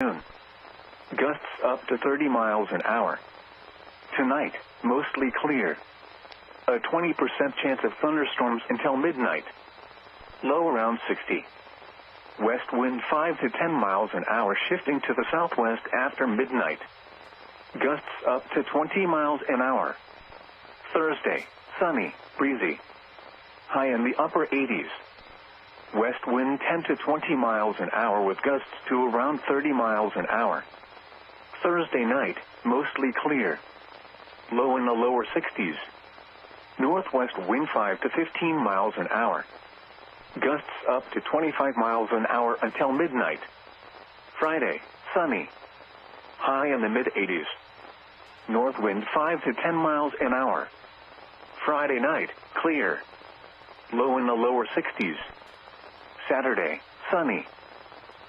afternoon. Gusts up to 30 miles an hour. Tonight, mostly clear. A 20% chance of thunderstorms until midnight. Low around 60. West wind 5 to 10 miles an hour shifting to the southwest after midnight. Gusts up to 20 miles an hour. Thursday, sunny, breezy. High in the upper 80s. West wind 10 to 20 miles an hour with gusts to around 30 miles an hour. Thursday night, mostly clear. Low in the lower 60s. Northwest wind 5 to 15 miles an hour. Gusts up to 25 miles an hour until midnight. Friday, sunny. High in the mid-80s. North wind 5 to 10 miles an hour. Friday night, clear. Low in the lower 60s. Saturday, sunny.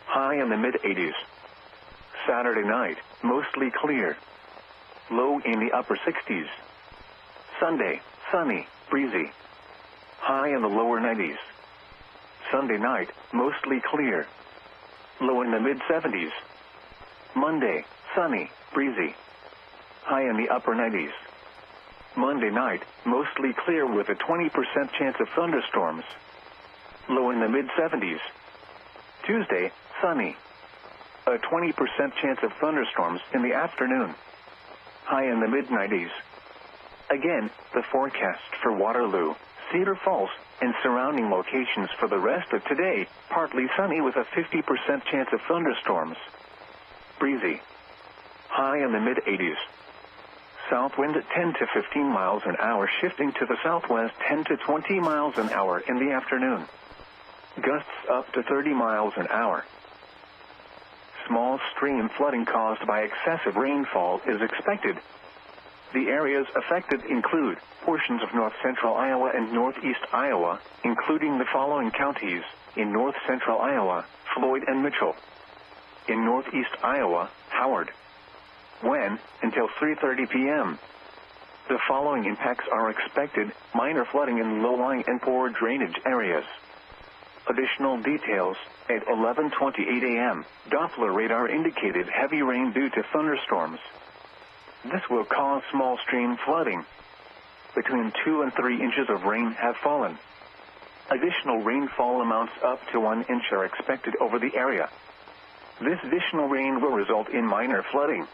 High in the mid-80s. Saturday night, mostly clear. Low in the upper 60s. Sunday, sunny, breezy. High in the lower 90s. Sunday night, mostly clear. Low in the mid-70s. Monday, sunny, breezy. High in the upper 90s. Monday night, mostly clear with a 20% chance of thunderstorms. Low in the mid-70s. Tuesday, sunny. A 20% chance of thunderstorms in the afternoon. High in the mid-90s. Again, the forecast for Waterloo, Cedar Falls, and surrounding locations for the rest of today, partly sunny with a 50% chance of thunderstorms. Breezy. High in the mid-80s. South wind at 10 to 15 miles an hour shifting to the southwest 10 to 20 miles an hour in the afternoon. Gusts up to 30 miles an hour. Small stream flooding caused by excessive rainfall is expected. The areas affected include portions of north-central Iowa and northeast Iowa, including the following counties: in north-central Iowa, Floyd and Mitchell. In northeast Iowa, Howard. When? Until 3:30 p.m. The following impacts are expected: minor flooding in low-lying and poor drainage areas. Additional details: at 11:28 a.m., Doppler radar indicated heavy rain due to thunderstorms. This will cause small stream flooding. Between 2 and 3 inches of rain have fallen. Additional rainfall amounts up to 1 inch are expected over the area. This additional rain will result in minor flooding.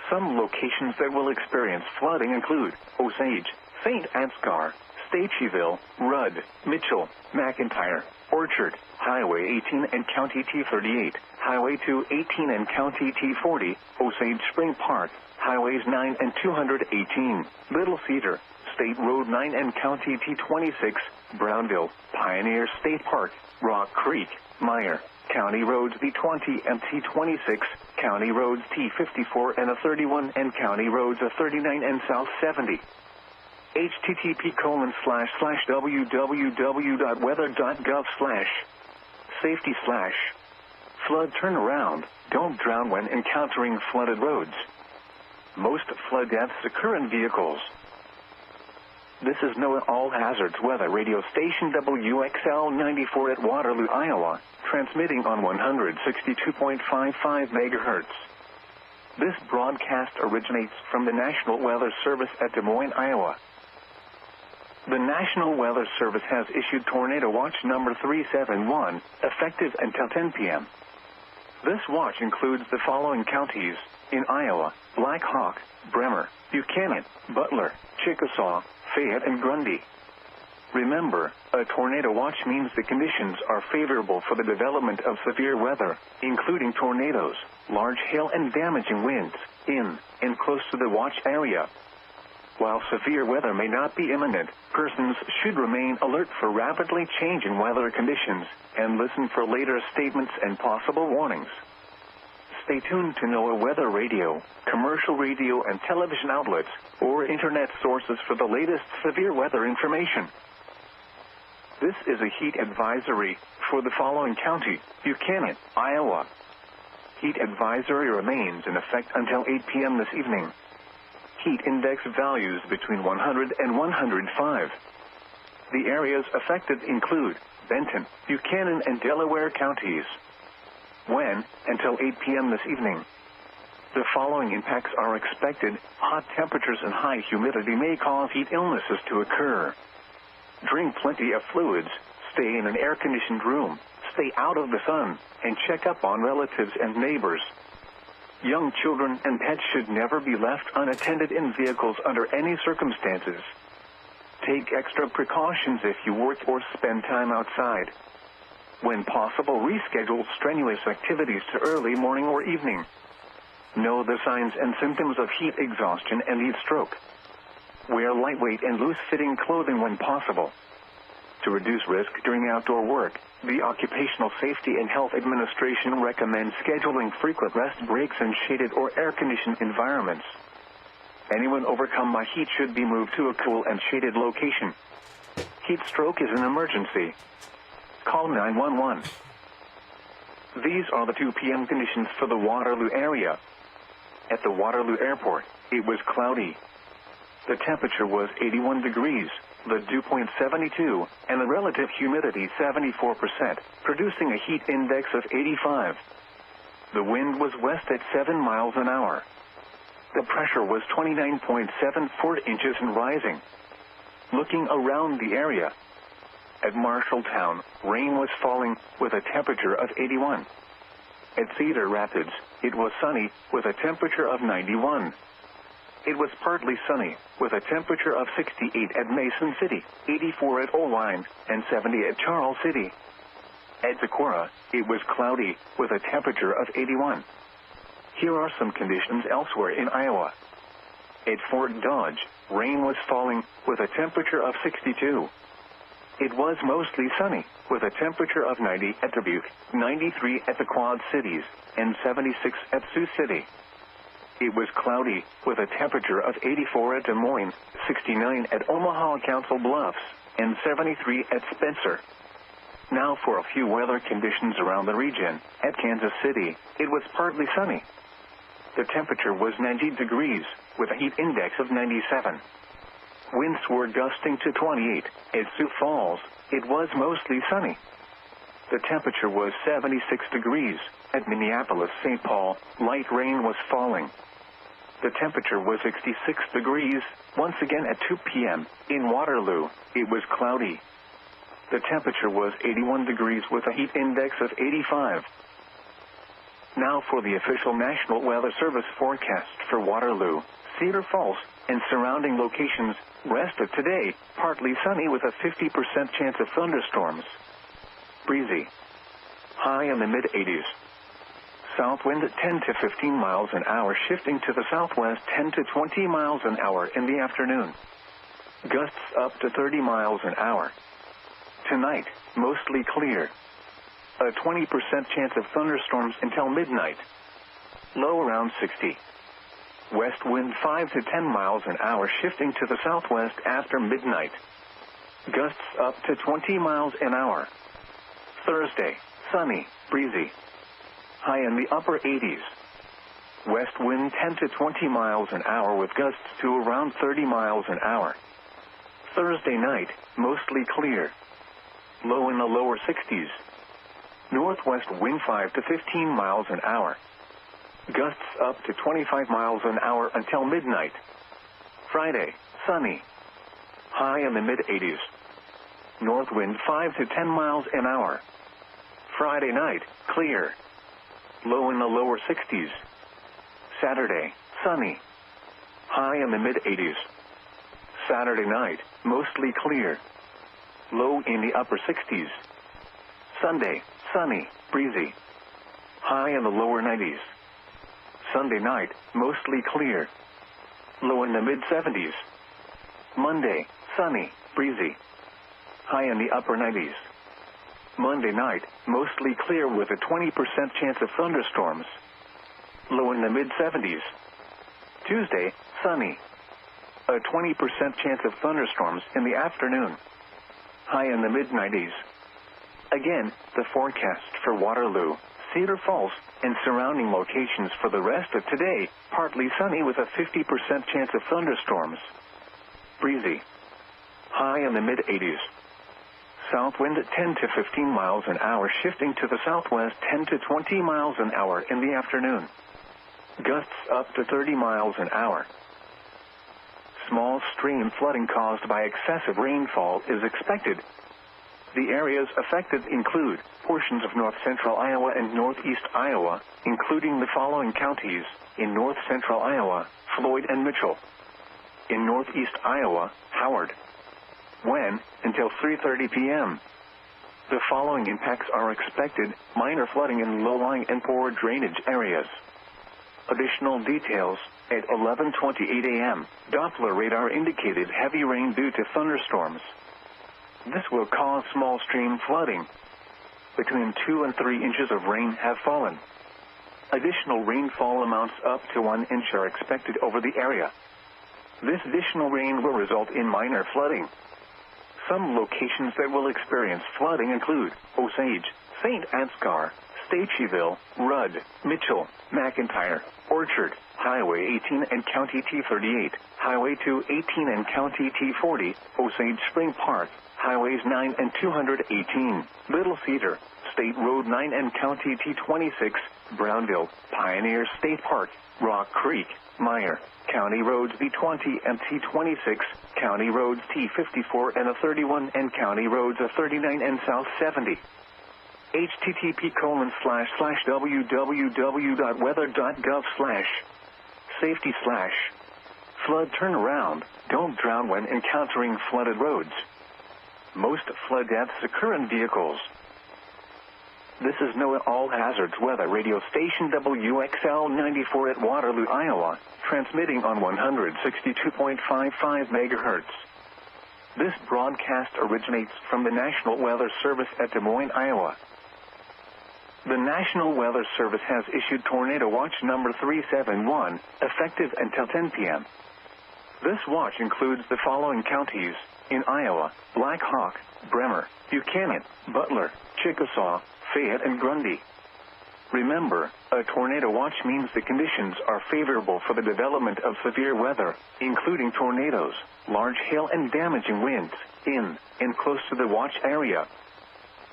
Some locations that will experience flooding include Osage, St. Ansgar, Staceyville, Rudd, Mitchell, McIntyre, Orchard, Highway 18 and County T38, Highway 218 and County T40, Osage Spring Park, Highways 9 and 218, Little Cedar, State Road 9 and County T26, Brownville, Pioneer State Park, Rock Creek, Meyer, County Roads T20 and T26, County Roads T54 and A31 and County Roads A39 and South 70. http://www.weather.gov/safety/ flood turnaround. Don't drown when encountering flooded roads. Most flood deaths occur in vehicles. This is NOAA All Hazards Weather Radio Station WXL 94 at Waterloo, Iowa, transmitting on 162.55 MHz. This broadcast originates from the National Weather Service at Des Moines, Iowa. The National Weather Service has issued Tornado Watch number 371, effective until 10 p.m. This watch includes the following counties: in Iowa: Black Hawk, Bremer, Buchanan, Butler, Chickasaw, Fayette, and Grundy. Remember, a tornado watch means the conditions are favorable for the development of severe weather, including tornadoes, large hail, and damaging winds, in and close to the watch area. While severe weather may not be imminent, persons should remain alert for rapidly changing weather conditions and listen for later statements and possible warnings. Stay tuned to NOAA Weather Radio, commercial radio and television outlets, or internet sources for the latest severe weather information. This is a heat advisory for the following county: Buchanan, Iowa. Heat advisory remains in effect until 8 p.m. this evening. Heat index values between 100 and 105. The areas affected include Benton, Buchanan, and Delaware counties. When, until 8 p.m. this evening. The following impacts are expected. Hot temperatures and high humidity may cause heat illnesses to occur. Drink plenty of fluids, stay in an air-conditioned room, stay out of the sun, and check up on relatives and neighbors. Young children and pets should never be left unattended in vehicles under any circumstances. Take extra precautions if you work or spend time outside. When possible, reschedule strenuous activities to early morning or evening. Know the signs and symptoms of heat exhaustion and heat stroke. Wear lightweight and loose-fitting clothing when possible. To reduce risk during outdoor work, the Occupational Safety and Health Administration recommends scheduling frequent rest breaks in shaded or air-conditioned environments. Anyone overcome by heat should be moved to a cool and shaded location. Heat stroke is an emergency. Call 911. These are the 2 p.m. conditions for the Waterloo area. At the Waterloo Airport, it was cloudy. The temperature was 81 degrees, the dew point 72, and the relative humidity 74%, producing a heat index of 85. The wind was west at 7 miles an hour. The pressure was 29.74 inches and rising. Looking around the area, at Marshalltown, rain was falling with a temperature of 81. At Cedar Rapids, it was sunny with a temperature of 91. It was partly sunny with a temperature of 68 at Mason City, 84 at Oline, and 70 at Charles City. At Decorah, it was cloudy with a temperature of 81. Here are some conditions elsewhere in Iowa. At Fort Dodge, rain was falling with a temperature of 62. It was mostly sunny, with a temperature of 90 at Dubuque, 93 at the Quad Cities, and 76 at Sioux City. It was cloudy, with a temperature of 84 at Des Moines, 69 at Omaha Council Bluffs, and 73 at Spencer. Now for a few weather conditions around the region. At Kansas City, it was partly sunny. The temperature was 90 degrees, with a heat index of 97. Winds were gusting to 28. At Sioux Falls, it was mostly sunny. The temperature was 76 degrees. At Minneapolis-St. Paul, light rain was falling. The temperature was 66 degrees. Once again at 2 p.m. in Waterloo, it was cloudy. The temperature was 81 degrees with a heat index of 85. Now for the official National Weather Service forecast for Waterloo, Cedar Falls, and surrounding locations. Rest of today, partly sunny with a 50% chance of thunderstorms. Breezy. High in the mid-80s. South wind at 10 to 15 miles an hour, shifting to the southwest 10 to 20 miles an hour in the afternoon. Gusts up to 30 miles an hour. Tonight, mostly clear. A 20% chance of thunderstorms until midnight. Low around 60. West wind 5 to 10 miles an hour, shifting to the southwest after midnight. Gusts up to 20 miles an hour. Thursday, sunny, breezy. High in the upper 80s. West wind 10 to 20 miles an hour with gusts to around 30 miles an hour. Thursday night, mostly clear. Low in the lower 60s. Northwest wind 5 to 15 miles an hour. Gusts up to 25 miles an hour until midnight. Friday, sunny. High in the mid-80s. North wind 5 to 10 miles an hour. Friday night, clear. Low in the lower 60s. Saturday, sunny. High in the mid-80s. Saturday night, mostly clear. Low in the upper 60s. Sunday, sunny, breezy. High in the lower 90s. Sunday night, mostly clear. Low in the mid-70s. Monday, sunny, breezy. High in the upper 90s. Monday night, mostly clear with a 20% chance of thunderstorms. Low in the mid-70s. Tuesday, sunny. A 20% chance of thunderstorms in the afternoon. High in the mid-90s. Again, the forecast for Waterloo, Cedar Falls, and surrounding locations for the rest of today, partly sunny with a 50% chance of thunderstorms. Breezy. High in the mid-80s. south wind at 10 to 15 miles an hour, shifting to the southwest 10 to 20 miles an hour in the afternoon. Gusts up to 30 miles an hour. Small stream flooding caused by excessive rainfall is expected. The areas affected include portions of north-central Iowa and northeast Iowa, including the following counties: in north-central Iowa, Floyd and Mitchell. In northeast Iowa, Howard. When? Until 3:30 p.m. The following impacts are expected: minor flooding in low-lying and poor drainage areas. Additional details: at 11:28 a.m., Doppler radar indicated heavy rain due to thunderstorms. This will cause small stream flooding. Between 2 and 3 inches of rain have fallen. Additional rainfall amounts up to 1 inch are expected over the area. This additional rain will result in minor flooding. Some locations that will experience flooding include Osage, St. Ansgar, Staceyville, Rudd, Mitchell, McIntyre, Orchard, Highway 18 and County T38, Highway 218 and County T40, Osage Spring Park, Highways 9 and 218, Little Cedar, State Road 9 and County T26, Brownville, Pioneer State Park, Rock Creek, Meyer, County Roads B20 and T26, County Roads T54 and A31 and County Roads A39 and South 70. http://www.weather.gov/safety/flood turnaround. Don't drown when encountering flooded roads. Most flood deaths occur in vehicles. This is NOAA All Hazards Weather Radio Station WXL 94 at Waterloo, Iowa, transmitting on 162.55 megahertz. This broadcast originates from the National Weather Service at Des Moines, Iowa. The National Weather Service has issued Tornado Watch number 371, effective until 10 p.m. This watch includes the following counties: in Iowa: Black Hawk, Bremer, Buchanan, Butler, Chickasaw, Fayette, and Grundy. Remember, a tornado watch means the conditions are favorable for the development of severe weather, including tornadoes, large hail, and damaging winds, in and close to the watch area.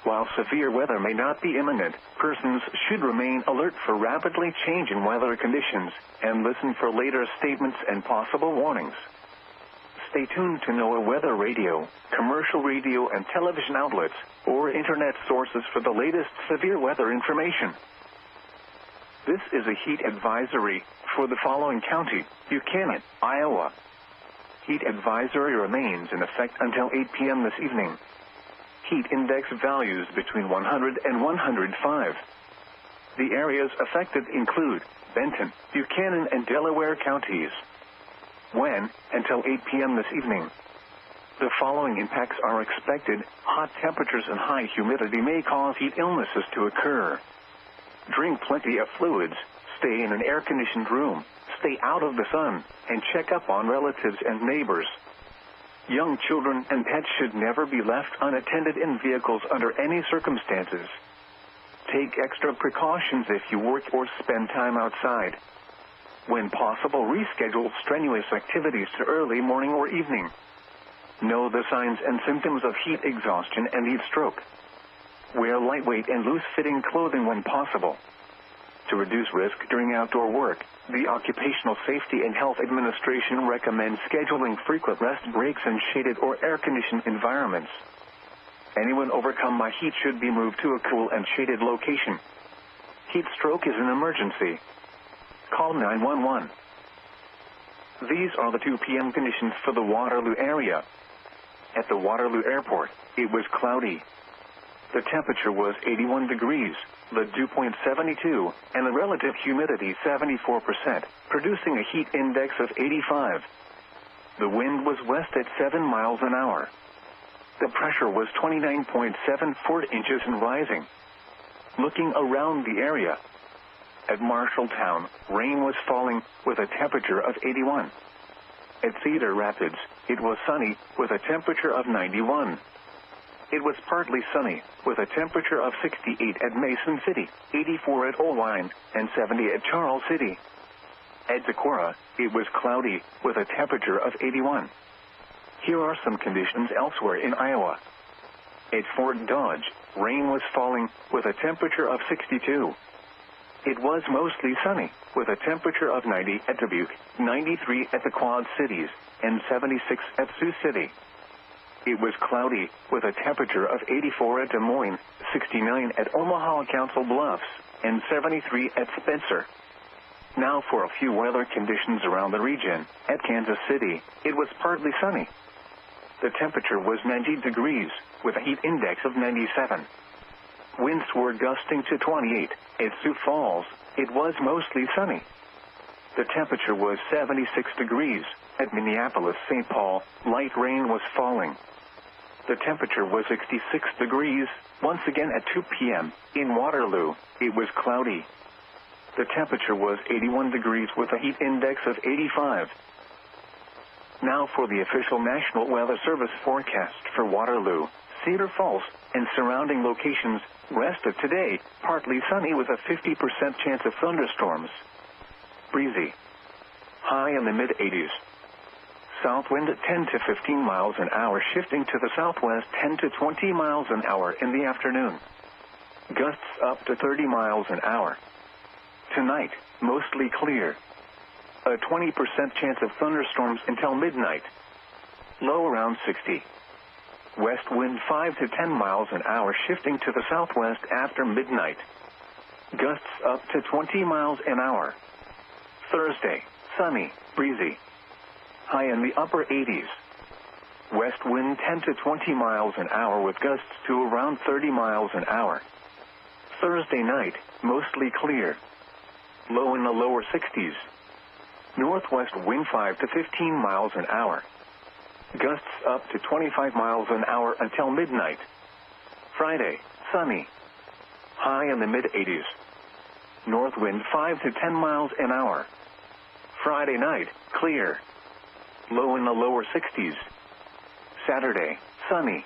While severe weather may not be imminent, persons should remain alert for rapidly changing weather conditions and listen for later statements and possible warnings. Stay tuned to NOAA Weather Radio, commercial radio and television outlets, or internet sources for the latest severe weather information. This is a heat advisory for the following county: Buchanan, Iowa. Heat advisory remains in effect until 8 p.m. this evening. Heat index values between 100 and 105. The areas affected include Benton, Buchanan, and Delaware counties. When? Until 8 p.m. this evening. The following impacts are expected: hot temperatures and high humidity may cause heat illnesses to occur. Drink plenty of fluids, stay in an air-conditioned room, stay out of the sun, and check up on relatives and neighbors. Young children and pets should never be left unattended in vehicles under any circumstances. Take extra precautions if you work or spend time outside. When possible, reschedule strenuous activities to early morning or evening. Know the signs and symptoms of heat exhaustion and heat stroke. Wear lightweight and loose-fitting clothing when possible. To reduce risk during outdoor work, the Occupational Safety and Health Administration recommends scheduling frequent rest breaks in shaded or air-conditioned environments. Anyone overcome by heat should be moved to a cool and shaded location. Heat stroke is an emergency. Call 911. These are the 2 p.m. conditions for the Waterloo area. At the Waterloo Airport, it was cloudy. The temperature was 81 degrees, the dew point 72, and the relative humidity 74%, producing a heat index of 85. The wind was west at 7 miles an hour. The pressure was 29.74 inches and rising. Looking around the area, at Marshalltown, rain was falling with a temperature of 81. At Cedar Rapids, it was sunny with a temperature of 91. It was partly sunny with a temperature of 68 at Mason City, 84 at Oelwein, and 70 at Charles City. At Decorah, it was cloudy with a temperature of 81. Here are some conditions elsewhere in Iowa. At Fort Dodge, rain was falling with a temperature of 62. It was mostly sunny, with a temperature of 90 at Dubuque, 93 at the Quad Cities, and 76 at Sioux City. It was cloudy, with a temperature of 84 at Des Moines, 69 at Omaha Council Bluffs, and 73 at Spencer. Now for a few weather conditions around the region. At Kansas City, it was partly sunny. The temperature was 90 degrees, with a heat index of 97. Winds were gusting to 28. At Sioux Falls, it was mostly sunny. The temperature was 76 degrees. At Minneapolis-St. Paul, light rain was falling. The temperature was 66 degrees. Once again at 2 p.m. In Waterloo, it was cloudy. The temperature was 81 degrees with a heat index of 85. Now for the official National Weather Service forecast for Waterloo, Cedar Falls, and surrounding locations. Rest of today, partly sunny with a 50% chance of thunderstorms. Breezy. High in the mid-80s. South wind at 10 to 15 miles an hour, shifting to the southwest 10 to 20 miles an hour in the afternoon. Gusts up to 30 miles an hour. Tonight, mostly clear. A 20% chance of thunderstorms until midnight. Low around 60. West wind 5 to 10 miles an hour, shifting to the southwest after midnight. Gusts up to 20 miles an hour. Thursday, sunny, breezy. High in the upper 80s. West wind 10 to 20 miles an hour with gusts to around 30 miles an hour. Thursday night, mostly clear. Low in the lower 60s. Northwest wind 5 to 15 miles an hour. Gusts up to 25 miles an hour until midnight. Friday, sunny. High in the mid-80s. North wind 5 to 10 miles an hour. Friday night, clear. Low in the lower 60s. Saturday, sunny.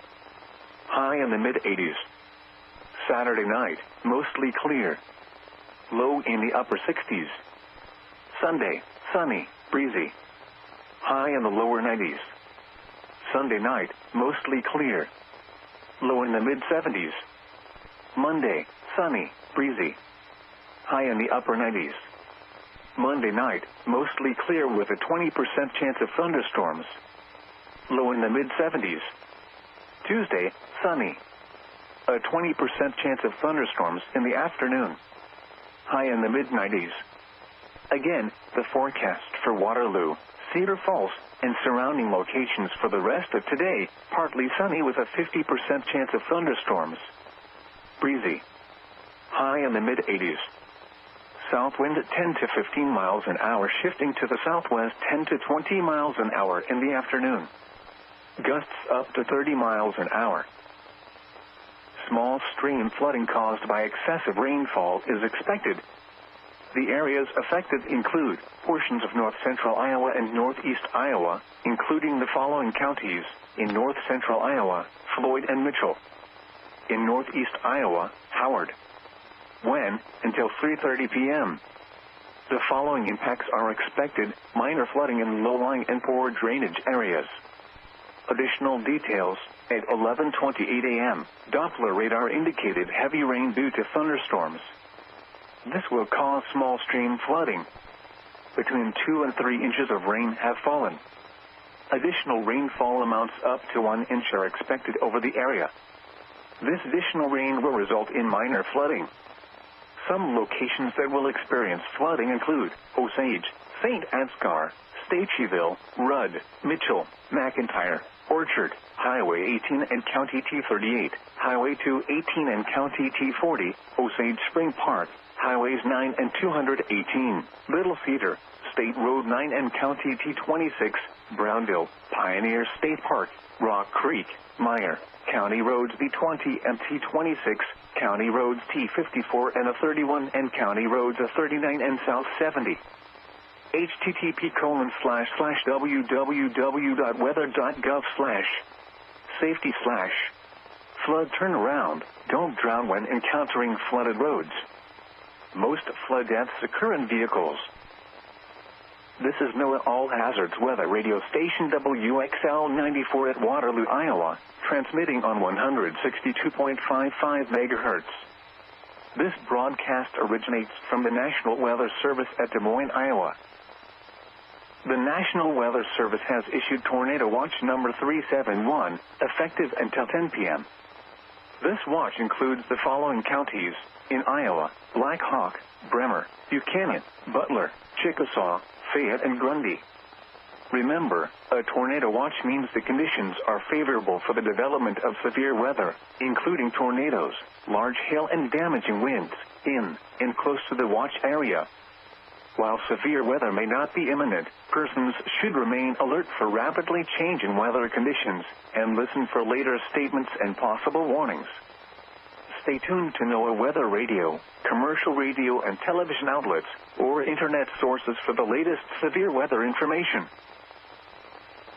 High in the mid-80s. Saturday night, mostly clear. Low in the upper 60s. Sunday, sunny, breezy. High in the lower 90s. Sunday night, mostly clear. Low in the mid-70s. Monday, sunny, breezy. High in the upper 90s. Monday night, mostly clear with a 20% chance of thunderstorms. Low in the mid-70s. Tuesday, sunny. A 20% chance of thunderstorms in the afternoon. High in the mid-90s. Again, the forecast for Waterloo, Cedar Falls, and surrounding locations for the rest of today, partly sunny with a 50% chance of thunderstorms. Breezy. High in the mid-80s. South wind at 10 to 15 miles an hour, shifting to the southwest 10 to 20 miles an hour in the afternoon. Gusts up to 30 miles an hour. Small stream flooding caused by excessive rainfall is expected. The areas affected include portions of north-central Iowa and northeast Iowa, including the following counties: in north-central Iowa, Floyd and Mitchell. In northeast Iowa, Howard. When? Until 3:30 p.m. The following impacts are expected: minor flooding in low-lying and poor drainage areas. Additional details: at 11:28 a.m., Doppler radar indicated heavy rain due to thunderstorms. This will cause small stream flooding. Between 2 and 3 inches of rain have fallen. Additional rainfall amounts up to 1 inch are expected over the area. This additional rain will result in minor flooding. Some locations that will experience flooding include Osage, St. Ansgar, Staceyville, Rudd, Mitchell, McIntyre, Orchard, Highway 18 and County T38, Highway 218 and County T40, Osage Spring Park, Highways 9 and 218, Little Cedar, State Road 9 and County T26, Brownville, Pioneer State Park, Rock Creek, Meyer, County Roads B20 and T26, County Roads T54 and a 31 and County Roads a 39 and South 70. http://www.weather.gov/safety/flood turnaround. Don't drown when encountering flooded roads. Most flood deaths occur in vehicles. This is NOAA All Hazards Weather Radio Station WXL 94 at Waterloo, Iowa, transmitting on 162.55 megahertz. This broadcast originates from the National Weather Service at Des Moines, Iowa. The National Weather Service has issued Tornado Watch number 371, effective until 10 p.m. This watch includes the following counties in Iowa: Black Hawk, Bremer, Buchanan, Butler, Chickasaw, Fayette, and Grundy. Remember, a tornado watch means the conditions are favorable for the development of severe weather, including tornadoes, large hail, and damaging winds, in and close to the watch area. While severe weather may not be imminent, persons should remain alert for rapidly changing weather conditions and listen for later statements and possible warnings. Stay tuned to NOAA Weather Radio, commercial radio and television outlets, or internet sources for the latest severe weather information.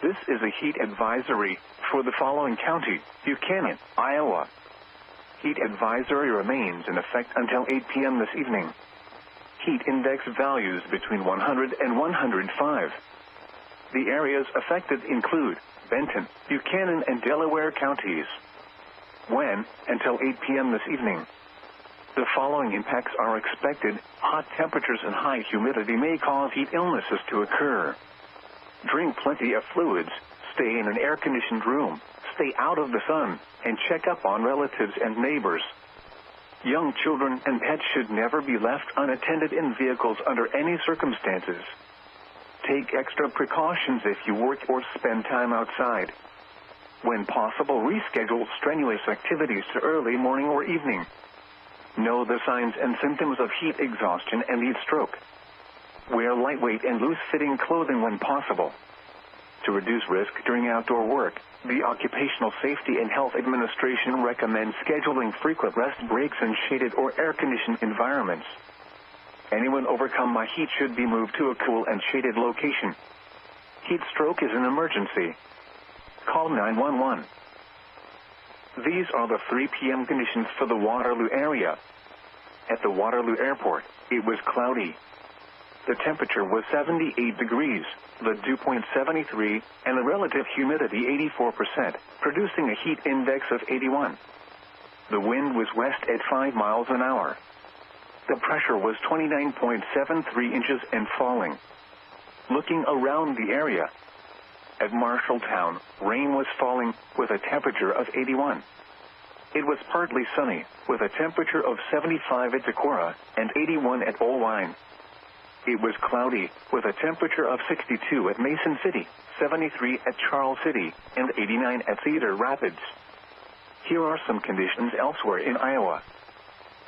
This is a heat advisory for the following county: Buchanan, Iowa. Heat advisory remains in effect until 8 p.m. this evening. Heat index values between 100 and 105. The areas affected include Benton, Buchanan, and Delaware counties. When, until 8 p.m. this evening. The following impacts are expected. Hot temperatures and high humidity may cause heat illnesses to occur. Drink plenty of fluids, stay in an air-conditioned room, stay out of the sun, and check up on relatives and neighbors. Young children and pets should never be left unattended in vehicles under any circumstances. Take extra precautions if you work or spend time outside. When possible, reschedule strenuous activities to early morning or evening. Know the signs and symptoms of heat exhaustion and heat stroke. Wear lightweight and loose-fitting clothing when possible. To reduce risk during outdoor work, the Occupational Safety and Health Administration recommends scheduling frequent rest breaks in shaded or air-conditioned environments. Anyone overcome by heat should be moved to a cool and shaded location. Heat stroke is an emergency. Call 911. These are the 3 p.m. conditions for the Waterloo area. At the Waterloo Airport, it was cloudy. The temperature was 78 degrees, the dew point 73, and the relative humidity 84%, producing a heat index of 81. The wind was west at 5 miles an hour. The pressure was 29.73 inches and falling. Looking around the area, at Marshalltown, rain was falling with a temperature of 81. It was partly sunny, with a temperature of 75 at Decorah and 81 at Olwine. It was cloudy, with a temperature of 62 at Mason City, 73 at Charles City, and 89 at Cedar Rapids. Here are some conditions elsewhere in Iowa.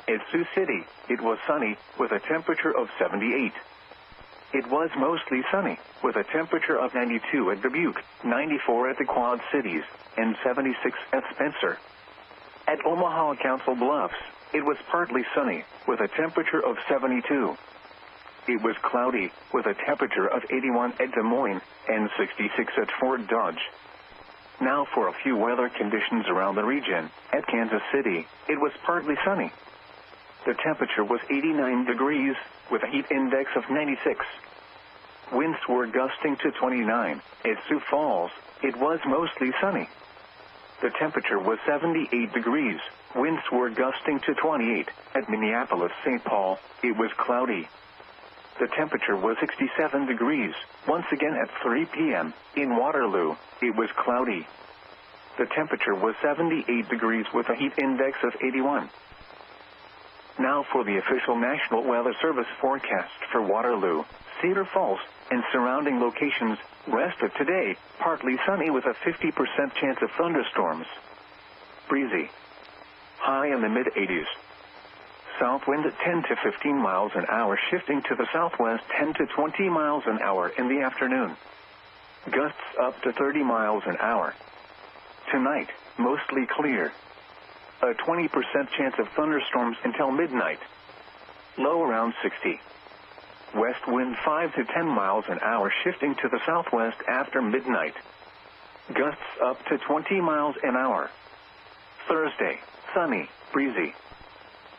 At Sioux City, it was sunny, with a temperature of 78. It was mostly sunny, with a temperature of 92 at Dubuque, 94 at the Quad Cities, and 76 at Spencer. At Omaha Council Bluffs, it was partly sunny, with a temperature of 72. It was cloudy, with a temperature of 81 at Des Moines and 66 at Fort Dodge. Now for a few weather conditions around the region. At Kansas City, it was partly sunny. The temperature was 89 degrees, with a heat index of 96. Winds were gusting to 29. At Sioux Falls, it was mostly sunny. The temperature was 78 degrees. Winds were gusting to 28. At Minneapolis-St. Paul, it was cloudy. The temperature was 67 degrees. Once again at 3 p.m. in Waterloo, it was cloudy. The temperature was 78 degrees with a heat index of 81. Now for the official National Weather Service forecast for Waterloo, Cedar Falls, and surrounding locations. Rest of today, partly sunny with a 50% chance of thunderstorms. Breezy. High in the mid-80s. South wind at 10 to 15 miles an hour, shifting to the southwest 10 to 20 miles an hour in the afternoon. Gusts up to 30 miles an hour. Tonight, mostly clear. A 20% chance of thunderstorms until midnight. Low around 60. West wind 5 to 10 miles an hour, shifting to the southwest after midnight. Gusts up to 20 miles an hour. Thursday, sunny, breezy.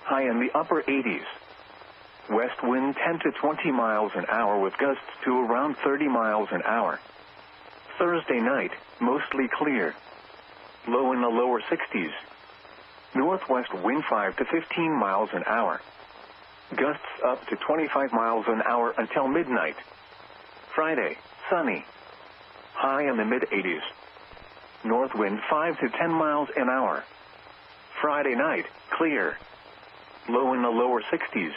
High in the upper 80s. West wind 10 to 20 miles an hour with gusts to around 30 miles an hour. Thursday night, mostly clear. Low in the lower 60s. Northwest wind 5 to 15 miles an hour. Gusts up to 25 miles an hour until midnight. Friday, sunny. High in the mid-80s. North wind 5 to 10 miles an hour. Friday night, clear. Low in the lower 60s.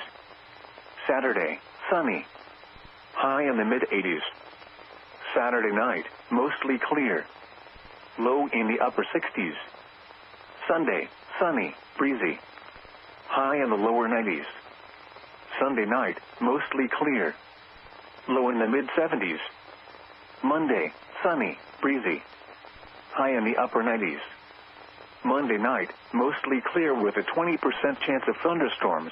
Saturday, sunny. High in the mid-80s. Saturday night, mostly clear. Low in the upper 60s. Sunday, sunny, breezy. High in the lower 90s. Sunday night, mostly clear. Low in the mid-70s. Monday, sunny, breezy. High in the upper 90s. Monday night, mostly clear with a 20% chance of thunderstorms.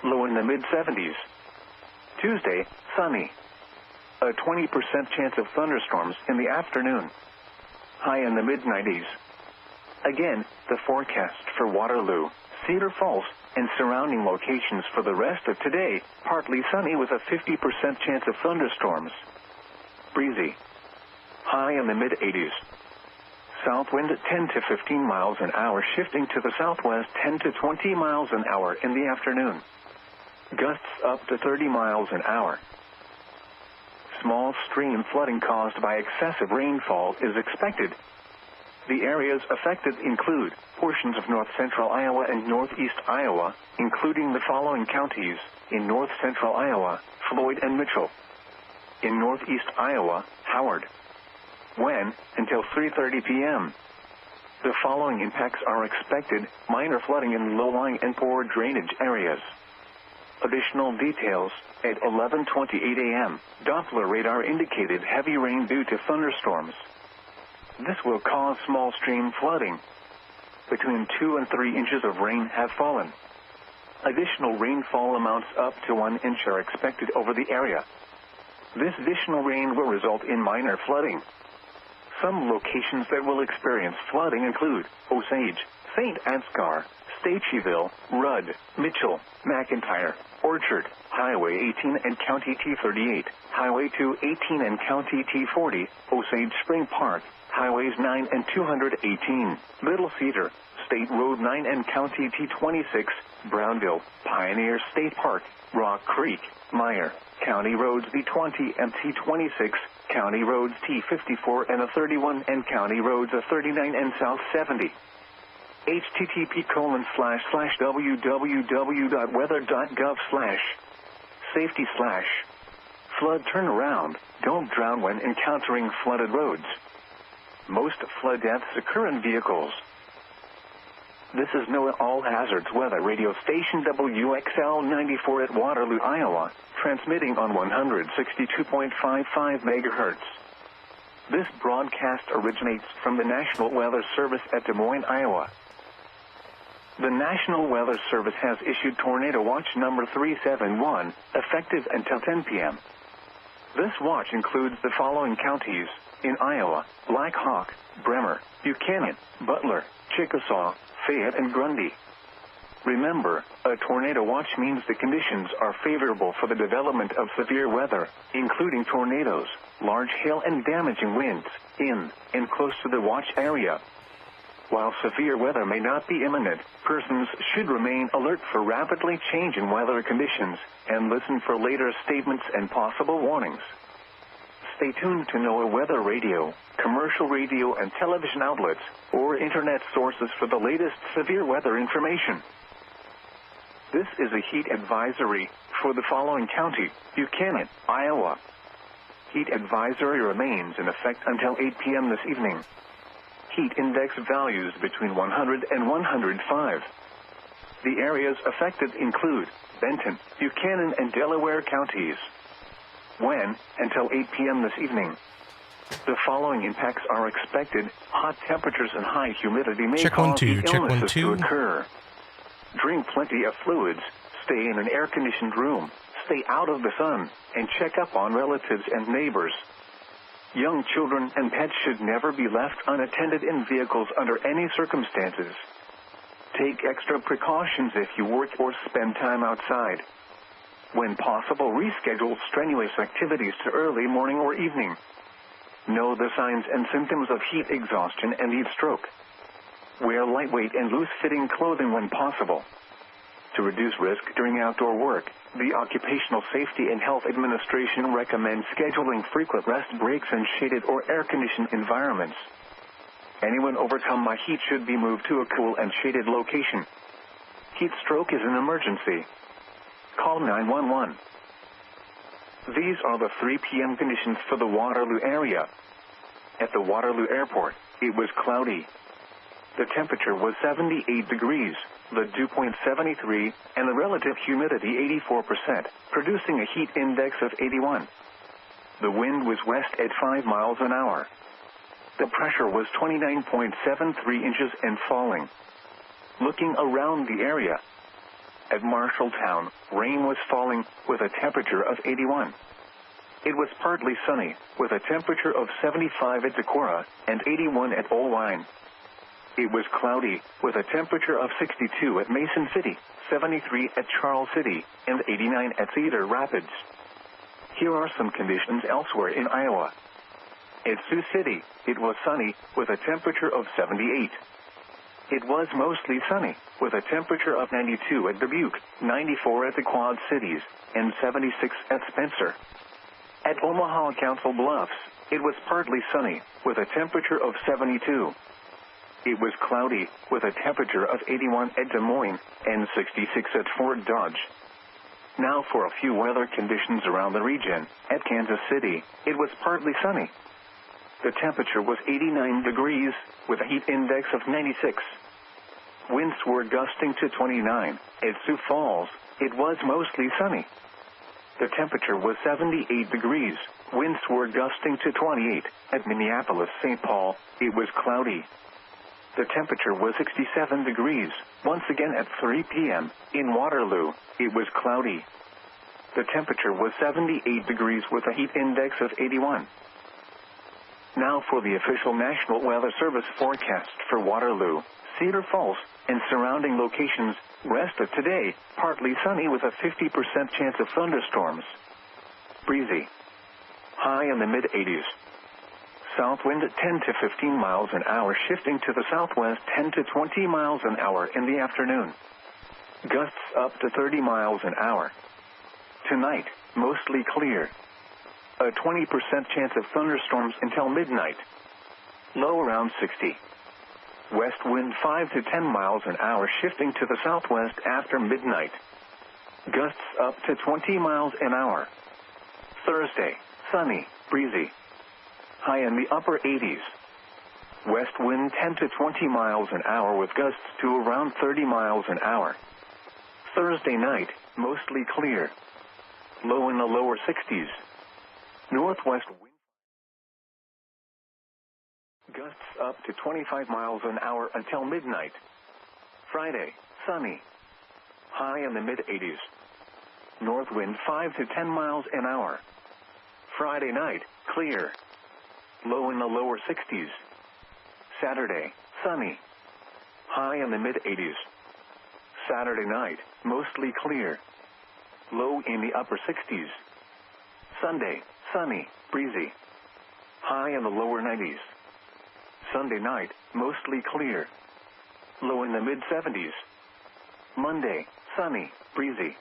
Low in the mid-70s. Tuesday, sunny. A 20% chance of thunderstorms in the afternoon. High in the mid-90s. Again, the forecast for Waterloo, Cedar Falls, and surrounding locations for the rest of today, partly sunny with a 50% chance of thunderstorms. Breezy. High in the mid-80s. South wind 10 to 15 miles an hour shifting to the southwest 10 to 20 miles an hour in the afternoon. Gusts up to 30 miles an hour. Small stream flooding caused by excessive rainfall is expected. The areas affected include portions of north-central Iowa and northeast Iowa, including the following counties: in north-central Iowa, Floyd and Mitchell. In northeast Iowa, Howard. When? Until 3:30 p.m. The following impacts are expected: minor flooding in low-lying and poor drainage areas. Additional details: at 11:28 a.m., Doppler radar indicated heavy rain due to thunderstorms. This will cause small stream flooding. Between 2 and 3 inches of rain have fallen. Additional rainfall amounts up to 1 inch are expected over the area. This additional rain will result in minor flooding. Some locations that will experience flooding include Osage, St. Ansgar, Staceyville, Rudd, Mitchell, McIntyre, Orchard, Highway 18 and County T38, Highway 218 and County T40, Osage Spring Park, Highways 9 and 218, Little Cedar, State Road 9 and County T26, Brownville, Pioneer State Park, Rock Creek, Meyer, County Roads B20 and T26, County Roads T54 and A31 and County Roads A39 and South 70. http://www.weather.gov/safety/flood turnaround. Don't drown when encountering flooded roads. Most flood deaths occur in vehicles. This is NOAA All Hazards Weather Radio Station WXL 94 at Waterloo, Iowa, transmitting on 162.55 MHz. This broadcast originates from the National Weather Service at Des Moines, Iowa. The National Weather Service has issued Tornado Watch number 371, effective until 10 p.m. This watch includes the following counties: in Iowa: Black Hawk, Bremer, Buchanan, Butler, Chickasaw, Fayette, and Grundy. Remember, a tornado watch means the conditions are favorable for the development of severe weather, including tornadoes, large hail, and damaging winds, in and close to the watch area. While severe weather may not be imminent, persons should remain alert for rapidly changing weather conditions and listen for later statements and possible warnings. Stay tuned to NOAA Weather Radio, commercial radio and television outlets, or internet sources for the latest severe weather information. This is a heat advisory for the following county: Buchanan, Iowa. Heat advisory remains in effect until 8 p.m. this evening. Heat index values between 100 and 105. The areas affected include Benton, Buchanan, and Delaware counties. When? Until 8 p.m. this evening. The following impacts are expected: hot temperatures and high humidity may cause the illnesses to occur. Drink plenty of fluids, stay in an air-conditioned room, stay out of the sun, and check up on relatives and neighbors. Young children and pets should never be left unattended in vehicles under any circumstances. Take extra precautions if you work or spend time outside. When possible, reschedule strenuous activities to early morning or evening. Know the signs and symptoms of heat exhaustion and heat stroke. Wear lightweight and loose-fitting clothing when possible. To reduce risk during outdoor work, the Occupational Safety and Health Administration recommends scheduling frequent rest breaks in shaded or air-conditioned environments. Anyone overcome by heat should be moved to a cool and shaded location. Heat stroke is an emergency. Call 911. These are the 3 p.m. conditions for the Waterloo area. At the Waterloo Airport, it was cloudy. The temperature was 78 degrees, the dew point 73, and the relative humidity 84%, producing a heat index of 81. The wind was west at 5 miles an hour. The pressure was 29.73 inches and falling. Looking around the area, at Marshalltown, rain was falling with a temperature of 81. It was partly sunny, with a temperature of 75 at Decorah and 81 at Oelwein. It was cloudy, with a temperature of 62 at Mason City, 73 at Charles City, and 89 at Cedar Rapids. Here are some conditions elsewhere in Iowa. At Sioux City, it was sunny, with a temperature of 78. It was mostly sunny, with a temperature of 92 at Dubuque, 94 at the Quad Cities, and 76 at Spencer. At Omaha Council Bluffs, it was partly sunny, with a temperature of 72. It was cloudy, with a temperature of 81 at Des Moines, and 66 at Fort Dodge. Now for a few weather conditions around the region. At Kansas City, it was partly sunny. The temperature was 89 degrees, with a heat index of 96. Winds were gusting to 29. At Sioux Falls, it was mostly sunny. The temperature was 78 degrees. Winds were gusting to 28. At Minneapolis-St. Paul, it was cloudy. The temperature was 67 degrees. Once again at 3 p.m. in Waterloo, it was cloudy. The temperature was 78 degrees with a heat index of 81. Now for the official National Weather Service forecast for Waterloo, Cedar Falls, and surrounding locations. Rest of today, partly sunny with a 50% chance of thunderstorms. Breezy. High in the mid-80s. South wind at 10 to 15 miles an hour, shifting to the southwest 10 to 20 miles an hour in the afternoon. Gusts up to 30 miles an hour. Tonight, mostly clear. A 20% chance of thunderstorms until midnight. Low around 60. West wind 5 to 10 miles an hour, shifting to the southwest after midnight. Gusts up to 20 miles an hour. Thursday, sunny, breezy. High in the upper 80s. West wind 10 to 20 miles an hour with gusts to around 30 miles an hour. Thursday night, mostly clear. Low in the lower 60s. Northwest wind. Gusts up to 25 miles an hour until midnight. Friday, sunny. High in the mid-80s. North wind 5 to 10 miles an hour. Friday night, clear. Low in the lower 60s. Saturday, sunny. High in the mid-80s. Saturday night, mostly clear. Low in the upper 60s. Sunday, sunny, breezy. High in the lower 90s. Sunday night, mostly clear. Low in the mid-70s. Monday, sunny, breezy.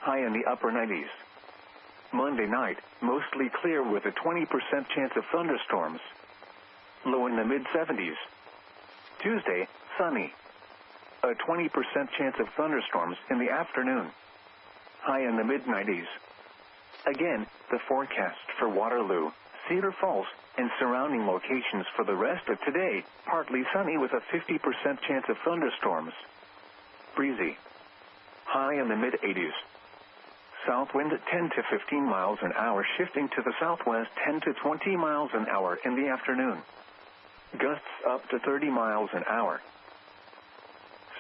High in the upper 90s. Monday night, mostly clear with a 20% chance of thunderstorms. Low in the mid-70s. Tuesday, sunny. A 20% chance of thunderstorms in the afternoon. High in the mid-90s. Again, the forecast for Waterloo, Cedar Falls, and surrounding locations for the rest of today, partly sunny with a 50% chance of thunderstorms. Breezy. High in the mid-80s. South wind at 10 to 15 miles an hour, shifting to the southwest 10 to 20 miles an hour in the afternoon. Gusts up to 30 miles an hour.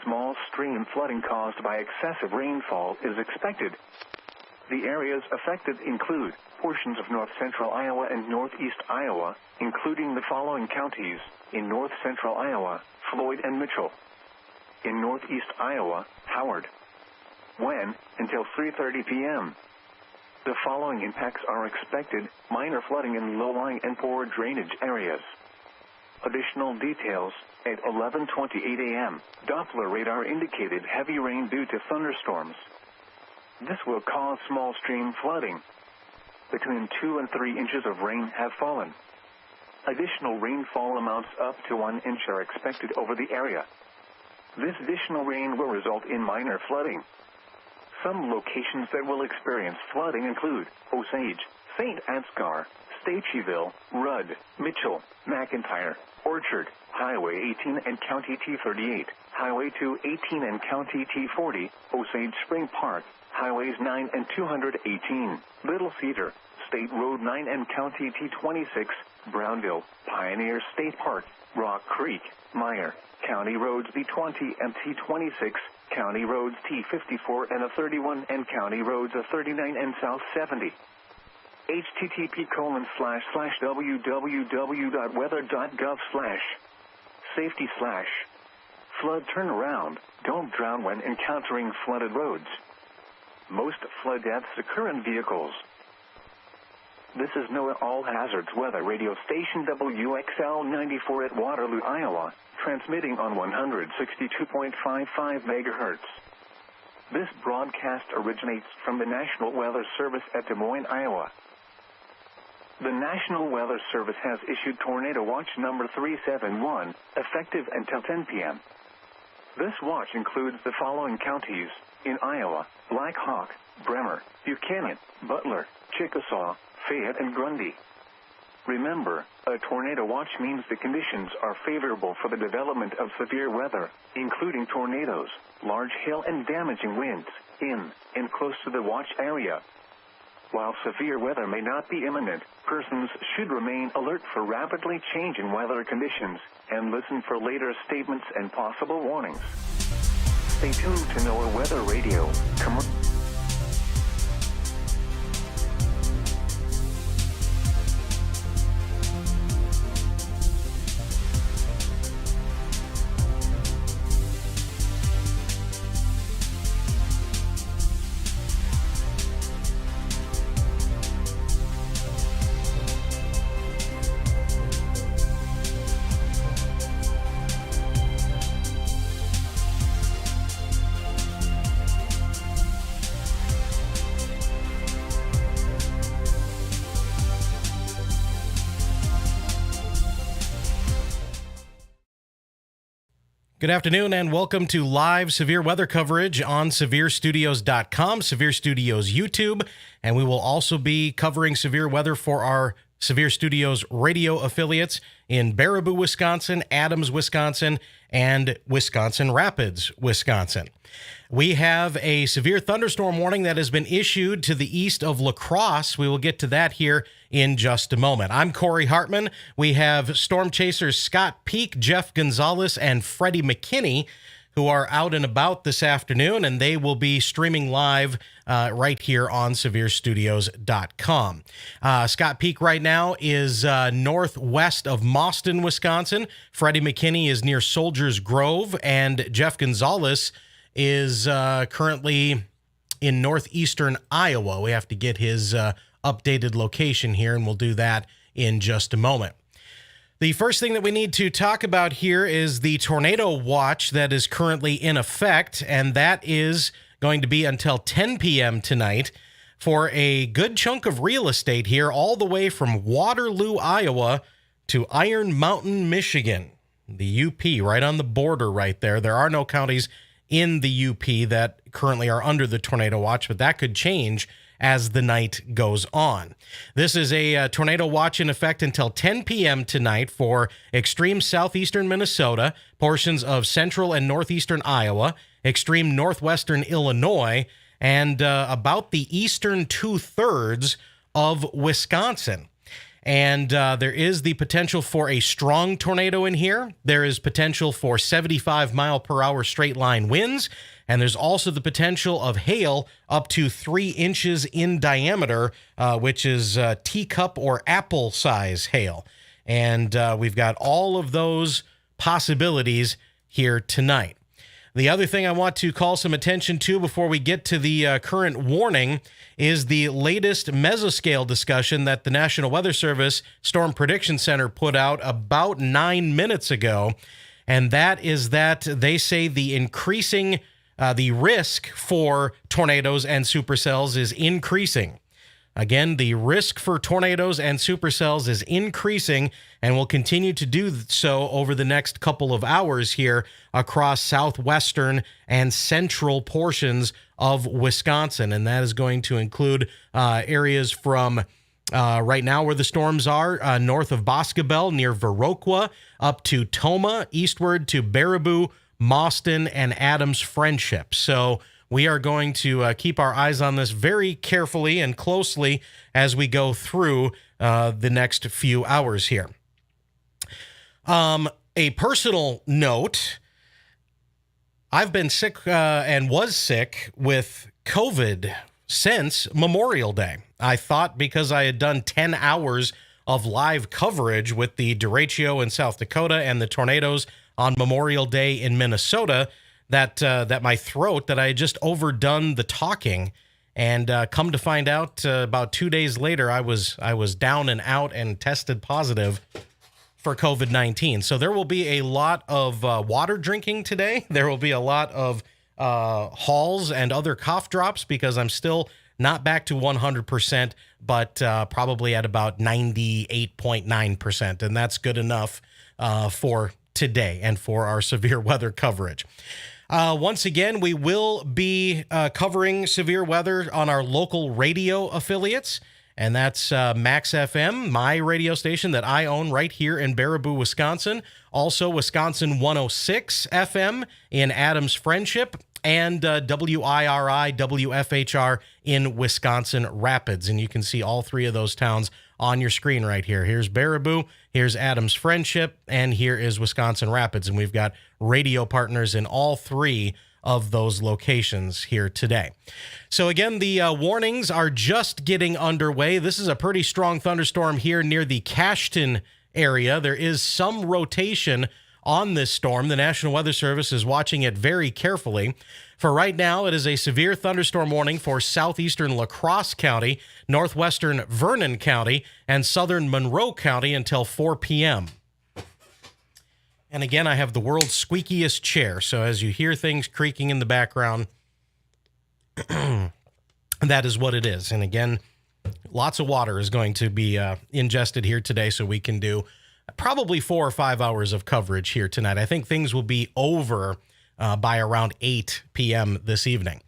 Small stream flooding caused by excessive rainfall is expected. The areas affected include portions of north-central Iowa and northeast Iowa, including the following counties: in north-central Iowa, Floyd and Mitchell; in northeast Iowa, Howard; When? Until 3:30 p.m. The following impacts are expected: minor flooding in low-lying and poor drainage areas. Additional details: at 11:28 a.m., Doppler radar indicated heavy rain due to thunderstorms. This will cause small stream flooding. Between 2 and 3 inches of rain have fallen. Additional rainfall amounts up to 1 inch are expected over the area. This additional rain will result in minor flooding. Some locations that will experience flooding include Osage, St. Ansgar, Staceyville, Rudd, Mitchell, McIntyre, Orchard, Highway 18 and County T38, Highway 218 and County T40, Osage Spring Park, Highways 9 and 218, Little Cedar, State Road 9 and County T26, Brownville, Pioneer State Park, Rock Creek, Meyer, County Roads B20 and T26, County Roads T54 and A31 and County Roads A39 and South 70. http://www.weather.gov/safety/flood turnaround. Don't drown when encountering flooded roads. Most flood deaths occur in vehicles. This is NOAA All Hazards Weather Radio Station WXL 94 at Waterloo, Iowa, transmitting on 162.55 MHz. This broadcast originates from the National Weather Service at Des Moines, Iowa. The National Weather Service has issued Tornado Watch number 371, effective until 10 p.m. This watch includes the following counties in Iowa: Black Hawk, Bremer, Buchanan, Butler, Chickasaw, Fayette, and Grundy. Remember, a tornado watch means the conditions are favorable for the development of severe weather, including tornadoes, large hail, and damaging winds, in and close to the watch area. While severe weather may not be imminent, persons should remain alert for rapidly changing weather conditions and listen for later statements and possible warnings. Stay tuned to NOAA Weather Radio. Good afternoon and welcome to live severe weather coverage on SevereStudios.com, Severe Studios YouTube, and we will also be covering severe weather for our Severe Studios radio affiliates in Baraboo, Wisconsin, Adams, Wisconsin, and Wisconsin Rapids, Wisconsin. We have a severe thunderstorm warning that has been issued to the east of La Crosse. We will get to that here in just a moment. I'm Corey Hartman. We have storm chasers Scott Peak, Jeff Gonzalez, and Freddie McKinney, who are out and about this afternoon, and they will be streaming live right here on SevereStudios.com. Scott Peak right now is northwest of Mauston, Wisconsin. Freddie McKinney is near Soldiers Grove, and Jeff Gonzalez is currently in northeastern Iowa. We have to get his updated location here, and we'll do that in just a moment. The first thing that we need to talk about here is the tornado watch that is currently in effect, and that is going to be until 10 p.m. tonight for a good chunk of real estate here, all the way from Waterloo, Iowa to Iron Mountain, Michigan, the UP, right on the border right there. There are no counties in the UP that currently are under the tornado watch, but that could change as the night goes on. This is a tornado watch in effect until 10 p.m. tonight for extreme southeastern Minnesota, portions of central and northeastern Iowa, extreme northwestern Illinois, and about the eastern two-thirds of Wisconsin. And there is the potential for a strong tornado in here. There is potential for 75-mile-per-hour straight-line winds. And there's also the potential of hail up to 3 inches in diameter, which is teacup or apple size hail. And we've got all of those possibilities here tonight. The other thing I want to call some attention to before we get to the current warning is the latest mesoscale discussion that the National Weather Service Storm Prediction Center put out about 9 minutes ago. And that is that they say the increasing, the risk for tornadoes and supercells is increasing. Again, the risk for tornadoes and supercells is increasing and will continue to do so over the next couple of hours here across southwestern and central portions of Wisconsin. And that is going to include areas from right now where the storms are, north of Boscobel near Viroqua, up to Tomah, eastward to Baraboo, Mauston, and Adams Friendship. So we are going to keep our eyes on this very carefully and closely as we go through the next few hours here. A personal note, I've been sick and was sick with COVID since Memorial Day. I thought because I had done 10 hours of live coverage with the derecho in South Dakota and the tornadoes on Memorial Day in Minnesota, that my throat, that I had just overdone the talking, and come to find out about 2 days later, I was down and out and tested positive for COVID-19. So there will be a lot of water drinking today. There will be a lot of Halls and other cough drops because I'm still not back to 100%, but probably at about 98.9%. And that's good enough for today and for our severe weather coverage. Once again, we will be covering severe weather on our local radio affiliates, and that's Max FM, my radio station that I own right here in Baraboo, Wisconsin. Also, Wisconsin 106 FM in Adams Friendship, and WIRI WFHR in Wisconsin Rapids. And you can see all three of those towns on your screen right here. Here's Baraboo, here's Adams Friendship, and here is Wisconsin Rapids. And we've got radio partners in all three of those locations here today. So again, the warnings are just getting underway. This is a pretty strong thunderstorm here near the Cashton area. There is some rotation on this storm. The National Weather Service is watching it very carefully. For right now, it is a severe thunderstorm warning for southeastern La Crosse County, northwestern Vernon County, and southern Monroe County until 4 p.m. And again, I have the world's squeakiest chair, so as you hear things creaking in the background, that is what it is. And again, lots of water is going to be ingested here today, so we can do probably 4 or 5 hours of coverage here tonight. I think things will be over by around 8 p.m. this evening.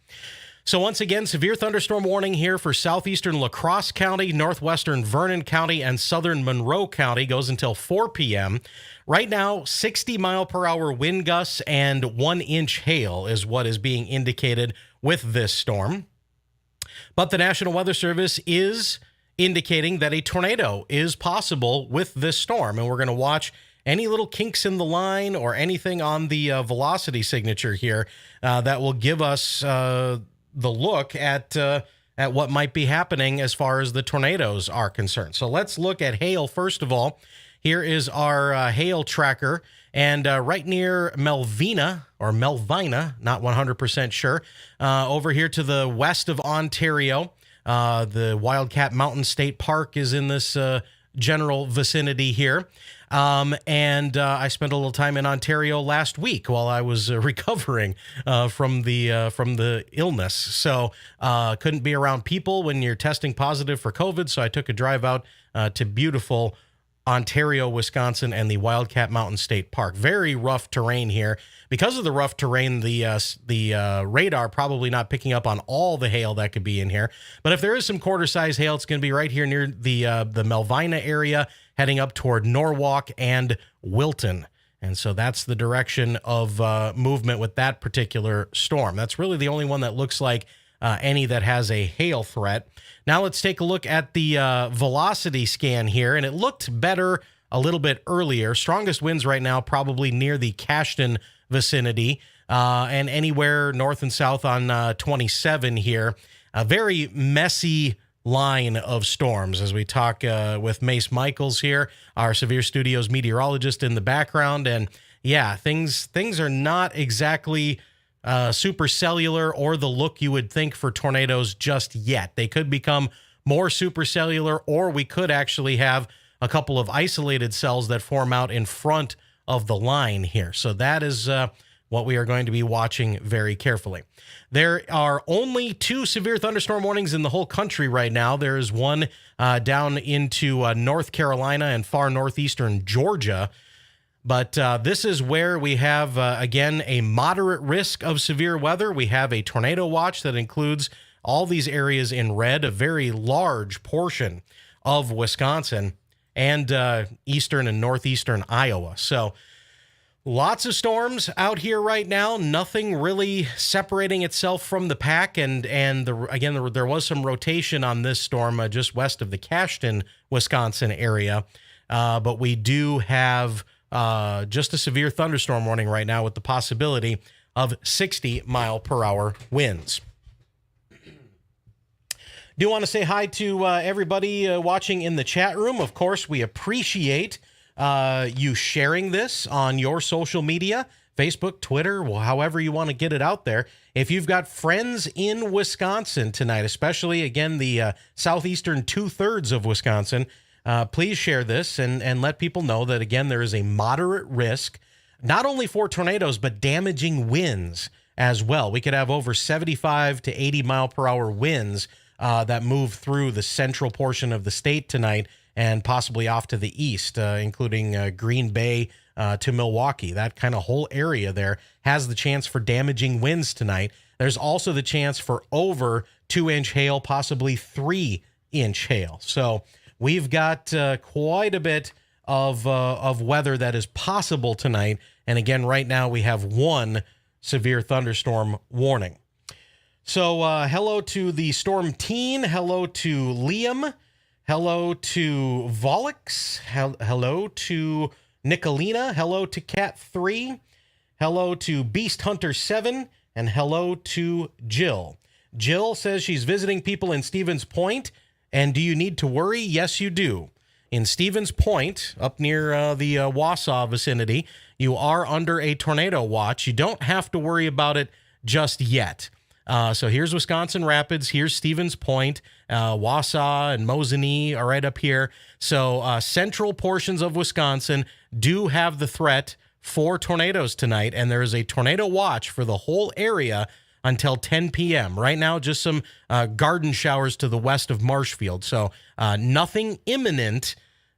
So once again, severe thunderstorm warning here for southeastern La Crosse County, northwestern Vernon County, and southern Monroe County goes until 4 p.m. Right now, 60-mile-per-hour wind gusts and 1-inch hail is what is being indicated with this storm. But the National Weather Service is indicating that a tornado is possible with this storm, and we're going to watch any little kinks in the line or anything on the velocity signature here that will give us the look at what might be happening as far as the tornadoes are concerned. So let's look at hail first of all. Here is our hail tracker, and right near Melvina, not 100% sure, over here to the west of Ontario, the Wildcat Mountain State Park is in this general vicinity here. And I spent a little time in Ontario last week while I was recovering from the illness. So couldn't be around people when you're testing positive for COVID. So I took a drive out to beautiful Ontario, Wisconsin, and the Wildcat Mountain State Park. Very rough terrain here. Because of the rough terrain, the radar probably not picking up on all the hail that could be in here. But if there is some quarter-size hail, it's going to be right here near the Melvina area, heading up toward Norwalk and Wilton. And so that's the direction of movement with that particular storm. That's really the only one that looks like any that has a hail threat. Now let's take a look at the velocity scan here, and it looked better a little bit earlier. Strongest winds right now probably near the Cashton vicinity and anywhere north and south on 27 here. A very messy line of storms as we talk with Mace Michaels here, our Severe Studios meteorologist in the background. And yeah, things are not exactly supercellular or the look you would think for tornadoes just yet. They could become more supercellular, or we could actually have a couple of isolated cells that form out in front of the line here. So that is what we are going to be watching very carefully. There are only 2 severe thunderstorm warnings in the whole country right now. There is one down into North Carolina and far northeastern Georgia. But this is where we have, again, a moderate risk of severe weather. We have a tornado watch that includes all these areas in red, a very large portion of Wisconsin and eastern and northeastern Iowa. So lots of storms out here right now. Nothing really separating itself from the pack. And there was some rotation on this storm just west of the Cashton, Wisconsin area. But we do have just a severe thunderstorm warning right now with the possibility of 60-mile-per-hour winds. Do want to say hi to everybody watching in the chat room. Of course, we appreciate you sharing this on your social media, Facebook, Twitter, however you want to get it out there. If you've got friends in Wisconsin tonight, especially, again, the southeastern 2/3 of Wisconsin, please share this and let people know that, again, there is a moderate risk, not only for tornadoes, but damaging winds as well. We could have over 75 to 80-mile-per-hour winds that move through the central portion of the state tonight and possibly off to the east, including Green Bay to Milwaukee. That kind of whole area there has the chance for damaging winds tonight. There's also the chance for over 2-inch hail, possibly 3-inch hail. So we've got quite a bit of weather that is possible tonight. And again, right now we have 1 severe thunderstorm warning. So hello to the Storm Teen. Hello to Liam. Hello to Volix. Hello to Nicolina. Hello to Cat 3. Hello to Beast Hunter 7. And hello to Jill. Jill says she's visiting people in Stevens Point. And do you need to worry? Yes, you do. In Stevens Point, up near the Wausau vicinity, you are under a tornado watch. You don't have to worry about it just yet. So here's Wisconsin Rapids, here's Stevens Point, Wausau and Mosinee are right up here. So central portions of Wisconsin do have the threat for tornadoes tonight, and there is a tornado watch for the whole area until 10 p.m. Right now, just some garden showers to the west of Marshfield. So nothing imminent,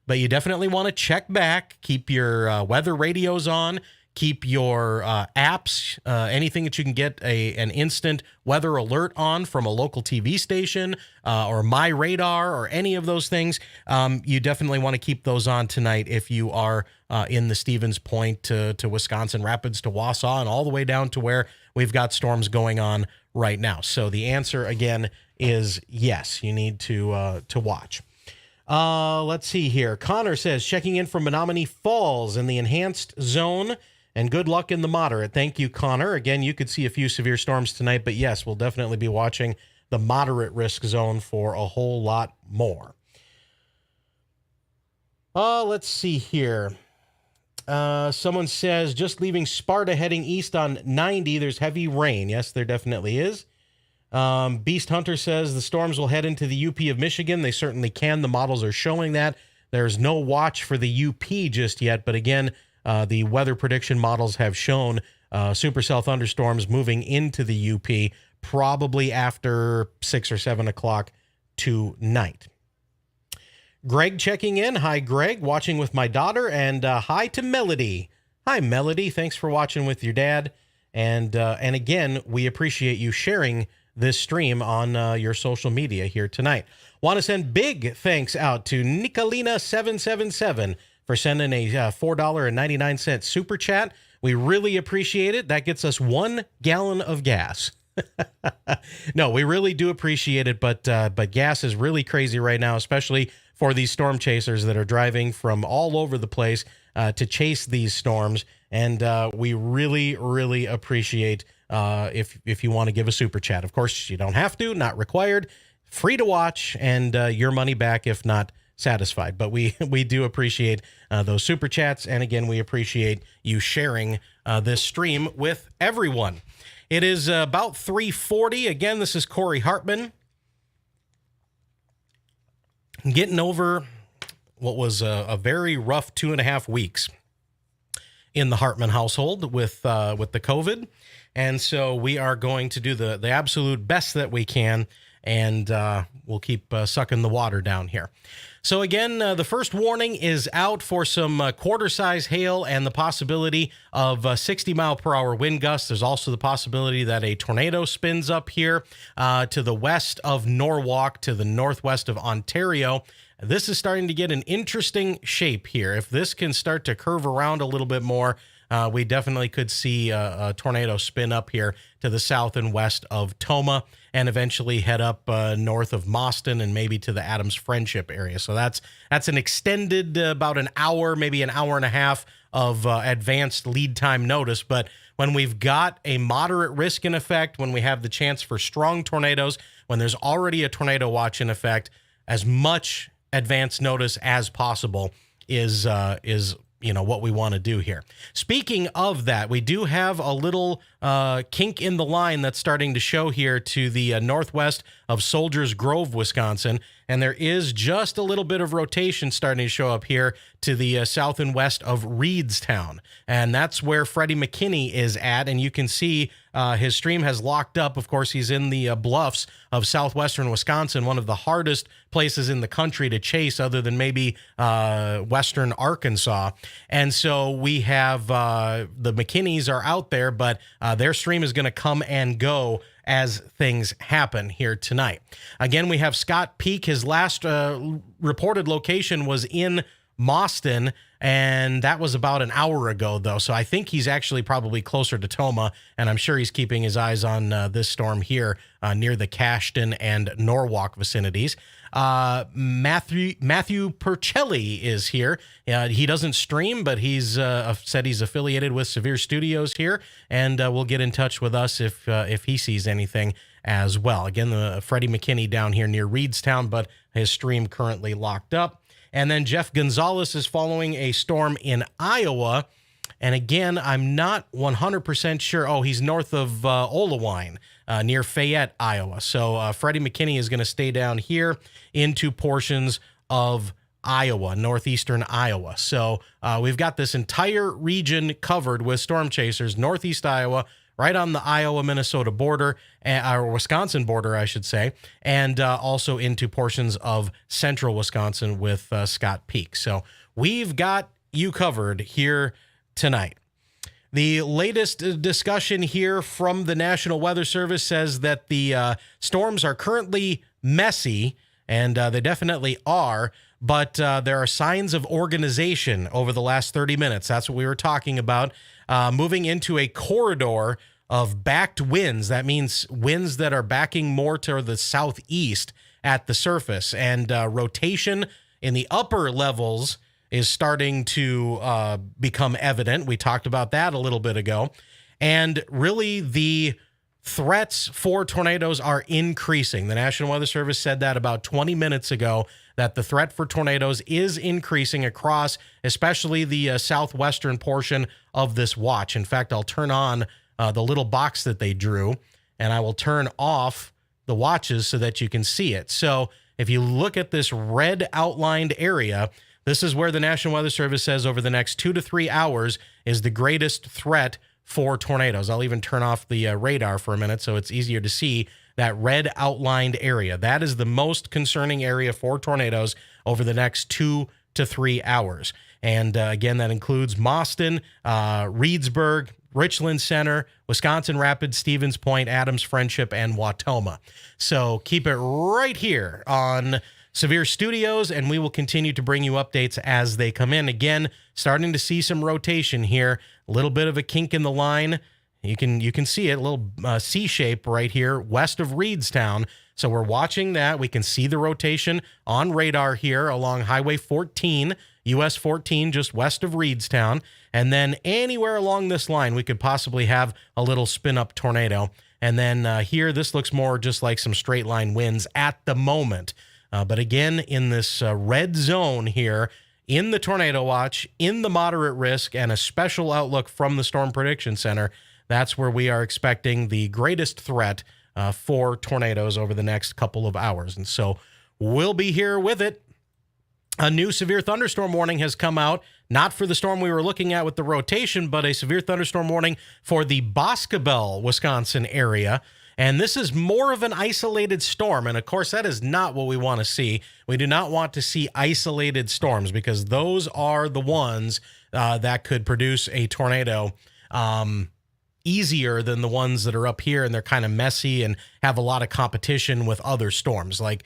but you definitely want to check back, keep your weather radios on, keep your apps, anything that you can get an instant weather alert on from a local TV station or My Radar or any of those things. You definitely want to keep those on tonight if you are in the Stevens Point to Wisconsin Rapids to Wausau and all the way down to where we've got storms going on right now. So the answer, again, is yes, you need to watch. Let's see here. Connor says, checking in from Menominee Falls in the enhanced zone. And good luck in the moderate. Thank you, Connor. Again, you could see a few severe storms tonight, but yes, we'll definitely be watching the moderate risk zone for a whole lot more. Let's see here. Someone says, just leaving Sparta heading east on 90, there's heavy rain. Yes, there definitely is. Beast Hunter says the storms will head into the UP of Michigan. They certainly can. The models are showing that. There's no watch for the UP just yet, but again, the weather prediction models have shown supercell thunderstorms moving into the UP probably after 6 or 7 o'clock tonight. Greg checking in. Hi, Greg. Watching with my daughter. And hi to Melody. Hi, Melody. Thanks for watching with your dad. And again, we appreciate you sharing this stream on your social media here tonight. Want to send big thanks out to Nicolina777 for sending a $4.99 super chat. We really appreciate it. That gets us 1 gallon of gas. No, we really do appreciate it, but gas is really crazy right now, especially for these storm chasers that are driving from all over the place to chase these storms. And we really, really appreciate if you want to give a super chat. Of course, you don't have to, not required, free to watch, and your money back if not satisfied. But we do appreciate those super chats. And again, we appreciate you sharing this stream with everyone. It is about 3:40. Again, this is Corey Hartman. Getting over what was a very rough 2.5 weeks in the Hartman household with the COVID. And so we are going to do the absolute best that we can, and we'll keep sucking the water down here. So again, the first warning is out for some quarter-size hail and the possibility of 60-mile-per-hour wind gusts. There's also the possibility that a tornado spins up here to the west of Norwalk, to the northwest of Ontario. This is starting to get an interesting shape here. If this can start to curve around a little bit more, we definitely could see a tornado spin up here to the south and west of Tomah and eventually head up north of Mauston and maybe to the Adams Friendship area. So that's an extended about an hour, maybe an hour and a half of advanced lead time notice. But when we've got a moderate risk in effect, when we have the chance for strong tornadoes, when there's already a tornado watch in effect, as much advance notice as possible is what we want to do here. Speaking of that, we do have a little kink in the line that's starting to show here to the northwest of Soldiers Grove, Wisconsin, and there is just a little bit of rotation starting to show up here to the south and west of Reedstown, and that's where Freddie McKinney is at, and you can see his stream has locked up. Of course, he's in the bluffs of southwestern Wisconsin, one of the hardest places in the country to chase other than maybe western Arkansas. And so we have the McKinneys are out there, but their stream is going to come and go as things happen here tonight. Again, we have Scott Peak. His last reported location was in Mauston, and that was about an hour ago, though. So I think he's actually probably closer to Tomah, and I'm sure he's keeping his eyes on this storm here near the Cashton and Norwalk vicinities. Matthew Percelli is here. He doesn't stream, but he's said he's affiliated with Severe Studios here, and will get in touch with us if he sees anything as well. Again, the Freddie McKinney down here near Reedstown, but his stream currently locked up. And then Jeff Gonzalez is following a storm in Iowa. And again, I'm not 100% sure. Oh, he's north of Olewine, near Fayette, Iowa. So Freddie McKinney is going to stay down here into portions of Iowa, northeastern Iowa. So we've got this entire region covered with storm chasers, northeast Iowa, right on the Iowa-Minnesota border, or Wisconsin border, I should say, and also into portions of central Wisconsin with Scott Peak. So we've got you covered here tonight. The latest discussion here from the National Weather Service says that the storms are currently messy, and they definitely are, but there are signs of organization over the last 30 minutes. That's what we were talking about. Moving into a corridor of backed winds. That means winds that are backing more to the southeast at the surface. And rotation in the upper levels is starting to become evident. We talked about that a little bit ago. And really, the threats for tornadoes are increasing. The National Weather Service said that about 20 minutes ago, that the threat for tornadoes is increasing across, especially the southwestern portion of this watch. In fact, I'll turn on the little box that they drew, and I will turn off the watches so that you can see it. So if you look at this red outlined area, this is where the National Weather Service says over the next 2 to 3 hours is the greatest threat for tornadoes. I'll even turn off the radar for a minute so it's easier to see that red outlined area. That is the most concerning area for tornadoes over the next 2 to 3 hours. And again, that includes Mauston, Reedsburg, Richland Center, Wisconsin Rapids, Stevens Point, Adams Friendship, and Wautoma. So keep it right here on Severe Studios, and we will continue to bring you updates as they come in. Again, starting to see some rotation here, a little bit of a kink in the line. You can see it, a little C shape right here west of Reedstown. So we're watching that. We can see the rotation on radar here along Highway 14, US 14, just west of Reedstown. And then anywhere along this line, we could possibly have a little spin-up tornado. And then here, this looks more just like some straight line winds at the moment. But again, in this red zone here, in the tornado watch, in the moderate risk, and a special outlook from the Storm Prediction Center, that's where we are expecting the greatest threat for tornadoes over the next couple of hours. And so we'll be here with it. A new severe thunderstorm warning has come out, not for the storm we were looking at with the rotation, but a severe thunderstorm warning for the Boscobel, Wisconsin area. And this is more of an isolated storm. And of course, that is not what we want to see. We do not want to see isolated storms, because those are the ones that could produce a tornado easier than the ones that are up here, and they're kind of messy and have a lot of competition with other storms, like,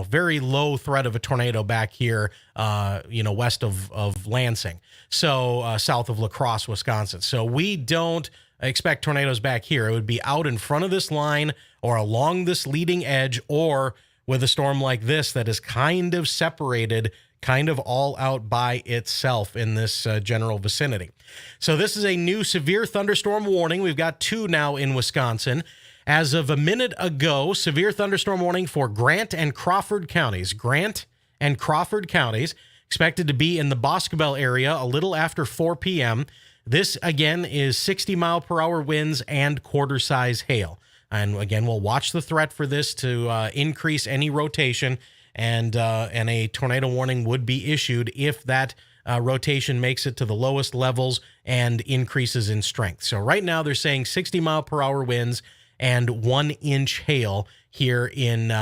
very low threat of a tornado back here, west of Lansing. So south of La Crosse, Wisconsin. So we don't expect tornadoes back here. It would be out in front of this line or along this leading edge, or with a storm like this that is kind of separated, kind of all out by itself in this general vicinity. So this is a new severe thunderstorm warning. We've got 2 now in Wisconsin. As of a minute ago, severe thunderstorm warning for Grant and Crawford counties. Grant and Crawford counties expected to be in the Boscobel area a little after 4 p.m. This, again, is 60-mile-per-hour winds and quarter-size hail. And, again, we'll watch the threat for this to increase any rotation, and a tornado warning would be issued if that rotation makes it to the lowest levels and increases in strength. So right now they're saying 60-mile-per-hour winds and 1-inch hail here in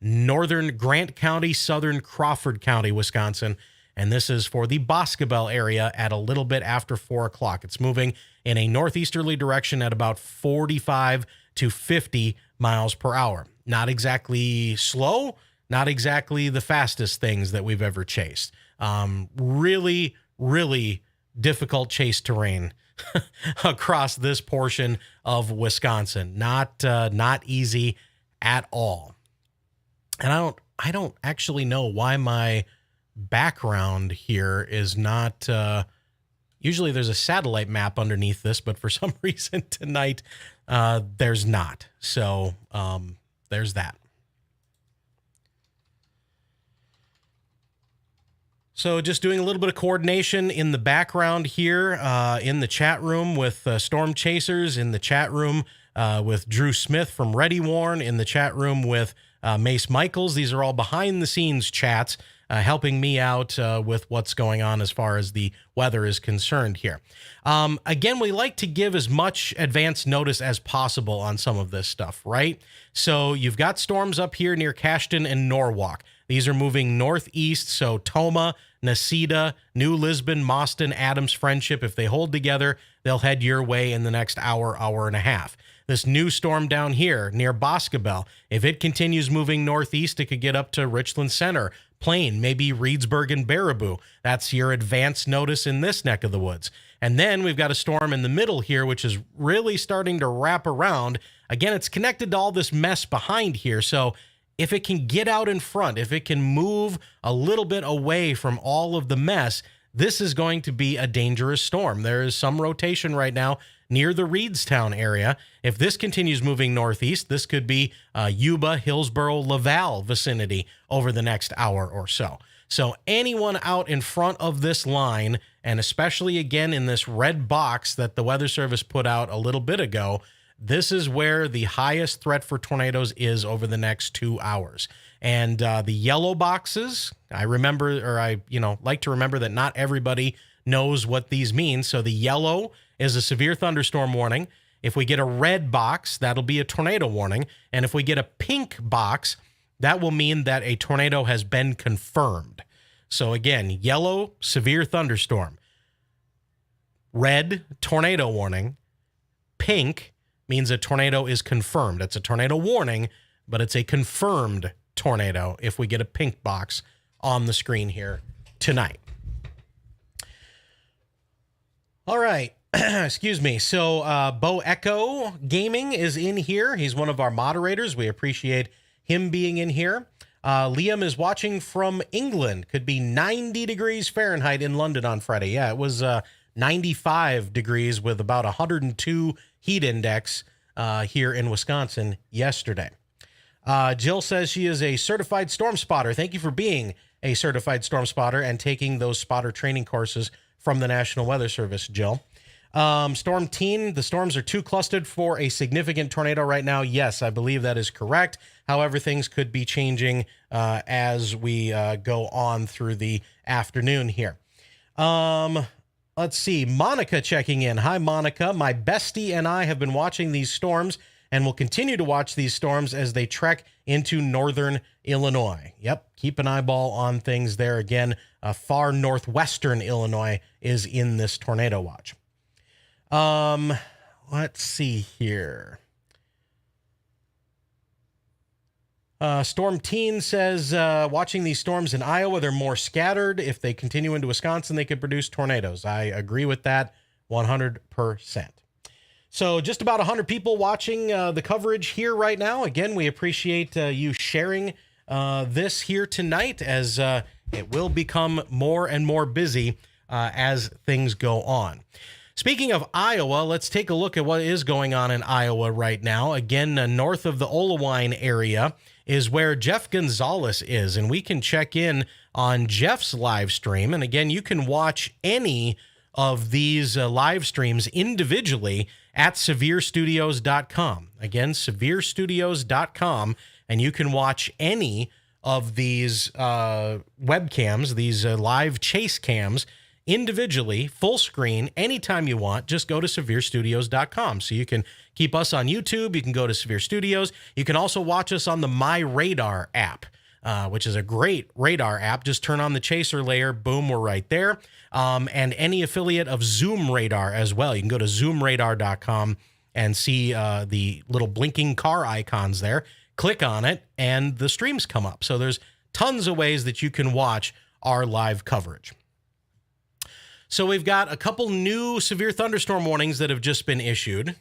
northern Grant County, southern Crawford County, Wisconsin. And this is for the Boscobel area at a little bit after 4 o'clock. It's moving in a northeasterly direction at about 45 to 50 miles per hour. Not exactly slow, not exactly the fastest things that we've ever chased. Really, really difficult chase terrain across this portion of Wisconsin. Not easy at all. And I don't actually know why my background here is not, usually there's a satellite map underneath this, but for some reason tonight, there's not. So, there's that. So just doing a little bit of coordination in the background here in the chat room with Storm Chasers, in the chat room with Drew Smith from Ready Warn, in the chat room with Mace Michaels. These are all behind the scenes chats helping me out with what's going on as far as the weather is concerned here. Again, we like to give as much advance notice as possible on some of this stuff, right? So you've got storms up here near Cashton and Norwalk. These are moving northeast, so Tomah, Necedah, New Lisbon, Mauston, Adams, Friendship, if they hold together, they'll head your way in the next hour, hour and a half. This new storm down here near Boscobel, if it continues moving northeast, it could get up to Richland Center, Plain, maybe Reedsburg and Baraboo. That's your advance notice in this neck of the woods. And then we've got a storm in the middle here, which is really starting to wrap around. Again, it's connected to all this mess behind here, so if it can get out in front, if it can move a little bit away from all of the mess, this is going to be a dangerous storm. There is some rotation right now near the Reedstown area. If this continues moving northeast, this could be Yuba, Hillsboro, Laval vicinity over the next hour or so. So anyone out in front of this line, and especially again in this red box that the Weather Service put out a little bit ago, this is where the highest threat for tornadoes is over the next 2 hours. And the yellow boxes, I like to remember that not everybody knows what these mean. So the yellow is a severe thunderstorm warning. If we get a red box, that'll be a tornado warning. And if we get a pink box, that will mean that a tornado has been confirmed. So again, yellow, severe thunderstorm. Red, tornado warning. Pink means a tornado is confirmed. It's a tornado warning, but it's a confirmed tornado if we get a pink box on the screen here tonight. All right. Excuse me. So Bo Echo Gaming is in here. He's one of our moderators. We appreciate him being in here. Liam is watching from England. Could be 90 degrees Fahrenheit in London on Friday. Yeah, it was 95 degrees with about 102 heat index here in Wisconsin yesterday. Jill says she is a certified storm spotter. Thank you for being a certified storm spotter and taking those spotter training courses from the National Weather Service, Jill. Storm Teen, the storms are too clustered for a significant tornado right now. Yes, I believe that is correct. However, things could be changing as we go on through the afternoon here. Let's see. Monica checking in. Hi, Monica. My bestie and I have been watching these storms and will continue to watch these storms as they trek into northern Illinois. Yep, keep an eyeball on things there. Again, far northwestern Illinois is in this tornado watch. Let's see here. Storm Teen says, watching these storms in Iowa, they're more scattered. If they continue into Wisconsin, they could produce tornadoes. I agree with that 100%. So just about 100 people watching the coverage here right now. Again, we appreciate you sharing this here tonight, as it will become more and more busy as things go on. Speaking of Iowa, let's take a look at what is going on in Iowa right now. Again, north of the Olewine area is where Jeff Gonzalez is, and we can check in on Jeff's live stream. And again, you can watch any of these live streams individually at severestudios.com. Again, severestudios.com, and you can watch any of these webcams, these live chase cams, individually, full screen, anytime you want. Just go to severestudios.com. So you can keep us on YouTube. You can go to Severe Studios. You can also watch us on the My Radar app, which is a great radar app. Just turn on the chaser layer. Boom, we're right there. And any affiliate of Zoom Radar as well. You can go to zoomradar.com and see the little blinking car icons there. Click on it, and the streams come up. So there's tons of ways that you can watch our live coverage. So we've got a couple new severe thunderstorm warnings that have just been issued,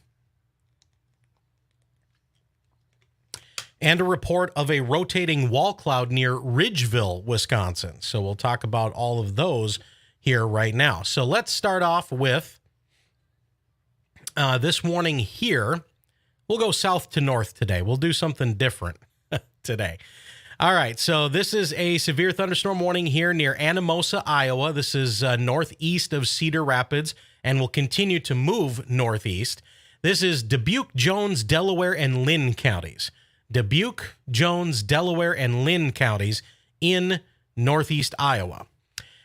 and a report of a rotating wall cloud near Ridgeville, Wisconsin. So we'll talk about all of those here right now. So let's start off with this warning here. We'll go south to north today. We'll do something different today. All right, so this is a severe thunderstorm warning here near Anamosa, Iowa. This is northeast of Cedar Rapids and will continue to move northeast. This is Dubuque, Jones, Delaware, and Lynn counties. Dubuque, Jones, Delaware, and Lynn counties in northeast Iowa.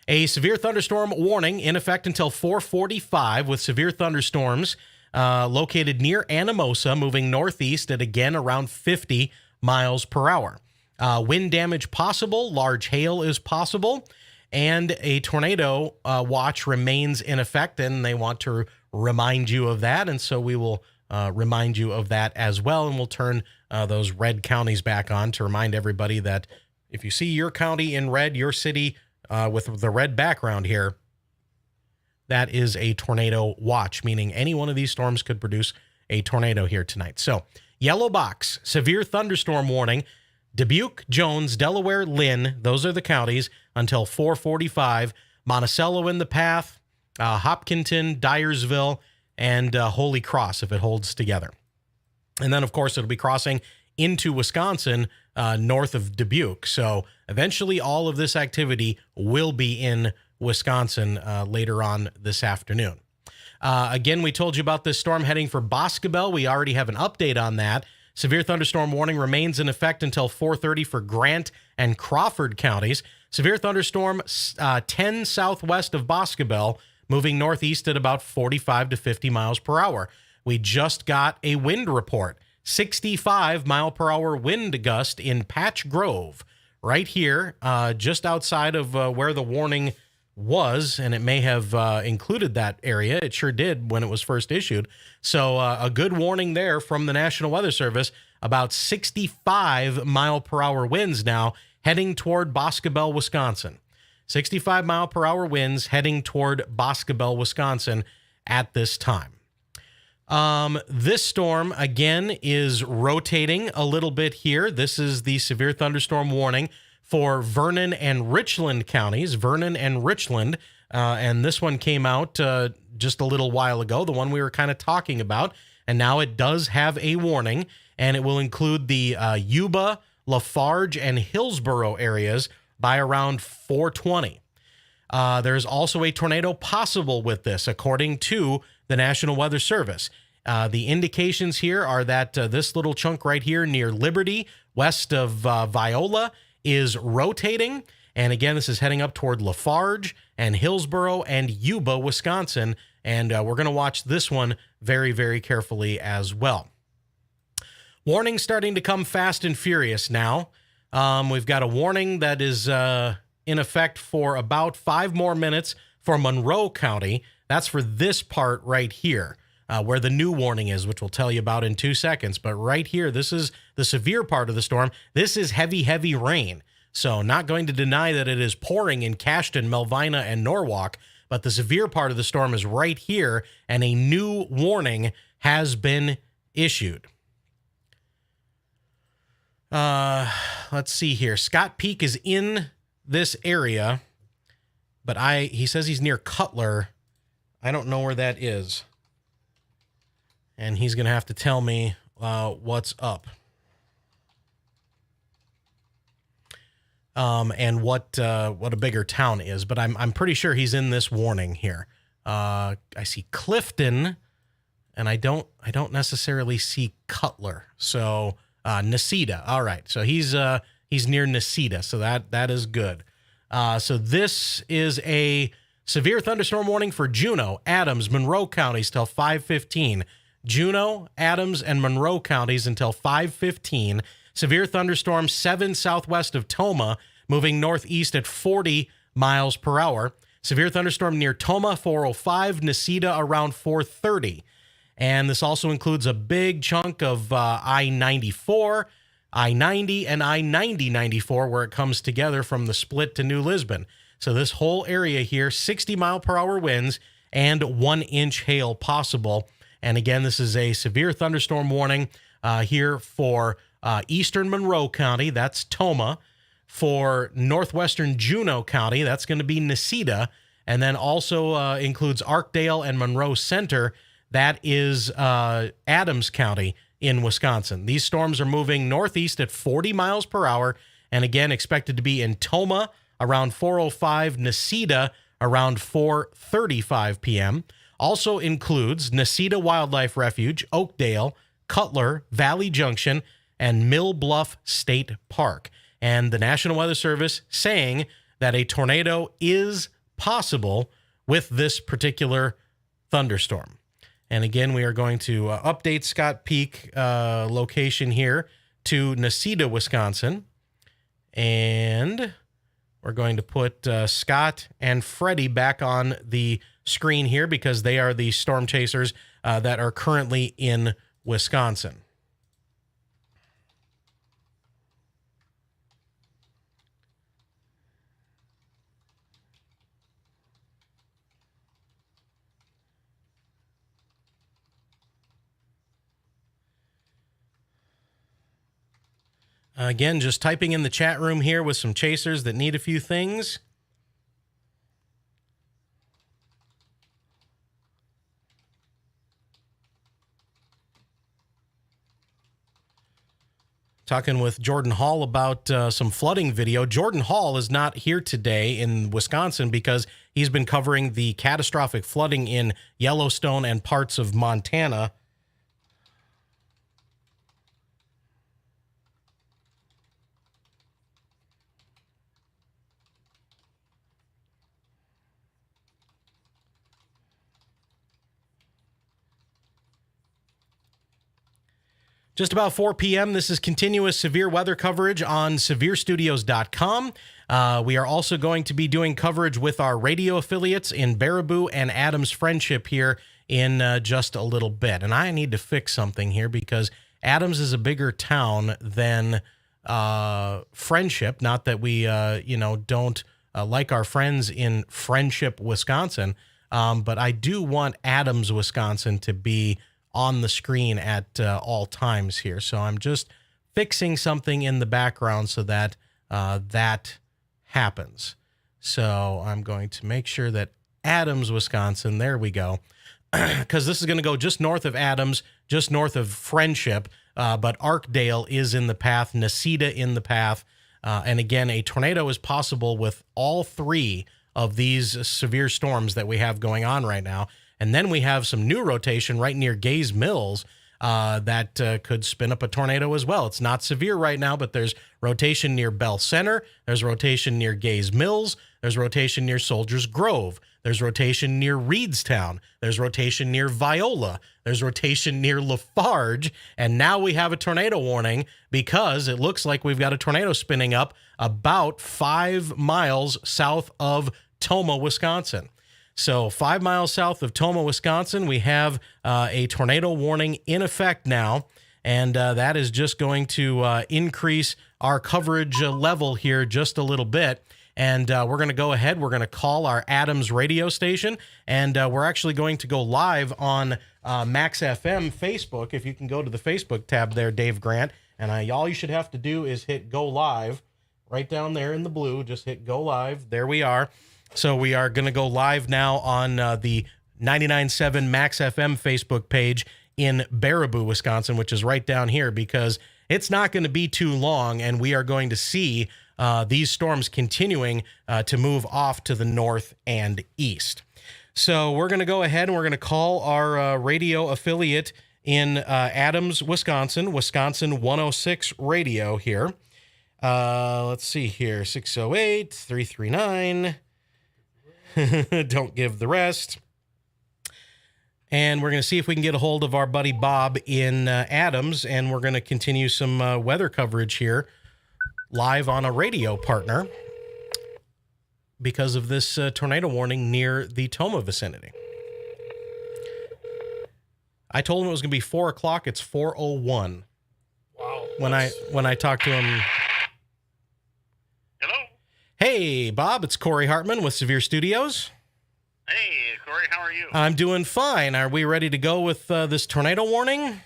A severe thunderstorm warning in effect until 4:45 with severe thunderstorms located near Anamosa, moving northeast at, again, around 50 miles per hour. Wind damage possible, large hail is possible, and a tornado watch remains in effect, and they want to remind you of that, and so we will remind you of that as well, and we'll turn those red counties back on to remind everybody that if you see your county in red, your city with the red background here, that is a tornado watch, meaning any one of these storms could produce a tornado here tonight. So, yellow box, severe thunderstorm warning, Dubuque, Jones, Delaware, Lynn, those are the counties until 4:45. Monticello in the path, Hopkinton, Dyersville, and Holy Cross if it holds together. And then, of course, it'll be crossing into Wisconsin north of Dubuque. So eventually all of this activity will be in Wisconsin later on this afternoon. Again, we told you about this storm heading for Boscobel. We already have an update on that. Severe thunderstorm warning remains in effect until 4:30 for Grant and Crawford counties. Severe thunderstorm 10 southwest of Boscobel, moving northeast at about 45 to 50 miles per hour. We just got a wind report, 65 mile per hour wind gust in Patch Grove, right here, just outside of where the warning was, and it may have included that area. It sure did when it was first issued. So a good warning there from the National Weather Service about 65 mile per hour winds now heading toward Boscobel, Wisconsin. 65 mile per hour winds heading toward Boscobel, Wisconsin at this time. This storm, again, is rotating a little bit here. This is the severe thunderstorm warning for Vernon and Richland counties, Vernon and Richland. And this one came out just a little while ago, the one we were kind of talking about. And now it does have a warning, and it will include the Yuba, Lafarge, and Hillsborough areas by around 4:20. There's also a tornado possible with this, according to the National Weather Service. The indications here are that this little chunk right here near Liberty, west of Viola, is rotating. And again, this is heading up toward Lafarge and Hillsboro and Yuba, Wisconsin. And we're going to watch this one very, very carefully as well. Warning starting to come fast and furious now. We've got a warning that is in effect for about 5 more minutes for Monroe County. That's for this part right here, where the new warning is, which we'll tell you about in 2 seconds. But right here, this is the severe part of the storm. This is heavy, heavy rain. So not going to deny that it is pouring in Cashton, Melvina, and Norwalk, but the severe part of the storm is right here, and a new warning has been issued. Let's see here. Scott Peak is in this area, but he says he's near Cutler. I don't know where that is. And he's going to have to tell me what's up. And what a bigger town is, but I'm pretty sure he's in this warning here. I see Clifton, and I don't necessarily see Cutler. So Necedah. All right, so he's near Necedah, so that is good. So this is a severe thunderstorm warning for Juneau, Adams, Monroe counties till 5:15. Juneau, Adams, and Monroe counties until 5:15. Severe thunderstorm 7 southwest of Tomah, moving northeast at 40 miles per hour. Severe thunderstorm near Tomah, 4:05, Necedah around 4:30. And this also includes a big chunk of I-94, I-90, and I-90-94 where it comes together from the split to New Lisbon. So this whole area here, 60 mile per hour winds and 1-inch hail possible. And again, this is a severe thunderstorm warning here for eastern Monroe County, that's Tomah. For northwestern Juneau County, that's going to be Necedah. And then also includes Arkdale and Monroe Center. That is Adams County in Wisconsin. These storms are moving northeast at 40 miles per hour. And again, expected to be in Tomah around 4:05, Necedah around 4:35 p.m. Also includes Necedah Wildlife Refuge, Oakdale, Cutler, Valley Junction, and Mill Bluff State Park. And the National Weather Service saying that a tornado is possible with this particular thunderstorm. And again, we are going to update Scott Peak location here to Necedah, Wisconsin. And we're going to put Scott and Freddie back on the screen here because they are the storm chasers that are currently in Wisconsin. Again, just typing in the chat room here with some chasers that need a few things. Talking with Jordan Hall about some flooding video. Jordan Hall is not here today in Wisconsin because he's been covering the catastrophic flooding in Yellowstone and parts of Montana. Just about 4 p.m., this is continuous severe weather coverage on SevereStudios.com. We are also going to be doing coverage with our radio affiliates in Baraboo and Adams Friendship here in just a little bit. And I need to fix something here because Adams is a bigger town than Friendship. Not that we, don't like our friends in Friendship, Wisconsin, but I do want Adams, Wisconsin to be on the screen at all times here. So I'm just fixing something in the background so that that happens. So I'm going to make sure that Adams, Wisconsin, there we go, because this is going to go just north of Adams, just north of Friendship, but Arkdale is in the path, Necedah in the path, and again, a tornado is possible with all 3 of these severe storms that we have going on right now. And then we have some new rotation right near Gaze Mills that could spin up a tornado as well. It's not severe right now, but there's rotation near Bell Center. There's rotation near Gaze Mills. There's rotation near Soldiers Grove. There's rotation near Reedstown. There's rotation near Viola. There's rotation near Lafarge. And now we have a tornado warning because it looks like we've got a tornado spinning up about 5 miles south of Tomah, Wisconsin. So 5 miles south of Tomah, Wisconsin, we have a tornado warning in effect now. And that is just going to increase our coverage level here just a little bit. And we're going to go ahead. We're going to call our Adams radio station, and we're actually going to go live on Max FM Facebook. If you can go to the Facebook tab there, Dave Grant, and all you should have to do is hit go live right down there in the blue. Just hit go live. There we are. So we are going to go live now on the 99.7 Max FM Facebook page in Baraboo, Wisconsin, which is right down here, because it's not going to be too long, and we are going to see these storms continuing to move off to the north and east. So we're going to go ahead and we're going to call our radio affiliate in Adams, Wisconsin 106 radio here. Let's see here, 608-339. Don't give the rest. And we're going to see if we can get a hold of our buddy Bob in Adams, and we're going to continue some weather coverage here live on a radio partner because of this tornado warning near the Tomah vicinity. I told him it was going to be 4 o'clock. It's 4:01. Wow. When I talked to him. Hello. Hey, Bob, it's Corey Hartman with Severe Studios. Hey, Corey, how are you? I'm doing fine. Are we ready to go with this tornado warning?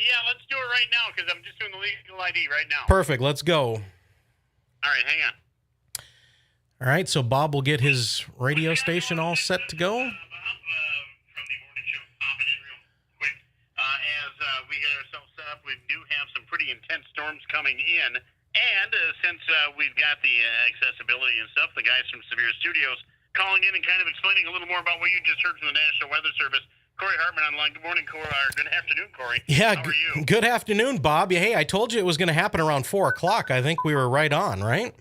Yeah, let's do it right now because I'm just doing the legal ID right now. Perfect. Let's go. All right, hang on. All right, so Bob will get his radio station all set to go. Bob from the morning show popping in real quick. As we get ourselves set up, we do have some pretty intense storms coming in. And since we've got the accessibility and stuff, the guys from Severe Studios calling in and kind of explaining a little more about what you just heard from the National Weather Service. Corey Hartman online. Good morning, Corey. Good afternoon, Corey. Yeah, how are you? Good afternoon, Bob. Hey, I told you it was going to happen around 4 o'clock. I think we were right on, right?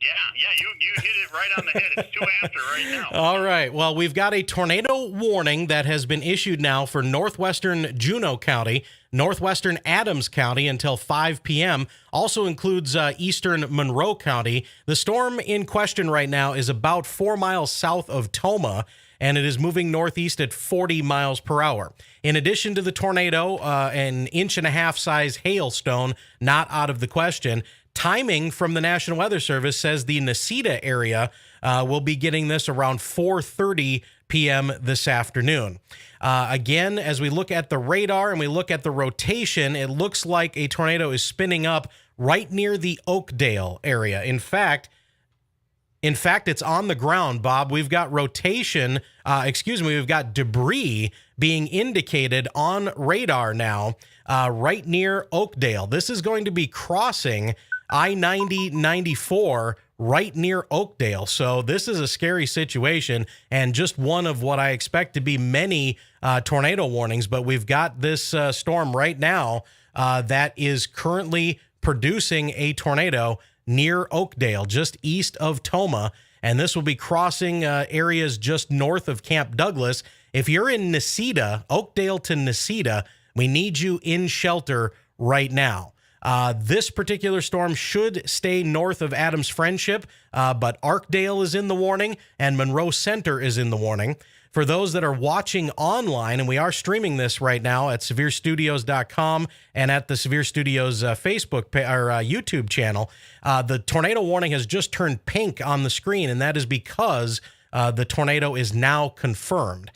Yeah, you hit it right on the head. It's 2 after right now. All right. Well, we've got a tornado warning that has been issued now for northwestern Juneau County, northwestern Adams County until 5 p.m. Also includes eastern Monroe County. The storm in question right now is about 4 miles south of Tomah, and it is moving northeast at 40 miles per hour. In addition to the tornado, an 1.5 inch size hailstone not out of the question. Timing from the National Weather Service says the Necedah area will be getting this around 4:30 p.m. this afternoon. Again, as we look at the radar and we look at the rotation, it looks like a tornado is spinning up right near the Oakdale area. In fact, it's on the ground, Bob. We've got rotation, we've got debris being indicated on radar now right near Oakdale. This is going to be crossing I-90-94 right near Oakdale. So this is a scary situation and just one of what I expect to be many tornado warnings. But we've got this storm right now that is currently producing a tornado near Oakdale, just east of Tomah. And this will be crossing areas just north of Camp Douglas. If you're in Necedah, Oakdale to Necedah, we need you in shelter right now. This particular storm should stay north of Adams Friendship, but Arkdale is in the warning and Monroe Center is in the warning. For those that are watching online, and we are streaming this right now at severestudios.com and at the Severe Studios Facebook or YouTube channel, the tornado warning has just turned pink on the screen, and that is because the tornado is now confirmed.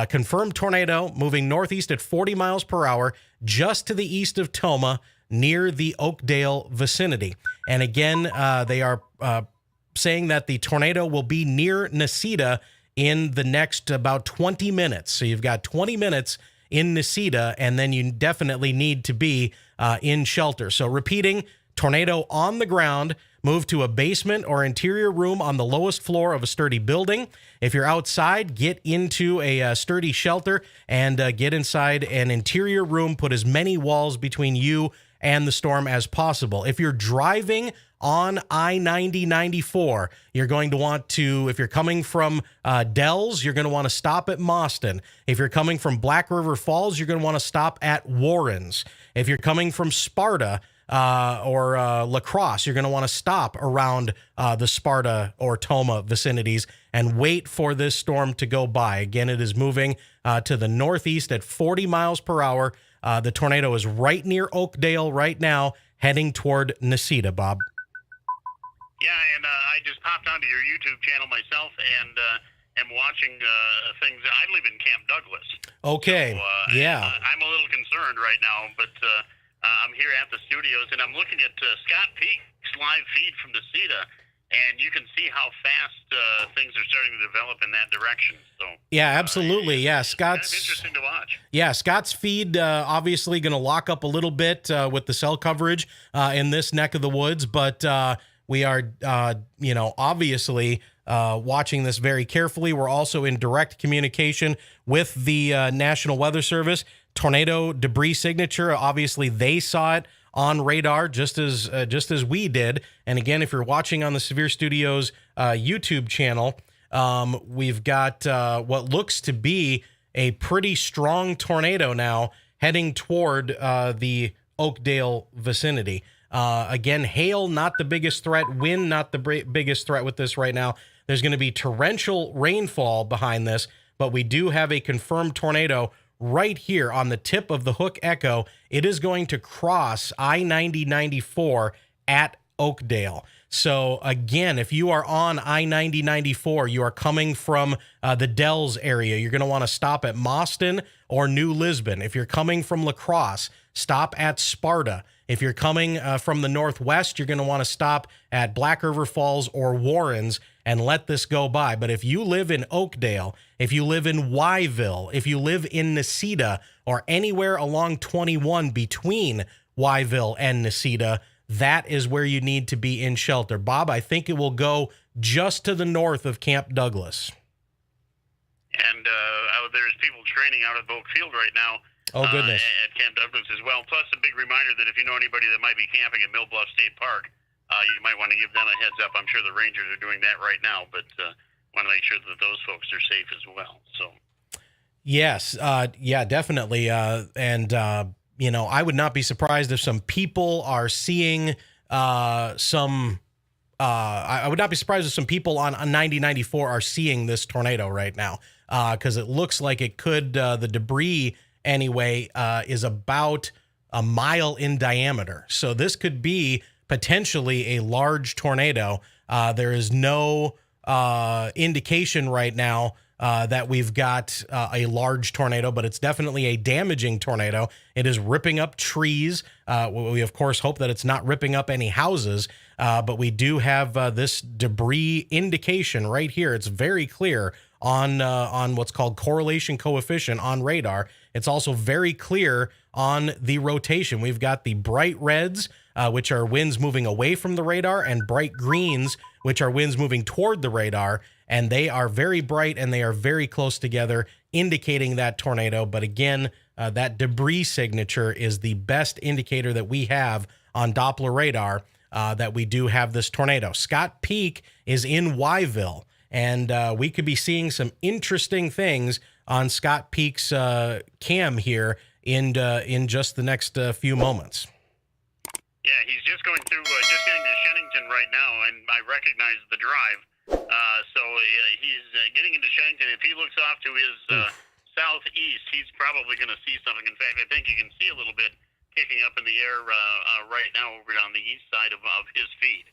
Confirmed tornado moving northeast at 40 miles per hour just to the east of Tomah near the Oakdale vicinity. And again, they are saying that the tornado will be near Necedah in the next about 20 minutes. So you've got 20 minutes in Necedah, and then you definitely need to be in shelter. So repeating, tornado on the ground, move to a basement or interior room on the lowest floor of a sturdy building. If you're outside, get into a sturdy shelter and get inside an interior room. Put as many walls between you and the storm as possible. If you're driving on I-90-94, you're going to want to, if you're coming from Dells, you're going to want to stop at Mauston. If you're coming from Black River Falls, you're going to want to stop at Warrens. If you're coming from Sparta or La Crosse, you're going to want to stop around the Sparta or Tomah vicinities and wait for this storm to go by. Again, it is moving to the northeast at 40 miles per hour. The tornado is right near Oakdale right now, heading toward Necedah, Bob. Yeah, and I just popped onto your YouTube channel myself and am watching things. I live in Camp Douglas. Okay, So, yeah. I'm a little concerned right now, but I'm here at the studios, and I'm looking at Scott Peak's live feed from Necedah, and you can see how fast things are starting to develop in that direction. So Yeah, absolutely. Yeah, it's kind of Scott's interesting to watch. Yeah, Scott's feed obviously going to lock up a little bit with the cell coverage in this neck of the woods, but we are, obviously watching this very carefully. We're also in direct communication with the National Weather Service. Tornado debris signature, obviously they saw it on radar just as we did. And again, if you're watching on the Severe Studios YouTube channel, we've got what looks to be a pretty strong tornado now heading toward the Oakdale vicinity. Again, hail, not the biggest threat. Wind, not the biggest threat with this right now. There's going to be torrential rainfall behind this, but we do have a confirmed tornado right here on the tip of the Hook Echo. It is going to cross I-90-94 at Oakdale. So again, if you are on I-90-94, you are coming from the Dells area, you're going to want to stop at Mauston or New Lisbon. If you're coming from La Crosse, stop at Sparta. If you're coming from the northwest, you're going to want to stop at Black River Falls or Warrens and let this go by. But if you live in Oakdale, if you live in Wyville, if you live in Necedah, or anywhere along 21 between Wyville and Necedah, that is where you need to be in shelter. Bob, I think it will go just to the north of Camp Douglas. And there's people training out at Oak Field right now. Oh, goodness. At Camp Douglas as well. Plus, a big reminder that if you know anybody that might be camping at Mill Bluff State Park, you might want to give them a heads up. I'm sure the Rangers are doing that right now, but want to make sure that those folks are safe as well. So, yes, yeah, definitely. I would not be surprised if some people are seeing I would not be surprised if some people on 90-94 are seeing this tornado right now, because it looks like it could, the debris anyway, is about a mile in diameter. So this could be potentially a large tornado. There is no indication right now that we've got a large tornado, but it's definitely a damaging tornado. It is ripping up trees. We, of course, hope that it's not ripping up any houses, but we do have this debris indication right here. It's very clear on what's called correlation coefficient on radar. It's also very clear on the rotation. We've got the bright reds, which are winds moving away from the radar, and bright greens, which are winds moving toward the radar. And they are very bright and they are very close together, indicating that tornado. But again, that debris signature is the best indicator that we have on Doppler radar that we do have this tornado. Scott Peak is in Wyville, and we could be seeing some interesting things on Scott Peak's cam here in just the next few moments. yeah, he's just going through, just getting to Shennington right now, and I recognize the drive. So he's getting into Shennington. If he looks off to his southeast, he's probably going to see something. In fact, I think you can see a little bit kicking up in the air right now over on the east side of his feed.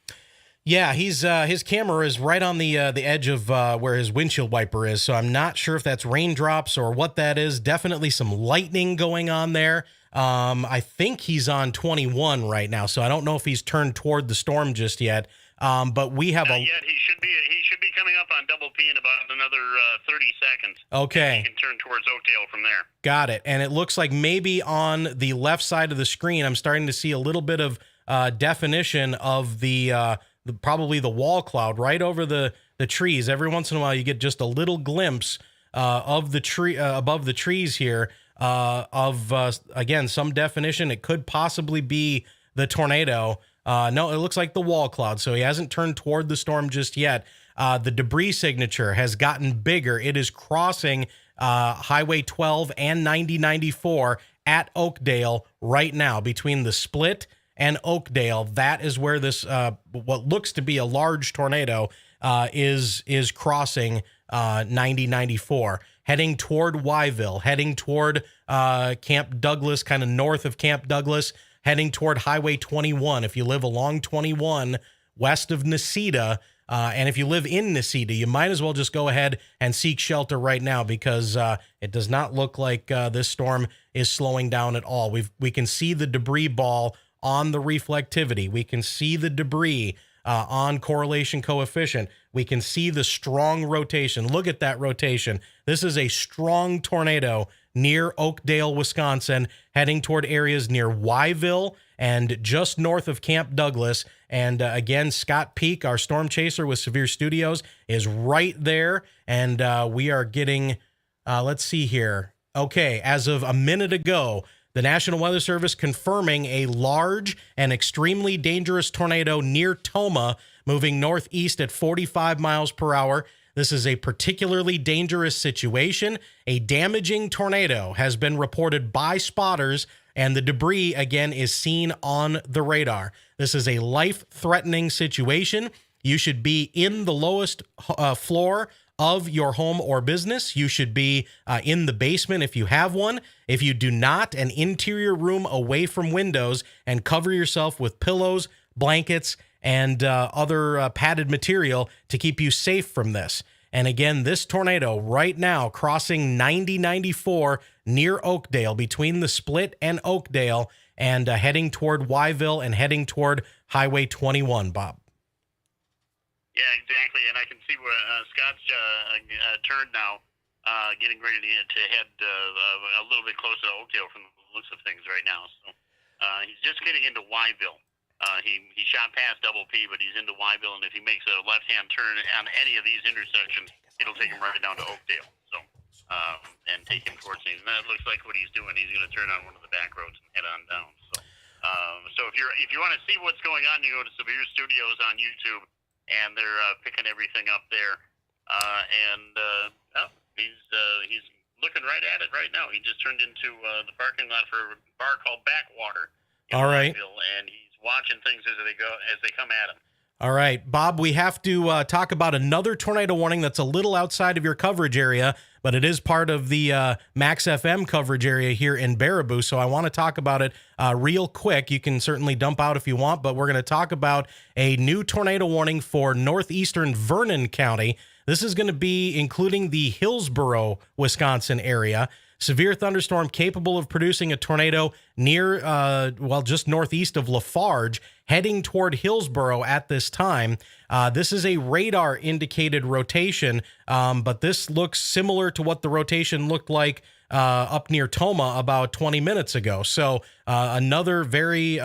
Yeah, his camera is right on the edge of where his windshield wiper is, so I'm not sure if that's raindrops or what that is. Definitely some lightning going on there. I think he's on 21 right now, so I don't know if he's turned toward the storm just yet. But we have Not yet. He should be coming up on double P in about another 30 seconds. Okay. He can turn towards Oakdale from there. Got it. And it looks like maybe on the left side of the screen, I'm starting to see a little bit of definition of the probably the wall cloud right over the trees. Every once in a while, you get just a little glimpse of the tree above the trees here of again, some definition. It could possibly be the tornado. No, it looks like the wall cloud. So he hasn't turned toward the storm just yet. The debris signature has gotten bigger. It is crossing Highway 12 and 9094 at Oakdale right now, between the Split and Oakdale. That is where this what looks to be a large tornado is crossing 9094, heading toward Wyville, heading toward Camp Douglas, kind of north of Camp Douglas, heading toward Highway 21. If you live along 21 west of Necedah, and if you live in Necedah, you might as well just go ahead and seek shelter right now, because it does not look like this storm is slowing down at all. We can see the debris ball on the reflectivity. We can see the debris on correlation coefficient. We can see the strong rotation. Look at that rotation. This is a strong tornado near Oakdale, Wisconsin, heading toward areas near Wyville and just north of Camp Douglas. And again, Scott Peak, our storm chaser with Severe Studios, is right there. And we are getting, let's see here. Okay, as of a minute ago, the National Weather Service confirming a large and extremely dangerous tornado near Tomah, moving northeast at 45 miles per hour. This is a particularly dangerous situation. A damaging tornado has been reported by spotters, and the debris, again, is seen on the radar. This is a life-threatening situation. You should be in the lowest floor of your home or business. You should be in the basement if you have one. If you do not, an interior room away from windows, and cover yourself with pillows, blankets, and other padded material to keep you safe from this. And again, this tornado right now crossing 9094 near Oakdale, between the Split and Oakdale, and heading toward Wyville and heading toward Highway 21, Bob. Yeah, exactly. And I can see where Scott's turned now, getting ready to head a little bit closer to Oakdale from the looks of things right now. So he's just getting into Wyville. He shot past Double P, but he's into Wyville, and if he makes a left-hand turn on any of these intersections, it'll take him right down to Oakdale. So, and take him towards things. And that looks like what he's doing. He's going to turn on one of the back roads and head on down. So, if you want to see what's going on, you go to Severe Studios on YouTube, and they're picking everything up there. He's looking right at it right now. He just turned into the parking lot for a bar called Backwater. All right. And he's watching things as they come at him. All right, Bob, we have to talk about another tornado warning that's a little outside of your coverage area, but it is part of the Max FM coverage area here in Baraboo, so I want to talk about it real quick. You can certainly dump out if you want, but we're going to talk about a new tornado warning for northeastern Vernon County. This is going to be including the Hillsboro, Wisconsin area. Severe thunderstorm capable of producing a tornado near, just northeast of Lafarge, heading toward Hillsboro at this time. This is a radar-indicated rotation, but this looks similar to what the rotation looked like up near Tomah about 20 minutes ago. So another very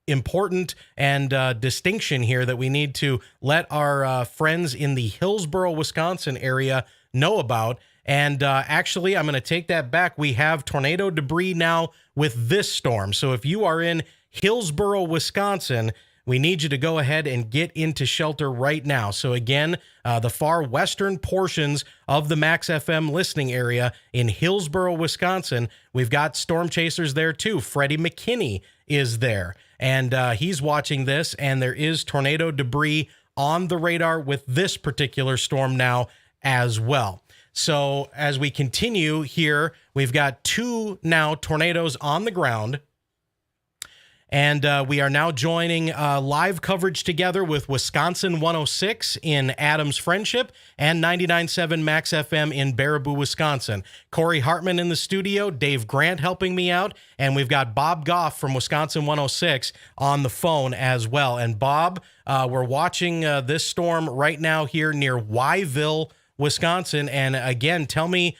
important and distinction here that we need to let our friends in the Hillsboro, Wisconsin area know about. And actually, I'm going to take that back. We have tornado debris now with this storm. So if you are in Hillsboro, Wisconsin, we need you to go ahead and get into shelter right now. So again, the far western portions of the Max FM listening area in Hillsboro, Wisconsin, we've got storm chasers there too. Freddie McKinney is there, and he's watching this, and there is tornado debris on the radar with this particular storm now as well. So as we continue here, we've got two now tornadoes on the ground, and we are now joining live coverage together with Wisconsin 106 in Adams Friendship and 99.7 Max FM in Baraboo, Wisconsin. Corey Hartman in the studio, Dave Grant helping me out, and we've got Bob Goff from Wisconsin 106 on the phone as well. And Bob, we're watching this storm right now here near Wyville, Wisconsin. And again, tell me,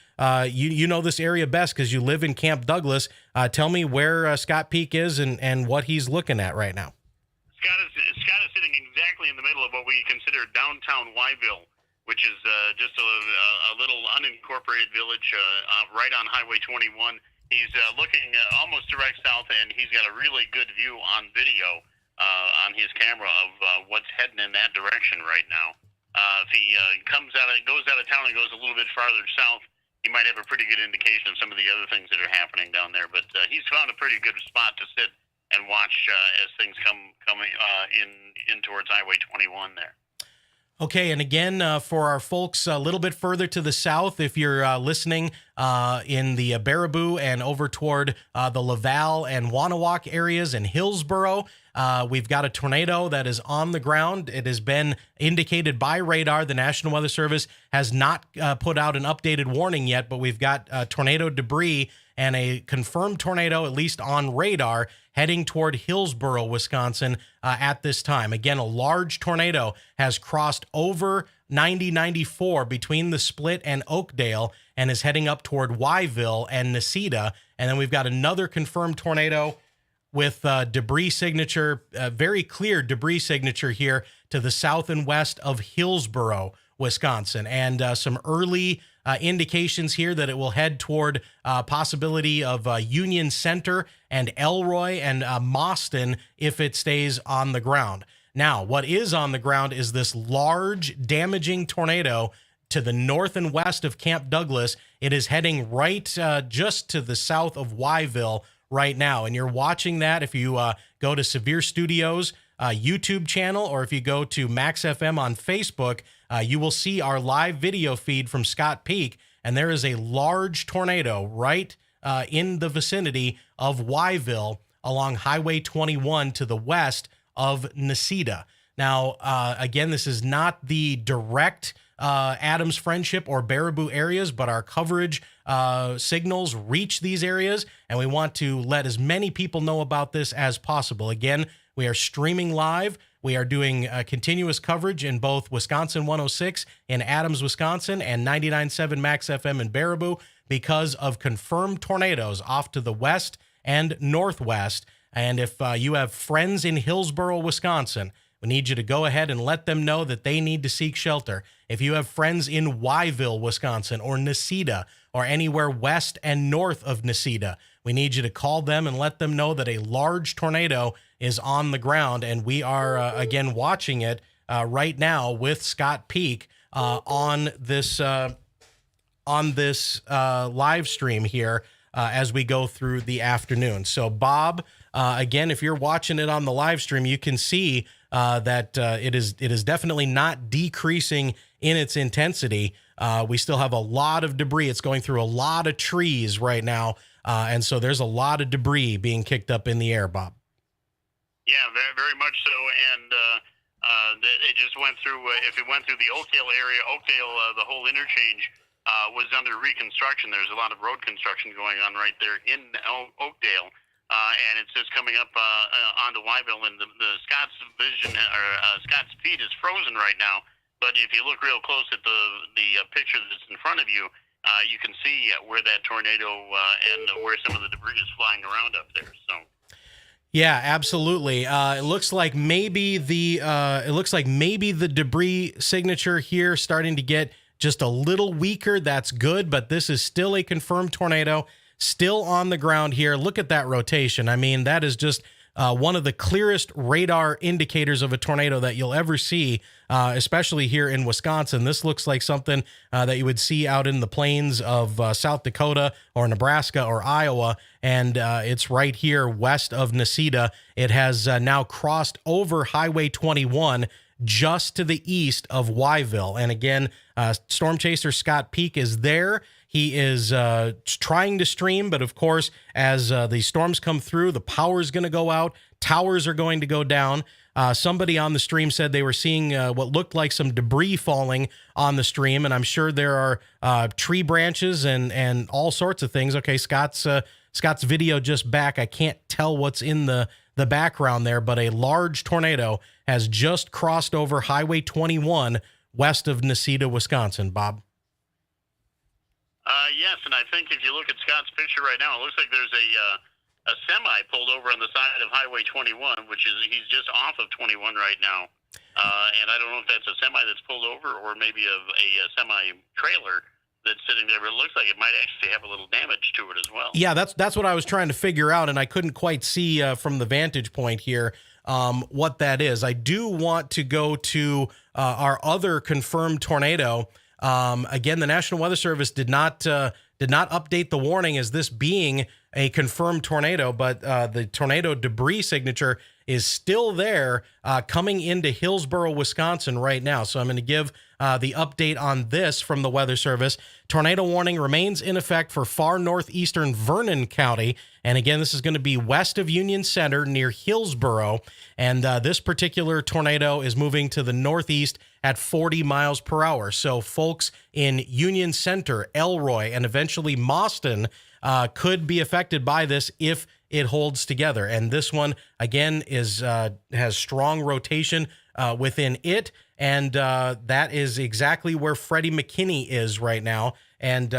you know this area best because you live in Camp Douglas. Tell me where Scott Peak is and what he's looking at right now. Scott is sitting exactly exactly in the middle of what we consider downtown Wyville, which is just a little unincorporated village right on Highway 21. He's looking almost direct south, and he's got a really good view on video on his camera of what's heading in that direction right now. If he goes out of town and goes a little bit farther south, he might have a pretty good indication of some of the other things that are happening down there. But he's found a pretty good spot to sit and watch as things come in towards Highway 21 there. Okay, and again, for our folks a little bit further to the south, if you're listening in the Baraboo and over toward the Laval and Wanawak areas and Hillsboro, we've got a tornado that is on the ground. It has been indicated by radar. The National Weather Service has not put out an updated warning yet, but we've got tornado debris and a confirmed tornado, at least on radar, heading toward Hillsboro, Wisconsin at this time. Again, a large tornado has crossed over 9094 between the Split and Oakdale and is heading up toward Wyville and Necedah. And then we've got another confirmed tornado with debris signature, very clear debris signature here to the south and west of Hillsboro, Wisconsin, and some early indications here that it will head toward possibility of Union Center and Elroy and Mauston if it stays on the ground. Now, what is on the ground is this large, damaging tornado to the north and west of Camp Douglas. It is heading right just to the south of Wyville right now, and you're watching that if you go to Severe Studios YouTube channel, or if you go to Max FM on Facebook, you will see our live video feed from Scott Peak, and there is a large tornado right in the vicinity of Wyville along Highway 21 to the west of Necedah. Now, again, this is not the direct Adams Friendship or Baraboo areas, but our coverage signals reach these areas, and we want to let as many people know about this as possible. Again, we are streaming live. We are doing continuous coverage in both Wisconsin 106 in Adams, Wisconsin, and 99.7 Max FM in Baraboo because of confirmed tornadoes off to the west and northwest. And if you have friends in Hillsboro, Wisconsin, we need you to go ahead and let them know that they need to seek shelter. If you have friends in Wyville, Wisconsin, or Necedah, or anywhere west and north of Necedah, we need you to call them and let them know that a large tornado is on the ground, and we are, again, watching it right now with Scott Peak on this live stream here as we go through the afternoon. So, Bob, again, if you're watching it on the live stream, you can see that it is definitely not decreasing in its intensity. We still have a lot of debris. It's going through a lot of trees right now, and so there's a lot of debris being kicked up in the air, Bob. Yeah, very, very much so, and it just went through. If it went through the Oakdale area, the whole interchange was under reconstruction. There's a lot of road construction going on right there in Oakdale. And it's just coming up onto Wyville, and the Scott's vision or Scott's feed is frozen right now. But if you look real close at the picture that's in front of you, you can see where that tornado and where some of the debris is flying around up there. So. Yeah, absolutely. It looks like maybe the debris signature here starting to get just a little weaker. That's good, but this is still a confirmed tornado. Still on the ground here. Look at that rotation. I mean, that is just one of the clearest radar indicators of a tornado that you'll ever see, especially here in Wisconsin. This looks like something that you would see out in the plains of South Dakota or Nebraska or Iowa, and it's right here west of Necedah. It has now crossed over Highway 21 just to the east of Wyville. And again, Storm Chaser Scott Peak is there. He is trying to stream, but of course, as the storms come through, the power is going to go out. Towers are going to go down. Somebody on the stream said they were seeing what looked like some debris falling on the stream, and I'm sure there are tree branches and all sorts of things. Okay, Scott's video just back. I can't tell what's in the background there, but a large tornado has just crossed over Highway 21 west of Necedah, Wisconsin. Bob? Yes, and I think if you look at Scott's picture right now, it looks like there's a semi pulled over on the side of Highway 21, which is he's just off of 21 right now. And I don't know if that's a semi that's pulled over or maybe a semi-trailer that's sitting there, but it looks like it might actually have a little damage to it as well. Yeah, that's what I was trying to figure out, and I couldn't quite see from the vantage point here what that is. I do want to go to our other confirmed tornado. Again, the National Weather Service did not update the warning as this being a confirmed tornado, but the tornado debris signature is still there coming into Hillsboro, Wisconsin right now. So I'm going to give the update on this from the Weather Service. Tornado warning remains in effect for far northeastern Vernon County. And again, this is going to be west of Union Center near Hillsboro. And this particular tornado is moving to the northeast at 40 miles per hour. So folks in Union Center, Elroy, and eventually Mauston could be affected by this if it holds together. And this one, again, has strong rotation within it. And that is exactly where Freddie McKinney is right now. And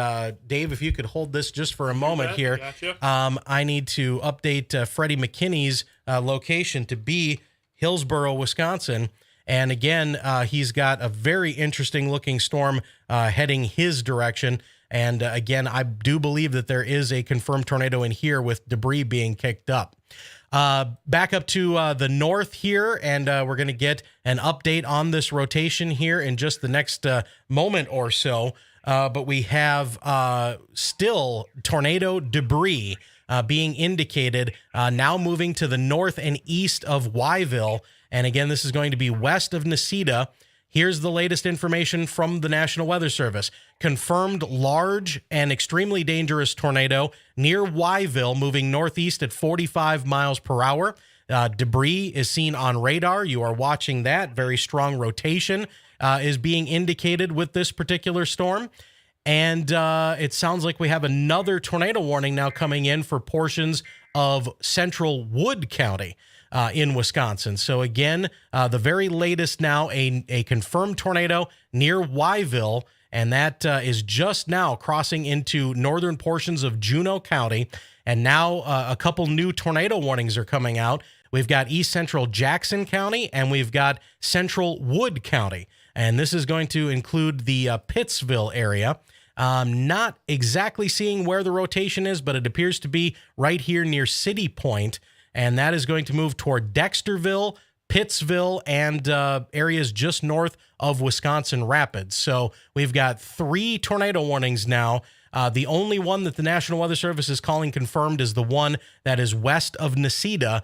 Dave, if you could hold this just for a moment here. Gotcha. I need to update Freddie McKinney's location to be Hillsboro, Wisconsin. And again, he's got a very interesting looking storm heading his direction. And again, I do believe that there is a confirmed tornado in here with debris being kicked up. Back up to the north here, and we're going to get an update on this rotation here in just the next moment or so. But we have still tornado debris being indicated now moving to the north and east of Wyville. And again, this is going to be west of Necedah. Here's the latest information from the National Weather Service. Confirmed large and extremely dangerous tornado near Wyville, moving northeast at 45 miles per hour. Debris is seen on radar. You are watching that. Very strong rotation is being indicated with this particular storm. And it sounds like we have another tornado warning now coming in for portions of central Wood County in Wisconsin. So again, the very latest now, a confirmed tornado near Wyville, and that is just now crossing into northern portions of Juneau County. And now a couple new tornado warnings are coming out. We've got east central Jackson County, and we've got central Wood County. And this is going to include the Pittsville area. Not exactly seeing where the rotation is, but it appears to be right here near City Point. And that is going to move toward Dexterville, Pittsville, and areas just north of Wisconsin Rapids. So we've got 3 tornado warnings now. The only one that the National Weather Service is calling confirmed is the one that is west of Necedah.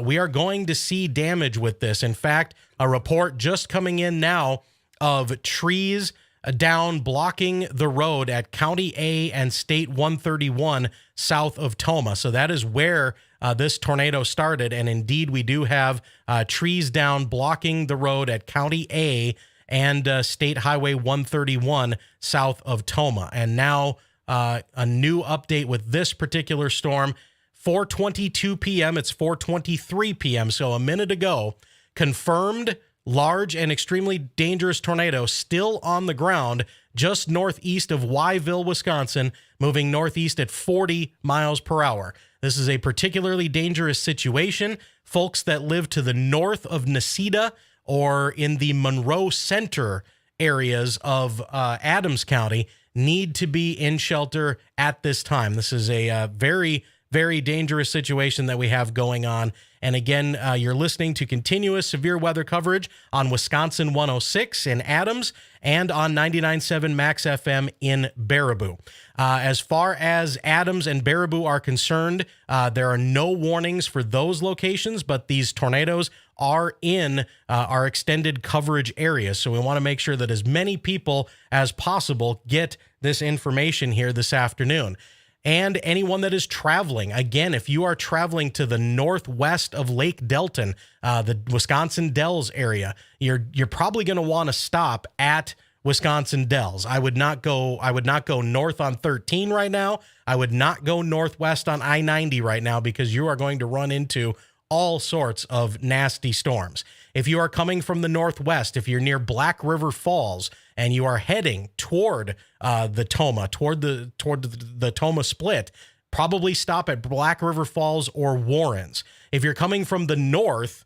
We are going to see damage with this. In fact, a report just coming in now of trees down blocking the road at County A and State 131 south of Tomah. So that is where this tornado started. And indeed, we do have trees down blocking the road at County A and State Highway 131 south of Tomah. And now a new update with this particular storm, 4:22 p.m. It's 4:23 p.m. So a minute ago, confirmed large and extremely dangerous tornado still on the ground just northeast of Wyville, Wisconsin, moving northeast at 40 miles per hour. This is a particularly dangerous situation. Folks that live to the north of Necedah or in the Monroe Center areas of Adams County need to be in shelter at this time. This is a very, very dangerous situation that we have going on. And again, you're listening to continuous severe weather coverage on Wisconsin 106 in Adams and on 99.7 Max FM in Baraboo. As far as Adams and Baraboo are concerned, there are no warnings for those locations, but these tornadoes are in our extended coverage area. So we want to make sure that as many people as possible get this information here this afternoon. And anyone that is traveling, again, if you are traveling to the northwest of Lake Delton, the Wisconsin Dells area, you're probably going to want to stop at Wisconsin Dells. I would not go north on 13 right now. I would not go northwest on I-90 right now because you are going to run into all sorts of nasty storms. If you are coming from the northwest, if you're near Black River Falls and you are heading toward the Tomah, toward the Tomah split, probably stop at Black River Falls or Warrens. If you're coming from the north,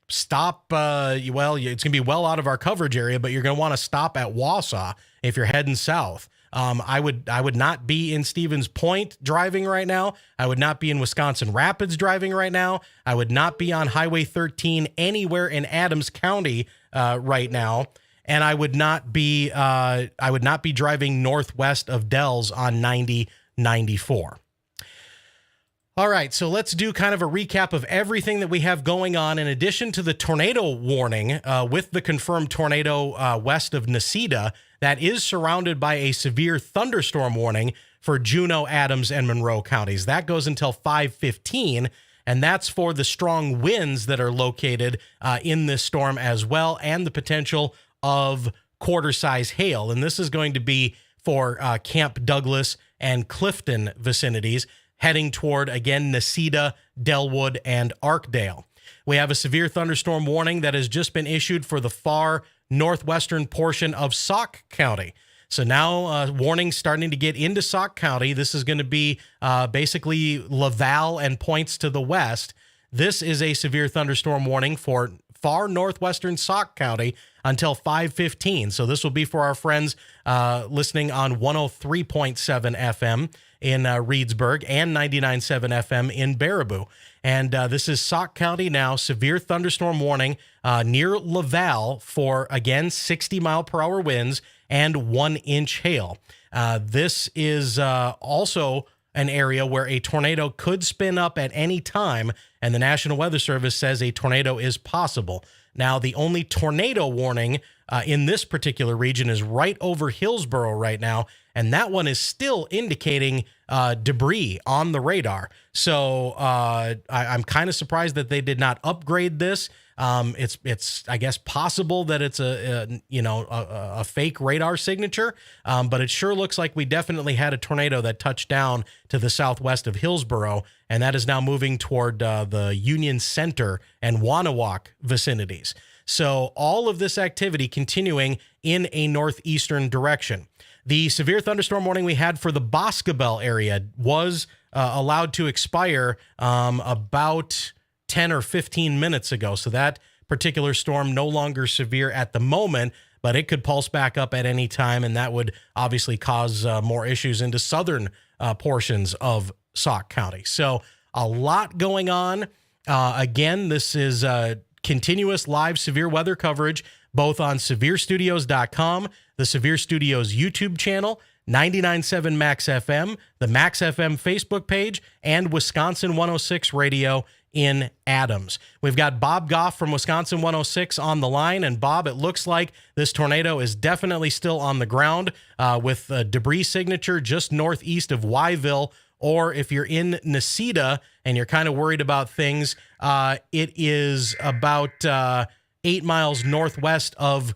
stop, it's going to be well out of our coverage area, but you're going to want to stop at Wausau if you're heading south. I would not be in Stevens Point driving right now. I would not be in Wisconsin Rapids driving right now. I would not be on Highway 13 anywhere in Adams County right now. And I would not be driving northwest of Dells on 90-94. All right, so let's do kind of a recap of everything that we have going on. In addition to the tornado warning, with the confirmed tornado west of Necedah, that is surrounded by a severe thunderstorm warning for Juneau, Adams, and Monroe counties. That goes until 5:15, and that's for the strong winds that are located in this storm as well, and the potential of quarter-size hail. And this is going to be for Camp Douglas and Clifton vicinities, heading toward, again, Necedah, Delwood, and Arkdale. We have a severe thunderstorm warning that has just been issued for the far northwestern portion of Sauk County. So now warnings starting to get into Sauk County. This is going to be basically Laval and points to the west. This is a severe thunderstorm warning for far northwestern Sauk County until 5:15. So this will be for our friends listening on 103.7 FM in Reedsburg and 99.7 FM in Baraboo. And this is Sauk County now, severe thunderstorm warning near Laval for, again, 60-mile-per-hour winds and 1-inch hail. This is also an area where a tornado could spin up at any time, and the National Weather Service says a tornado is possible. Now, the only tornado warning in this particular region is right over Hillsboro right now, and that one is still indicating debris on the radar. So I'm kind of surprised that they did not upgrade this. It's I guess possible that it's a fake radar signature, but it sure looks like we definitely had a tornado that touched down to the southwest of Hillsboro, and that is now moving toward the Union Center and Wanawak vicinities. So all of this activity continuing in a northeastern direction. The severe thunderstorm warning we had for the Boscobel area was allowed to expire about 10 or 15 minutes ago. So that particular storm no longer severe at the moment, but it could pulse back up at any time, and that would obviously cause more issues into southern portions of Sauk County. So a lot going on. Again, this is continuous live severe weather coverage, both on SevereStudios.com, the Severe Studios YouTube channel, 99.7 Max FM, the Max FM Facebook page, and Wisconsin 106 Radio in Adams. We've got Bob Goff from Wisconsin 106 on the line. And Bob, it looks like this tornado is definitely still on the ground with a debris signature just northeast of Wyville. Or if you're in Necedah and you're kind of worried about things, it is about 8 miles northwest of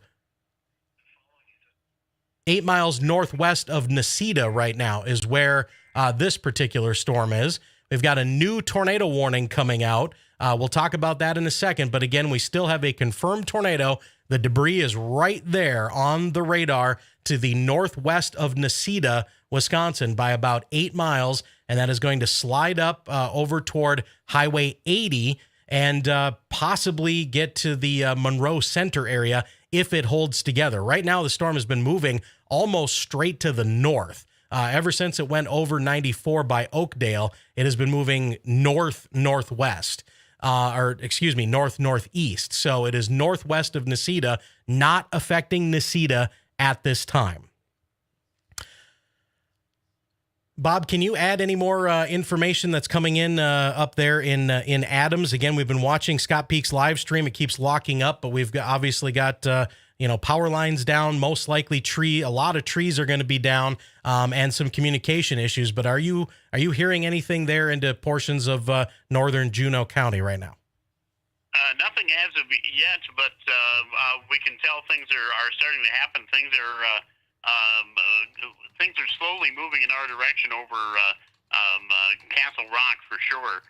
Necedah right now is where this particular storm is. We've got a new tornado warning coming out. We'll talk about that in a second. But again, we still have a confirmed tornado. The debris is right there on the radar to the northwest of Necedah, Wisconsin, by about 8 miles. And that is going to slide up over toward Highway 80 and possibly get to the Monroe Center area if it holds together. Right now, the storm has been moving almost straight to the north. Ever since it went over 94 by Oakdale, it has been moving north-northwest, north-northeast. So it is northwest of Necedah, not affecting Necedah at this time. Bob, can you add any more information that's coming in up there in Adams? Again, we've been watching Scott Peak's live stream. It keeps locking up, but we've obviously got power lines down, most likely a lot of trees are going to be down, and some communication issues. But are you hearing anything there into portions of northern Juneau County right now? Nothing as of yet, but we can tell things are starting to happen. Things are slowly moving in our direction over Castle Rock for sure.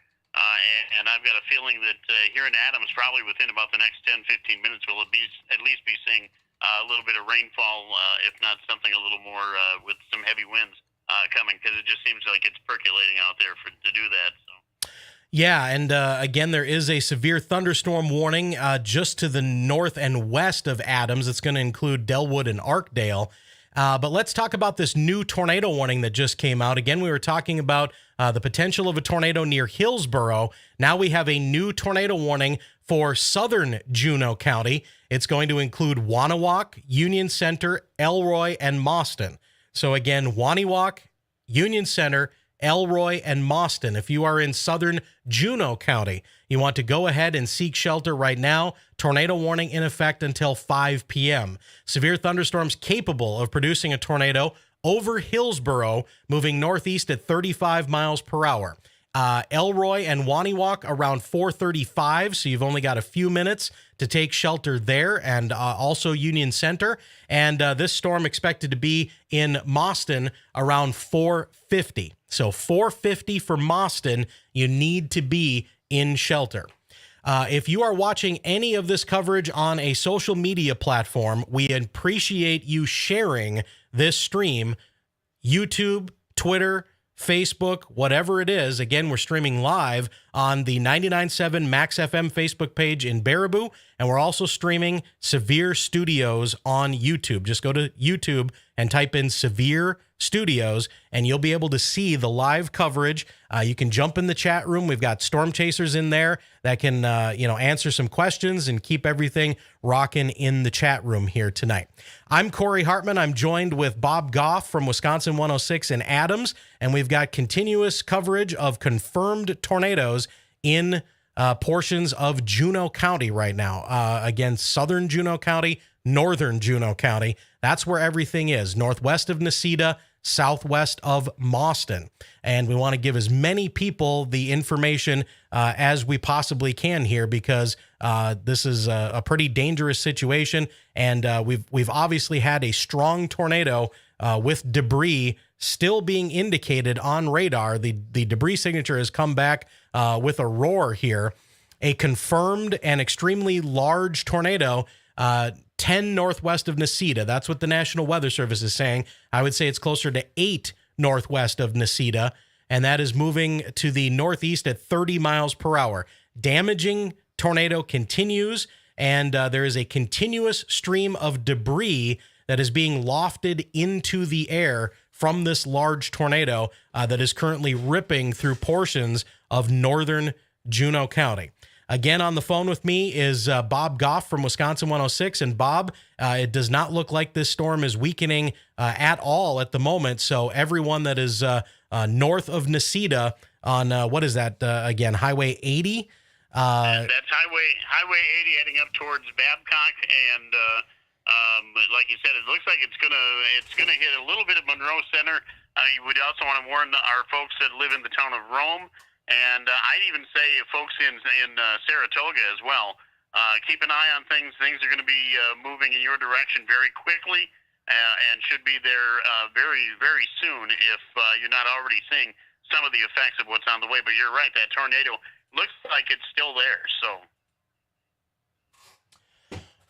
And I've got a feeling that here in Adams, probably within about the next 10, 15 minutes, we'll at least be seeing a little bit of rainfall, if not something a little more with some heavy winds coming, because it just seems like it's percolating out there to do that. So. Yeah, and again, there is a severe thunderstorm warning just to the north and west of Adams. It's going to include Delwood and Arkdale. But let's talk about this new tornado warning that just came out. Again, we were talking about the potential of a tornado near Hillsboro. Now we have a new tornado warning for southern Juneau County. It's going to include Wonewoc, Union Center, Elroy, and Mauston. So again, Wonewoc, Union Center, Elroy, and Mauston. If you are in southern Juneau County, you want to go ahead and seek shelter right now. Tornado warning in effect until 5 p.m. Severe thunderstorms capable of producing a tornado over Hillsboro, moving northeast at 35 miles per hour. Elroy and Wonewoc around 4:35, so you've only got a few minutes to take shelter there, and also Union Center. And this storm expected to be in Mauston around 4:50. So 4:50 for Mauston, you need to be in shelter. If you are watching any of this coverage on a social media platform, we appreciate you sharing this stream, YouTube, Twitter, Facebook, whatever it is. Again, we're streaming live on the 99.7 Max FM Facebook page in Baraboo, and we're also streaming Severe Studios on YouTube. Just go to YouTube and type in Severe Studios, and you'll be able to see the live coverage. You can jump in the chat room. We've got storm chasers in there that can, answer some questions and keep everything rocking in the chat room here tonight. I'm Corey Hartman. I'm joined with Bob Goff from Wisconsin 106 in Adams, and we've got continuous coverage of confirmed tornadoes in portions of Juneau County right now. Again, southern Juneau County, northern Juneau County. That's where everything is. Northwest of Necedah, southwest of Mauston. And we want to give as many people the information as we possibly can here, because this is a pretty dangerous situation. And we've obviously had a strong tornado with debris still being indicated on radar. The debris signature has come back with a roar here. A confirmed and extremely large tornado 10 northwest of Necedah. That's what the National Weather Service is saying. I would say it's closer to 8 northwest of Necedah, and that is moving to the northeast at 30 miles per hour. Damaging tornado continues, and there is a continuous stream of debris that is being lofted into the air from this large tornado that is currently ripping through portions of northern Juneau County. Again, on the phone with me is Bob Goff from Wisconsin 106. And Bob, it does not look like this storm is weakening at all at the moment. So everyone that is north of Necedah on, what is that again, Highway 80? That's Highway 80 heading up towards Babcock. And like you said, it looks like it's gonna hit a little bit of Monroe Center. You would also want to warn our folks that live in the town of Rome. And I'd even say folks in Saratoga as well. Keep an eye on things. Things are going to be moving in your direction very quickly and should be there very, very soon if you're not already seeing some of the effects of what's on the way. But you're right, that tornado looks like it's still there. So.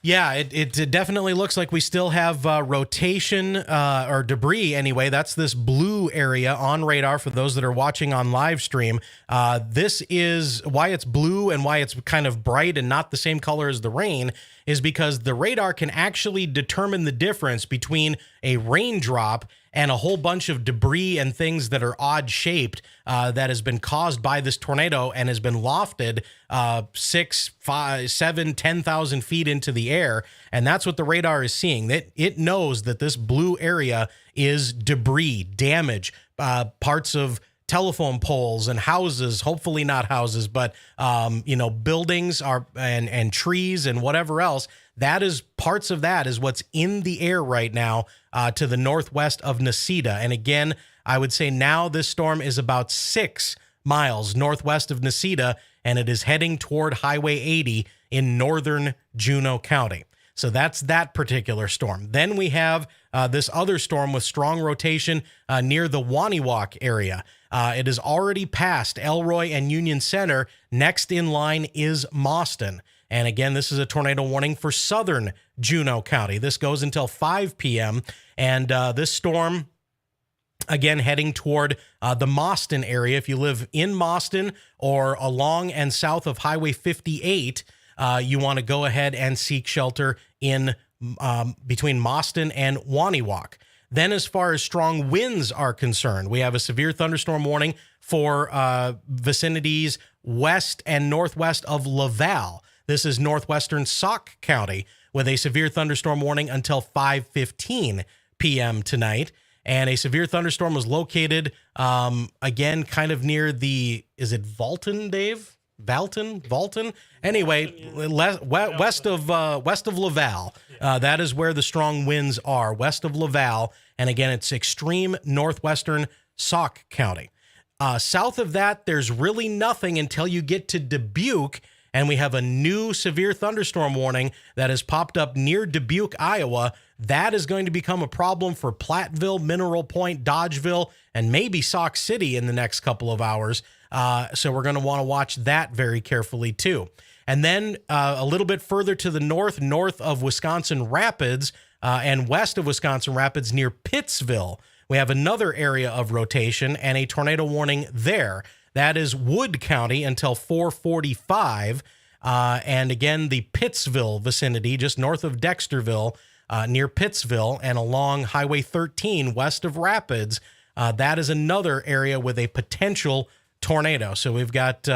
Yeah, it definitely looks like we still have rotation or debris anyway. That's this blue area on radar for those that are watching on live stream. This is why it's blue and why it's kind of bright and not the same color as the rain, is because the radar can actually determine the difference between a raindrop and a whole bunch of debris and things that are odd shaped that has been caused by this tornado and has been lofted 6, 5, 7, 10,000 feet into the air. And that's what the radar is seeing. It knows that this blue area is debris, damage, parts of telephone poles and houses, hopefully not houses, but buildings are and trees and whatever else. That is parts of that is what's in the air right now to the northwest of Necedah. And again, I would say now this storm is about 6 miles northwest of Necedah, and it is heading toward Highway 80 in northern Juneau County. So that's that particular storm. Then we have this other storm with strong rotation near the Wonewoc area. It has already passed Elroy and Union Center. Next in line is Mauston. And again, this is a tornado warning for southern Juneau County. This goes until 5 p.m. And this storm again, heading toward the Mauston area. If you live in Mauston or along and south of Highway 58, you want to go ahead and seek shelter in between Mauston and Waniwak. Then as far as strong winds are concerned, we have a severe thunderstorm warning for vicinities west and northwest of Laval. This is northwestern Sauk County with a severe thunderstorm warning until 5:15 p.m. tonight. And a severe thunderstorm was located, again, kind of near is it Valton, Dave? Valton? Anyway, west of Laval. That is where the strong winds are, west of Laval. And again, it's extreme northwestern Sauk County. South of that, there's really nothing until you get to Dubuque, and we have a new severe thunderstorm warning that has popped up near Dubuque, Iowa. That is going to become a problem for Platteville, Mineral Point, Dodgeville, and maybe Sauk City in the next couple of hours. So we're going to want to watch that very carefully too. And then a little bit further to the north of Wisconsin Rapids and west of Wisconsin Rapids near Pittsville, we have another area of rotation and a tornado warning there. That is Wood County until 4:45. And again, the Pittsville vicinity, just north of Dexterville, near Pittsville and along Highway 13 west of Rapids. That is another area with a potential tornado. So we've got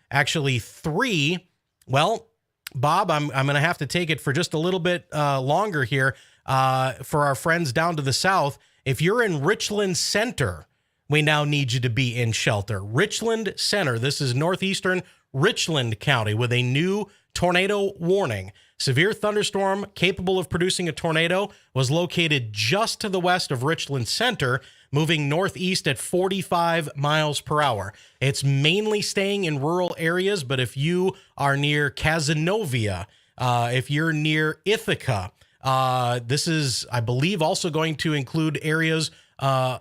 actually three. Well, Bob, I'm going to have to take it for just a little bit longer here for our friends down to the south. If you're in Richland Center, we now need you to be in shelter. Richland Center, this is northeastern Richland County with a new tornado warning. Severe thunderstorm capable of producing a tornado was located just to the west of Richland Center, moving northeast at 45 miles per hour. It's mainly staying in rural areas, but if you are near Cazenovia, if you're near Ithaca, this is, I believe, also going to include areas right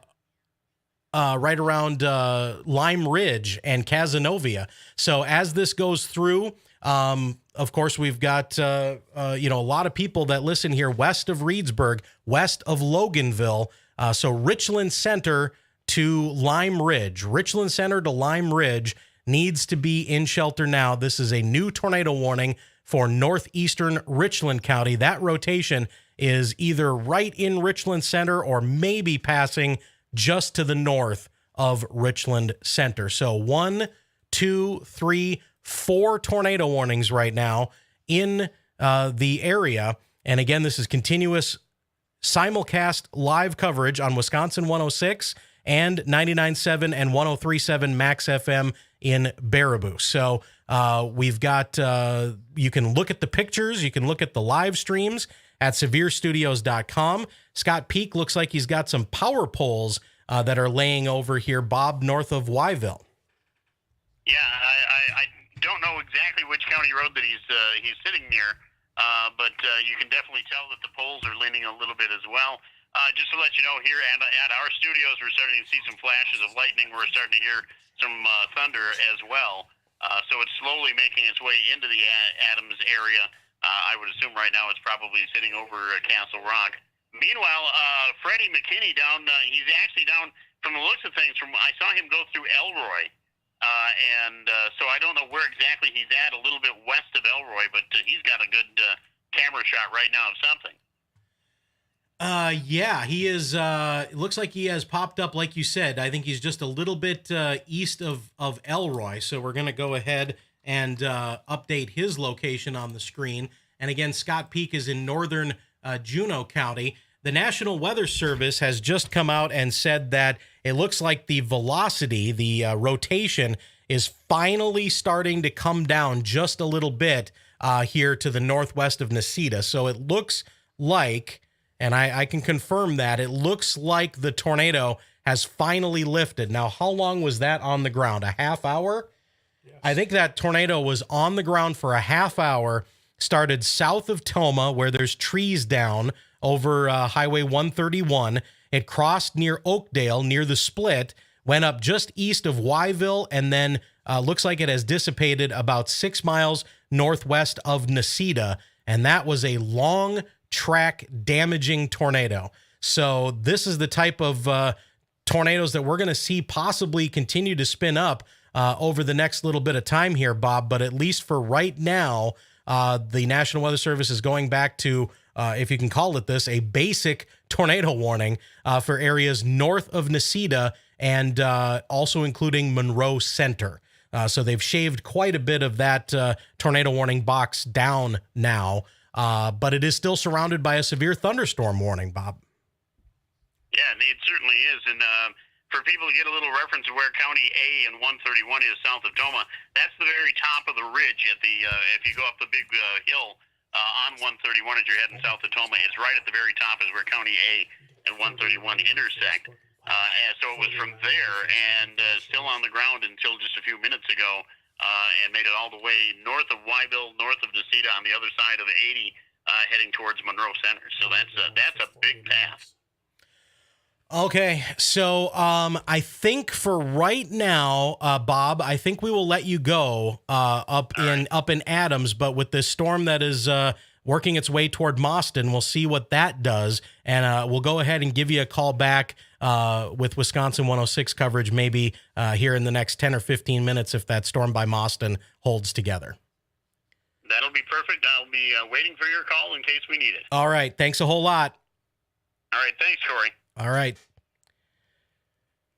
around Lime Ridge and Cazenovia. So as this goes through, of course, we've got, a lot of people that listen here west of Reedsburg, west of Loganville. So Richland Center to Lime Ridge. Richland Center to Lime Ridge needs to be in shelter now. This is a new tornado warning for northeastern Richland County. That rotation is either right in Richland Center or maybe passing just to the north of Richland Center. So 1, 2, 3, 4 tornado warnings right now in the area. And again, this is continuous simulcast live coverage on Wisconsin 106 and 99.7 and 103.7 Max FM in Baraboo. So we've got, you can look at the pictures, you can look at the live streams at severestudios.com. Scott Peak looks like he's got some power poles that are laying over here, Bob, north of Wyville. Yeah, I don't know exactly which county road that he's sitting near, but you can definitely tell that the poles are leaning a little bit as well. Just to let you know, here at our studios, we're starting to see some flashes of lightning. We're starting to hear some thunder as well. So it's slowly making its way into the Adams area. I would assume right now it's probably sitting over Castle Rock. Meanwhile, Freddie McKinney he's actually down, from the looks of things, I saw him go through Elroy. So I don't know where exactly he's at, a little bit west of Elroy, but he's got a good camera shot right now of something. Yeah, he is. It looks like he has popped up, like you said. I think he's just a little bit east of Elroy. So we're going to go ahead and update his location on the screen. And again, Scott Peak is in northern Juneau County. The National Weather Service has just come out and said that it looks like the velocity, the rotation, is finally starting to come down just a little bit here to the northwest of Necedah. So it looks like, and I can confirm that, it looks like the tornado has finally lifted. Now, how long was that on the ground? A half hour? Yes. I think that tornado was on the ground for a half hour, started south of Tomah, where there's trees down over Highway 131. It crossed near Oakdale, near the split, went up just east of Wyville, and then looks like it has dissipated about 6 miles northwest of Necedah. And that was a long track damaging tornado. So this is the type of tornadoes that we're going to see possibly continue to spin up over the next little bit of time here, Bob. But at least for right now, the National Weather Service is going back to, if you can call it this, a basic tornado warning for areas north of Necedah and also including Monroe Center. So they've shaved quite a bit of that tornado warning box down now, but it is still surrounded by a severe thunderstorm warning, Bob. Yeah, it certainly is. And for people to get a little reference of where County A and 131 is south of Tomah, that's the very top of the ridge at the if you go up the big hill on 131 as you're heading south of Tomah, it's right at the very top is where County A and 131 intersect. And so it was from there and still on the ground until just a few minutes ago, and made it all the way north of Wyville, north of Necedah on the other side of 80, heading towards Monroe Center. So that's a big path. Okay, so I think for right now, Bob, I think we will let you go up in Adams, but with this storm that is working its way toward Mauston, we'll see what that does, and we'll go ahead and give you a call back with Wisconsin 106 coverage maybe here in the next 10 or 15 minutes if that storm by Mauston holds together. That'll be perfect. I'll be waiting for your call in case we need it. All right, thanks a whole lot. All right, thanks, Corey. All right.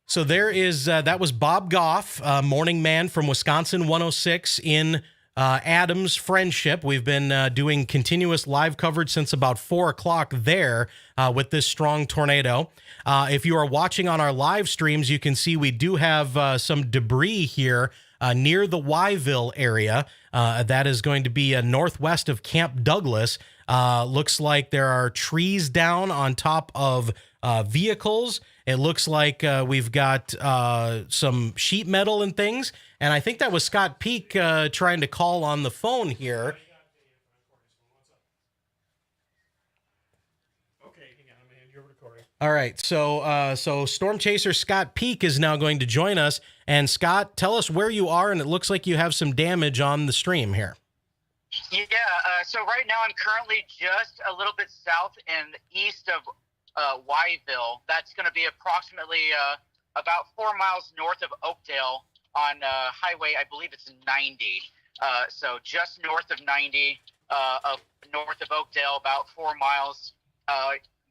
So there is, that was Bob Goff, morning man from Wisconsin 106 in Adams Friendship. We've been doing continuous live coverage since about 4 o'clock there with this strong tornado. If you are watching on our live streams, you can see we do have some debris here near the Wyville area. That is going to be northwest of Camp Douglas. Looks like there are trees down on top of vehicles. It looks like we've got some sheet metal and things. And I think that was Scott Peak trying to call on the phone here. Okay, hang on, I'm going to hand you over to Corey. All right, so Storm Chaser Scott Peak is now going to join us. And Scott, tell us where you are, and it looks like you have some damage on the stream here. Yeah, so right now I'm currently just a little bit south and east of Wyville. That's going to be approximately about 4 miles north of Oakdale on highway, I believe it's 90. So just north of 90, north of Oakdale, about 4 miles.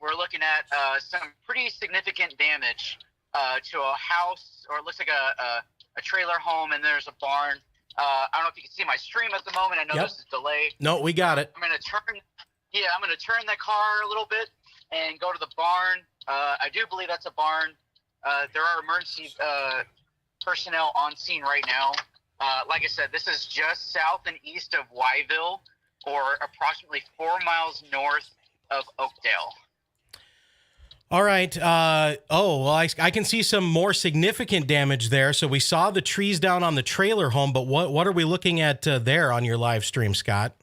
We're looking at some pretty significant damage to a house, or it looks like a trailer home, and there's a barn. I don't know if you can see my stream at the moment. I know This is delayed. No, we got it. I'm going to turn the car a little bit and go to the barn. I do believe that's a barn. There are emergency personnel on scene right now. Like I said, this is just south and east of Wyville, or approximately 4 miles north of Oakdale. All right. I can see some more significant damage there. So we saw the trees down on the trailer home, but what are we looking at there on your live stream, Scott?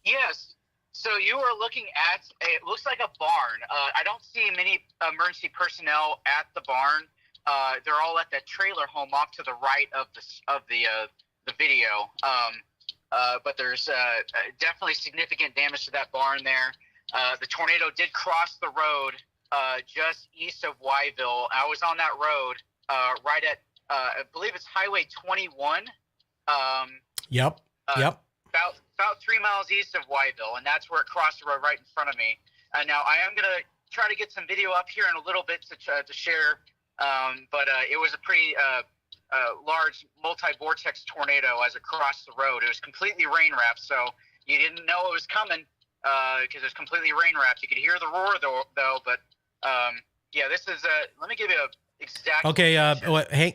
Yes. So you are looking at, it looks like a barn. I don't see many emergency personnel at the barn. They're all at that trailer home off to the right of the video. But there's definitely significant damage to that barn there. The tornado did cross the road just east of Wyville. I was on that road right at, I believe it's Highway 21. Yep. About 3 miles east of Wyville, and that's where it crossed the road right in front of me. Now, I am going to try to get some video up here in a little bit to share, but it was a pretty large multi-vortex tornado as it crossed the road. It was completely rain-wrapped, so you didn't know it was coming because it was completely rain-wrapped. You could hear the roar, though, but yeah, this is let me give you a exact. Okay,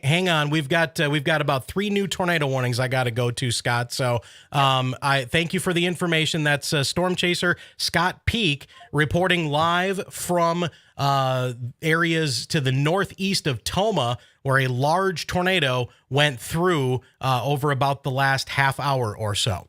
hang on. We've got about 3 new tornado warnings I got to go to, Scott. So I thank you for the information. That's Storm Chaser Scott Peak reporting live from areas to the northeast of Tomah, where a large tornado went through over about the last half hour or so.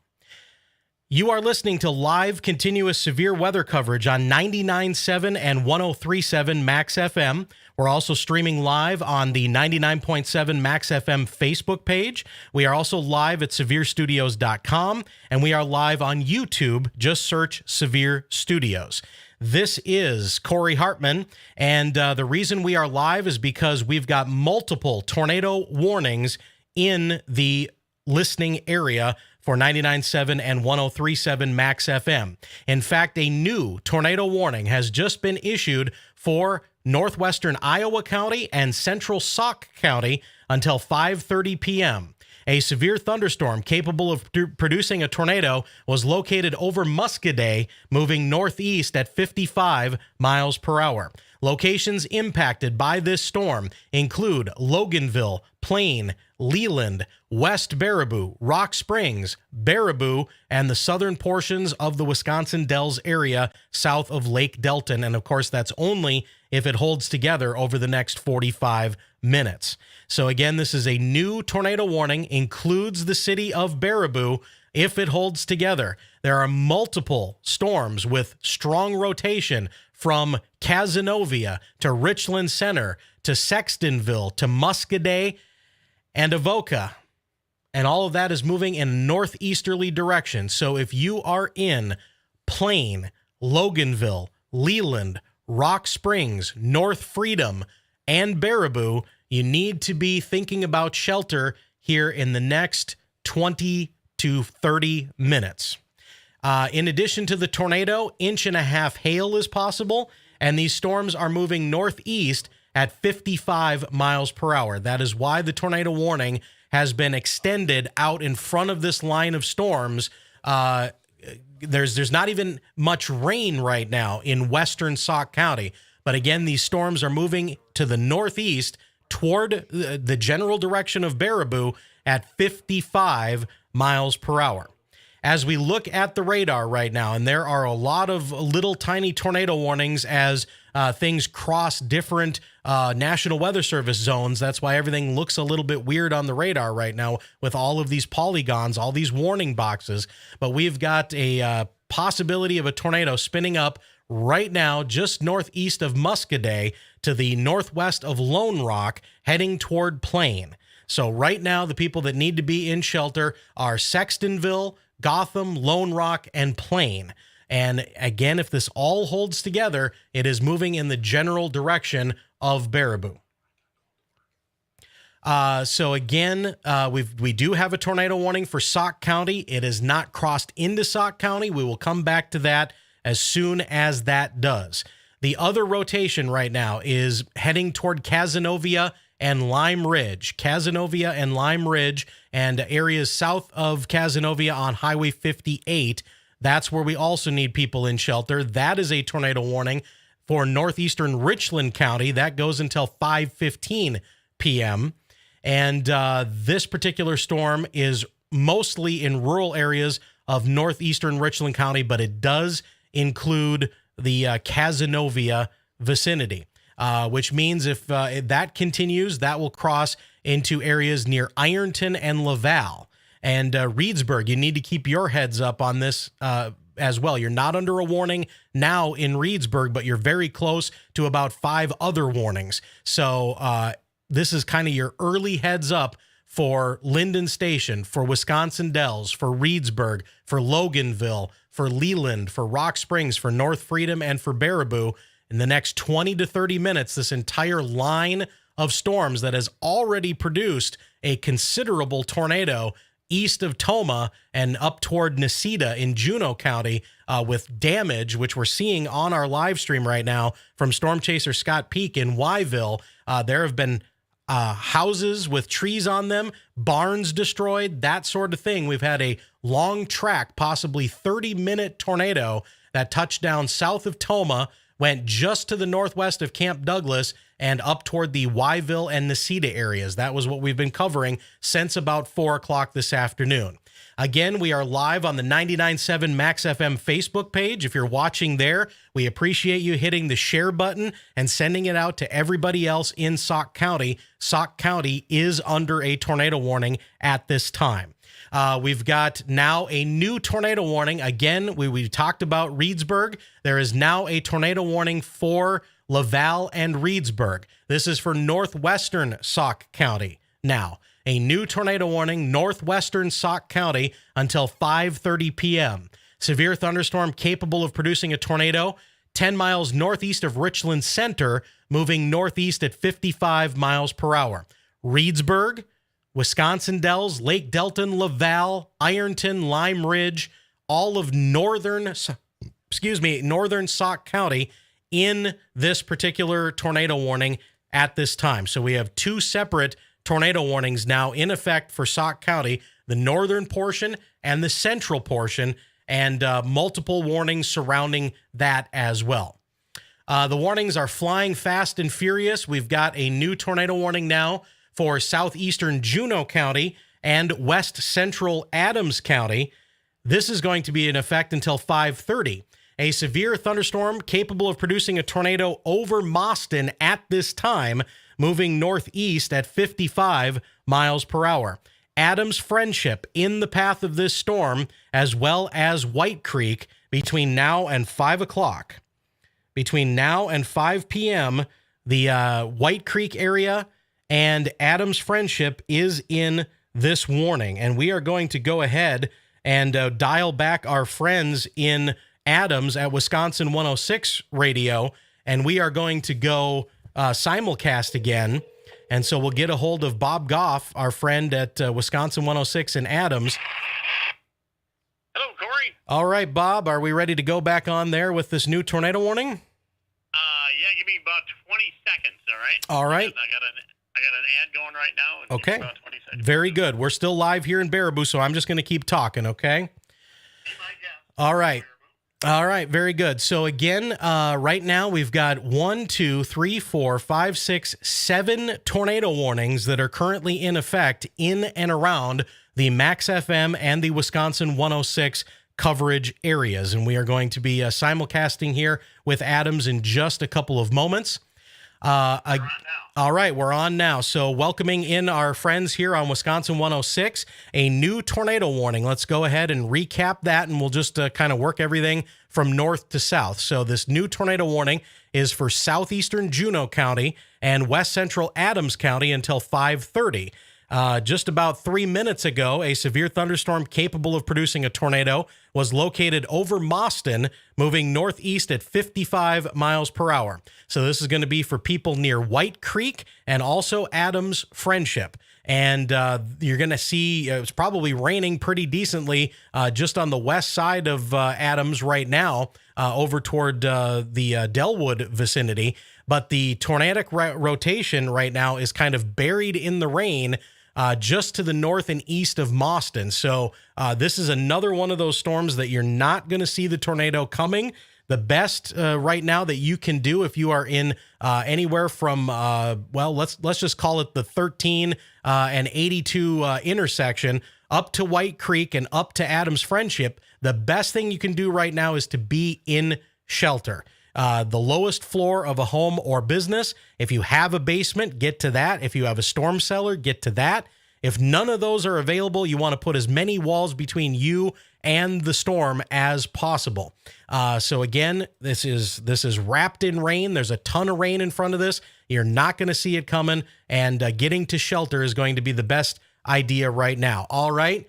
You are listening to live continuous severe weather coverage on 99.7 and 103.7 Max FM. We're also streaming live on the 99.7 Max FM Facebook page. We are also live at severestudios.com, and we are live on YouTube. Just search Severe Studios. This is Corey Hartman, and the reason we are live is because we've got multiple tornado warnings in the listening area for 99.7 and 103.7 Max FM. In fact, a new tornado warning has just been issued for northwestern Iowa County and central Sauk County until 5:30 p.m. A severe thunderstorm capable of producing a tornado was located over Muscadet, moving northeast at 55 miles per hour. Locations impacted by this storm include Loganville, Plain, Leland, West Baraboo, Rock Springs, Baraboo, and the southern portions of the Wisconsin Dells area south of Lake Delton. And of course, that's only if it holds together over the next 45 minutes. So again, this is a new tornado warning, includes the city of Baraboo if it holds together. There are multiple storms with strong rotation from Cazenovia to Richland Center to Sextonville to Muscadet and Avoca. And all of that is moving in a northeasterly direction. So if you are in Plain, Loganville, Leland, Rock Springs, North Freedom, and Baraboo, you need to be thinking about shelter here in the next 20 to 30 minutes. In addition to the tornado, 1.5 inch hail is possible, and these storms are moving northeast at 55 miles per hour. That is why the tornado warning has been extended out in front of this line of storms. There's not even much rain right now in western Sauk County. But again, these storms are moving to the northeast toward the general direction of Baraboo at 55 miles per hour. As we look at the radar right now, and there are a lot of little tiny tornado warnings as things cross different National Weather Service zones. That's why everything looks a little bit weird on the radar right now with all of these polygons, all these warning boxes. But we've got a possibility of a tornado spinning up right now just northeast of Muscadet to the northwest of Lone Rock, heading toward Plain. So right now, the people that need to be in shelter are Sextonville, Gotham, Lone Rock, and Plain. And again, if this all holds together, it is moving in the general direction of Baraboo. So again, we do have a tornado warning for Sauk County. It has not crossed into Sauk County. We will come back to that as soon as that does. The other rotation right now is heading toward Cazenovia and Lime Ridge. Cazenovia and Lime Ridge and areas south of Cazenovia on Highway 58. That's where we also need people in shelter. That is a tornado warning for northeastern Richland County. That goes until 5:15 p.m. And this particular storm is mostly in rural areas of northeastern Richland County, but it does include the Cazenovia vicinity, which means if that continues, that will cross into areas near Ironton and Laval. And Reedsburg, you need to keep your heads up on this as well. You're not under a warning now in Reedsburg, but you're very close to about 5 other warnings. So this is kind of your early heads up for Linden Station, for Wisconsin Dells, for Reedsburg, for Loganville, for Leland, for Rock Springs, for North Freedom, and for Baraboo. In the next 20 to 30 minutes, this entire line of storms that has already produced a considerable tornado east of Tomah and up toward Necedah in Juneau County with damage, which we're seeing on our live stream right now from Storm Chaser Scott Peak in Wyville. There have been houses with trees on them, barns destroyed, that sort of thing. We've had a long track, possibly 30-minute tornado that touched down south of Tomah, went just to the northwest of Camp Douglas and up toward the Wyville and Necedah areas. That was what we've been covering since about 4 o'clock this afternoon. Again, we are live on the 99.7 Max FM Facebook page. If you're watching there, we appreciate you hitting the share button and sending it out to everybody else in Sauk County. Sauk County is under a tornado warning at this time. We've got now a new tornado warning. Again, we talked about Reedsburg. There is now a tornado warning for Laval and Reedsburg. This is for northwestern Sauk County now. A new tornado warning, northwestern Sauk County until 5:30 p.m. Severe thunderstorm capable of producing a tornado 10 miles northeast of Richland Center, moving northeast at 55 miles per hour. Reedsburg, Wisconsin Dells, Lake Delton, Laval, Ironton, Lime Ridge, all of northern Sauk County in this particular tornado warning at this time. So we have two separate tornado warnings now in effect for Sauk County, the northern portion and the central portion, and multiple warnings surrounding that as well. The warnings are flying fast and furious. We've got a new tornado warning now for southeastern Juneau County and west central Adams County. This is going to be in effect until 5:30. A severe thunderstorm capable of producing a tornado over Mauston at this time, moving northeast at 55 miles per hour. Adams Friendship in the path of this storm, as well as White Creek between now and 5 o'clock. Between now and 5 p.m., the White Creek area and Adams Friendship is in this warning. And we are going to go ahead and dial back our friends in Adams at Wisconsin 106 radio, and we are going to go simulcast again. And so we'll get a hold of Bob Goff, our friend at Wisconsin 106 in Adams. Hello, Corey. All right, Bob, are we ready to go back on there with this new tornado warning? Yeah, give me about 20 seconds, all right? All right. I got an ad going right now. And Okay. About 20 seconds. Very good. We're still live here in Baraboo, so I'm just going to keep talking, okay? All right. All right, very good. So again, right now we've got 1, 2, 3, 4, 5, 6, 7 tornado warnings that are currently in effect in and around the Max FM and the Wisconsin 106 coverage areas. And we are going to be simulcasting here with Adams in just a couple of moments. All right, we're on now. So welcoming in our friends here on Wisconsin 106, a new tornado warning. Let's go ahead and recap that, and we'll just kind of work everything from north to south. So this new tornado warning is for southeastern Juneau County and west central Adams County until 5:30. Just about 3 minutes ago, a severe thunderstorm capable of producing a tornado was located over Mauston, moving northeast at 55 miles per hour. So this is going to be for people near White Creek and also Adams Friendship. And you're going to see it's probably raining pretty decently just on the west side of Adams right now, over toward the Delwood vicinity. But the tornadic rotation right now is kind of buried in the rain just to the north and east of Mauston. So this is another one of those storms that you're not going to see the tornado coming. The best right now that you can do if you are in anywhere from, let's just call it the 13 and 82 intersection up to White Creek and up to Adams Friendship, the best thing you can do right now is to be in shelter. The lowest floor of a home or business. If you have a basement, get to that. If you have a storm cellar, get to that. If none of those are available, you want to put as many walls between you and the storm as possible. So again, this is wrapped in rain. There's a ton of rain in front of this. You're not going to see it coming, and getting to shelter is going to be the best idea right now. All right.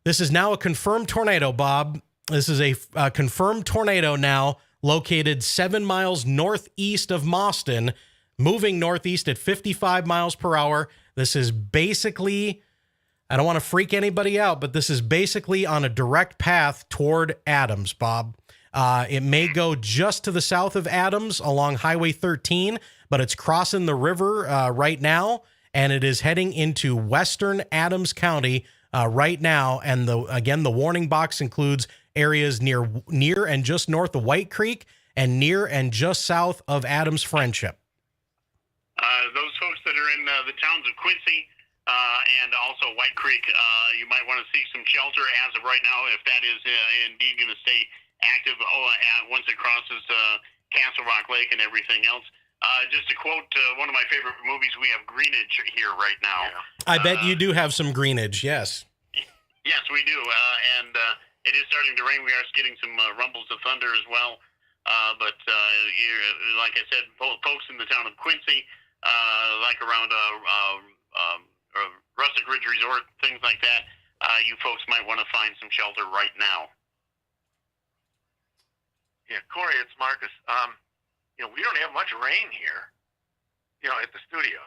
This is now a confirmed tornado, Bob. This is a confirmed tornado now, located 7 miles northeast of Mauston, moving northeast at 55 miles per hour. This is basically, I don't want to freak anybody out, but this is basically on a direct path toward Adams, Bob. It may go just to the south of Adams along Highway 13, but it's crossing the river right now, and it is heading into western Adams County right now. And the warning box includes areas near and just north of White Creek and near and just south of Adams Friendship. Those folks that are in the towns of Quincy and also White Creek, you might want to seek some shelter as of right now, if that is indeed going to stay active once it crosses Castle Rock Lake and everything else. Just to quote one of my favorite movies, we have greenage here right now. I bet you do have some greenage, yes. Yes, we do. And it is starting to rain. We are getting some rumbles of thunder as well. But like I said, folks in the town of Quincy, like around Rustic Ridge Resort, things like that, you folks might want to find some shelter right now. Yeah, Corey, it's Marcus. We don't have much rain here, at the studio.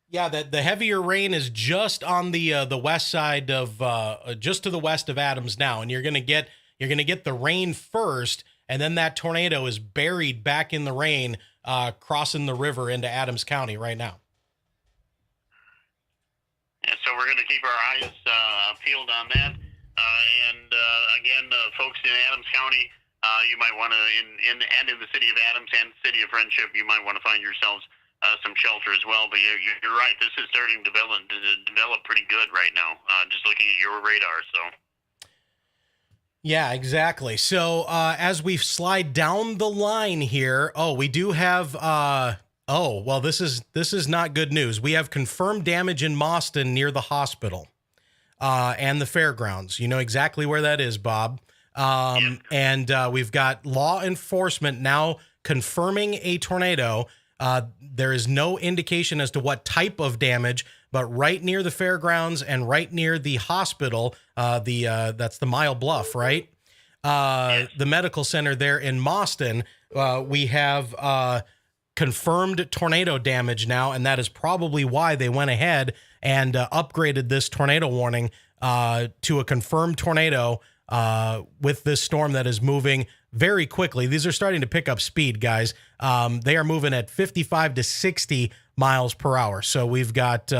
Yeah, the heavier rain is just on the west side of just to the west of Adams now, and you're gonna get the rain first, and then that tornado is buried back in the rain, crossing the river into Adams County right now. And so we're going to keep our eyes peeled on that. Again, folks in Adams County, you might want to, in the city of Adams and the city of Friendship, you might want to find yourselves some shelter as well. But you're right. This is starting to develop pretty good right now, just looking at your radar. So. Yeah, exactly. So as we slide down the line here, we do have this is not good news. We have confirmed damage in Mauston near the hospital and the fairgrounds. You know exactly where that is, Bob. And we've got law enforcement now confirming a tornado. There is no indication as to what type of damage, but right near the fairgrounds and right near the hospital, that's the Mile Bluff, right? The medical center there in Mauston, we have confirmed tornado damage now, and that is probably why they went ahead and upgraded this tornado warning to a confirmed tornado with this storm that is moving very quickly. These are starting to pick up speed, guys. They are moving at 55 to 60 miles per hour. So we've got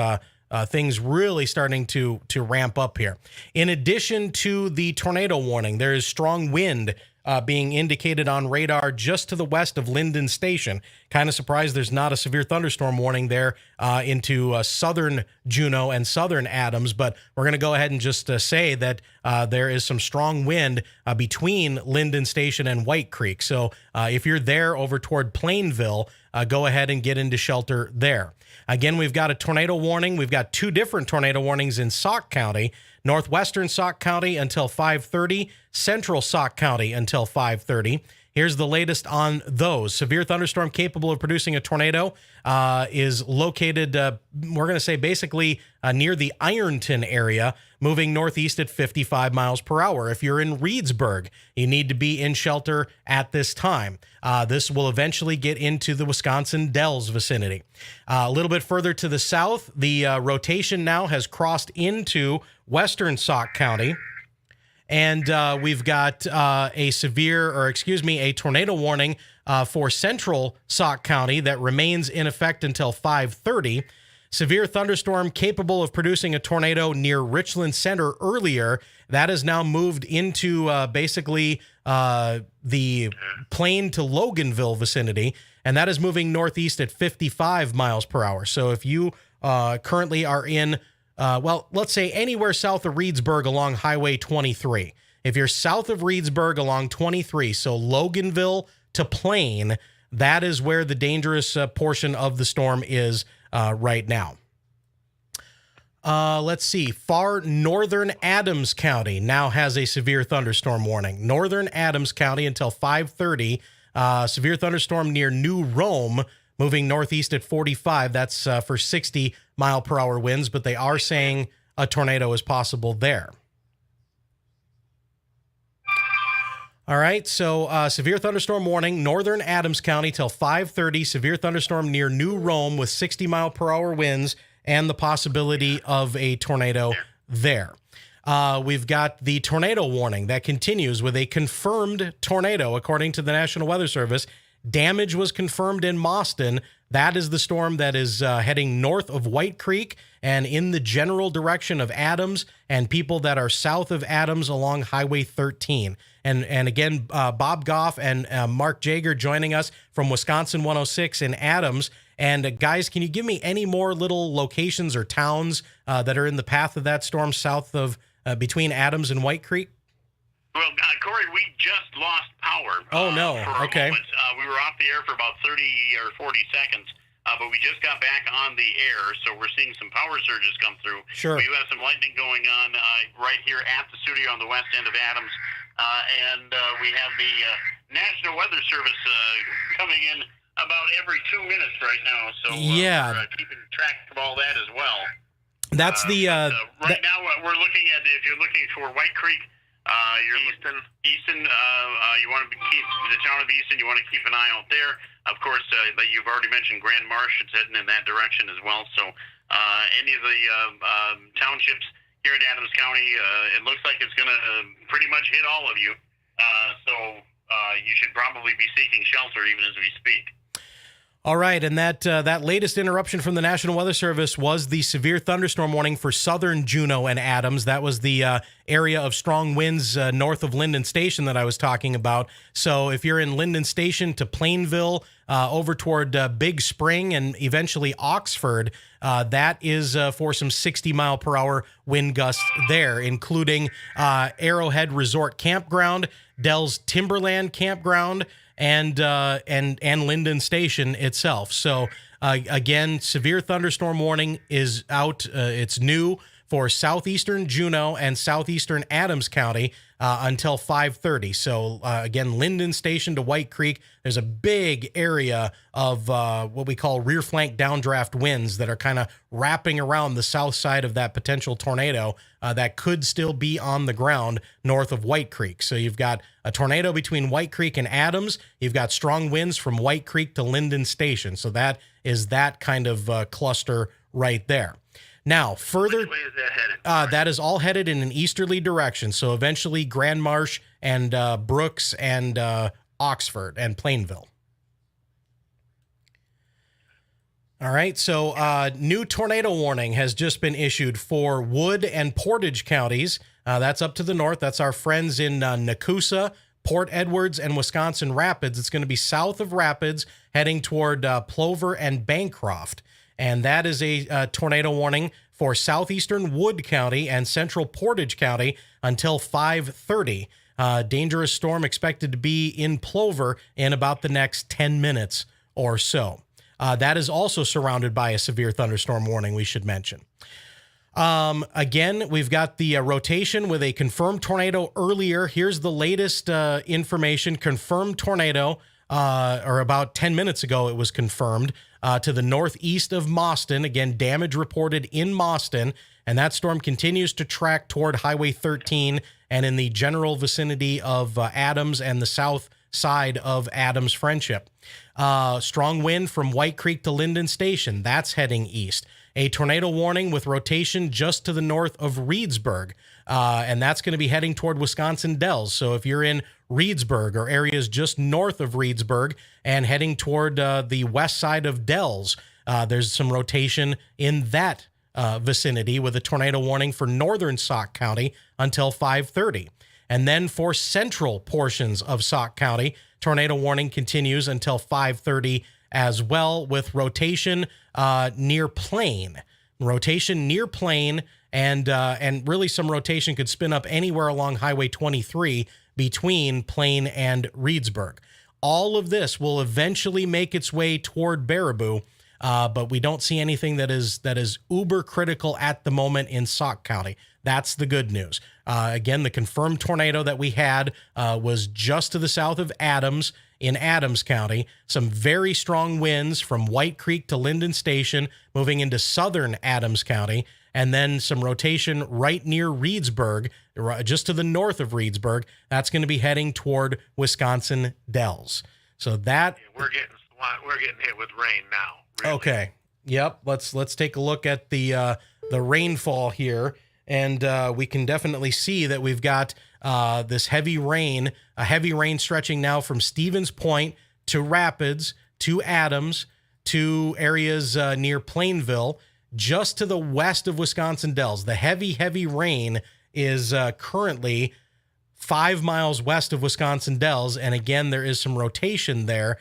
things really starting to ramp up here. In addition to the tornado warning, there is strong wind being indicated on radar just to the west of Linden Station. Kind of surprised there's not a severe thunderstorm warning there into southern Juneau and southern Adams, but we're going to go ahead and just say that there is some strong wind between Linden Station and White Creek. So if you're there over toward Plainville, go ahead and get into shelter there. Again, we've got a tornado warning. We've got two different tornado warnings in Sauk County. Northwestern Sauk County until 5:30, Central Sauk County until 5:30. Here's the latest on those. Severe thunderstorm capable of producing a tornado is located, we're going to say basically near the Ironton area, moving northeast at 55 miles per hour. If you're in Reedsburg, you need to be in shelter at this time. This will eventually get into the Wisconsin Dells vicinity. A little bit further to the south, the rotation now has crossed into western Sauk County. And we've got a tornado warning for central Sauk County that remains in effect until 5:30. Severe thunderstorm capable of producing a tornado near Richland Center earlier. That has now moved into basically the Plain to Loganville vicinity, and that is moving northeast at 55 miles per hour. So if you currently are in let's say anywhere south of Reedsburg along Highway 23. If you're south of Reedsburg along 23, so Loganville to Plain, that is where the dangerous portion of the storm is right now. Let's see. Far northern Adams County now has a severe thunderstorm warning. Northern Adams County until 5:30. Severe thunderstorm near New Rome, moving northeast at 45. That's for 60 mile per hour winds, but they are saying a tornado is possible there. All right, so severe thunderstorm warning, northern Adams County till 5:30. Severe thunderstorm near New Rome with 60 mile per hour winds and the possibility of a tornado there. We've got the tornado warning that continues with a confirmed tornado, according to the National Weather Service. Damage was confirmed in Mauston. That is the storm that is heading north of White Creek and in the general direction of Adams and people that are south of Adams along Highway 13. And again, Bob Goff and Mark Jager joining us from Wisconsin 106 in Adams. And guys, can you give me any more little locations or towns that are in the path of that storm south of between Adams and White Creek? Well, Corey, we just lost power. Oh, no. For a Okay. moment. We were off the air for about 30 or 40 seconds, but we just got back on the air, so we're seeing some power surges come through. Sure. We have some lightning going on right here at the studio on the west end of Adams, and we have the National Weather Service coming in about every 2 minutes right now, so we're keeping track of all that as well. That's Right now, we're looking at, if you're looking for White Creek, You're Easton. You want to keep the town of Easton. You want to keep an eye out there. Of course, you've already mentioned Grand Marsh. It's heading in that direction as well. So any of the townships here in Adams County, it looks like it's going to pretty much hit all of you. So you should probably be seeking shelter even as we speak. All right, and that latest interruption from the National Weather Service was the severe thunderstorm warning for southern Juneau and Adams. That was the area of strong winds north of Linden Station that I was talking about. So if you're in Linden Station to Plainville, over toward Big Spring and eventually Oxford, that is for some 60-mile-per-hour wind gusts there, including Arrowhead Resort Campground, Dell's Timberland Campground, and Linden Station itself. So again, severe thunderstorm warning is out. It's new for southeastern Juneau and southeastern Adams County until 5:30. So again, Linden Station to White Creek, there's a big area of what we call rear flank downdraft winds that are kind of wrapping around the south side of that potential tornado that could still be on the ground north of White Creek. So you've got a tornado between White Creek and Adams. You've got strong winds from White Creek to Linden Station. So that is that kind of cluster right there. Now, further, which way is that headed? that is all headed in an easterly direction. So eventually Grand Marsh and Brooks and Oxford and Plainville. All right, so new tornado warning has just been issued for Wood and Portage counties. That's up to the north. That's our friends in Nakusa, Port Edwards, and Wisconsin Rapids. It's going to be south of Rapids, heading toward Plover and Bancroft. And that is a tornado warning for southeastern Wood County and central Portage County until 5:30. Dangerous storm expected to be in Plover in about the next 10 minutes or so. That is also surrounded by a severe thunderstorm warning, we should mention. Again, we've got the rotation with a confirmed tornado earlier. Here's the latest information. Confirmed tornado, or about 10 minutes ago it was confirmed, to the northeast of Mauston. Again, damage reported in Mauston, and that storm continues to track toward Highway 13 and in the general vicinity of Adams and the south side of Adams Friendship. Strong wind from White Creek to Linden Station. That's heading east. A tornado warning with rotation just to the north of Reedsburg, and that's going to be heading toward Wisconsin Dells. So if you're in Reedsburg or areas just north of Reedsburg and heading toward the west side of Dells, there's some rotation in that vicinity with a tornado warning for northern Sauk County until 5:30. And then for central portions of Sauk County, tornado warning continues until 5:30 as well, with rotation near Plain. Rotation near Plain, and really some rotation could spin up anywhere along Highway 23 between Plain and Reedsburg. All of this will eventually make its way toward Baraboo, but we don't see anything that is uber critical at the moment in Sauk County. That's the good news. Again, the confirmed tornado that we had was just to the south of Adams in Adams County. Some very strong winds from White Creek to Linden Station, moving into southern Adams County, and then some rotation right near Reedsburg, just to the north of Reedsburg. That's going to be heading toward Wisconsin Dells. So that we're getting hit with rain now. Really. Okay. Yep. Let's take a look at the rainfall here. And we can definitely see that we've got this heavy rain stretching now from Stevens Point to Rapids to Adams to areas near Plainville, just to the west of Wisconsin Dells. The heavy rain is currently 5 miles west of Wisconsin Dells. And again, there is some rotation there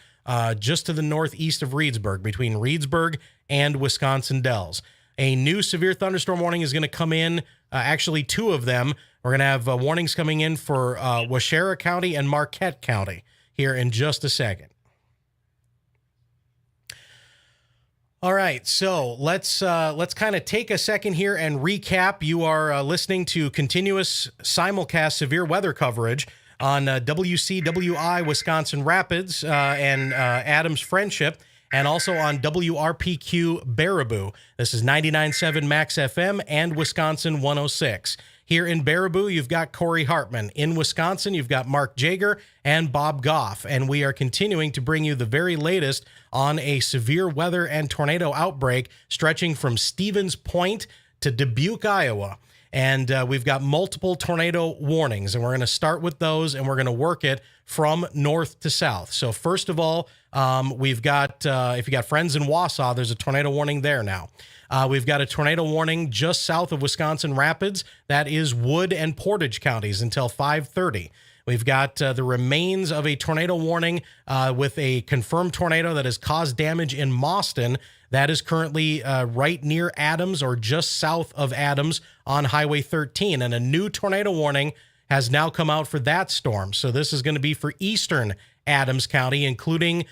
just to the northeast of Reedsburg, between Reedsburg and Wisconsin Dells. A new severe thunderstorm warning is going to come in, actually two of them. We're going to have warnings coming in for Waushara County and Marquette County here in just a second. All right, so let's kind of take a second here and recap. You are listening to continuous simulcast severe weather coverage on WCWI Wisconsin Rapids and Adams Friendship, and also on WRPQ Baraboo. This is 99.7 Max FM and Wisconsin 106. Here in Baraboo, you've got Corey Hartman. In Wisconsin, you've got Mark Jager and Bob Goff. And we are continuing to bring you the very latest on a severe weather and tornado outbreak stretching from Stevens Point to Dubuque, Iowa. And we've got multiple tornado warnings, and we're going to start with those, and we're going to work it from north to south. So first of all, we've got, if you got friends in Wausau, there's a tornado warning there now. We've got a tornado warning just south of Wisconsin Rapids. That is Wood and Portage counties until 5:30. We've got the remains of a tornado warning with a confirmed tornado that has caused damage in Mauston. That is currently right near Adams or just south of Adams on Highway 13. And a new tornado warning has now come out for that storm. So this is going to be for eastern Adams County, including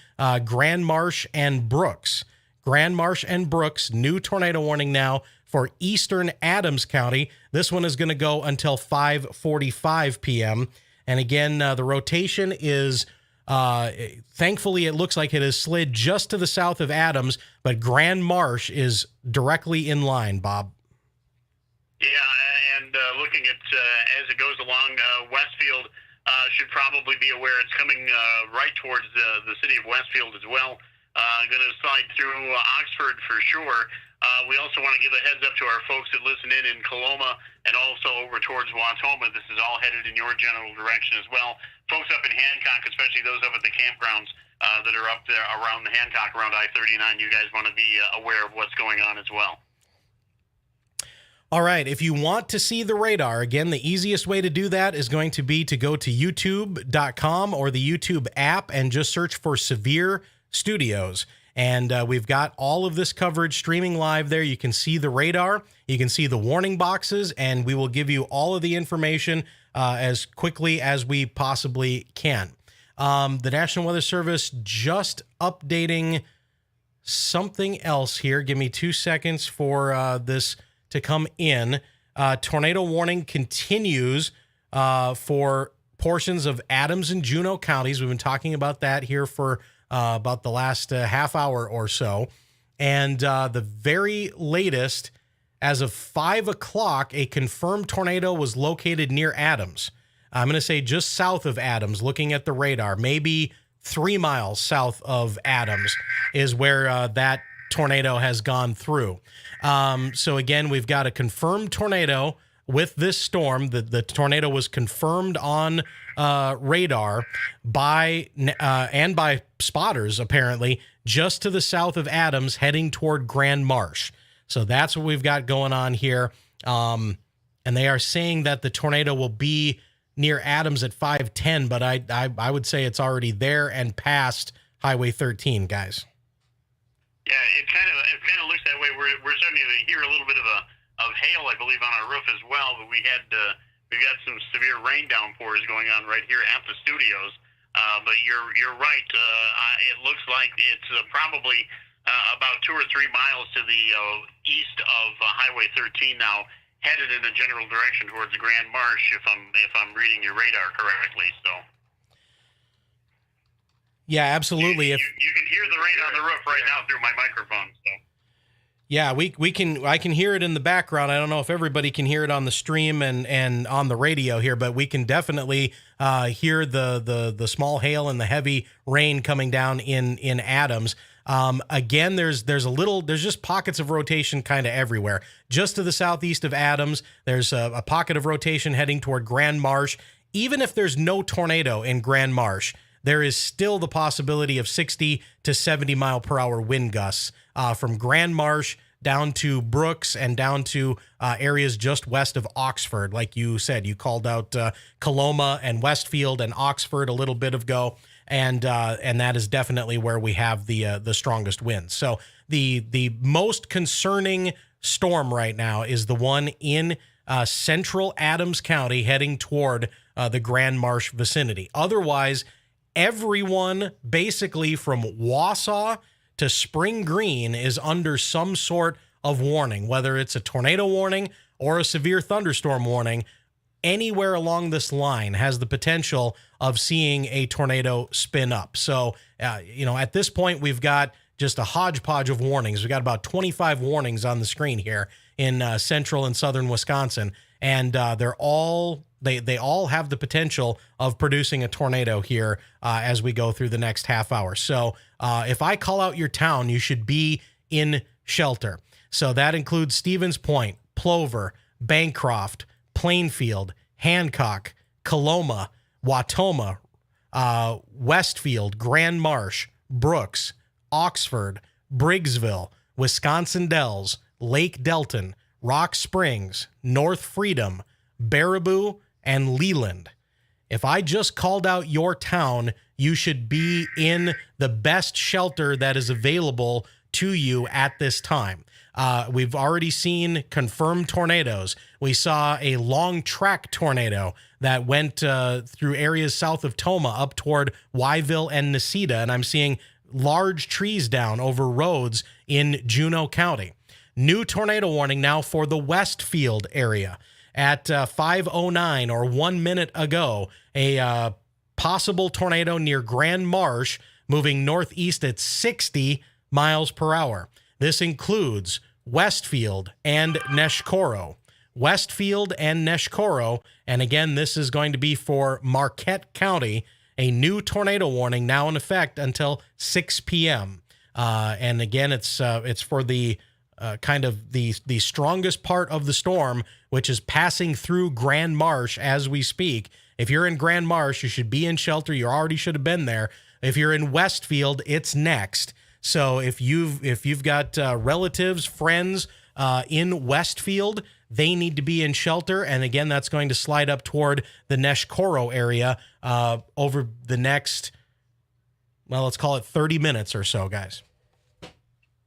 Grand Marsh and Brooks. Grand Marsh and Brooks, new tornado warning now for eastern Adams County. This one is going to go until 5:45 p.m. And again, the rotation is... thankfully, it looks like it has slid just to the south of Adams, but Grand Marsh is directly in line, Bob. Yeah, and looking at as it goes along, Westfield should probably be aware it's coming right towards the city of Westfield as well. Going to slide through Oxford for sure. We also want to give a heads up to our folks that listen in Coloma and also over towards Wautoma. This is all headed in your general direction as well. Folks up in Hancock, especially those up at the campgrounds that are up there around the Hancock, around I-39, you guys want to be aware of what's going on as well. All right, if you want to see the radar, again, the easiest way to do that is going to be to go to youtube.com or the YouTube app and just search for Severe Studios. And we've got all of this coverage streaming live there. You can see the radar, you can see the warning boxes, and we will give you all of the information as quickly as we possibly can. The National Weather Service just updating something else here. Give me 2 seconds for this to come in. Tornado warning continues for portions of Adams and Juneau counties. We've been talking about that here for about the last half hour or so. And the very latest, as of 5 o'clock, a confirmed tornado was located near Adams. I'm going to say just south of Adams, looking at the radar, maybe 3 miles south of Adams is where that tornado has gone through. So again, we've got a confirmed tornado with this storm. The tornado was confirmed on radar by spotters, apparently, just to the south of Adams, heading toward Grand Marsh. So that's what we've got going on here. And they are saying that the tornado will be near Adams at 5:10, but I would say it's already there and past Highway 13, guys. Yeah, it kind of looks that way. We're starting to hear a little bit of hail, I believe, on our roof as well. But we've got some severe rain downpours going on right here at the studios. But you're right. It looks like it's probably about 2 or 3 miles to the east of Highway 13 now, headed in a general direction towards Grand Marsh, if I'm reading your radar correctly. So. Yeah, absolutely. You can hear the rain on the roof right now through my microphone. So. Yeah, I can hear it in the background. I don't know if everybody can hear it on the stream and on the radio here, but we can definitely hear the small hail and the heavy rain coming down in Adams. Again, there's just pockets of rotation kind of everywhere. Just to the southeast of Adams, there's a pocket of rotation heading toward Grand Marsh. Even if there's no tornado in Grand Marsh, there is still the possibility of 60 to 70 mile per hour wind gusts from Grand Marsh down to Brooks and down to areas just west of Oxford. Like you said, you called out Coloma and Westfield and Oxford a little bit ago, and that is definitely where we have the strongest winds. So the most concerning storm right now is the one in central Adams County heading toward the Grand Marsh vicinity. Otherwise, everyone basically from Wausau to Spring Green is under some sort of warning, whether it's a tornado warning or a severe thunderstorm warning. Anywhere along this line has the potential of seeing a tornado spin up. So, at this point, we've got just a hodgepodge of warnings. We've got about 25 warnings on the screen here in central and southern Wisconsin. and they're all they all have the potential of producing a tornado here as we go through the next half hour. So if I call out your town, you should be in shelter. So that includes Stevens Point, Plover, Bancroft, Plainfield, Hancock, Coloma, Watoma, Westfield, Grand Marsh, Brooks, Oxford, Briggsville, Wisconsin Dells, Lake Delton, Rock Springs, North Freedom, Baraboo, and Leland. If I just called out your town, you should be in the best shelter that is available to you at this time. We've already seen confirmed tornadoes. We saw a long track tornado that went through areas south of Toma up toward Wyville and Necedah, and I'm seeing large trees down over roads in Juneau County. New tornado warning now for the Westfield area. At 5:09 or 1 minute ago, a possible tornado near Grand Marsh moving northeast at 60 miles per hour. This includes Westfield and Neshkoro. Westfield and Neshkoro. And again, this is going to be for Marquette County. A new tornado warning now in effect until 6 p.m. And again, it's for the kind of the strongest part of the storm, which is passing through Grand Marsh as we speak. If you're in Grand Marsh, you should be in shelter. You already should have been there. If you're in Westfield, it's next. So if you've got relatives, friends in Westfield, they need to be in shelter. And again, that's going to slide up toward the Neshkoro area over the next, well, let's call it 30 minutes or so, guys.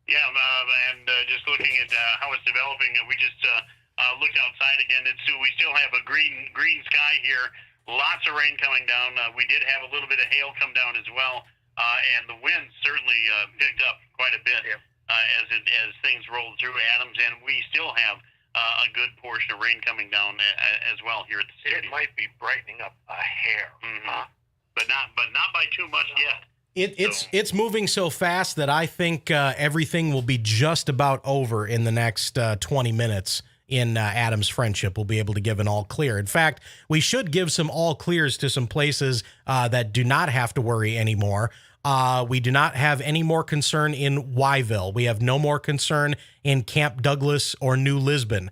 Yeah, and just looking at how it's developing, we just looked outside again, and so we still have a green sky here. Lots of rain coming down. We did have a little bit of hail come down as well, and the wind certainly picked up quite a bit as things rolled through Adams, and we still have a good portion of rain coming down as well here at the city. It might be brightening up a hair, but not by too much yet. It's moving so fast that I think everything will be just about over in the next 20 minutes in Adams Friendship. We'll be able to give an all clear. In fact, we should give some all clears to some places that do not have to worry anymore. We do not have any more concern in Wyville. We have no more concern in Camp Douglas or New Lisbon.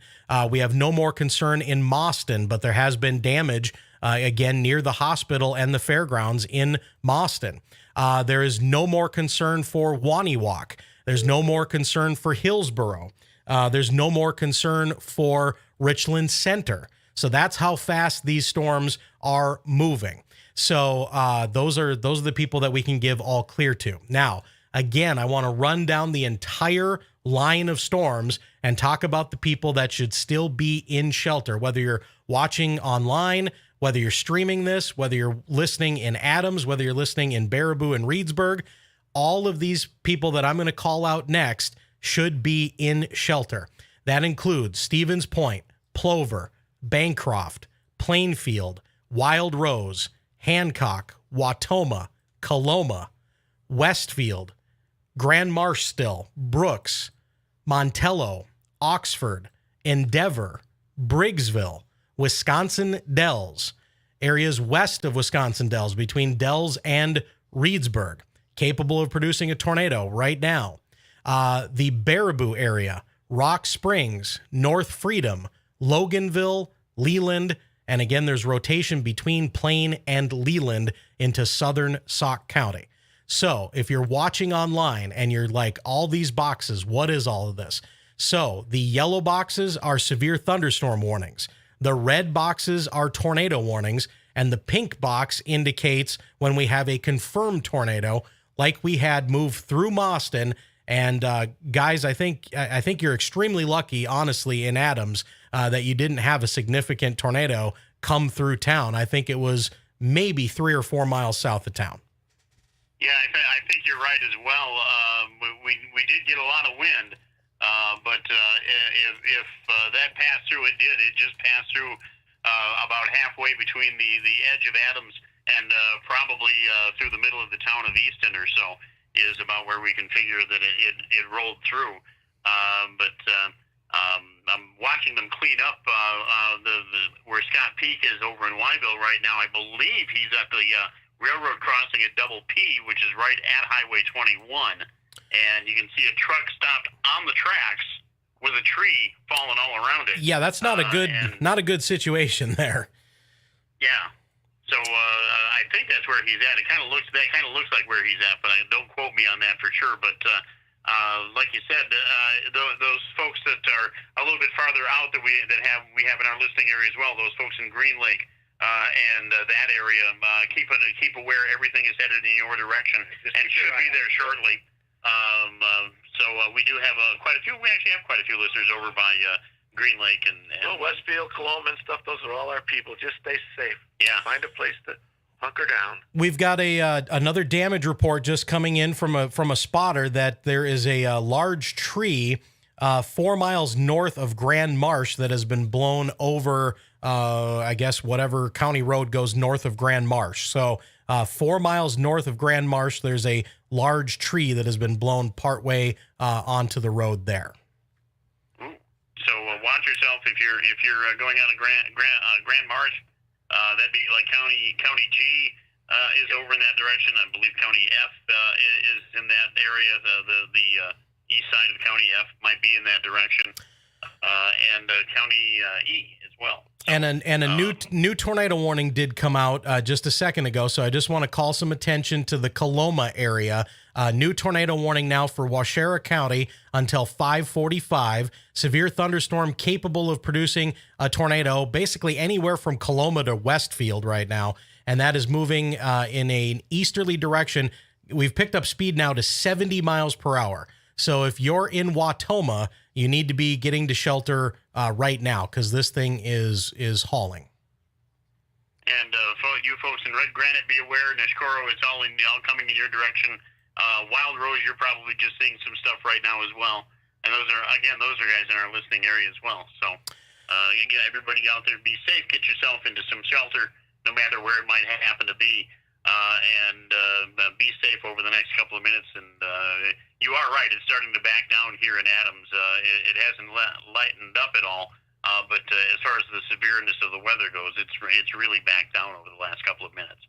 We have no more concern in Mauston, but there has been damage again near the hospital and the fairgrounds in Mauston. There is no more concern for Waniwak. There's no more concern for Hillsboro. There's no more concern for Richland Center. So that's how fast these storms are moving. So those are the people that we can give all clear to. Now, again, I want to run down the entire line of storms and talk about the people that should still be in shelter, whether you're watching online, whether you're streaming this, whether you're listening in Adams, whether you're listening in Baraboo and Reedsburg. All of these people that I'm going to call out next should be in shelter. That includes Stevens Point, Plover, Bancroft, Plainfield, Wild Rose, Hancock, Watoma, Coloma, Westfield, Grand Marsh still, Brooks, Montello, Oxford, Endeavor, Briggsville, Wisconsin Dells, areas west of Wisconsin Dells, between Dells and Reedsburg, capable of producing a tornado right now. The Baraboo area, Rock Springs, North Freedom, Loganville, Leland, and again, there's rotation between Plain and Leland into southern Sauk County. So if you're watching online and you're like, all these boxes, what is all of this? So the yellow boxes are severe thunderstorm warnings. The red boxes are tornado warnings, and the pink box indicates when we have a confirmed tornado, like we had move through Mauston. And guys, I think you're extremely lucky, honestly, in Adams, that you didn't have a significant tornado come through town. I think it was maybe 3 or 4 miles south of town. Yeah, I think you're right as well. We did get a lot of wind, but if that passed through, it did. It just passed through about halfway between the edge of Adams and probably through the middle of the town of Easton or so is about where we can figure that it rolled through. But I'm watching them clean up the where Scott Peak is over in Wyville right now. I believe he's at the railroad crossing at Double P, which is right at Highway 21, and you can see a truck stopped on the tracks with a tree falling all around it. Yeah, that's not a good situation there. Yeah. So I think that's where he's at. That kind of looks like where he's at, but don't quote me on that for sure. But like you said, those folks that are a little bit farther out that we have in our listening area as well, those folks in Green Lake and that area, keep aware everything is headed in your direction and should be there shortly. So we do have quite a few. We actually have quite a few listeners over by Green Lake and Westfield, Coloma, and stuff. Those are all our people. Just stay safe. Yeah. Find a place to hunker down. We've got another damage report just coming in from a spotter that there is a large tree 4 miles north of Grand Marsh that has been blown over. I guess whatever county road goes north of Grand Marsh. So 4 miles north of Grand Marsh, there's a large tree that has been blown partway onto the road there. So watch yourself if you're going out of Grand Marsh. That'd be like County G is over in that direction. I believe County F is in that area. The east side of County F might be in that direction, and County E as well. So, and a new tornado warning did come out just a second ago, so I just want to call some attention to the Coloma area. New tornado warning now for Waushara County until 5:45. Severe thunderstorm capable of producing a tornado basically anywhere from Coloma to Westfield right now, and that is moving in an easterly direction. We've picked up speed now to 70 miles per hour. So if you're in Wautoma, you need to be getting to shelter right now because this thing is hauling. And you folks in Red Granite, be aware. Nishkoro, it's all coming in your direction. Wild Rose, you're probably just seeing some stuff right now as well. And those are guys in our listening area as well. So again, everybody out there, be safe. Get yourself into some shelter, no matter where it might happen to be. And be safe over the next couple of minutes. And you are right; it's starting to back down here in Adams. It hasn't lightened up at all, but as far as the severeness of the weather goes, it's really backed down over the last couple of minutes.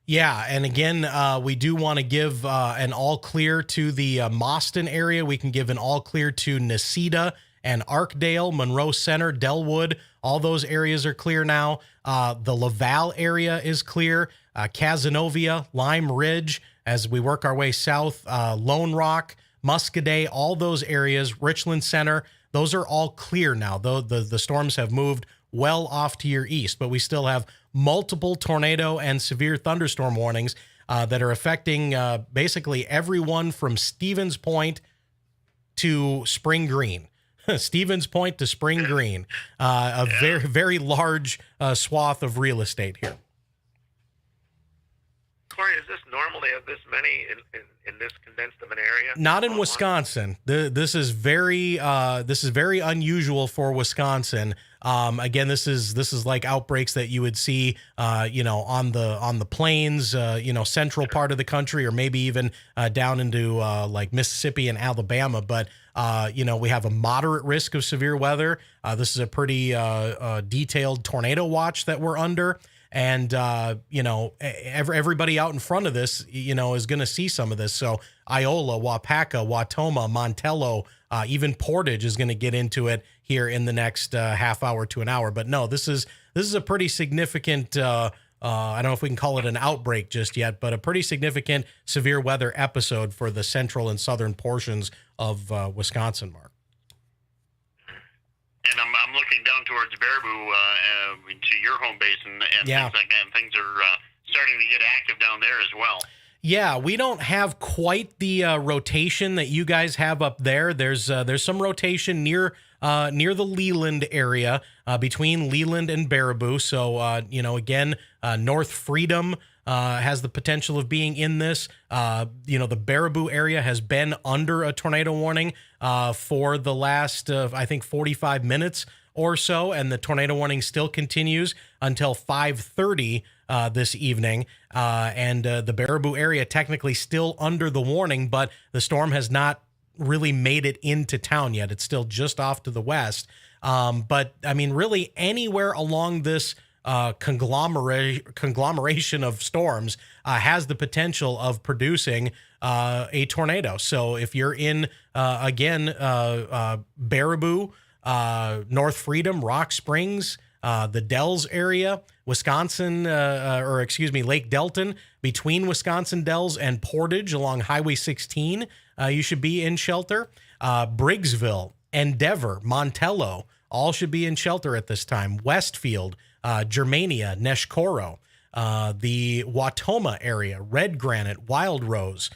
Yeah, and again, we do want to give an all clear to the Mauston area. We can give an all clear to Necedah and Arkdale, Monroe Center, Delwood. All those areas are clear now. The Laval area is clear. Cazenovia, Lime Ridge, as we work our way south, Lone Rock, Muscoda, all those areas, Richland Center, those are all clear now. Though the storms have moved well off to your east, but we still have multiple tornado and severe thunderstorm warnings that are affecting basically everyone from Stevens Point to Spring Green. Stevens Point to Spring Green, very, very large swath of real estate here. Corey, is this normal to have this many in this condensed of an area? Not in Wisconsin. This is very unusual for Wisconsin. Again, this is like outbreaks that you would see, on the plains, central part of the country, or maybe even down into like Mississippi and Alabama. But we have a moderate risk of severe weather. This is a pretty detailed tornado watch that we're under. And, everybody out in front of this, is going to see some of this. So Iola, Waupaca, Wautoma, Montello, even Portage is going to get into it here in the next half hour to an hour. But no, this is a pretty significant, I don't know if we can call it an outbreak just yet, but a pretty significant severe weather episode for the central and southern portions of Wisconsin, Mark. And I'm looking down towards Baraboo to your home base and yeah. Things like that. And things are starting to get active down there as well. Yeah, we don't have quite the rotation that you guys have up there. There's some rotation near the Leland area between Leland and Baraboo. So again, North Freedom has the potential of being in this. The Baraboo area has been under a tornado warning for the last, I think, 45 minutes or so, and the tornado warning still continues until 5:30 this evening. And the Baraboo area technically still under the warning, but the storm has not really made it into town yet. It's still just off to the west. But I mean, really anywhere along this conglomeration of storms has the potential of producing a tornado. So if you're in, Baraboo, North Freedom, Rock Springs, the Dells area, Wisconsin, Lake Delton, between Wisconsin Dells and Portage along Highway 16, you should be in shelter. Briggsville, Endeavor, Montello, all should be in shelter at this time. Westfield, Germania, Neshkoro, the Watoma area, Red Granite, Wild Rose,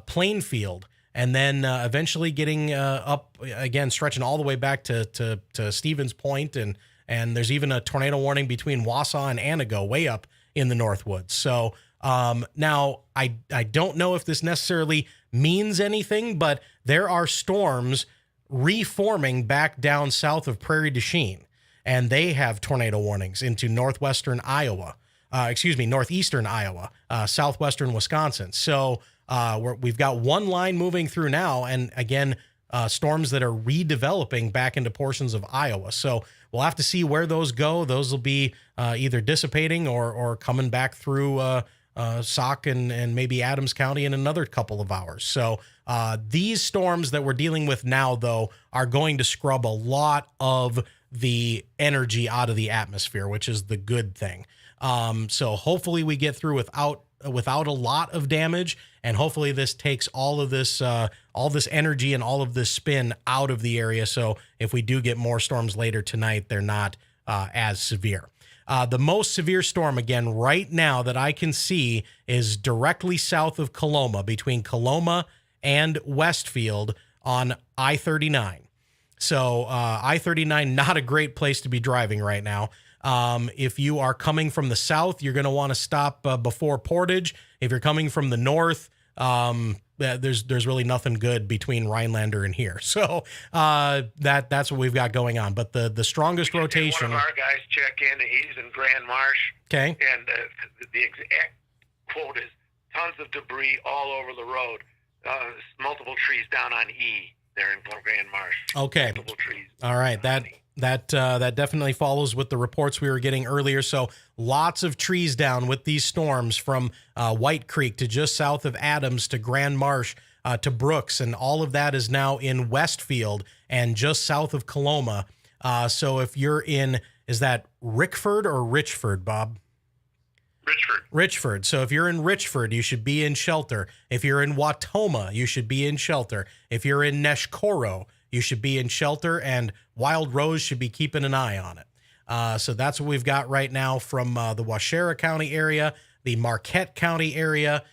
Plainfield, and then eventually getting up again, stretching all the way back to Stevens Point, and there's even a tornado warning between Wausau and Anago, way up in the Northwoods. So now I don't know if this necessarily means anything, but there are storms reforming back down south of Prairie du Chien, and they have tornado warnings into northeastern Iowa, southwestern Wisconsin. So we've got one line moving through now, and again, storms that are redeveloping back into portions of Iowa. So we'll have to see where those go. Those will be either dissipating or coming back through Sauk and maybe Adams County in another couple of hours. So these storms that we're dealing with now, though, are going to scrub a lot of the energy out of the atmosphere, which is the good thing. So hopefully we get through without a lot of damage, and hopefully this takes all this energy and all of this spin out of the area. So if we do get more storms later tonight, they're not as severe. The most severe storm, again, right now that I can see is directly south of Coloma, between Coloma and Westfield on I-39. So I-39, not a great place to be driving right now. If you are coming from the south, you're going to want to stop before Portage. If you're coming from the north, there's really nothing good between Rhinelander and here. So that's what we've got going on. But the strongest rotation. One of our guys check in, and he's in Grand Marsh. Okay. And the exact quote is, tons of debris all over the road. Multiple trees down on E there in Grand Marsh. Okay. Multiple trees. All right. That definitely follows with the reports we were getting earlier. So lots of trees down with these storms from White Creek to just south of Adams to Grand Marsh to Brooks. And all of that is now in Westfield and just south of Coloma. So if you're in, is that Rickford or Richford, Bob? Richford. So if you're in Richford, you should be in shelter. If you're in Watoma, you should be in shelter. If you're in Neshkoro, you should be in shelter, and Wild Rose should be keeping an eye on it. So that's what we've got right now from the Waushara County area, the Marquette County area.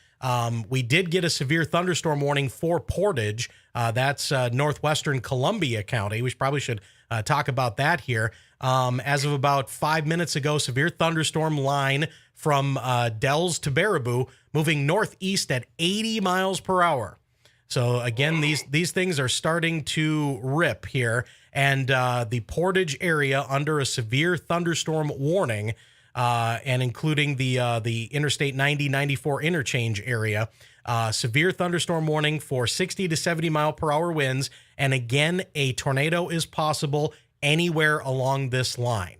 We did get a severe thunderstorm warning for Portage. That's northwestern Columbia County. We probably should talk about that here. As of about 5 minutes ago, severe thunderstorm line from Dells to Baraboo, moving northeast at 80 miles per hour. So again, these things are starting to rip here, and the Portage area under a severe thunderstorm warning, and including the Interstate 90-94 interchange area, severe thunderstorm warning for 60 to 70 mile per hour winds, and again, a tornado is possible anywhere along this line.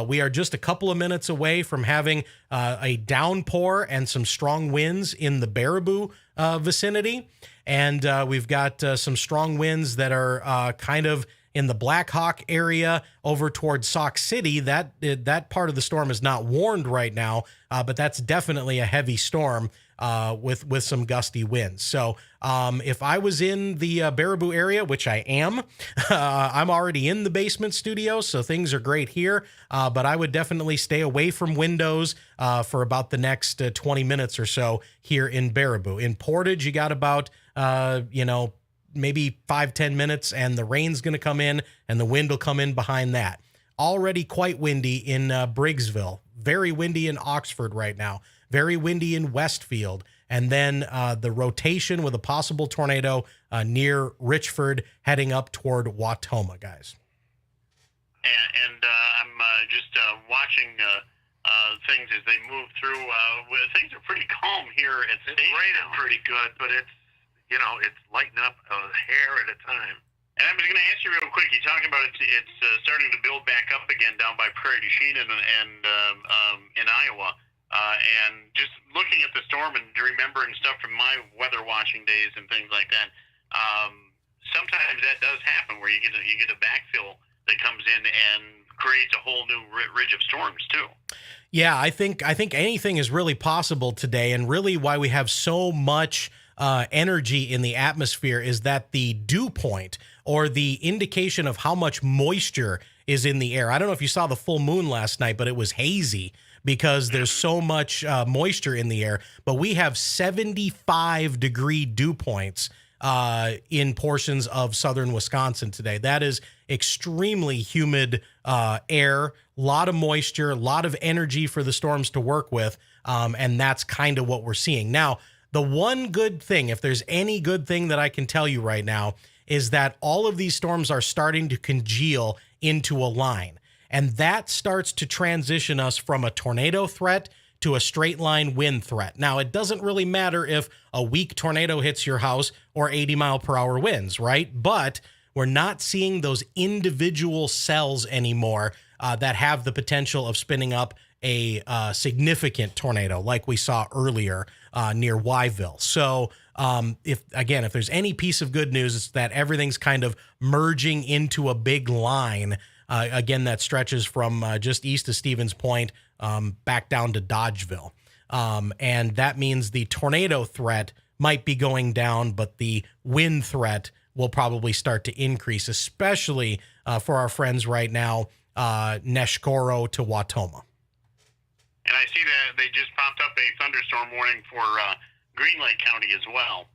We are just a couple of minutes away from having a downpour and some strong winds in the Baraboo vicinity. And we've got some strong winds that are kind of in the Black Hawk area over towards Sauk City. That part of the storm is not warned right now, but that's definitely a heavy storm with some gusty winds. So if I was in the Baraboo area, which I am, I'm already in the basement studio, so things are great here. But I would definitely stay away from windows for about the next 20 minutes or so here in Baraboo. In Portage, you got about maybe 5-10 minutes, and the rain's going to come in and the wind will come in behind that. Already quite windy in Briggsville, very windy in Oxford right now, very windy in Westfield, and then the rotation with a possible tornado near Richford heading up toward Watoma, guys. And I'm just watching things as they move through. Things are pretty calm here at It's raining pretty good, but it's it's lightening up a hair at a time. And I was going to ask you real quick. You talking about it's starting to build back up again down by Prairie du Chien and in Iowa. And just looking at the storm and remembering stuff from my weather watching days and things like that. Sometimes that does happen where you get a backfill that comes in and creates a whole new ridge of storms too. Yeah, I think anything is really possible today, and really why we have so much energy in the atmosphere is that the dew point, or the indication of how much moisture is in the air. I don't know if you saw the full moon last night, but it was hazy because there's so much moisture in the air. But we have 75-degree dew points in portions of southern Wisconsin today. That is extremely humid air, a lot of moisture, a lot of energy for the storms to work with, and that's kind of what we're seeing. Now, the one good thing, if there's any good thing that I can tell you right now, is that all of these storms are starting to congeal into a line, and that starts to transition us from a tornado threat to a straight line wind threat. Now, it doesn't really matter if a weak tornado hits your house or 80-mile-per-hour winds, right? But we're not seeing those individual cells anymore that have the potential of spinning up a significant tornado like we saw earlier near Wyville. So if there's any piece of good news, it's that everything's kind of merging into a big line, that stretches from just east of Stevens Point back down to Dodgeville. And that means the tornado threat might be going down, but the wind threat will probably start to increase, especially for our friends right now, Neshkoro to Wautoma. And I see that they just popped up a thunderstorm warning for Green Lake County as well.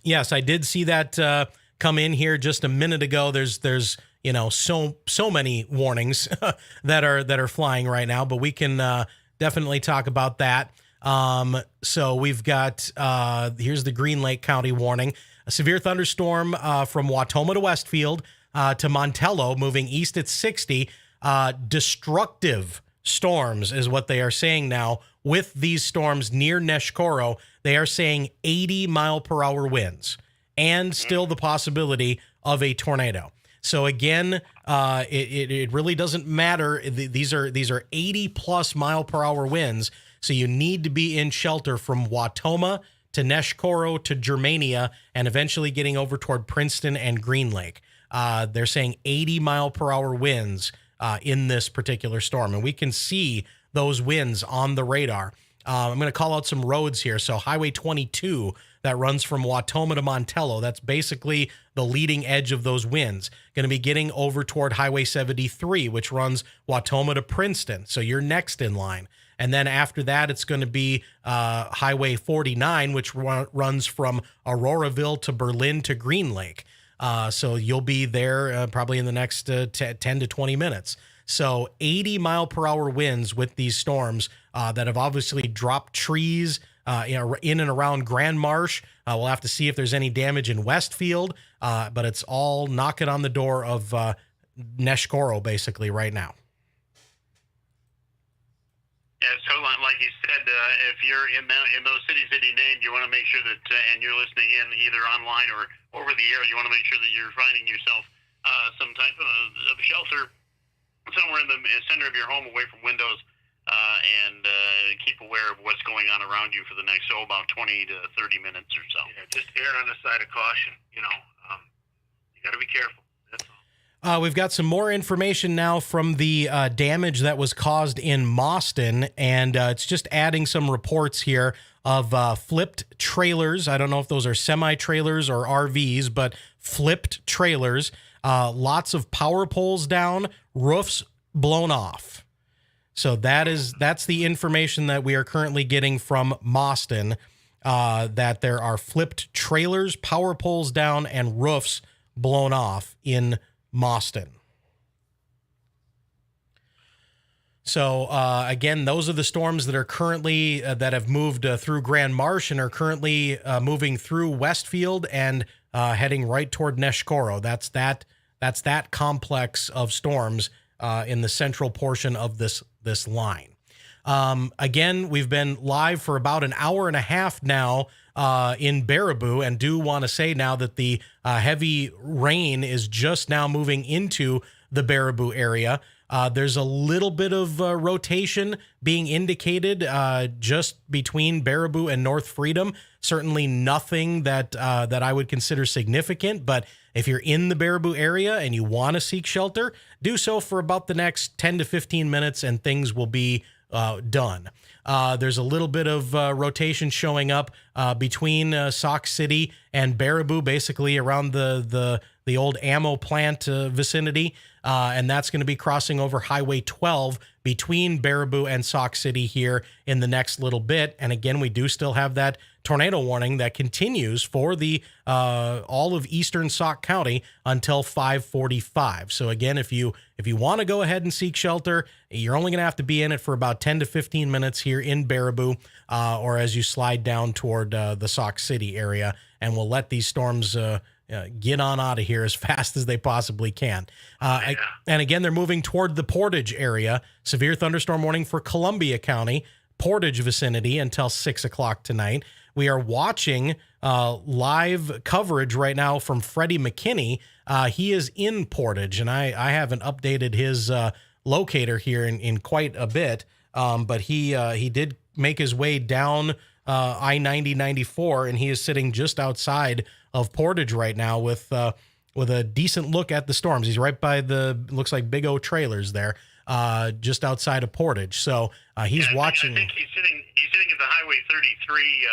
Yes, I did see that come in here just a minute ago. There's so many warnings that are flying right now, but we can definitely talk about that. So we've got here's the Green Lake County warning: a severe thunderstorm from Wautoma to Westfield to Montello, moving east at 60. Destructive storms is what they are saying now. With these storms near Neshkoro, they are saying 80-mile-per-hour winds and still the possibility of a tornado. So again, it really doesn't matter. These are 80+ mile-per-hour winds. So you need to be in shelter from Wautoma to Neshkoro to Germania and eventually getting over toward Princeton and Green Lake. They're saying 80-mile-per-hour winds in this particular storm. And we can see those winds on the radar. I'm going to call out some roads here. So Highway 22 that runs from Wautoma to Montello, that's basically the leading edge of those winds. Going to be getting over toward Highway 73, which runs Wautoma to Princeton. So you're next in line. And then after that, it's going to be Highway 49, which runs from Auroraville to Berlin to Green Lake. So you'll be there probably in the next 10 to 20 minutes. So 80-mile-per-hour winds with these storms that have obviously dropped trees in and around Grand Marsh. We'll have to see if there's any damage in Westfield, but it's all knocking on the door of Neshkoro basically right now. Yeah, so like you said, if you're in those cities that he named, you want to make sure that, and you're listening in either online or over the air, you want to make sure that you're finding yourself some type of shelter somewhere in the center of your home, away from windows, and keep aware of what's going on around you for the next, about 20 to 30 minutes or so. Yeah, just err on the side of caution. You got to be careful. That's all. We've got some more information now from the damage that was caused in Mauston, and it's just adding some reports here of flipped trailers. I don't know if those are semi-trailers or RVs, but flipped trailers. Lots of power poles down, roofs blown off. So that's the information that we are currently getting from Mauston, that there are flipped trailers, power poles down, and roofs blown off in Mauston. So again, those are the storms that are currently that have moved through Grand Marsh and are currently moving through Westfield and heading right toward Neshkoro. That's that complex of storms in the central portion of this line. Again, we've been live for about an hour and a half now in Baraboo, and do want to say now that the heavy rain is just now moving into the Baraboo area. There's a little bit of rotation being indicated just between Baraboo and North Freedom. Certainly nothing that I would consider significant, but if you're in the Baraboo area and you want to seek shelter, do so for about the next 10 to 15 minutes and things will be done. There's a little bit of rotation showing up between Sauk City and Baraboo, basically around the old ammo plant vicinity, and that's going to be crossing over Highway 12 between Baraboo and Sauk City here in the next little bit. And again, we do still have that tornado warning that continues for the all of eastern Sauk County until 5:45. So again, if you want to go ahead and seek shelter, you're only going to have to be in it for about 10 to 15 minutes here in Baraboo, or as you slide down toward the Sauk City area, and we'll let these storms get on out of here as fast as they possibly can. And again, they're moving toward the Portage area. Severe thunderstorm warning for Columbia County, Portage vicinity until 6 o'clock tonight. We are watching live coverage right now from Freddie McKinney. He is in Portage, and I haven't updated his locator here in quite a bit, but he did make his way down I-90-94, and he is sitting just outside of Portage right now with a decent look at the storms. He's right by looks like Big O trailers there, just outside of Portage. So he's watching. I think he's sitting at the Highway 33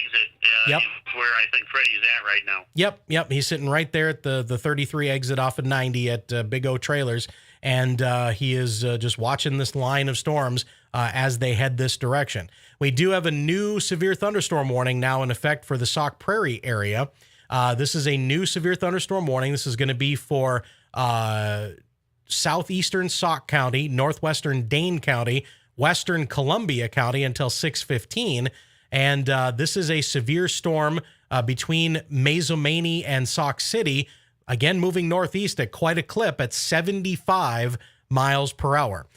exit. Yep. Where I think Freddie is at right now. Yep. He's sitting right there at the 33 exit off of 90 at Big O trailers, and he is just watching this line of storms as they head this direction. We do have a new severe thunderstorm warning now in effect for the Sauk Prairie area. This is a new severe thunderstorm warning. This is going to be for southeastern Sauk County, northwestern Dane County, western Columbia County until 6:15. And this is a severe storm between Mazomanie and Sauk City, again moving northeast at quite a clip at 75 miles per hour.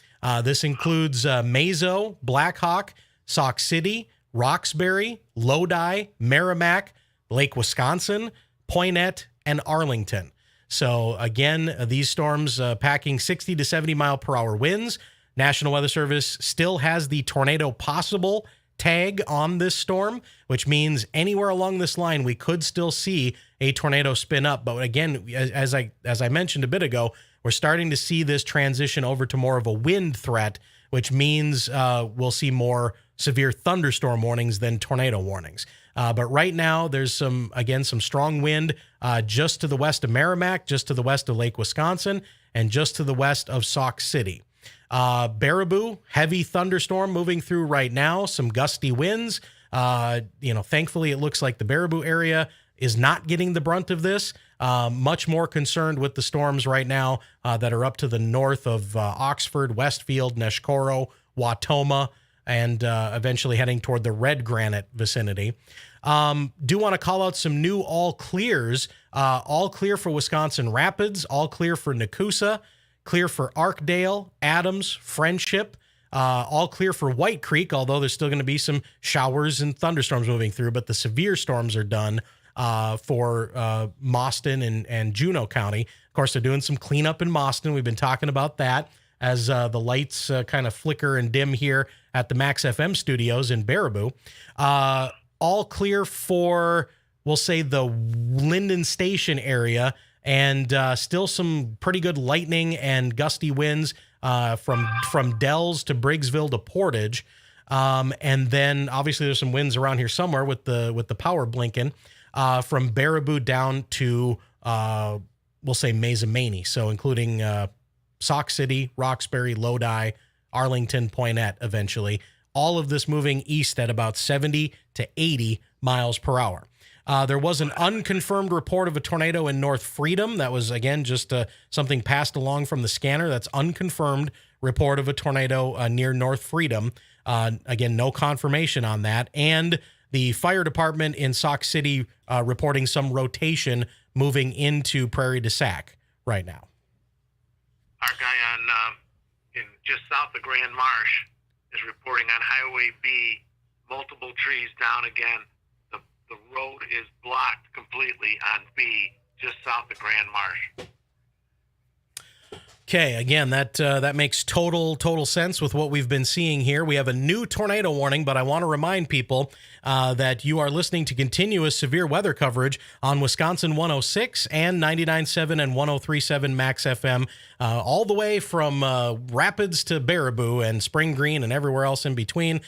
This includes Mazo, Blackhawk, Sauk City, Roxbury, Lodi, Merrimack, Lake Wisconsin, Poinet, and Arlington. So again, these storms packing 60 to 70 mile per hour winds. National Weather Service still has the tornado possible tag on this storm, which means anywhere along this line we could still see a tornado spin up. But again, as I mentioned a bit ago, we're starting to see this transition over to more of a wind threat, which means we'll see more severe thunderstorm warnings than tornado warnings. But right now, there's some strong wind just to the west of Merrimack, just to the west of Lake Wisconsin, and just to the west of Sauk City. Baraboo, heavy thunderstorm moving through right now, some gusty winds. Thankfully, it looks like the Baraboo area is not getting the brunt of this. Much more concerned with the storms right now that are up to the north of Oxford, Westfield, Neshkoro, Watoma, and eventually heading toward the Red Granite vicinity. Do want to call out some new all clears. All clear for Wisconsin Rapids, all clear for Nakusa, clear for Arkdale, Adams, Friendship, all clear for White Creek, although there's still going to be some showers and thunderstorms moving through, but the severe storms are done for Mauston and Juneau County. Of course, they're doing some cleanup in Mauston. We've been talking about that as the lights kind of flicker and dim here at the Max FM studios in Baraboo. All clear for, we'll say, the Linden Station area, and still some pretty good lightning and gusty winds from Dells to Briggsville to Portage. And then obviously there's some winds around here somewhere with the power blinking from Baraboo down to, we'll say, Mazomanie. So including Sauk City, Roxbury, Lodi, Arlington, Poinet eventually. All of this moving east at about 70 to 80 miles per hour. There was an unconfirmed report of a tornado in North Freedom. That was, again, just something passed along from the scanner. That's unconfirmed report of a tornado near North Freedom. Again, no confirmation on that. And the fire department in Sauk City reporting some rotation moving into Prairie du Sac right now. Our guy in just south of Grand Marsh is reporting on Highway B, multiple trees down again. The road is blocked completely on B, just south of Grand Marsh. Okay, again, that makes total sense with what we've been seeing here. We have a new tornado warning, but I want to remind people that you are listening to continuous severe weather coverage on Wisconsin 106 and 99.7 and 103.7 Max FM, all the way from Rapids to Baraboo and Spring Green and everywhere else in between.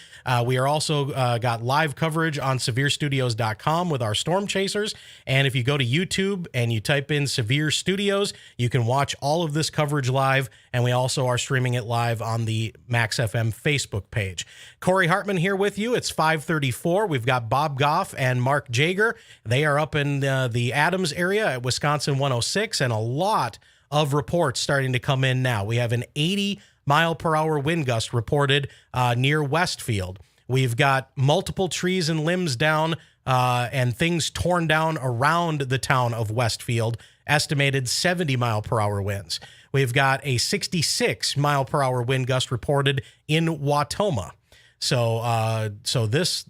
We are also got live coverage on SevereStudios.com with our storm chasers. And if you go to YouTube and you type in Severe Studios, you can watch all of this coverage live, and we also are streaming it live on the Max FM Facebook page. Corey Hartman here with you. It's 5:34. We've got Bob Goff and Mark Jager. They are up in the Adams area at Wisconsin 106, and a lot of reports starting to come in now. We have an 80-mile-per-hour wind gust reported near Westfield. We've got multiple trees and limbs down and things torn down around the town of Westfield, estimated 70-mile-per-hour winds. We've got a 66-mile-per-hour wind gust reported in Wautoma. So this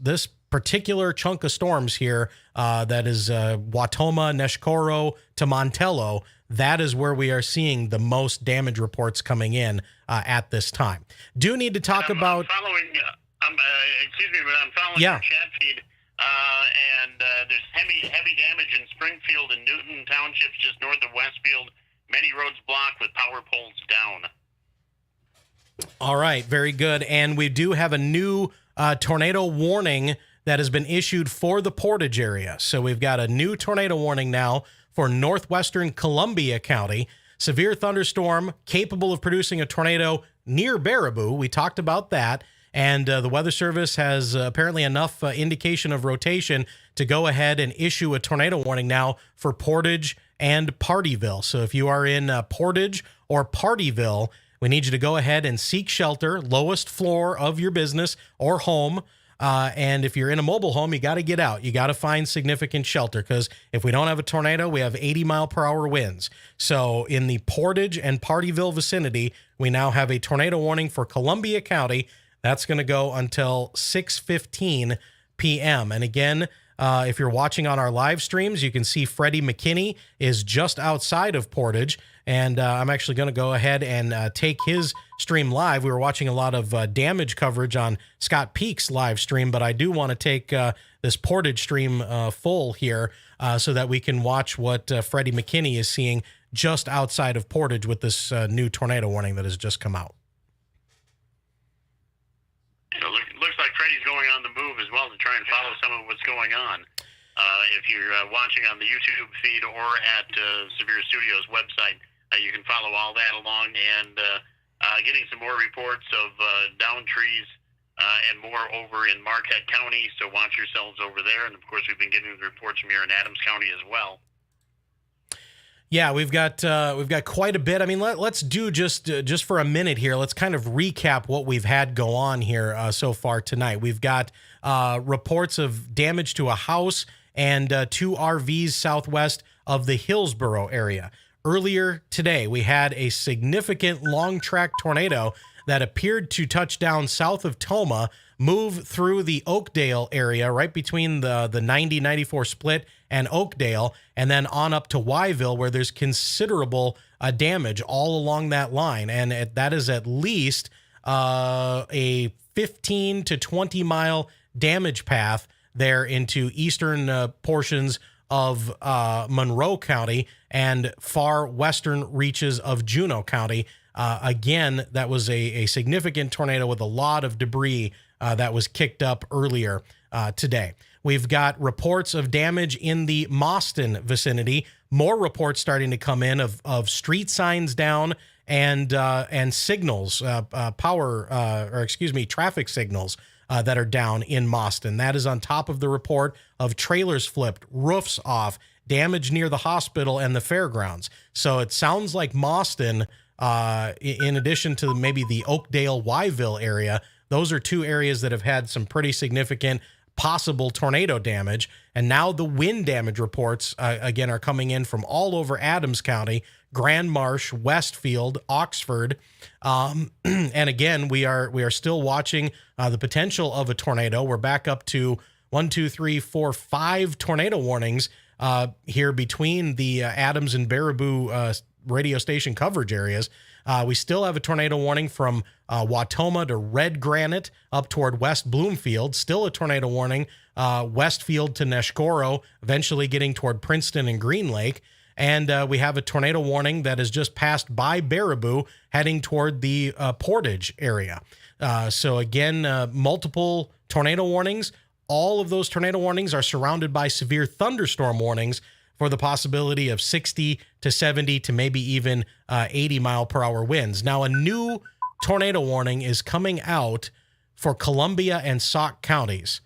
particular chunk of storms here, that is Wautoma, Neshkoro to Montello, that is where we are seeing the most damage reports coming in at this time. Do need to talk about... Excuse me, but I'm following your chat feed, and there's heavy damage in Springfield and Newton Townships just north of Westfield. Many roads blocked with power poles down. All right, very good. And we do have a new tornado warning that has been issued for the Portage area. So we've got a new tornado warning now for northwestern Columbia County. Severe thunderstorm capable of producing a tornado near Baraboo. We talked about that. And the Weather Service has apparently enough indication of rotation to go ahead and issue a tornado warning now for Portage and Partyville. So if you are in Portage or Partyville, we need you to go ahead and seek shelter, lowest floor of your business or home. And if you're in a mobile home, you got to get out. You got to find significant shelter, because if we don't have a tornado, we have 80-mile-per-hour winds. So in the Portage and Partyville vicinity, we now have a tornado warning for Columbia County. That's going to go until 6:15 p.m. And again, if you're watching on our live streams, you can see Freddie McKinney is just outside of Portage. And I'm actually going to go ahead and take his stream live. We were watching a lot of damage coverage on Scott Peak's live stream, but I do want to take this Portage stream full here so that we can watch what Freddie McKinney is seeing just outside of Portage with this new tornado warning that has just come out. It looks like Freddie's going on the move as well to try and follow some of what's going on. If you're watching on the YouTube feed or at Severe Studios website, you can follow all that along, and getting some more reports of down trees and more over in Marquette County, so watch yourselves over there. And, of course, we've been getting the reports from here in Adams County as well. Yeah, we've got quite a bit. I mean, let's do just for a minute here. Let's kind of recap what we've had go on here so far tonight. We've got reports of damage to a house and 2 RVs southwest of the Hillsboro area. Earlier today, we had a significant long-track tornado that appeared to touch down south of Tomah, move through the Oakdale area, right between the 90-94 split and Oakdale, and then on up to Wyville, where there's considerable damage all along that line. And that is at least a 15 to 20 mile damage path there into eastern portions of Monroe County and far western reaches of Juneau County. Again, that was a significant tornado with a lot of debris that was kicked up earlier today. We've got reports of damage in the Mauston vicinity. More reports starting to come in of street signs down and signals, traffic signals that are down in Mauston. That is on top of the report of trailers flipped, roofs off, damage near the hospital and the fairgrounds. So it sounds like Mauston, in addition to maybe the Oakdale, Wyville area, those are 2 areas that have had some pretty significant possible tornado damage. And now the wind damage reports, again, are coming in from all over Adams County, Grand Marsh, Westfield, Oxford. And again, we are still watching the potential of a tornado. We're back up to 5 tornado warnings here between the Adams and Baraboo radio station coverage areas. We still have a tornado warning from Wautoma to Red Granite up toward West Bloomfield. Still a tornado warning, Westfield to Neshkoro, eventually getting toward Princeton and Green Lake. And we have a tornado warning that has just passed by Baraboo, heading toward the Portage area. So again, multiple tornado warnings. All of those tornado warnings are surrounded by severe thunderstorm warnings for the possibility of 60 to 70 to maybe even 80 mile per hour winds. Now, a new tornado warning is coming out for Columbia and Sauk counties.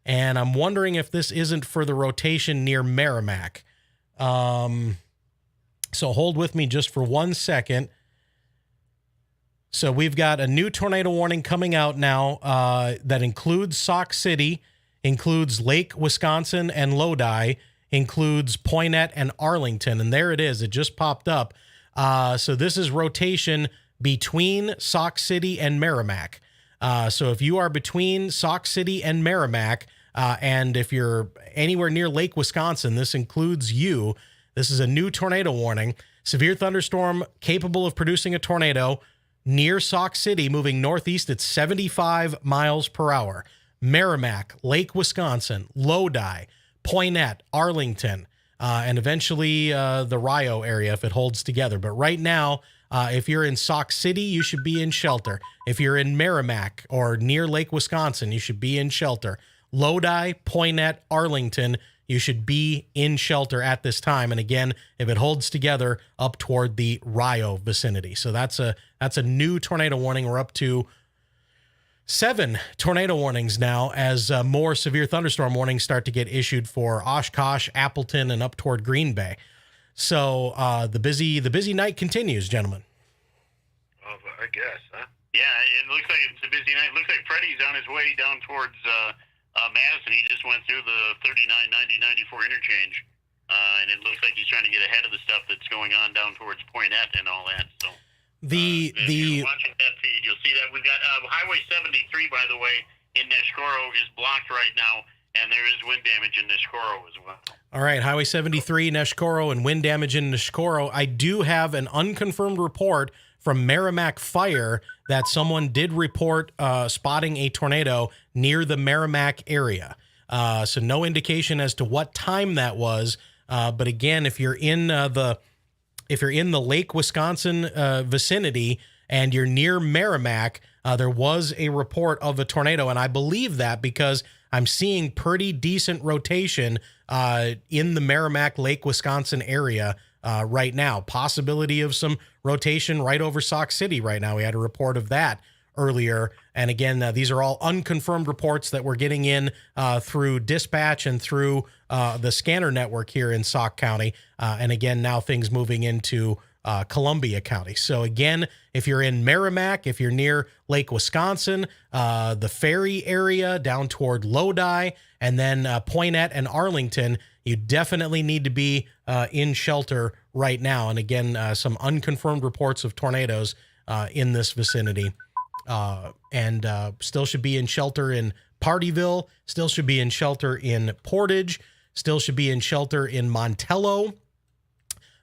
And I'm wondering if this isn't for the rotation near Merrimack. So hold with me just for 1 second. So we've got a new tornado warning coming out now that includes Sauk City, includes Lake, Wisconsin, and Lodi, includes Poynette and Arlington. And there it is. It just popped up. So this is rotation between Sauk City and Merrimack. So if you are between Sauk City and Merrimack, and if you're anywhere near Lake, Wisconsin, this includes you. This is a new tornado warning. Severe thunderstorm capable of producing a tornado near Sauk City, moving northeast at 75 miles per hour. Merrimack, Lake, Wisconsin, Lodi, Poynette, Arlington, and eventually the Rio area if it holds together. But right now, if you're in Sauk City, you should be in shelter. If you're in Merrimack or near Lake, Wisconsin, you should be in shelter. Lodi, Poynette, Arlington, you should be in shelter at this time. And again, if it holds together, up toward the Rio vicinity. So that's a new tornado warning. We're up to 7 tornado warnings now as more severe thunderstorm warnings start to get issued for Oshkosh, Appleton, and up toward Green Bay. So the busy night continues, gentlemen. Oh, I guess, huh? Yeah, it looks like it's a busy night. It looks like Freddie's on his way down towards Madison. He just went through the 39, 90, 94 interchange, and it looks like he's trying to get ahead of the stuff that's going on down towards Poynette and all that. So if you're watching that feed, you'll see that we've got Highway 73, by the way, in Neshkoro is blocked right now, and there is wind damage in Neshkoro as well. All right, Highway 73, Neshkoro, and wind damage in Neshkoro. I do have an unconfirmed report from Merrimack Fire that someone did report spotting a tornado near the Merrimack area. So no indication as to what time that was. But again, if you're in the Lake, Wisconsin vicinity and you're near Merrimack, there was a report of a tornado. And I believe that because I'm seeing pretty decent rotation in the Merrimack, Lake, Wisconsin area right now. Possibility of some rotation right over Sauk City right now. We had a report of that earlier. And again, these are all unconfirmed reports that we're getting in through dispatch and through the scanner network here in Sauk County. And again, now things moving into Columbia County. So again, if you're in Merrimack, if you're near Lake, Wisconsin, the Ferry area down toward Lodi, and then Poynette and Arlington, you definitely need to be in shelter right now. And again, some unconfirmed reports of tornadoes in this vicinity. And still should be in shelter in Partyville, still should be in shelter in Portage, still should be in shelter in Montello.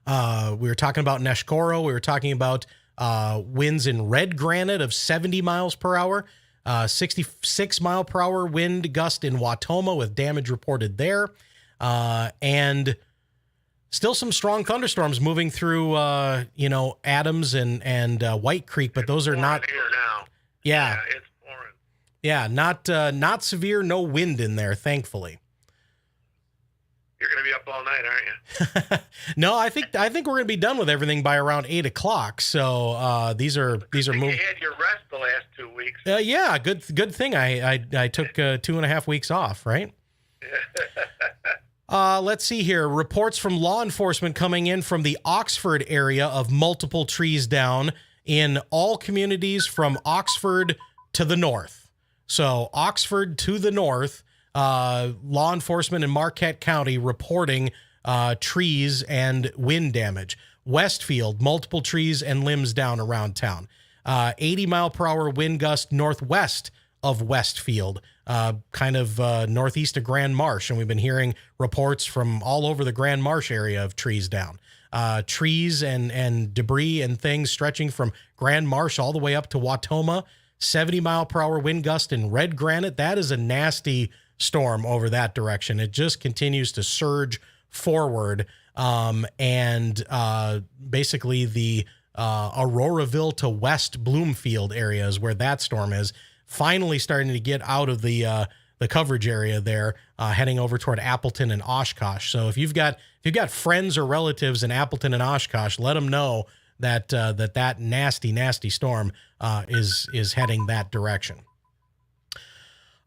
We were talking about Neshkoro. We were talking about winds in Red Granite of 70 miles per hour, 66 mile per hour wind gust in Wautoma with damage reported there. And still some strong thunderstorms moving through, Adams and White Creek, but those are not here now. Yeah. It's pouring. Yeah. Not severe. No wind in there, thankfully. You're going to be up all night, aren't you? No, I think we're going to be done with everything by around 8:00. So, these are You moving. had your rest the last 2 weeks. Yeah. Good thing I took 2.5 weeks off. Right. Let's see here. Reports from law enforcement coming in from the Oxford area of multiple trees down in all communities from Oxford to the north. So Oxford to the north, law enforcement in Marquette County reporting trees and wind damage. Westfield, multiple trees and limbs down around town. 80-mile-per-hour wind gust northwest of Westfield, kind of northeast of Grand Marsh. And we've been hearing reports from all over the Grand Marsh area of trees down. Trees and debris and things stretching from Grand Marsh all the way up to Wautoma. 70-mile-per-hour wind gust in Red Granite. That is a nasty storm over that direction. It just continues to surge forward. Basically the Auroraville to West Bloomfield areas where that storm is finally starting to get out of the coverage area there, heading over toward Appleton and Oshkosh. So if you've got friends or relatives in Appleton and Oshkosh, let them know that that nasty storm is heading that direction.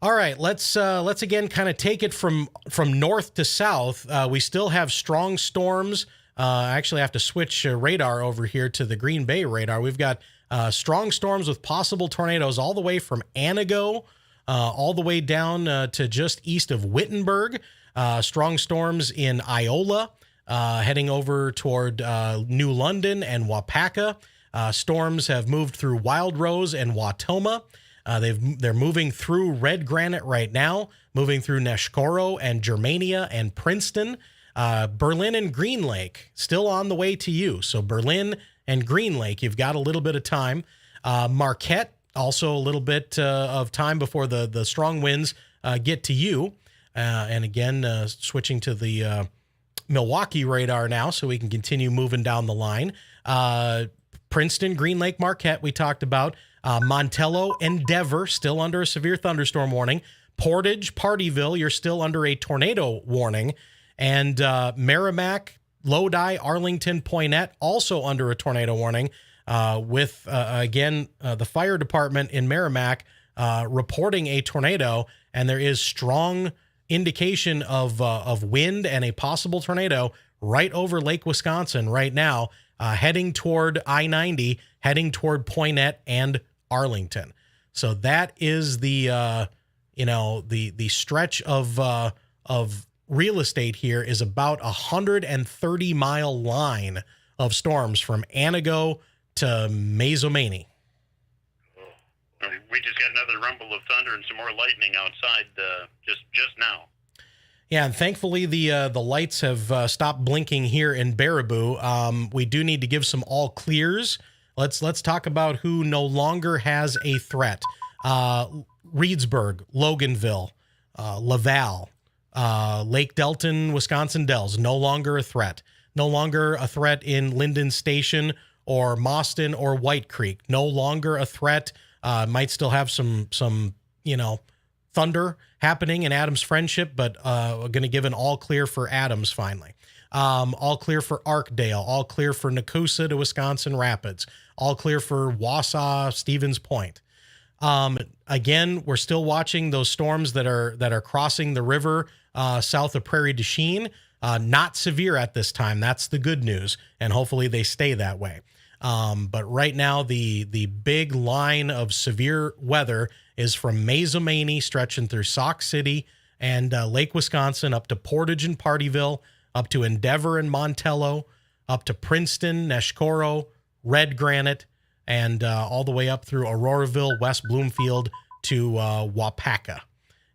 All right, let's again kind of take it from north to south. We still have strong storms. I actually have to switch radar over here to the Green Bay radar. We've got strong storms with possible tornadoes all the way from Anago, all the way down to just east of Wittenberg. Strong storms in Iola, heading over toward New London and Wapaka. Storms have moved through Wild Rose and Wautoma. They're moving through Red Granite right now, moving through Neshkoro and Germania and Princeton. Berlin and Green Lake still on the way to you. So Berlin and Green Lake, you've got a little bit of time. Marquette, also a little bit of time before the strong winds get to you. And again, switching to the Milwaukee radar now so we can continue moving down the line. Princeton, Green Lake, Marquette, we talked about. Montello and Denver still under a severe thunderstorm warning. Portage, Partyville, you're still under a tornado warning. And Merrimack, Lodi, Arlington, Poynette, also under a tornado warning, with, again, the fire department in Merrimack reporting a tornado, and there is strong indication of wind and a possible tornado right over Lake Wisconsin right now, heading toward I-90, heading toward Poynette and Arlington. So that is the stretch of real estate here is about 130-mile line of storms from Anago to Mazomanie. We just got another rumble of thunder and some more lightning outside just now. Yeah, and thankfully the lights have stopped blinking here in Baraboo. We do need to give some all clears. Let's talk about who no longer has a threat. Reedsburg, Loganville, Laval, Lake Delton, Wisconsin Dells, no longer a threat. No longer a threat in Linden Station or Mauston or White Creek. No longer a threat. Might still have some thunder happening in Adams Friendship, but we're going to give an all clear for Adams finally. All clear for Arkdale. All clear for Nakusa to Wisconsin Rapids. All clear for Wausau, Stevens Point. Again, we're still watching those storms that are crossing the river south of Prairie du Chien. Not severe at this time. That's the good news, and hopefully they stay that way. But right now, the big line of severe weather is from Mazomanie, stretching through Sauk City and Lake Wisconsin, up to Portage and Partyville, up to Endeavor and Montello, up to Princeton, Neshkoro, Red Granite, and all the way up through Auroraville, West Bloomfield to Wapaka.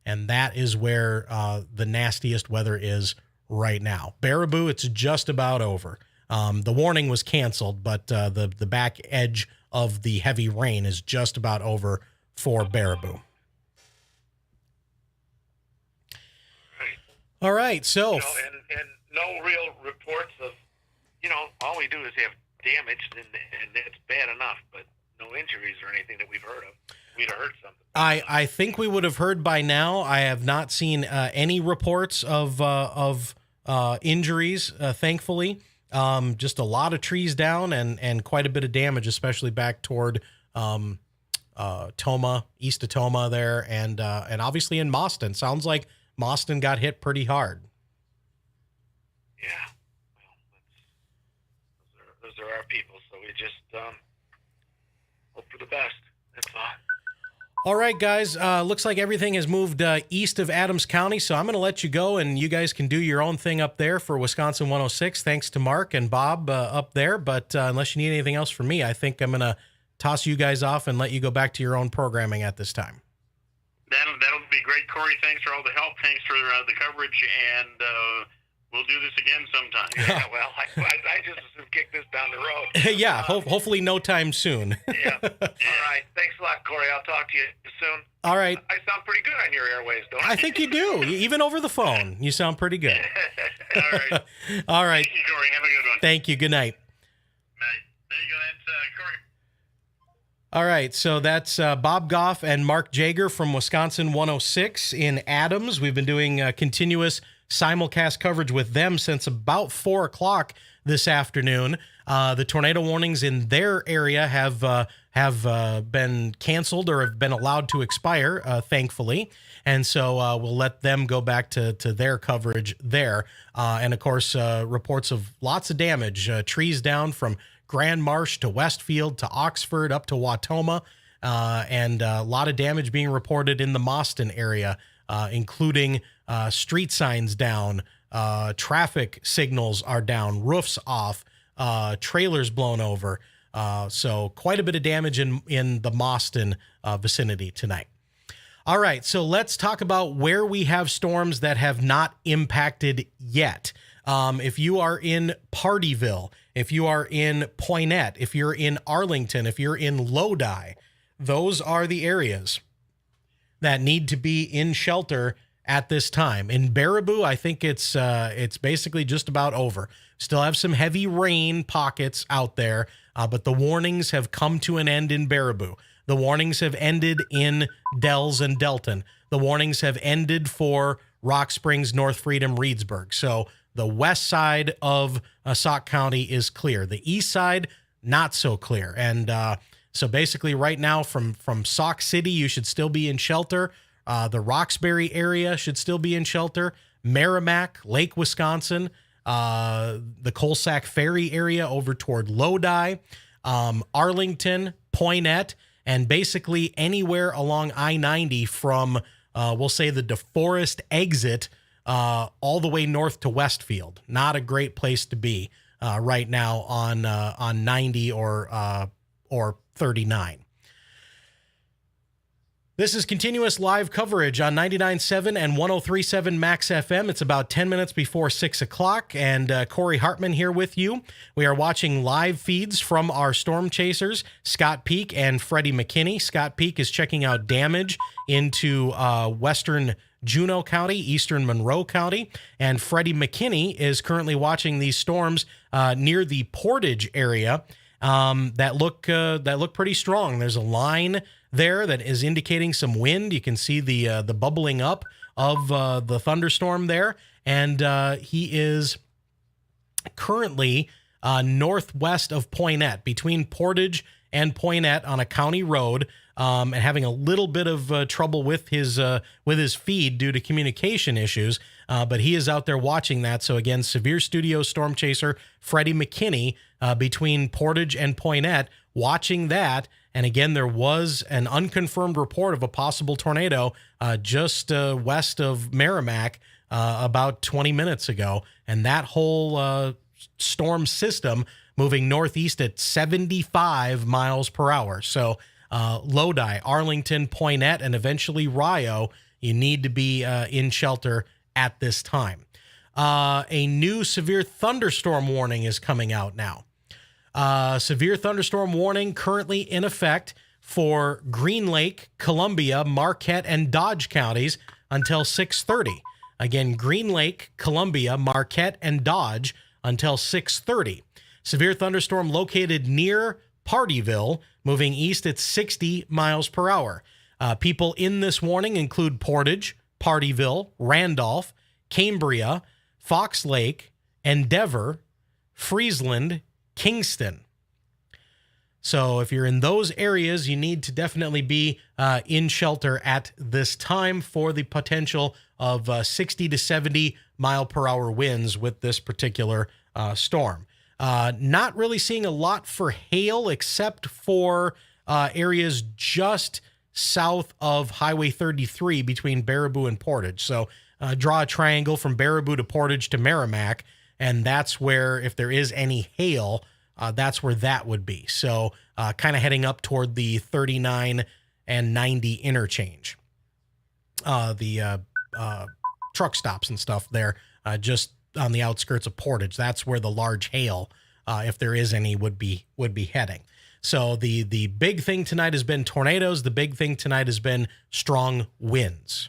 And that is where the nastiest weather is right now. Baraboo, it's just about over. The warning was canceled, but the back edge of the heavy rain is just about over for Baraboo. All right, so... and no real reports of, all we do is have damage, and that's bad enough, but no injuries or anything that we've heard of. We'd have heard something. I think we would have heard by now. I have not seen any reports of injuries, thankfully. Just a lot of trees down and quite a bit of damage, especially back toward Tomah, east of Tomah there, and obviously in Mauston. Sounds like Mauston got hit pretty hard. Yeah. Well, those are our people, so we just hope for the best. That's all. All right, guys. Looks like everything has moved east of Adams County, so I'm going to let you go, and you guys can do your own thing up there for Wisconsin 106. Thanks to Mark and Bob up there. But unless you need anything else from me, I think I'm going to toss you guys off and let you go back to your own programming at this time. That'll be great, Corey. Thanks for all the help. Thanks for the coverage, and we'll do this again sometime. Yeah, well, I just kick this down the road. Yeah, hopefully no time soon. Yeah. All right. Thanks a lot, Corey. I'll talk to you soon. All right. I sound pretty good on your airways, don't I? I think you do. Even over the phone, you sound pretty good. All right. All right. Thank you, Corey. Have a good one. Thank you. Good night. Night. There you go. That's Corey. All right, so that's Bob Goff and Mark Jager from Wisconsin 106 in Adams. We've been doing continuous simulcast coverage with them since about 4 o'clock this afternoon. The tornado warnings in their area have been canceled or have been allowed to expire, thankfully. And so we'll let them go back to their coverage there. And, of course, reports of lots of damage, trees down from Grand Marsh to Westfield to Oxford up to Wautoma, and a lot of damage being reported in the Mauston area, including street signs down, traffic signals are down, roofs off, trailers blown over. So quite a bit of damage in the Mauston vicinity tonight. All right, so let's talk about where we have storms that have not impacted yet. If you are in Partyville, if you are in Poynette, if you're in Arlington, if you're in Lodi, those are the areas that need to be in shelter at this time. In Baraboo, I think it's basically just about over. Still have some heavy rain pockets out there, but the warnings have come to an end in Baraboo. The warnings have ended in Dells and Delton. The warnings have ended for Rock Springs, North Freedom, Reedsburg. So the west side of Sauk County is clear. The east side, not so clear. And so basically right now from Sauk City, you should still be in shelter. The Roxbury area should still be in shelter. Merrimack, Lake Wisconsin, the Colsack Ferry area over toward Lodi, Arlington, Poynette, and basically anywhere along I-90 from, we'll say, the DeForest exit all the way north to Westfield. Not a great place to be right now on 90 or 39. This is continuous live coverage on 99.7 and 103.7 Max FM. It's about 10 minutes before 6 o'clock, and Corey Hartman here with you. We are watching live feeds from our storm chasers, Scott Peak and Freddie McKinney. Scott Peak is checking out damage into western Juneau County, eastern Monroe County, and Freddie McKinney is currently watching these storms near the Portage area that look pretty strong. There's a line there that is indicating some wind. You can see the bubbling up of the thunderstorm there, and he is currently northwest of Poynette, between Portage and Poynette on a county road, and having a little bit of trouble with his feed due to communication issues. But he is out there watching that. So again, Severe Studio storm chaser Freddie McKinney between Portage and Poynette watching that. And again, there was an unconfirmed report of a possible tornado just west of Merrimack about 20 minutes ago. And that whole storm system moving northeast at 75 miles per hour. So Lodi, Arlington, Poynette, and eventually Rio, you need to be in shelter at this time. A new severe thunderstorm warning is coming out now. Severe thunderstorm warning currently in effect for Green Lake, Columbia, Marquette, and Dodge counties until 6:30. Again, Green Lake, Columbia, Marquette, and Dodge until 6:30. Severe thunderstorm located near Partyville, moving east at 60 miles per hour. People in this warning include Portage, Partyville, Randolph, Cambria, Fox Lake, Endeavor, Friesland, Kingston. So if you're in those areas, you need to definitely be in shelter at this time for the potential of 60 to 70 mile per hour winds with this particular storm. Not really seeing a lot for hail except for areas just south of Highway 33 between Baraboo and Portage. So draw a triangle from Baraboo to Portage to Merrimack, and that's where, if there is any hail, that's where that would be. So kind of heading up toward the 39 and 90 interchange. The truck stops and stuff there, just on the outskirts of Portage. That's where the large hail, if there is any, would be heading. So the big thing tonight has been tornadoes. The big thing tonight has been strong winds.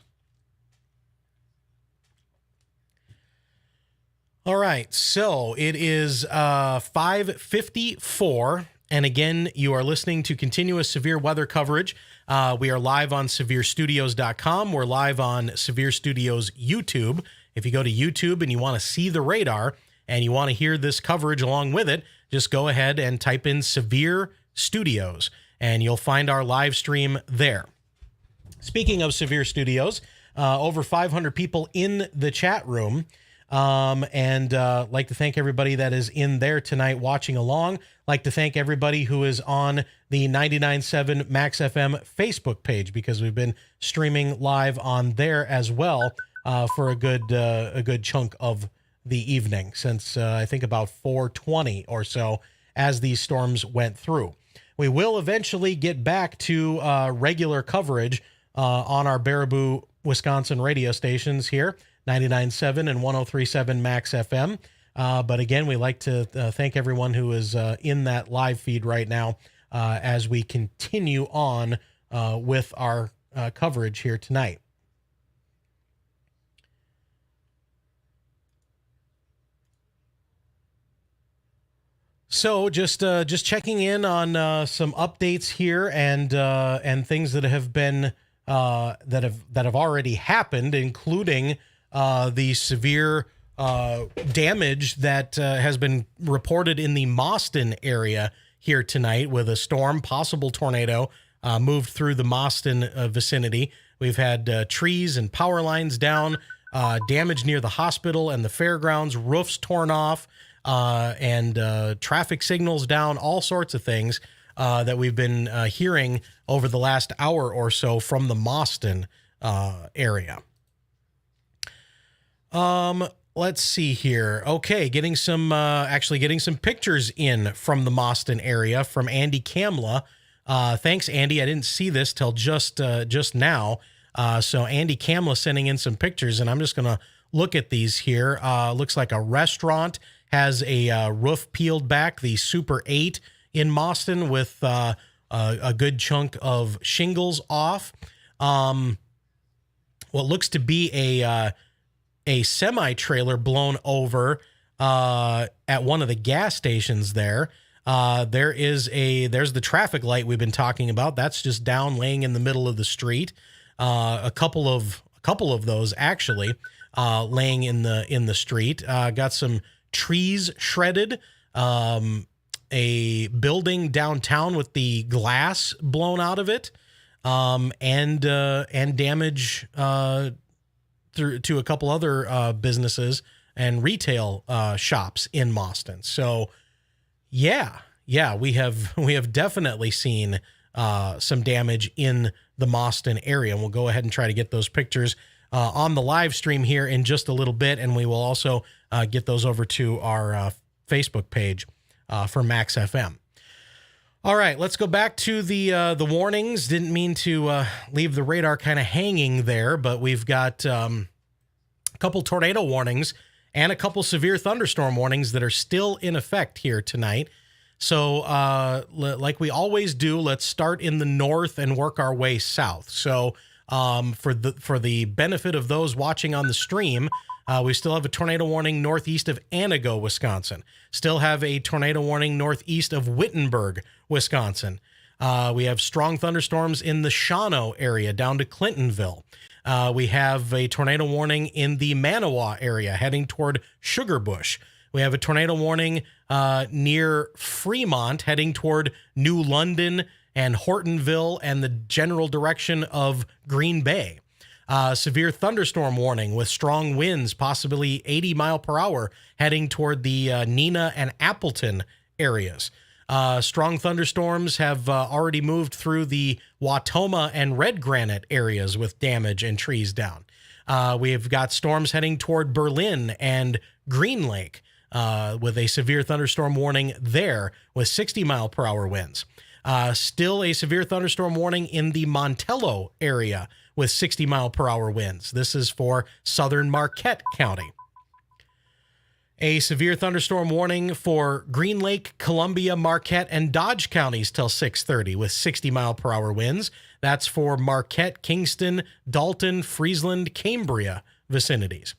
All right, so it is 5:54, and again, you are listening to continuous severe weather coverage. We are live on SevereStudios.com. We're live on Severe Studios YouTube. If you go to YouTube and you want to see the radar and you want to hear this coverage along with it, just go ahead and type in Severe Studios, and you'll find our live stream there. Speaking of Severe Studios, over 500 people in the chat room. And like to thank everybody that is in there tonight watching along. Like to thank everybody who is on the 99.7 Max FM Facebook page, because we've been streaming live on there as well for a good chunk of the evening, since I think about 4:20 or so as these storms went through. We will eventually get back to regular coverage on our Baraboo, Wisconsin radio stations here. 99.7 and 103.7 Max FM. But again, we like to thank everyone who is in that live feed right now as we continue on with our coverage here tonight. So just checking in on some updates here and things that have been that have already happened, including the severe damage that has been reported in the Mauston area here tonight, with a storm, possible tornado, moved through the Mauston vicinity. We've had trees and power lines down, damage near the hospital and the fairgrounds, roofs torn off, and traffic signals down, all sorts of things that we've been hearing over the last hour or so from the Mauston area. Let's see here. Okay, getting some pictures in from the Mauston area from Andy Kamla. Thanks, Andy. I didn't see this till just now. So Andy Kamla sending in some pictures, and I'm just gonna look at these here. Looks like a restaurant has a roof peeled back, the Super 8 in Mauston, with a good chunk of shingles off. What looks to be a semi-trailer blown over at one of the gas stations there. There's the traffic light we've been talking about. That's just down, laying in the middle of the street. A couple of those actually laying in the street. Got some trees shredded. A building downtown with the glass blown out of it, and damage to a couple other businesses and retail shops in Mauston. So, yeah, we have definitely seen some damage in the Mauston area, and we'll go ahead and try to get those pictures on the live stream here in just a little bit, and we will also get those over to our Facebook page for Max FM. All right, let's go back to the warnings. Didn't mean to leave the radar kind of hanging there, but we've got a couple tornado warnings and a couple severe thunderstorm warnings that are still in effect here tonight. So like we always do, let's start in the north and work our way south. So for the benefit of those watching on the stream, we still have a tornado warning northeast of Antigo, Wisconsin. Still have a tornado warning northeast of Wittenberg, Wisconsin. We have strong thunderstorms in the Shawano area down to Clintonville. We have a tornado warning in the Manawa area heading toward Sugarbush. We have a tornado warning near Fremont heading toward New London and Hortonville and the general direction of Green Bay. Severe thunderstorm warning with strong winds, possibly 80 mile per hour, heading toward the Neenah and Appleton areas. Strong thunderstorms have already moved through the Wautoma and Red Granite areas with damage and trees down. We've got storms heading toward Berlin and Green Lake with a severe thunderstorm warning there with 60-mile-per-hour winds. Still a severe thunderstorm warning in the Montello area with 60-mile-per-hour winds. This is for southern Marquette County. A severe thunderstorm warning for Green Lake, Columbia, Marquette, and Dodge counties till 6:30 with 60-mile-per-hour winds. That's for Marquette, Kingston, Dalton, Friesland, Cambria vicinities.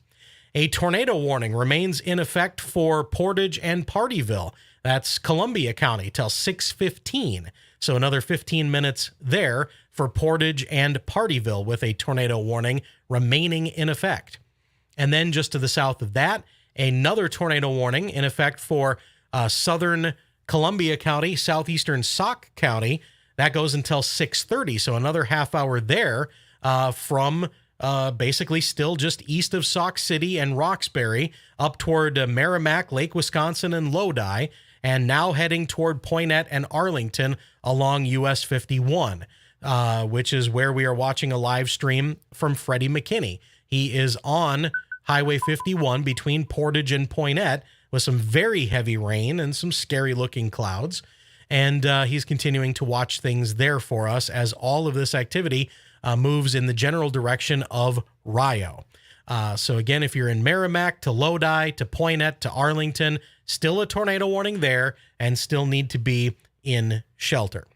A tornado warning remains in effect for Portage and Partyville. That's Columbia County till 6:15. So another 15 minutes there for Portage and Partyville with a tornado warning remaining in effect. And then just to the south of that, another tornado warning in effect for southern Columbia County, southeastern Sauk County. That goes until 6:30, so another half hour there from basically still just east of Sauk City and Roxbury up toward Merrimack, Lake Wisconsin, and Lodi, and now heading toward Poynette and Arlington along US 51, which is where we are watching a live stream from Freddie McKinney. He is on Highway 51 between Portage and Poynette with some very heavy rain and some scary looking clouds. And he's continuing to watch things there for us as all of this activity moves in the general direction of Rio. So again, if you're in Merrimack to Lodi to Poynette to Arlington, still a tornado warning there and still need to be in shelter.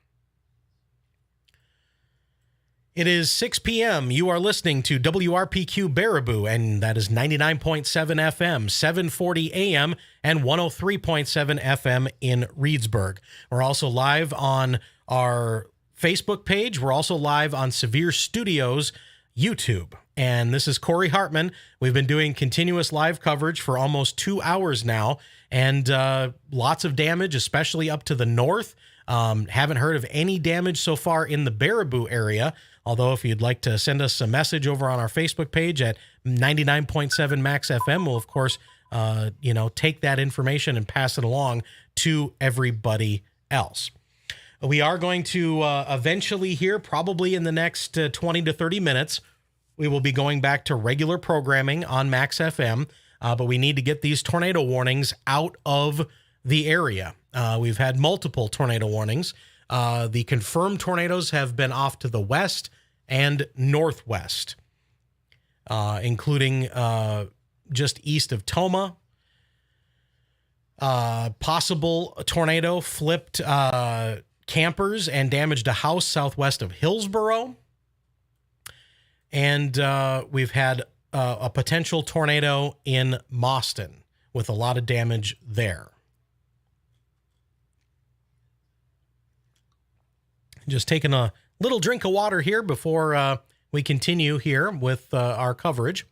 It is 6 p.m. You are listening to WRPQ Baraboo, and that is 99.7 FM, 740 AM, and 103.7 FM in Reedsburg. We're also live on our Facebook page. We're also live on Severe Studios YouTube. And this is Corey Hartman. We've been doing continuous live coverage for almost 2 hours now, and lots of damage, especially up to the north. Haven't heard of any damage so far in the Baraboo area. Although if you'd like to send us a message over on our Facebook page at 99.7 Max FM, we'll of course, take that information and pass it along to everybody else. We are going to eventually here, probably in the next 20 to 30 minutes, we will be going back to regular programming on Max FM, but we need to get these tornado warnings out of the area. We've had multiple tornado warnings. The confirmed tornadoes have been off to the west and northwest, including just east of Toma. Possible tornado flipped campers and damaged a house southwest of Hillsboro. And we've had a potential tornado in Mauston with a lot of damage there. Just taking a little drink of water here before we continue here with our coverage.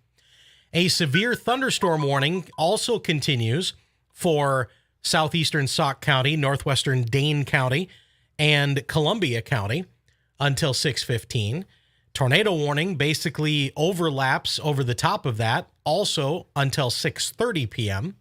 A severe thunderstorm warning also continues for southeastern Sauk County, northwestern Dane County, and Columbia County until 6:15. Tornado warning basically overlaps over the top of that, also until 6:30 p.m.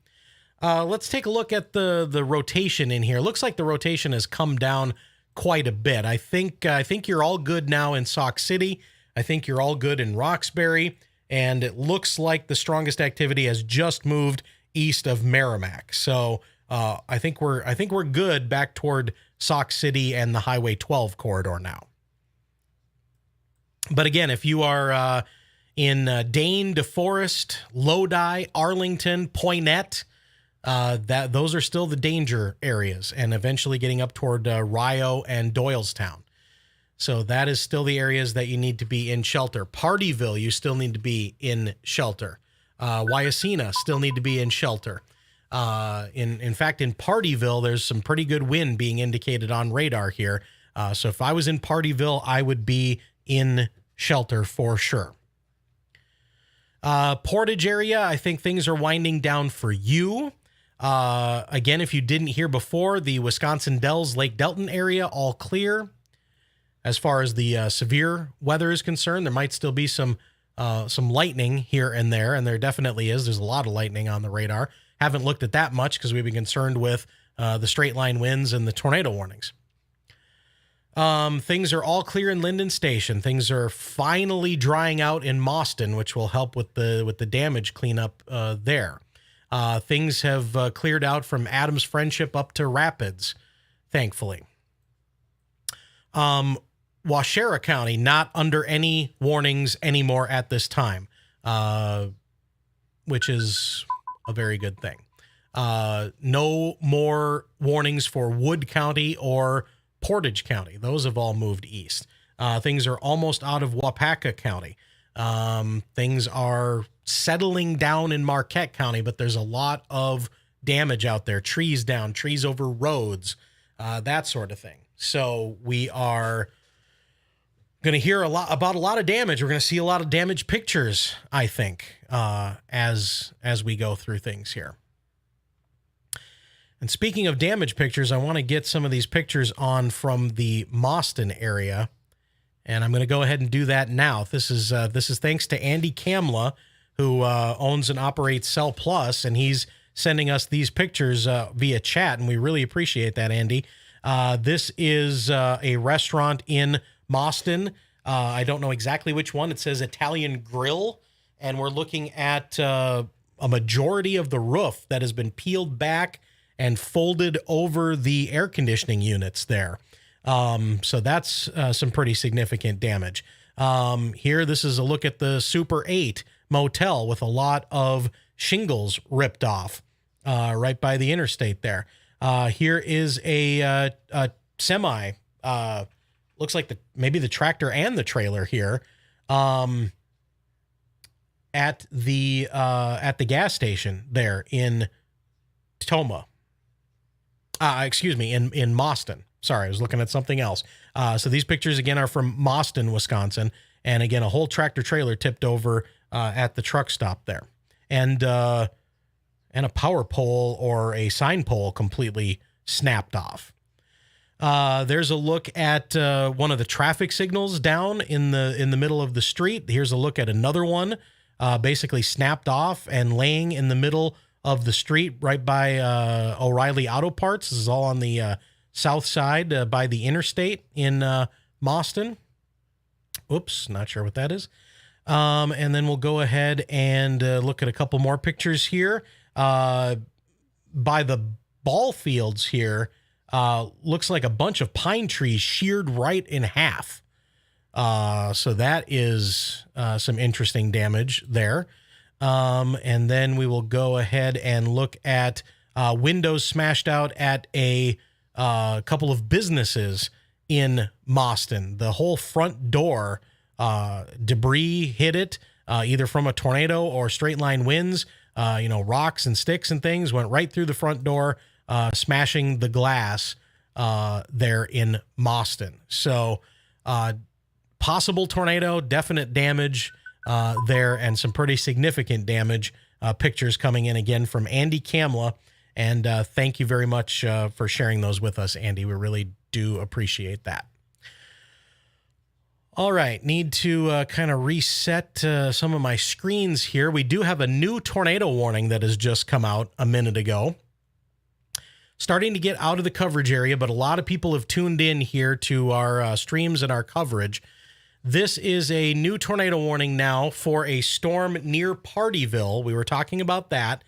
Let's take a look at the rotation in here. Looks like the rotation has come down quite a bit. I think you're all good now in Sauk City. I think you're all good in Roxbury, and it looks like the strongest activity has just moved east of Merrimack. So I think we're good back toward Sauk City and the Highway 12 corridor now. But again, if you are in Dane, DeForest, Lodi, Arlington, Poynette, those are still the danger areas, and eventually getting up toward Rio and Doylestown. So that is still the areas that you need to be in shelter. Partyville, you still need to be in shelter. Wyacina still need to be in shelter. In fact, in Partyville, there's some pretty good wind being indicated on radar here. So if I was in Partyville, I would be in shelter for sure. Portage area, I think things are winding down for you. Again, if you didn't hear before, the Wisconsin Dells, Lake Delton area, all clear. As far as the severe weather is concerned, there might still be some lightning here and there, and there definitely is. There's a lot of lightning on the radar. Haven't looked at that much because we've been concerned with the straight line winds and the tornado warnings. Things are all clear in Linden Station. Things are finally drying out in Mauston, which will help with the damage cleanup there. Things have cleared out from Adams Friendship up to Rapids, thankfully. Waushara County, not under any warnings anymore at this time, which is a very good thing. No more warnings for Wood County or Portage County. Those have all moved east. Things are almost out of Waupaca County. Things are settling down in Marquette County, but there's a lot of damage out there. Trees down, trees over roads, that sort of thing. So we are going to hear a lot of damage. We're going to see a lot of damage pictures, I think, as we go through things here. And speaking of damage pictures, I want to get some of these pictures on from the Mauston area, and I'm going to go ahead and do that now. This is thanks to Andy Kamla, who owns and operates Cell Plus, and he's sending us these pictures via chat, and we really appreciate that, Andy. This is a restaurant in Mauston. I don't know exactly which one. It says Italian Grill, and we're looking at a majority of the roof that has been peeled back and folded over the air conditioning units there. So that's some pretty significant damage. Here, this is a look at the Super 8 motel with a lot of shingles ripped off right by the interstate there. Here is a semi, looks like maybe the tractor and the trailer here at the gas station there in Tomah. In Mauston. Sorry, I was looking at something else. So these pictures, again, are from Mauston, Wisconsin. And again, a whole tractor trailer tipped over at the truck stop there. And a power pole or a sign pole completely snapped off. There's a look at one of the traffic signals down in the middle of the street. Here's a look at another one, basically snapped off and laying in the middle of the street right by O'Reilly Auto Parts. This is all on the south side by the interstate in Mauston. Oops, not sure what that is. And then we'll go ahead and look at a couple more pictures here. By the ball fields here, looks like a bunch of pine trees sheared right in half. So that is some interesting damage there. And then we will go ahead and look at windows smashed out at a couple of businesses in Mauston. The whole front door, debris hit it, either from a tornado or straight line winds. Rocks and sticks and things went right through the front door, smashing the glass there in Mauston. So possible tornado, definite damage there, and some pretty significant damage. Pictures coming in again from Andy Kamla. And thank you very much for sharing those with us, Andy. We really do appreciate that. All right, need to kind of reset some of my screens here. We do have a new tornado warning that has just come out a minute ago. Starting to get out of the coverage area, but a lot of people have tuned in here to our streams and our coverage. This is a new tornado warning now for a storm near Partyville. We were talking about that.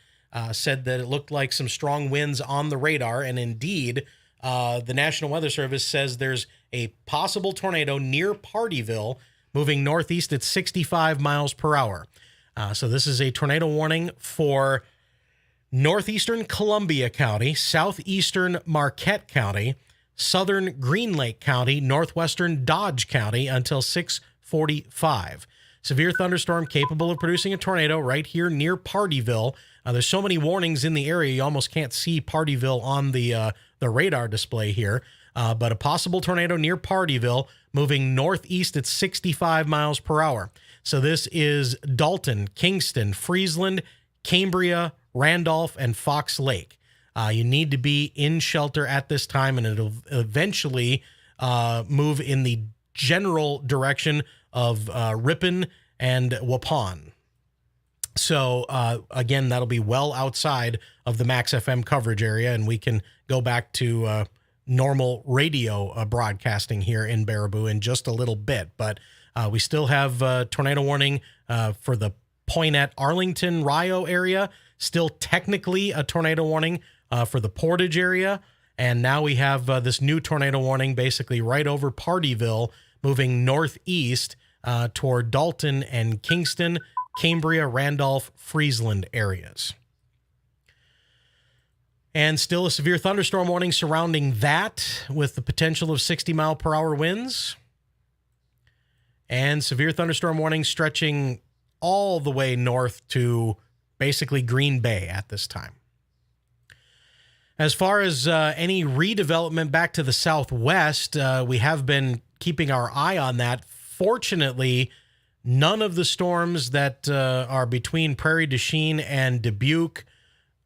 Said that it looked like some strong winds on the radar, and indeed, the National Weather Service says there's a possible tornado near Partyville moving northeast at 65 miles per hour. So this is a tornado warning for northeastern Columbia County, southeastern Marquette County, southern Green Lake County, northwestern Dodge County until 6:45. Severe thunderstorm capable of producing a tornado right here near Partyville. There's so many warnings in the area, you almost can't see Partyville on the radar display here. But a possible tornado near Partyville moving northeast at 65 miles per hour. So this is Dalton, Kingston, Friesland, Cambria, Randolph, and Fox Lake. You need to be in shelter at this time, and it'll eventually move in the general direction of Ripon and Waupun. So, again, that'll be well outside of the Max FM coverage area, and we can go back to normal radio broadcasting here in Baraboo in just a little bit. But we still have tornado warning for the Poynette, Arlington, Rio area. Still technically a tornado warning for the Portage area. And now we have this new tornado warning basically right over Partyville, moving northeast toward Dalton and Kingston, Cambria, Randolph, Friesland areas. And still a severe thunderstorm warning surrounding that with the potential of 60-mile-per-hour winds. And severe thunderstorm warning stretching all the way north to basically Green Bay at this time. As far as any redevelopment back to the southwest, we have been keeping our eye on that. Fortunately, none of the storms that are between Prairie du Chien and Dubuque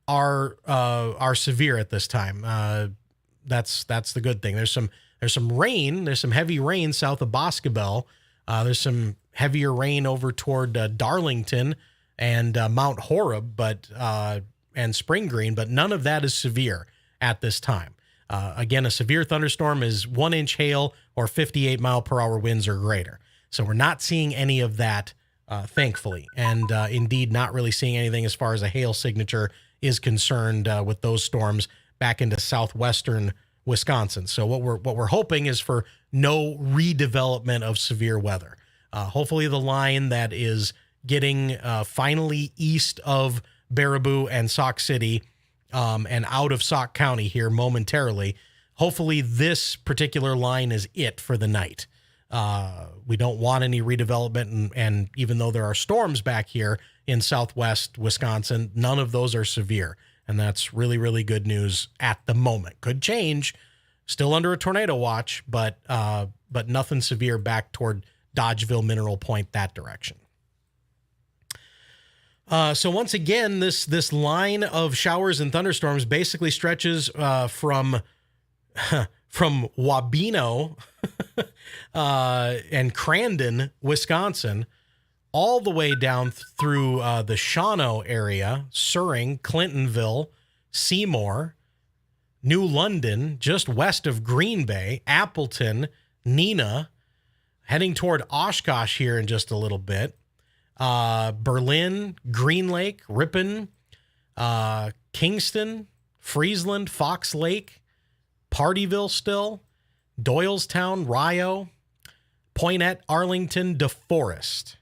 are severe at this time. That's the good thing. There's some rain. There's some heavy rain south of Boscobel. There's some heavier rain over toward Darlington and Mount Horeb, and Spring Green, but none of that is severe at this time. Again, a severe thunderstorm is 1-inch hail or 58-mile-per-hour winds or greater. So we're not seeing any of that, thankfully, and indeed not really seeing anything as far as a hail signature is concerned with those storms back into southwestern Wisconsin. So what we're hoping is for no redevelopment of severe weather. Hopefully the line that is getting finally east of Baraboo and Sauk City and out of Sauk County here momentarily. Hopefully this particular line is it for the night. We don't want any redevelopment, and even though there are storms back here in southwest Wisconsin, none of those are severe, and that's really, really good news at the moment. Could change, still under a tornado watch, but nothing severe back toward Dodgeville, Mineral Point, that direction. So once again, this line of showers and thunderstorms basically stretches from Wabeno and Crandon, Wisconsin, all the way down through the Shawano area, Suring, Clintonville, Seymour, New London, just west of Green Bay, Appleton, Neenah, heading toward Oshkosh here in just a little bit. Berlin, Green Lake, Ripon, Kingston, Friesland, Fox Lake, Partyville still, Doylestown, Rio, Poynette, Arlington, DeForest,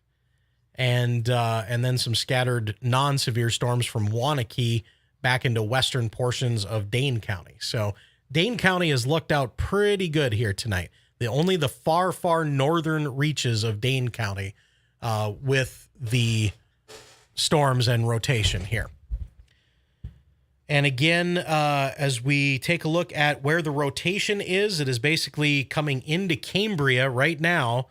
and then some scattered non-severe storms from Waunakee back into western portions of Dane County. So Dane County has looked out pretty good here tonight. Only the far, far northern reaches of Dane County with the storms and rotation here. And again, as we take a look at where the rotation is, it is basically coming into Cambria right now.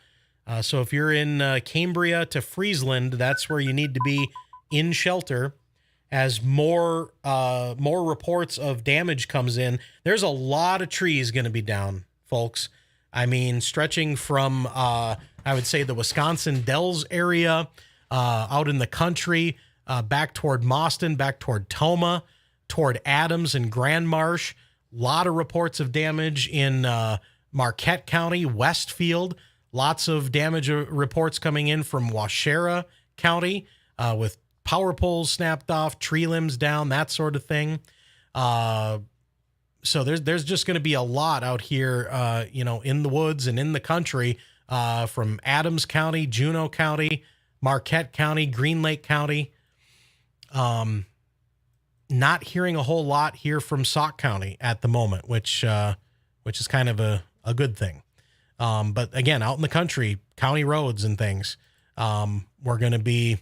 So if you're in Cambria to Friesland, that's where you need to be in shelter. As more reports of damage comes in, there's a lot of trees going to be down, folks. I mean, stretching from, I would say, the Wisconsin Dells area, out in the country, back toward Mauston, back toward Tomah, toward Adams and Grand Marsh. A lot of reports of damage in Marquette County, Westfield. Lots of damage reports coming in from Waushara County with power poles snapped off, tree limbs down, that sort of thing. So there's just going to be a lot out here, in the woods and in the country, from Adams County, Juneau County, Marquette County, Green Lake County. Not hearing a whole lot here from Sauk County at the moment, which is kind of a good thing. But again, out in the country, county roads and things, we're going to be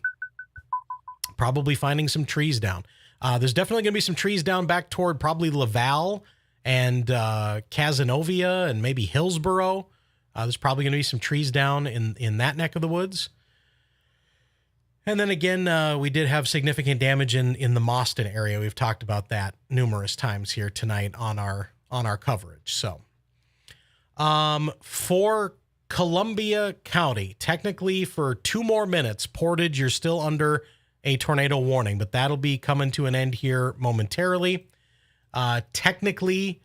probably finding some trees down. There's definitely going to be some trees down back toward probably Laval and Cazenovia and maybe Hillsboro. There's probably going to be some trees down in that neck of the woods. And then again, we did have significant damage in the Mauston area. We've talked about that numerous times here tonight on our coverage. So, for Columbia County, technically for 2 more minutes, Portage, you're still under a tornado warning, but that'll be coming to an end here momentarily. Technically,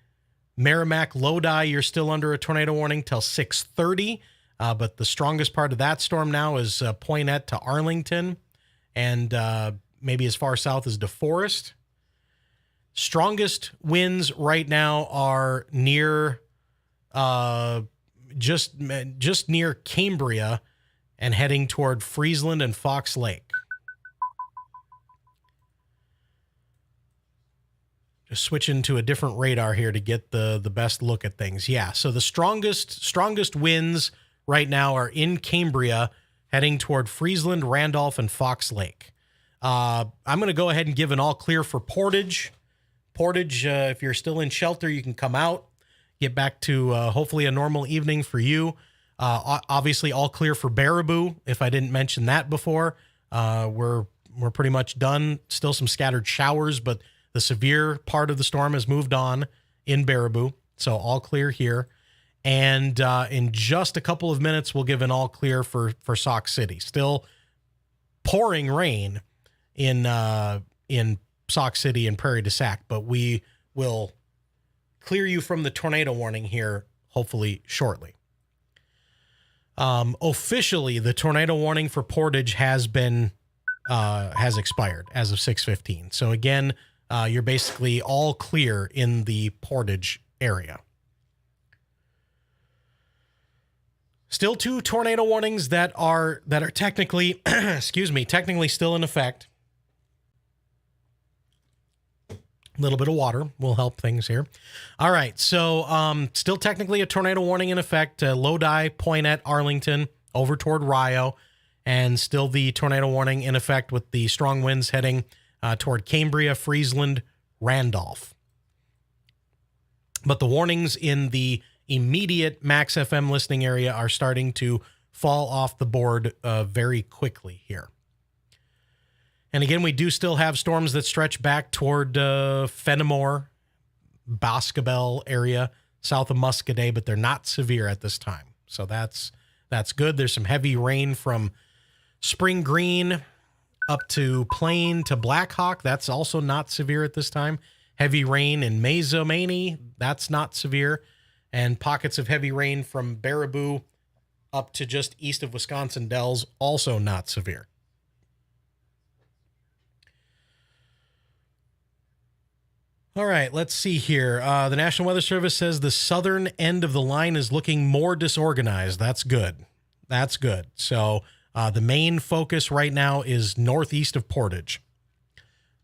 Merrimack, Lodi, you're still under a tornado warning till 6:30, but the strongest part of that storm now is Poinette to Arlington, and maybe as far south as DeForest. Strongest winds right now are near, just near Cambria and heading toward Friesland and Fox Lake. Just switching to a different radar here to get the best look at things. Yeah, so the strongest winds right now are in Cambria, heading toward Friesland, Randolph, and Fox Lake. I'm going to go ahead and give an all clear for Portage. Portage, if you're still in shelter, you can come out, get back to hopefully a normal evening for you. Obviously, all clear for Baraboo, if I didn't mention that before. We're pretty much done. Still some scattered showers, but the severe part of the storm has moved on in Baraboo, so all clear here. And in just a couple of minutes, we'll give an all clear for Sauk City. Still pouring rain in Sauk City and Prairie du Sac, but we will clear you from the tornado warning here hopefully shortly. Officially, the tornado warning for Portage has expired as of 6:15. So again, you're basically all clear in the Portage area. Still 2 tornado warnings that are technically, technically still in effect. A little bit of water will help things here. All right, so still technically a tornado warning in effect. Lodi, Poinette, Arlington, over toward Rio, and still the tornado warning in effect with the strong winds heading toward Cambria, Friesland, Randolph. But the warnings in the immediate Max FM listening area are starting to fall off the board very quickly here. And again, we do still have storms that stretch back toward Fenimore, Boscobel area, south of Muscadet, but they're not severe at this time. So that's good. There's some heavy rain from Spring Green up to Plain to Blackhawk. That's also not severe at this time. Heavy rain in Mazomanie. That's not severe. And pockets of heavy rain from Baraboo up to just east of Wisconsin Dells, also not severe. All right, let's see here. The National Weather Service says the southern end of the line is looking more disorganized. That's good. That's good. So the main focus right now is northeast of Portage.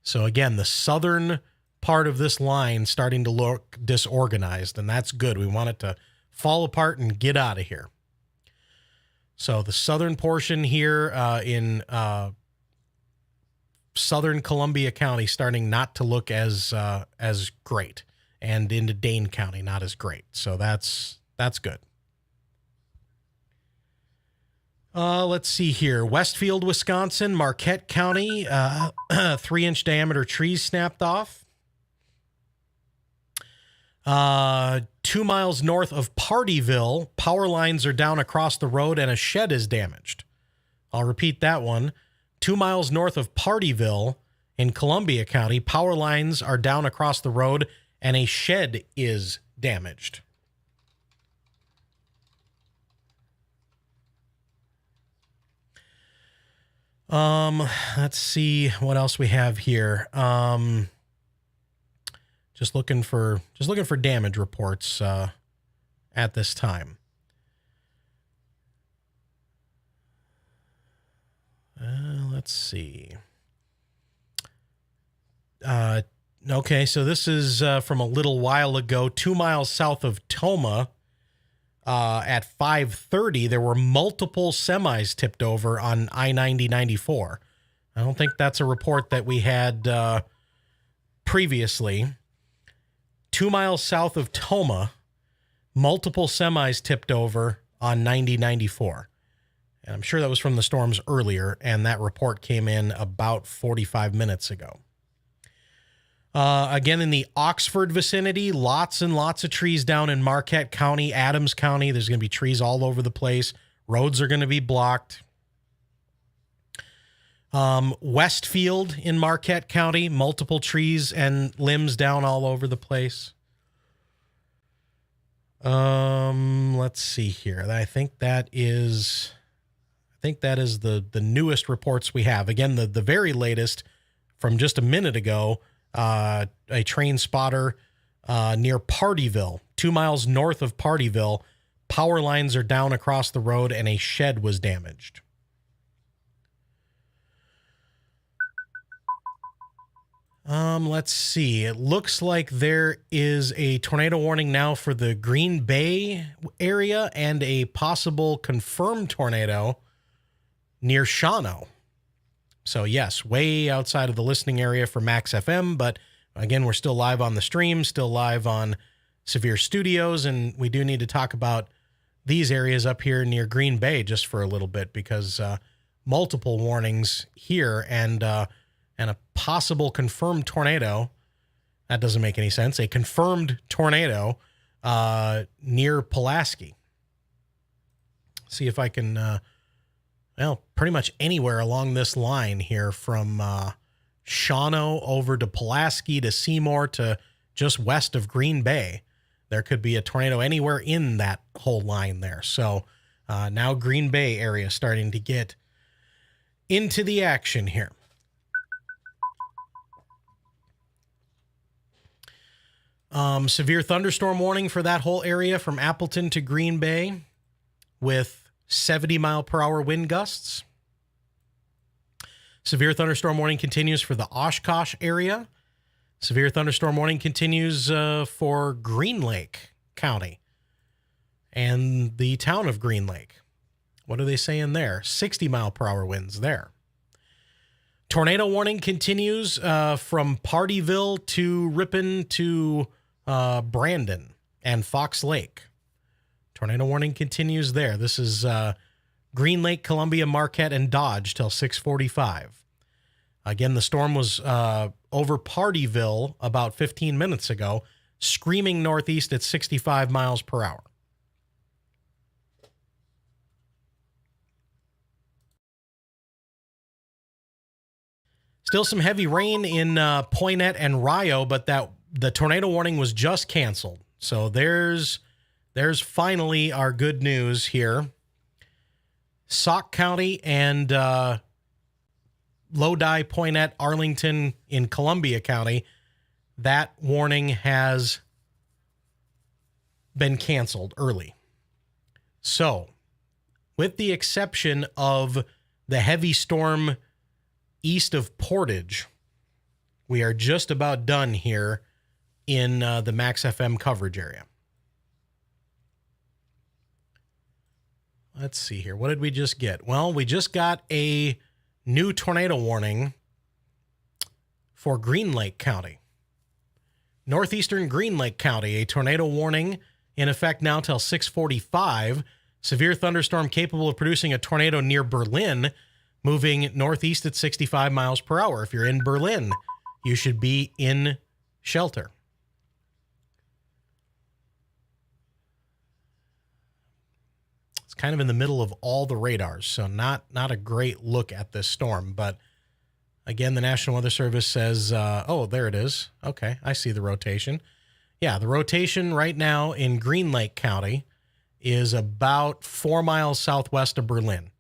So again, the southern part of this line starting to look disorganized, and that's good. We want it to fall apart and get out of here. So the southern portion here in southern Columbia County starting not to look as great, and into Dane County not as great. So that's good. Let's see here. Westfield, Wisconsin, Marquette County, 3-inch diameter trees snapped off. 2 miles north of Partyville, power lines are down across the road and a shed is damaged. I'll repeat that one. 2 miles north of Partyville in Columbia County, power lines are down across the road and a shed is damaged. Let's see what else we have here. Just looking for damage reports at this time. Let's see. Okay, so this is from a little while ago. 2 miles south of Toma, at 5:30, there were multiple semis tipped over on I-90-94. I don't think that's a report that we had previously. 2 miles south of Toma, multiple semis tipped over on 90-94. And I'm sure that was from the storms earlier, and that report came in about 45 minutes ago. Again, in the Oxford vicinity, lots and lots of trees down in Marquette County, Adams County. There's going to be trees all over the place. Roads are going to be blocked. Westfield in Marquette County, multiple trees and limbs down all over the place. Let's see here. I think that is the newest reports we have. Again, the very latest from just a minute ago, a train spotter near Partyville, 2 miles north of Partyville. Power lines are down across the road and a shed was damaged. Let's see. It looks like there is a tornado warning now for the Green Bay area and a possible confirmed tornado near Shawano. So yes, way outside of the listening area for Max FM, but again, we're still live on the stream, still live on Severe Studios, and we do need to talk about these areas up here near Green Bay just for a little bit because multiple warnings here and a possible confirmed tornado. That doesn't make any sense. A confirmed tornado near Pulaski. See if I can, pretty much anywhere along this line here from Shawano over to Pulaski to Seymour to just west of Green Bay. There could be a tornado anywhere in that whole line there. So now Green Bay area starting to get into the action here. Severe thunderstorm warning for that whole area from Appleton to Green Bay with 70 mile per hour wind gusts. Severe thunderstorm warning continues for the Oshkosh area. Severe thunderstorm warning continues for Green Lake County and the town of Green Lake. What are they saying there? 60 mile per hour winds there. Tornado warning continues from Partyville to Ripon to Brandon and Fox Lake. Tornado warning continues there. This is Green Lake, Columbia, Marquette, and Dodge till 6:45. Again, the storm was over Partyville about 15 minutes ago, screaming northeast at 65 miles per hour. Still some heavy rain in Poinet and Rio, but the tornado warning was just canceled. So there's finally our good news here. Sauk County and Lodi, Poinet, Arlington in Columbia County, that warning has been canceled early. So, with the exception of the heavy storm east of Portage, we are just about done here in the Max FM coverage area. Let's see here. What did we just get? Well, we just got a new tornado warning for Green Lake County. Northeastern Green Lake County, a tornado warning in effect now till 6:45. Severe thunderstorm capable of producing a tornado near Berlin, moving northeast at 65 miles per hour. If you're in Berlin, you should be in shelter. Kind of in the middle of all the radars, so not a great look at this storm. But again, the National Weather Service says, oh, there it is. Okay, I see the rotation. Yeah, the rotation right now in Green Lake County is about 4 miles southwest of Berlin,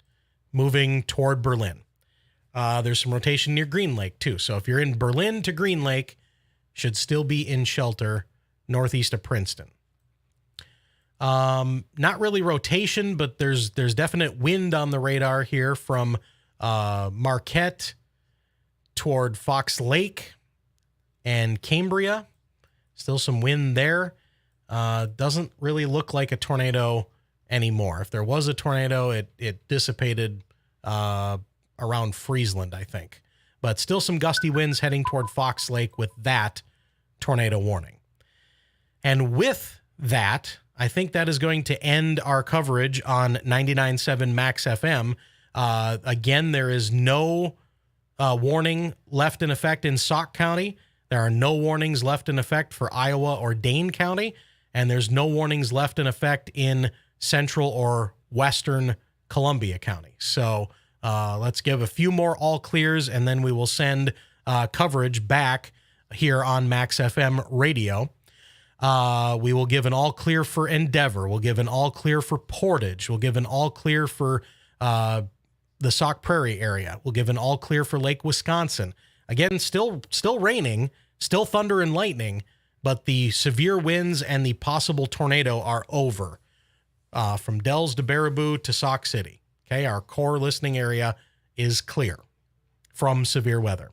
moving toward Berlin. There's some rotation near Green Lake, too. So if you're in Berlin to Green Lake, should still be in shelter northeast of Princeton. Not really rotation, but there's definite wind on the radar here from Marquette toward Fox Lake and Cambria. Still some wind there. Doesn't really look like a tornado anymore. If there was a tornado, it dissipated around Friesland, I think. But still some gusty winds heading toward Fox Lake with that tornado warning. And with that, I think that is going to end our coverage on 99.7 Max FM. Again, there is no warning left in effect in Sauk County. There are no warnings left in effect for Iowa or Dane County. And there's no warnings left in effect in central or western Columbia County. So Let's give a few more all clears, and then we will send coverage back here on Max FM radio. We will give an all clear for Endeavor. We'll give an all clear for Portage. We'll give an all clear for the Sauk Prairie area. We'll give an all clear for Lake Wisconsin. Again, still raining, still thunder and lightning, but the severe winds and the possible tornado are over from Dells to Baraboo to Sauk City. Okay, our core listening area is clear from severe weather.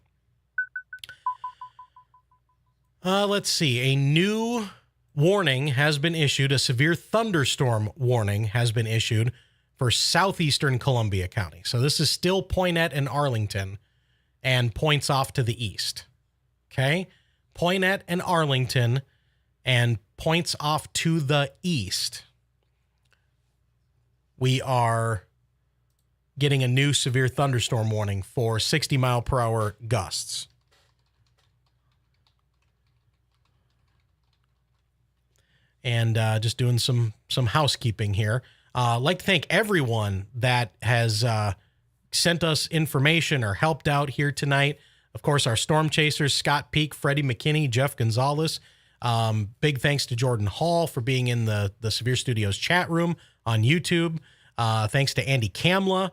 Let's see. A new warning has been issued. A severe thunderstorm warning has been issued for southeastern Columbia County. So this is still Poynette and Arlington and points off to the east. Okay? Poynette and Arlington and points off to the east. We are getting a new severe thunderstorm warning for 60-mile-per-hour gusts. And just doing some housekeeping here. I'd like to thank everyone that has sent us information or helped out here tonight. Of course, our storm chasers, Scott Peak, Freddie McKinney, Jeff Gonzalez. Big thanks to Jordan Hall for being in the Severe Studios chat room on YouTube. Thanks to Andy Kamla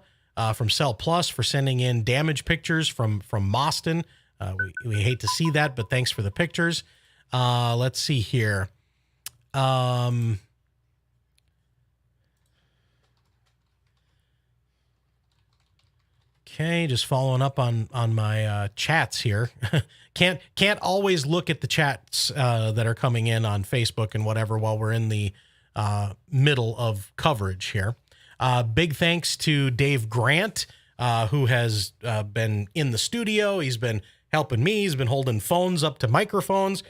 from Cell Plus for sending in damage pictures from Boston. We hate to see that, but thanks for the pictures. Let's see here. Okay, just following up on my chats here. Can't always look at the chats that are coming in on Facebook and whatever while we're in the middle of coverage here. Big thanks to Dave Grant, who has been in the studio. He's been helping me. He's been holding phones up to microphones.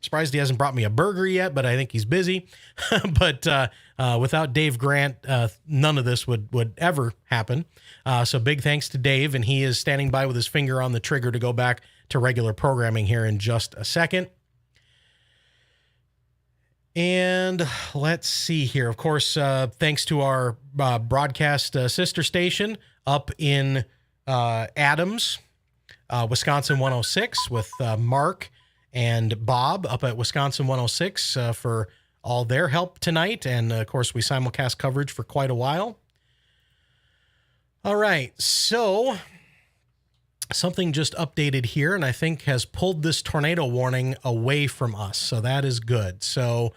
Surprised he hasn't brought me a burger yet, but I think he's busy. But without Dave Grant, none of this would ever happen. So big thanks to Dave, and he is standing by with his finger on the trigger to go back to regular programming here in just a second. And let's see here. Of course, thanks to our broadcast sister station up in Adams, Wisconsin 106 with Mark and Bob up at Wisconsin 106 for all their help tonight. And, of course, we simulcast coverage for quite a while. All right, so something just updated here, and I think has pulled this tornado warning away from us, so that is good. So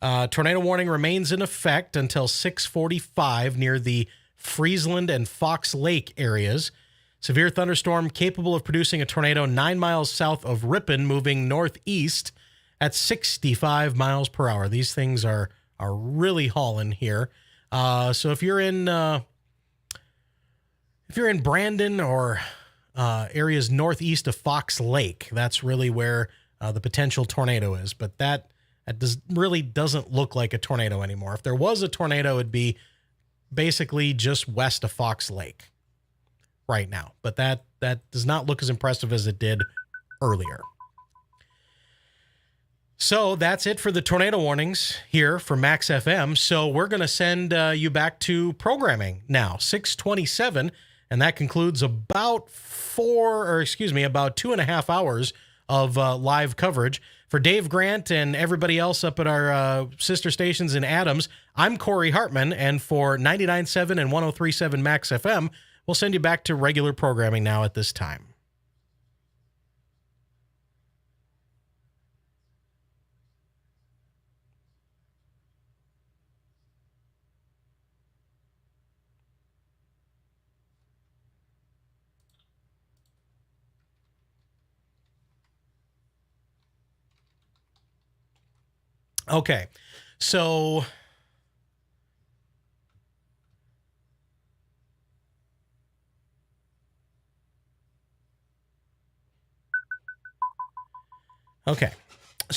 tornado warning remains in effect until 6:45 near the Friesland and Fox Lake areas. Severe thunderstorm capable of producing a tornado 9 miles south of Ripon, moving northeast at 65 miles per hour. These things are really hauling here. So if you're in Brandon or areas northeast of Fox Lake, that's really where the potential tornado is. But that really doesn't look like a tornado anymore. If there was a tornado, it'd be basically just west of Fox Lake right now, but that does not look as impressive as it did earlier. So that's it for the tornado warnings here for Max FM. So we're going to send you back to programming now, 6:27, and that concludes about 2.5 hours of live coverage. For Dave Grant and everybody else up at our sister stations in Adams, I'm Corey Hartman, and for 99.7 and 103.7 Max FM, we'll send you back to regular programming now at this time. Okay, so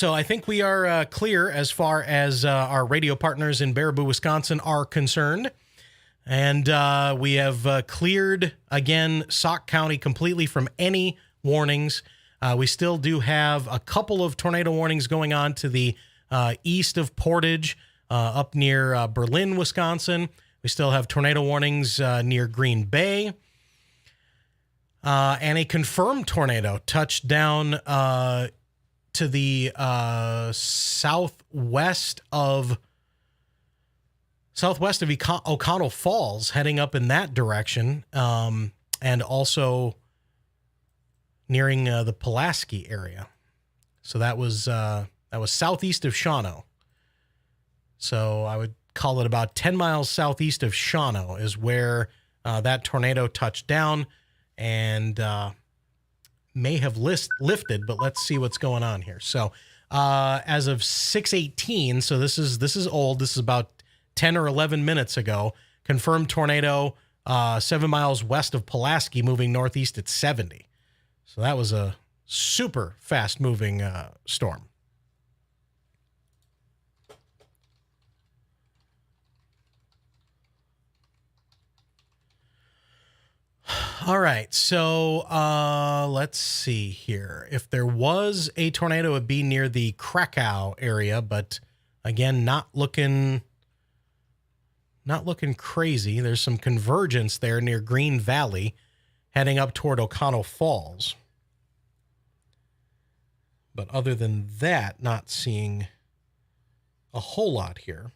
I think we are clear as far as our radio partners in Baraboo, Wisconsin are concerned. And we have cleared, again, Sauk County completely from any warnings. We still do have a couple of tornado warnings going on to the east of Portage, up near Berlin, Wisconsin. We still have tornado warnings near Green Bay. And a confirmed tornado touched down to the southwest of O'Connell Falls, heading up in that direction, and also nearing the Pulaski area. So that was southeast of Shawano. So I would call it about 10 miles southeast of Shawano is where that tornado touched down, and may have lifted, but let's see what's going on here. So as of 6:18, so this is old. This is about 10 or 11 minutes ago. Confirmed tornado 7 miles west of Pulaski, moving northeast at 70. So that was a super fast moving storm. All right, so let's see here. If there was a tornado, it would be near the Krakow area, but again, not looking crazy. There's some convergence there near Green Valley, heading up toward O'Connell Falls. But other than that, not seeing a whole lot here.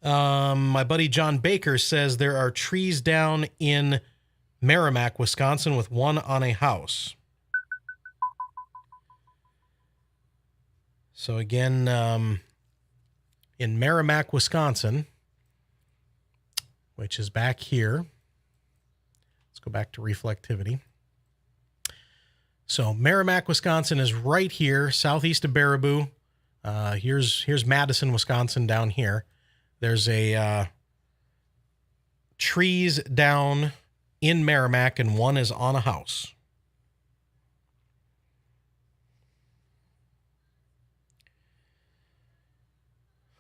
My buddy John Baker says there are trees down in Merrimack, Wisconsin, with one on a house. So again, in Merrimack, Wisconsin, which is back here. Let's go back to reflectivity. So Merrimack, Wisconsin is right here, southeast of Baraboo. Here's Madison, Wisconsin down here. There's a trees down in Merrimack, and one is on a house.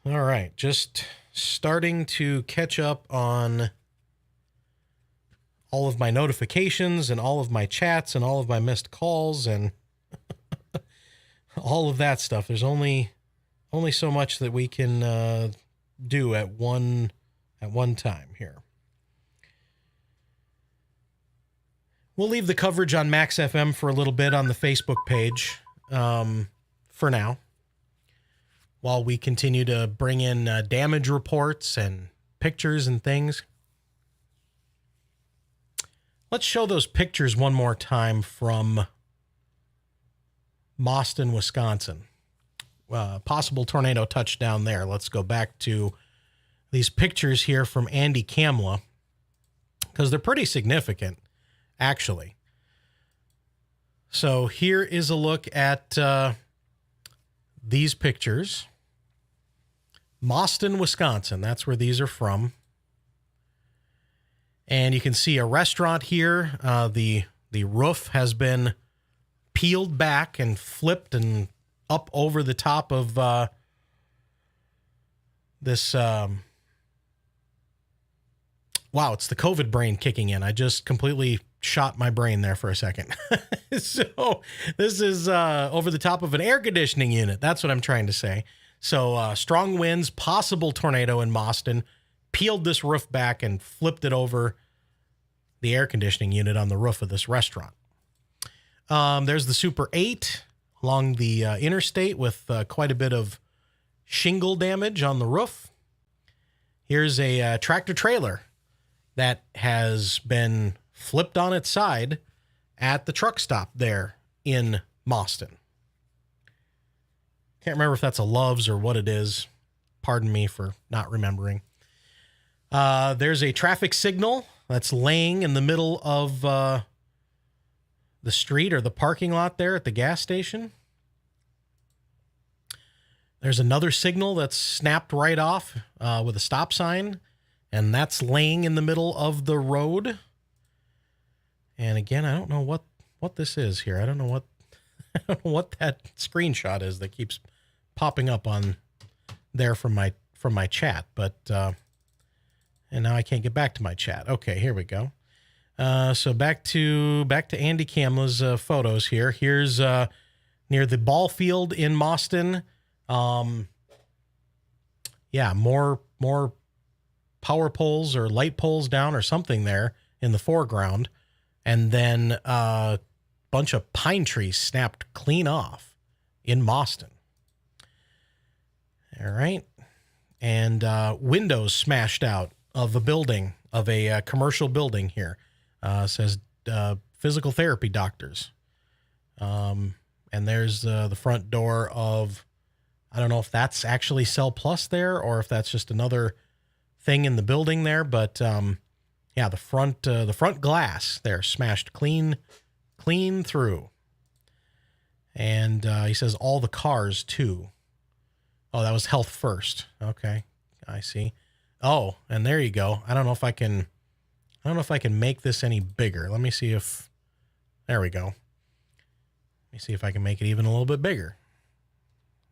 All right, just starting to catch up on all of my notifications and all of my chats and all of my missed calls and all of that stuff. There's only so much that we can do at one time here. We'll leave the coverage on Max FM for a little bit on the Facebook page for now, while we continue to bring in damage reports and pictures and things. Let's show those pictures one more time from Mauston, Wisconsin. Possible tornado touchdown there. Let's go back to these pictures here from Andy Kamla, because they're pretty significant, actually. So here is a look at these pictures. Mauston, Wisconsin, that's where these are from. And you can see a restaurant here. The roof has been peeled back and flipped and up over the top of this. Wow, it's the COVID brain kicking in. I just completely shot my brain there for a second. So this is over the top of an air conditioning unit. That's what I'm trying to say. So strong winds, possible tornado in Mauston, peeled this roof back and flipped it over the air conditioning unit on the roof of this restaurant. There's the Super 8 along the interstate with quite a bit of shingle damage on the roof. Here's a tractor trailer that has been flipped on its side at the truck stop there in Mauston. Can't remember if that's a Love's or what it is. Pardon me for not remembering. There's a traffic signal that's laying in the middle of the street or the parking lot there at the gas station. There's another signal that's snapped right off with a stop sign, and that's laying in the middle of the road. And again, I don't know what this is here. I don't know what that screenshot is that keeps popping up on there from my chat, but and now I can't get back to my chat. Okay, here we go. So back to Andy Kamla's photos here. Here's near the ball field in Mauston. Yeah, more power poles or light poles down or something there in the foreground. And then a bunch of pine trees snapped clean off in Mauston. All right. And windows smashed out of a building, of a commercial building here. Says physical therapy doctors. And there's the front door of, I don't know if that's actually Cell Plus there or if that's just another thing in the building there. But yeah, the front glass there smashed clean through. And he says all the cars too. Oh, that was Health First. Okay, I see. Oh, and there you go. I don't know if I can make this any bigger. Let me see if, there we go. Let me see if I can make it even a little bit bigger.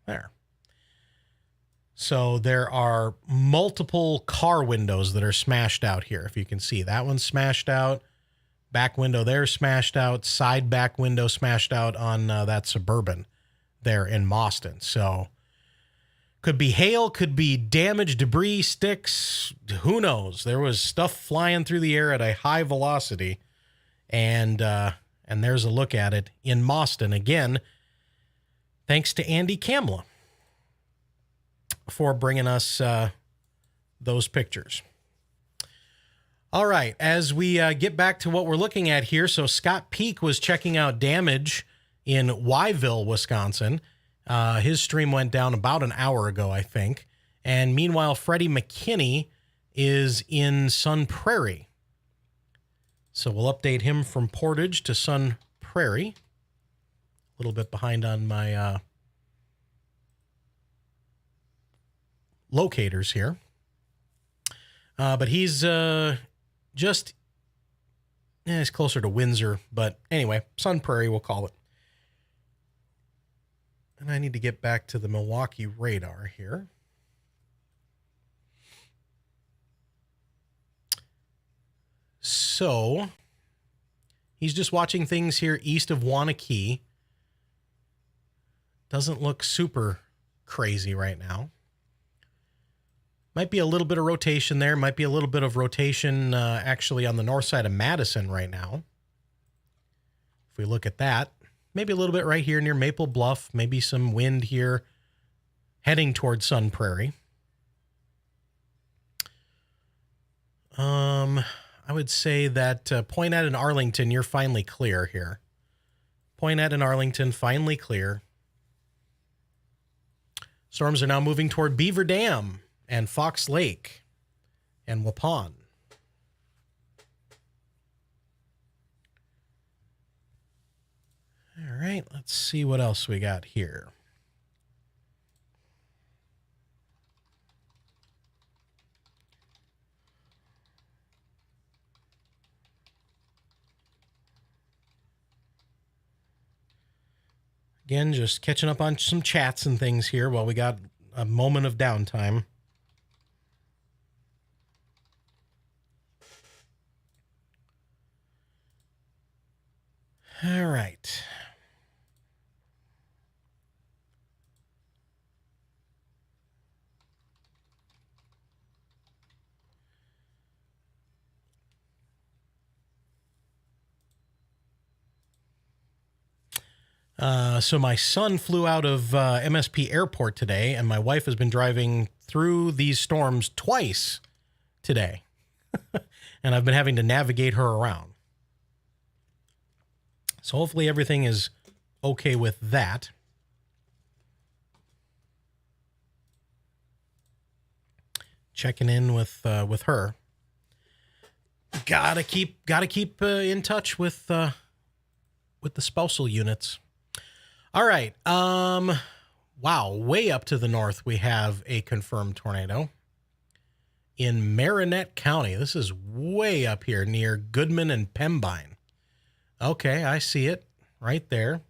There. So there are multiple car windows that are smashed out here. If you can see, that one's smashed out. Back window there smashed out. Side back window smashed out on that Suburban there in Mauston. So could be hail, could be damage, debris, sticks, who knows? There was stuff flying through the air at a high velocity. And there's a look at it in Mauston again. Thanks to Andy Kamla for bringing us those pictures. All right, as we get back to what we're looking at here, so Scott Peak was checking out damage in Wyville, Wisconsin. His stream went down about an hour ago, I think. And meanwhile, Freddie McKinney is in Sun Prairie. So we'll update him from Portage to Sun Prairie. A little bit behind on my locators here. But he's just, it's closer to Windsor. But anyway, Sun Prairie, we'll call it. And I need to get back to the Milwaukee radar here. So he's just watching things here east of Waunakee. Doesn't look super crazy right now. Might be a little bit of rotation there. Might be a little bit of rotation actually on the north side of Madison right now. If we look at that. Maybe a little bit right here near Maple Bluff. Maybe some wind here heading towards Sun Prairie. I would say that Poinette and Arlington, you're finally clear here. Poinette and Arlington, finally clear. Storms are now moving toward Beaver Dam and Fox Lake and Waupun. All right, let's see what else we got here. Again, just catching up on some chats and things here while we got a moment of downtime. All right. So my son flew out of MSP Airport today, and my wife has been driving through these storms twice today. And I've been having to navigate her around. So hopefully everything is okay with that. Checking in with her. Gotta keep in touch with the spousal units. All right. Wow. Way up to the north, we have a confirmed tornado in Marinette County. This is way up here near Goodman and Pembine. Okay. I see it right there.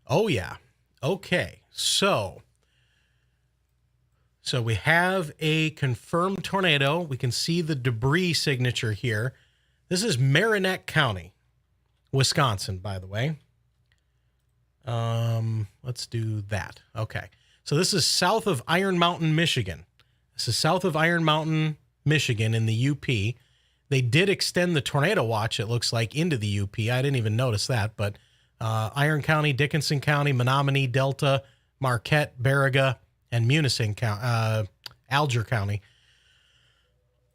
Oh yeah. Okay. So we have a confirmed tornado. We can see the debris signature here. This is Marinette County, Wisconsin, by the way. Let's do that. Okay. So this is south of Iron Mountain, Michigan. This is south of Iron Mountain, Michigan in the UP. They did extend the tornado watch, it looks like, into the UP. I didn't even notice that, but Iron County, Dickinson County, Menominee, Delta, Marquette, Baraga, and Munising County, Alger County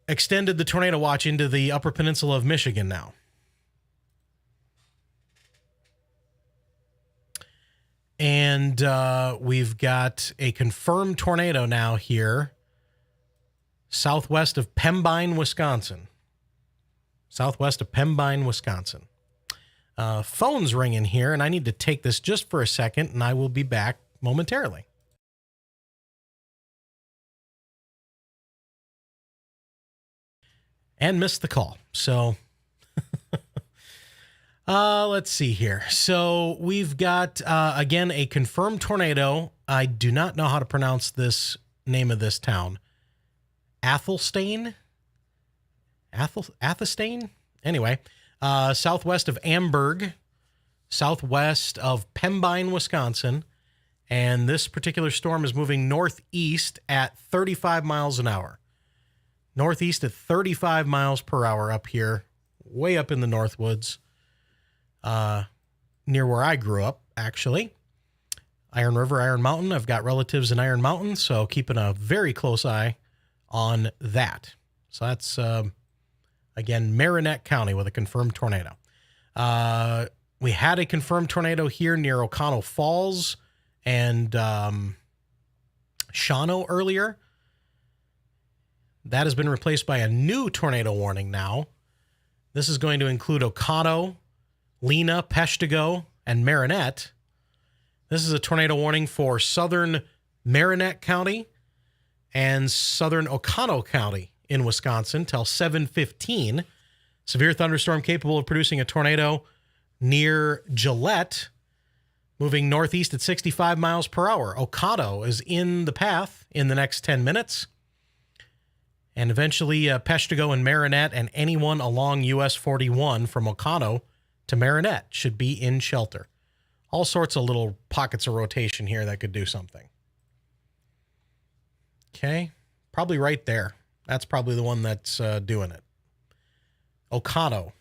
extended the tornado watch into the Upper Peninsula of Michigan now. And we've got a confirmed tornado now here, southwest of Pembine, Wisconsin. Southwest of Pembine, Wisconsin. Phone's ringing here, and I need to take this just for a second, and I will be back momentarily. And missed the call. So let's see here. So we've got, again, a confirmed tornado. I do not know how to pronounce this name of this town. Athelstain? Athelstain? Anyway, southwest of Amberg, southwest of Pembine, Wisconsin. And this particular storm is moving northeast at 35 miles an hour. Northeast at 35 miles per hour up here, way up in the Northwoods, near where I grew up, actually. Iron River, Iron Mountain. I've got relatives in Iron Mountain, so keeping a very close eye on that. So that's, again, Marinette County with a confirmed tornado. We had a confirmed tornado here near Oconto Falls and Shawano earlier. That has been replaced by a new tornado warning now. This is going to include Oconto, Lena, Peshtigo, and Marinette. This is a tornado warning for southern Marinette County and southern Oconto County in Wisconsin till 7:15. Severe thunderstorm capable of producing a tornado near Gillette, moving northeast at 65 miles per hour. Oconto is in the path in the next 10 minutes. And eventually, Peshtigo and Marinette and anyone along US 41 from Oconto to Marinette should be in shelter. All sorts of little pockets of rotation here that could do something. Okay, probably right there. That's probably the one that's doing it. Oconto.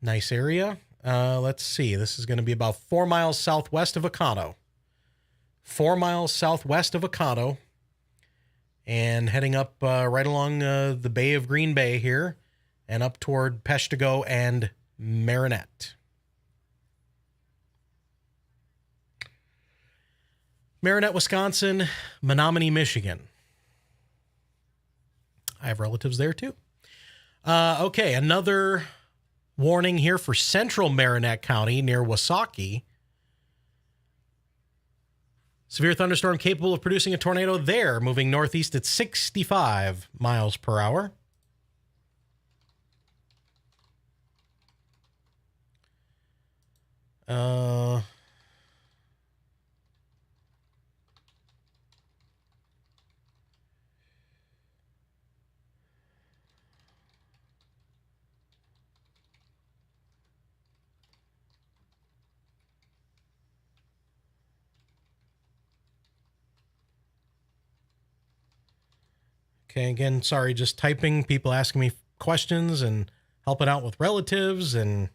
Nice area. Let's see. This is going to be about 4 miles southwest of Oconto. 4 miles southwest of Oconto. And heading up right along the Bay of Green Bay here and up toward Peshtigo and Marinette. Marinette, Wisconsin, Menominee, Michigan. I have relatives there too. Okay, another warning here for central Marinette County near Wasaki. Severe thunderstorm capable of producing a tornado there, moving northeast at 65 miles per hour. Okay, again, sorry, just typing, people asking me questions and helping out with relatives and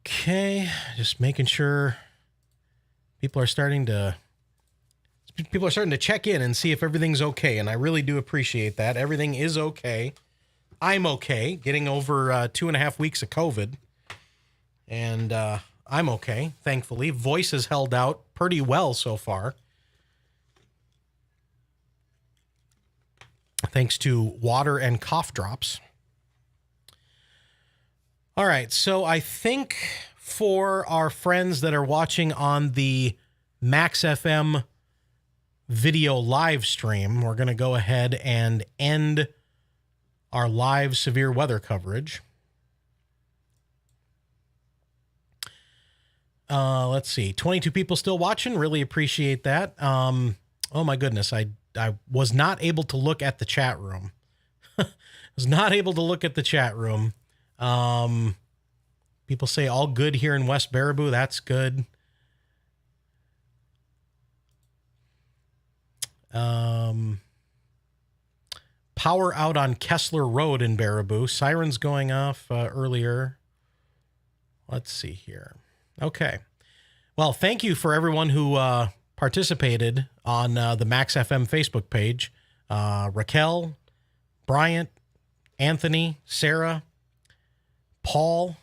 okay, just making sure people are starting to check in and see if everything's okay, and I really do appreciate that. Everything is okay. I'm okay, getting over 2.5 weeks of COVID, and I'm okay, thankfully. Voice has held out pretty well so far. Thanks to water and cough drops. All right, so I think for our friends that are watching on the Max FM video live stream, we're going to go ahead and end our live severe weather coverage. Let's see, 22 people still watching. Really appreciate that. Oh my goodness, I was not able to look at the chat room. People say all good here in West Baraboo. That's good. Power out on Kessler Road in Baraboo. Sirens going off earlier. Let's see here. Okay. Well, thank you for everyone who participated on the Max FM Facebook page. Raquel, Bryant, Anthony, Sarah, Paul,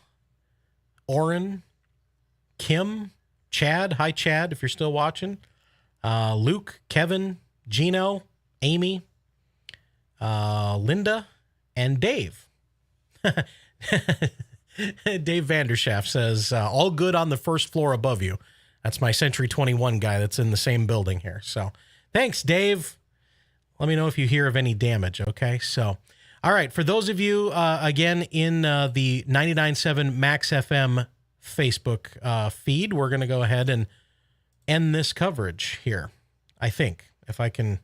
Oren, Kim, Chad. Hi, Chad, if you're still watching. Luke, Kevin, Gino, Amy, Linda, and Dave. Dave Vanderschaft says, all good on the first floor above you. That's my Century 21 guy that's in the same building here. So thanks, Dave. Let me know if you hear of any damage, okay? So, all right, for those of you, again, in the 99.7 Max FM Facebook feed, we're going to go ahead and end this coverage here, I think, if I can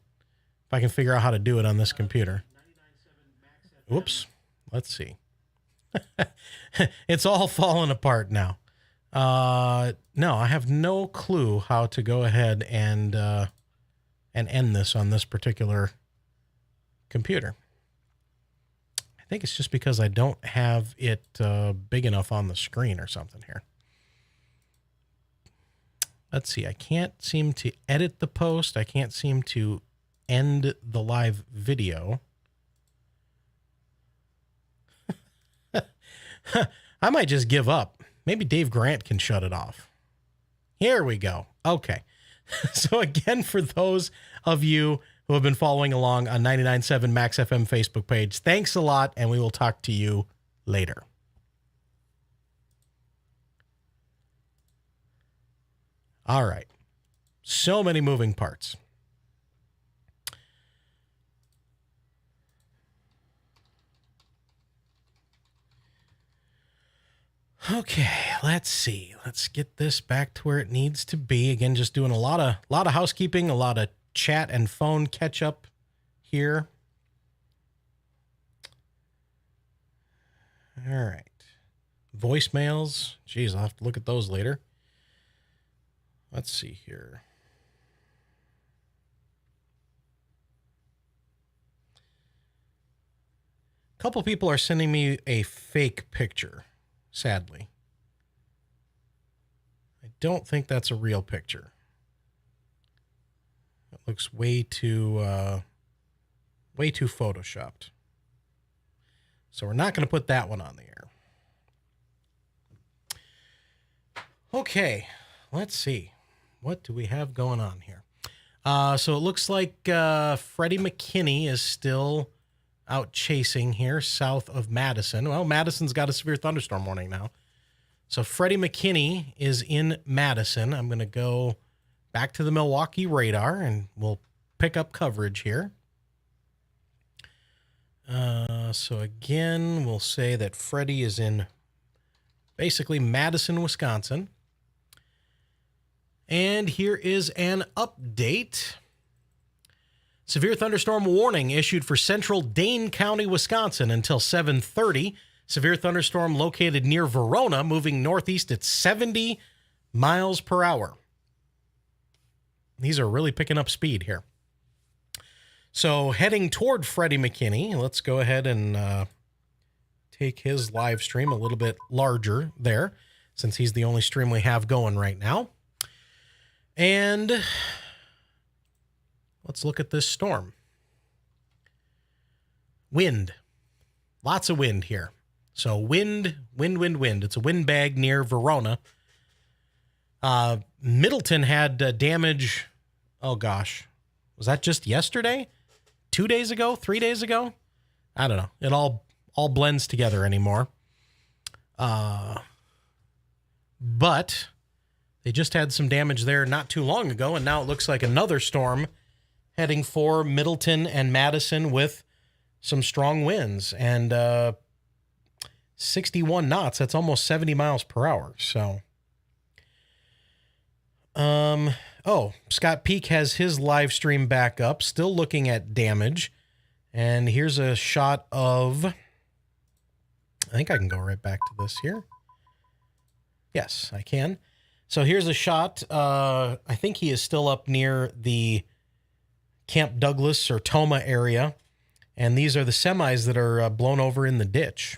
figure out how to do it on this computer. Whoops. Let's see. It's all falling apart now. No, I have no clue how to go ahead and end this on this particular computer. I think it's just because I don't have it big enough on the screen or something here. Let's see. I can't seem to edit the post. I can't seem to end the live video. I might just give up. Maybe Dave Grant can shut it off. Here we go. Okay. So again, for those of you who have been following along on 99.7 Max FM Facebook page, thanks a lot, and we will talk to you later. All right. So many moving parts. Okay, let's see. Let's get this back to where it needs to be. Again, just doing a lot of housekeeping, a lot of chat and phone catch up here. All right. Voicemails. Geez, I'll have to look at those later. Let's see here. A couple people are sending me a fake picture. Sadly, I don't think that's a real picture. It looks way too photoshopped. So we're not going to put that one on the air. Okay, let's see. What do we have going on here? So it looks like Freddie McKinney is still out chasing here south of Madison. Well, Madison's got a severe thunderstorm warning now. So Freddie McKinney is in Madison. I'm going to go back to the Milwaukee radar and we'll pick up coverage here. So again, we'll say that Freddie is in basically Madison, Wisconsin. And here is an update. Severe thunderstorm warning issued for central Dane County, Wisconsin until 7:30. Severe thunderstorm located near Verona, moving northeast at 70 miles per hour. These are really picking up speed here. So heading toward Freddie McKinney, let's go ahead and take his live stream a little bit larger there, since he's the only stream we have going right now. And let's look at this storm. Wind. Lots of wind here. So wind. It's a windbag near Verona. Middleton had damage. Oh, gosh. Was that just yesterday? 2 days ago? 3 days ago? I don't know. It all blends together anymore. But they just had some damage there not too long ago, and now it looks like another storm heading for Middleton and Madison with some strong winds and 61 knots. That's almost 70 miles per hour. So, Scott Peak has his live stream back up, still looking at damage. And here's a shot of, I think I can go right back to this here. Yes, I can. So here's a shot. I think he is still up near the Camp Douglas or Toma area. And these are the semis that are blown over in the ditch.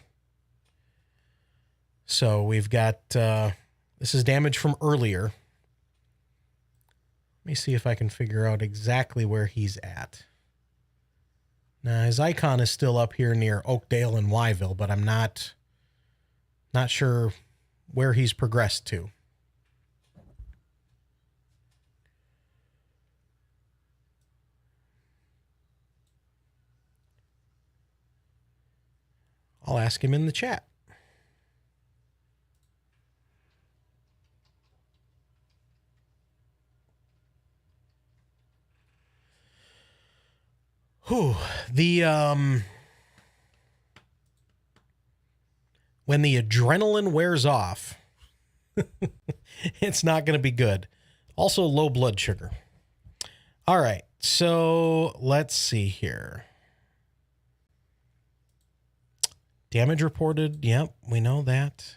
So we've got, this is damage from earlier. Let me see if I can figure out exactly where he's at. Now, his icon is still up here near Oakdale and Wyville, but I'm not sure where he's progressed to. I'll ask him in the chat. Whew, when the adrenaline wears off, it's not going to be good. Also, low blood sugar. All right, so let's see here. Damage reported. Yep, we know that.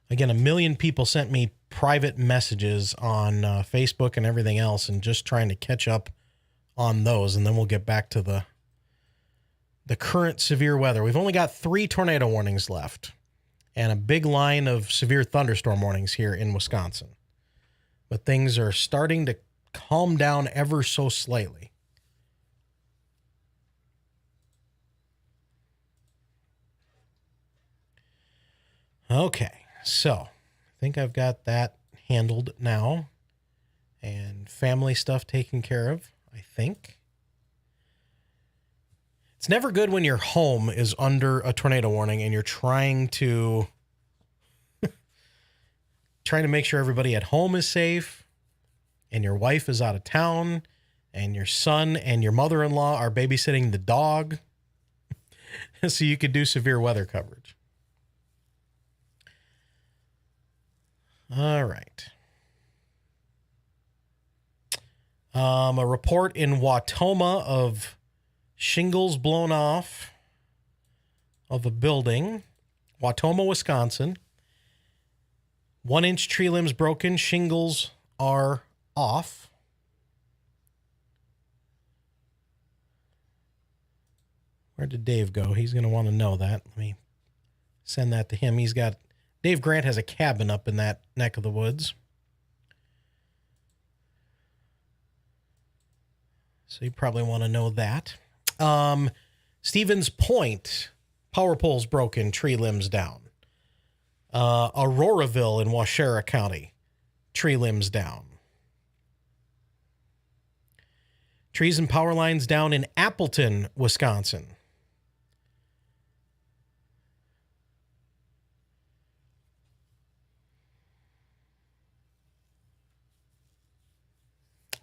Again, 1 million people sent me private messages on Facebook and everything else, and just trying to catch up on those, and then we'll get back to the current severe weather. We've only got 3 tornado warnings left and a big line of severe thunderstorm warnings here in Wisconsin. But things are starting to calm down ever so slightly. Okay. So, I think I've got that handled now. And family stuff taken care of, I think. It's never good when your home is under a tornado warning and you're trying to make sure everybody at home is safe, and your wife is out of town, and your son and your mother-in-law are babysitting the dog, so you could do severe weather coverage. All right. A report in Wautoma of shingles blown off of a building. Wautoma, Wisconsin. 1-inch tree limbs broken. Shingles are off. Where did Dave go? He's going to want to know that. Let me send that to him. Dave Grant has a cabin up in that neck of the woods. So you probably want to know that. Stevens Point, power poles broken, tree limbs down. Auroraville in Waushara County, tree limbs down. Trees and power lines down in Appleton, Wisconsin.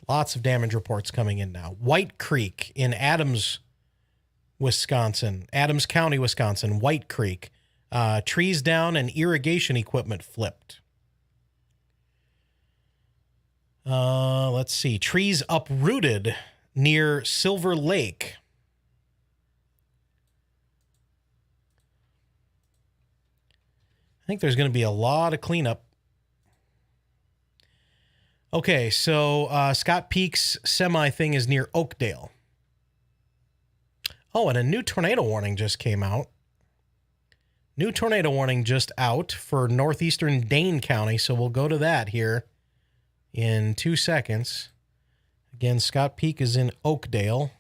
Lots of damage reports coming in now. White Creek in Adams, Wisconsin. Adams County, Wisconsin. White Creek. Trees down and irrigation equipment flipped. Let's see. Trees uprooted near Silver Lake. I think there's going to be a lot of cleanup. Okay, so Scott Peak's semi thing is near Oakdale. Oh, and a new tornado warning just came out. New tornado warning just out for northeastern Dane County, so we'll go to that here in 2 seconds. Again, Scott Peak is in Oakdale.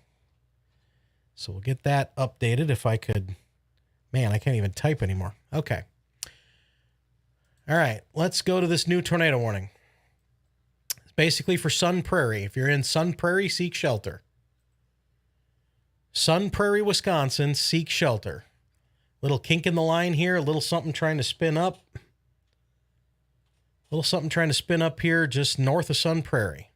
So we'll get that updated if I could. Man, I can't even type anymore. Okay. All right, let's go to this new tornado warning. Basically for Sun Prairie. If you're in Sun Prairie, seek shelter. Sun Prairie, Wisconsin, seek shelter. Little kink in the line here, a little something trying to spin up. A little something trying to spin up here just north of Sun Prairie.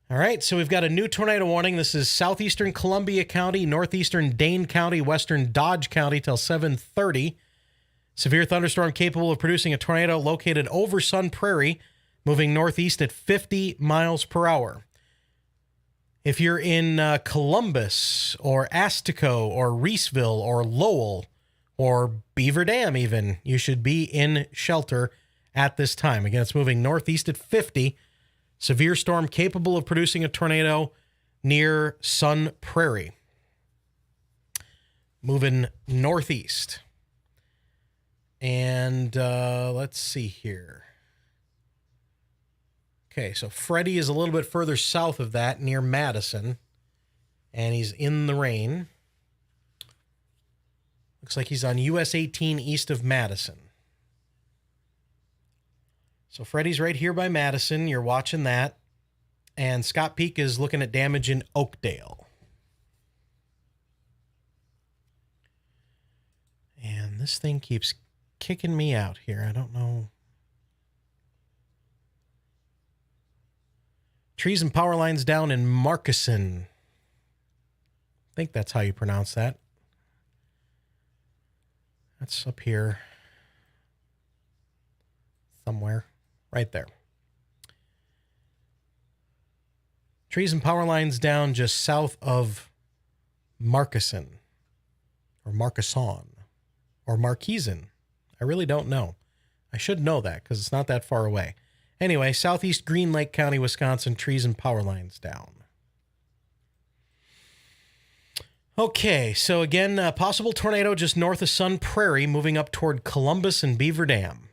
All right, so we've got a new tornado warning. This is southeastern Columbia County, northeastern Dane County, western Dodge County till 7:30. Severe thunderstorm capable of producing a tornado located over Sun Prairie, moving northeast at 50 miles per hour. If you're in Columbus or Astico or Reeseville or Lowell or Beaver Dam even. You should be in shelter at this time. Again, it's moving northeast at 50. Severe storm capable of producing a tornado near Sun Prairie. Moving northeast. And let's see here. Okay, so Freddie is a little bit further south of that, near Madison. And he's in the rain. Looks like he's on US 18 east of Madison. So Freddie's right here by Madison. You're watching that. And Scott Peak is looking at damage in Oakdale. And this thing keeps kicking me out here. I don't know. Trees and power lines down in Markesan. I think that's how you pronounce that. That's up here. Somewhere. Right there. Trees and power lines down just south of Markesan. Or Markesan. Or Marquesan. I really don't know. I should know that because it's not that far away. Anyway, southeast Green Lake County, Wisconsin, trees and power lines down. Okay, so again, possible tornado just north of Sun Prairie, moving up toward Columbus and Beaver Dam.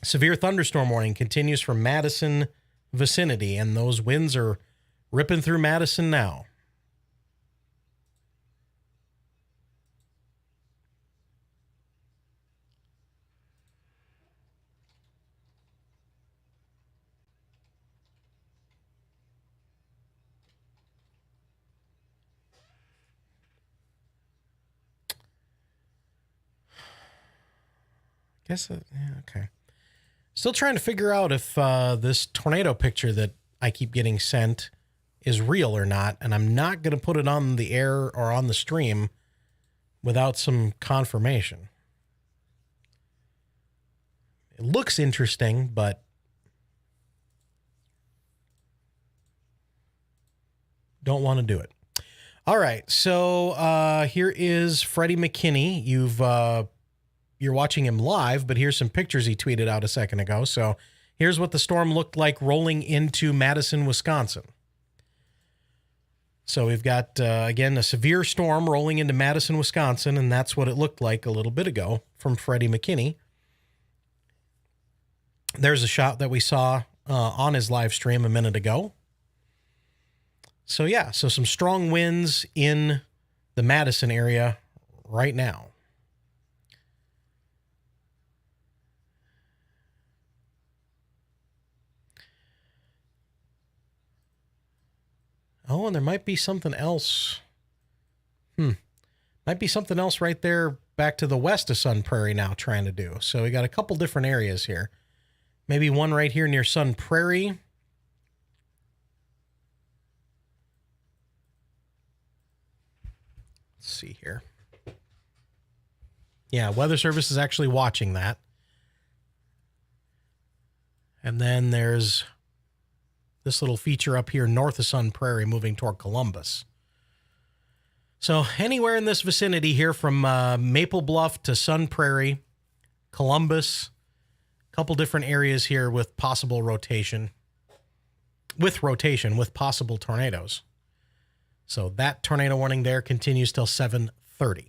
Severe thunderstorm warning continues from Madison vicinity, and those winds are ripping through Madison now. Okay. Still trying to figure out if this tornado picture that I keep getting sent is real or not, and I'm not going to put it on the air or on the stream without some confirmation. It looks interesting, but don't want to do it. All right, so here is Freddie McKinney. You're watching him live, but here's some pictures he tweeted out a second ago. So here's what the storm looked like rolling into Madison, Wisconsin. So we've got, again, a severe storm rolling into Madison, Wisconsin, and that's what it looked like a little bit ago from Freddie McKinney. There's a shot that we saw on his live stream a minute ago. So yeah, so some strong winds in the Madison area right now. Oh, and there might be something else. Might be something else right there back to the west of Sun Prairie now trying to do. So we got a couple different areas here. Maybe one right here near Sun Prairie. Let's see here. Yeah, Weather Service is actually watching that. And then there's this little feature up here north of Sun Prairie moving toward Columbus. So anywhere in this vicinity here from Maple Bluff to Sun Prairie, Columbus, a couple different areas here with possible rotation. With possible tornadoes. So that tornado warning there continues till 7:30.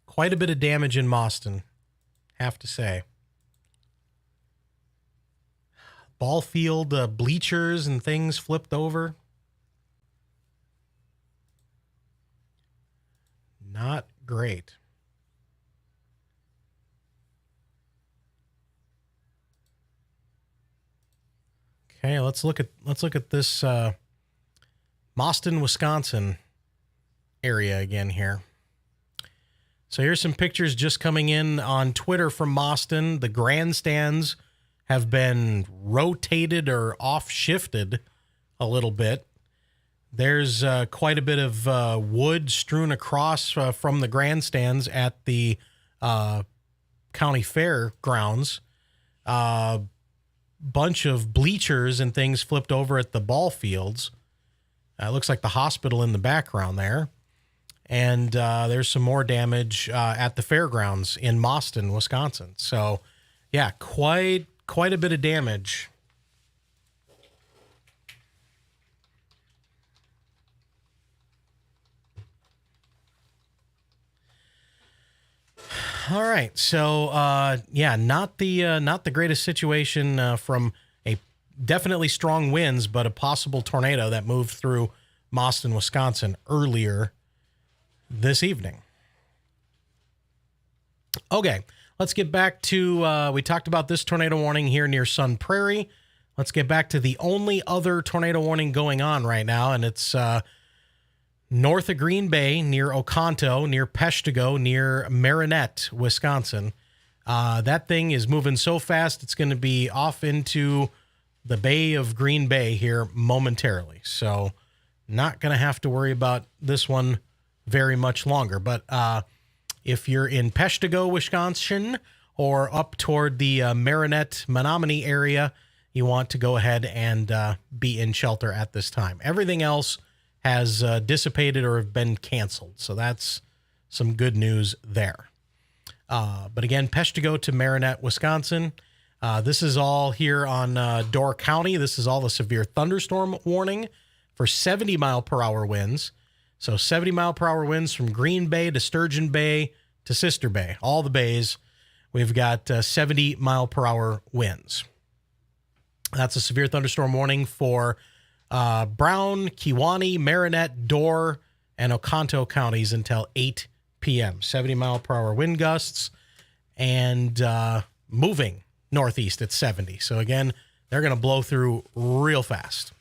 Quite a bit of damage in Mauston, have to say. Ball field bleachers and things flipped over. Not great. Okay, let's look at this Mauston, Wisconsin area again here. So here's some pictures just coming in on Twitter from Mauston. The grandstands have been rotated or off-shifted a little bit. There's quite a bit of wood strewn across from the grandstands at the county fair grounds. bunch of bleachers and things flipped over at the ball fields. It looks like the hospital in the background there. And there's some more damage at the fairgrounds in Mauston, Wisconsin. So, yeah, quite a bit of damage. All right, so not the greatest situation from a definitely strong winds, but a possible tornado that moved through Mauston, Wisconsin earlier this evening. Okay, let's get back to, we talked about this tornado warning here near Sun Prairie. Let's get back to the only other tornado warning going on right now, and it's north of Green Bay, near Oconto, near Peshtigo, near Marinette, Wisconsin. That thing is moving so fast, it's going to be off into the Bay of Green Bay here momentarily. So not going to have to worry about this one very much longer. But if you're in Peshtigo, Wisconsin, or up toward the Marinette, Menominee area, you want to go ahead and be in shelter at this time. Everything else has dissipated or have been canceled. So that's some good news there. But again, Peshtigo to Marinette, Wisconsin. This is all here on Door County. This is all the severe thunderstorm warning for 70-mile-per-hour winds. So 70-mile-per-hour winds from Green Bay to Sturgeon Bay to Sister Bay. All the bays, we've got 70-mile-per-hour winds. That's a severe thunderstorm warning for Brown, Kewaunee, Marinette, Door, and Oconto counties until 8 p.m. 70-mile-per-hour wind gusts and moving northeast at 70. So, again, they're going to blow through real fast.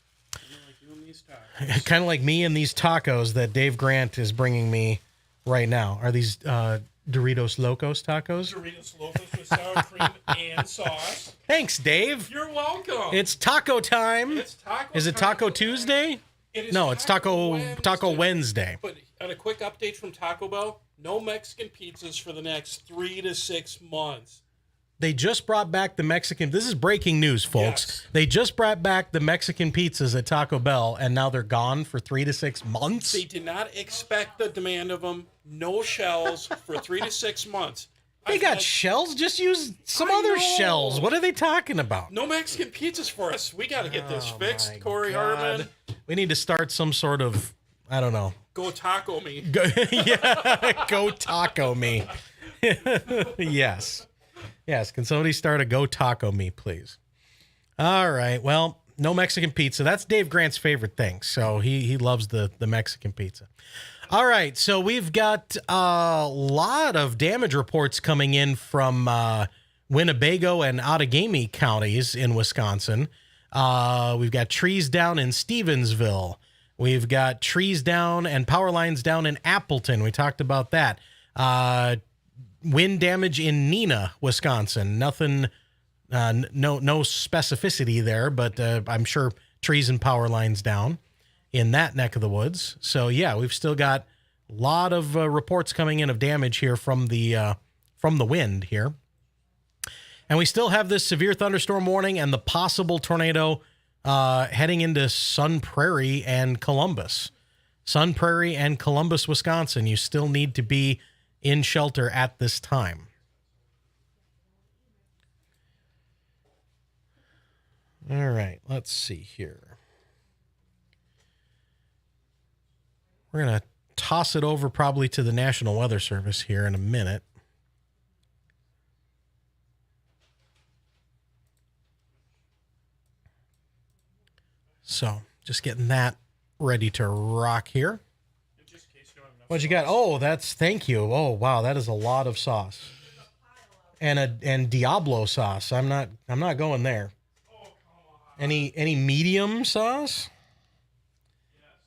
Kind of like me and these tacos that Dave Grant is bringing me right now. Are these Doritos Locos tacos? Doritos Locos with sour cream and sauce. Thanks, Dave. You're welcome. It's taco time. It's taco. Is it Taco Tuesday? It is No, it's Taco Wednesday. But on a quick update from Taco Bell, no Mexican pizzas for the next 3 to 6 months. They just brought back the Mexican. This is breaking news, folks. Yes. They just brought back the Mexican pizzas at Taco Bell, and now they're gone for 3 to 6 months. They did not expect the demand of them. No shells for 3 to 6 months. They got shells. Just use some other shells. What are they talking about? No Mexican pizzas for us. We got to get this fixed, my Corey God. Hartman. We need to start some sort of, I don't know. Go taco me. Go taco me. Yes. Yes, can somebody start a Go Taco Me, please? All right, well, no Mexican pizza. That's Dave Grant's favorite thing, so he loves the Mexican pizza. All right, so we've got a lot of damage reports coming in from Winnebago and Outagamie counties in Wisconsin. We've got trees down in Stevensville. We've got trees down and power lines down in Appleton. We talked about that. Wind damage in Neenah, Wisconsin. Nothing, no specificity there, but I'm sure trees and power lines down in that neck of the woods. So yeah, we've still got a lot of reports coming in of damage here from the wind here, and we still have this severe thunderstorm warning and the possible tornado heading into Sun Prairie and Columbus. Sun Prairie and Columbus, Wisconsin. You still need to be in shelter at this time. All right, let's see here. We're going to toss it over probably to the National Weather Service here in a minute. So, just getting that ready to rock here. What you got? Oh, thank you. Oh, wow, that is a lot of sauce. And Diablo sauce. I'm not going there. Any medium sauce?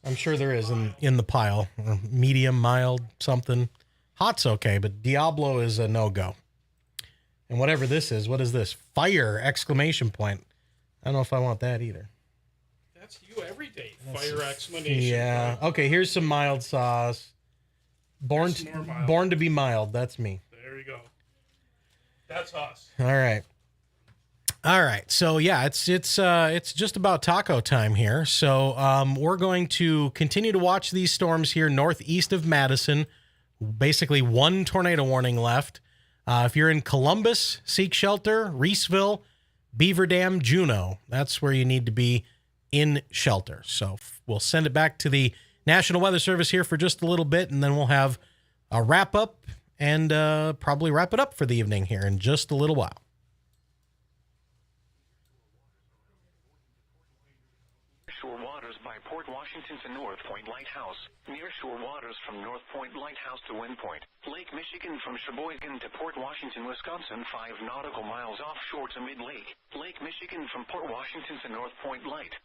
I'm sure there is in the pile. Medium, mild, something. Hot's okay, but Diablo is a no-go. And whatever this is, what is this? Fire! Exclamation point. I don't know if I want that either. That's you every day. Fire exclamation. Yeah. Okay, here's some mild sauce. Born to be mild. That's me. There you go. That's us. All right. All right. So yeah, it's just about taco time here. So we're going to continue to watch these storms here northeast of Madison. Basically, one tornado warning left. If you're in Columbus, seek shelter. Reeseville, Beaver Dam, Juneau. That's where you need to be in shelter. So we'll send it back to the National Weather Service here for just a little bit, and then we'll have a wrap up and probably wrap it up for the evening here in just a little while. Nearshore waters by Port Washington to North Point Lighthouse. Nearshore waters from North Point Lighthouse to Wind Point. Lake Michigan from Sheboygan to Port Washington, Wisconsin, 5 nautical miles offshore to mid-lake. Lake Michigan from Port Washington to North Point Light.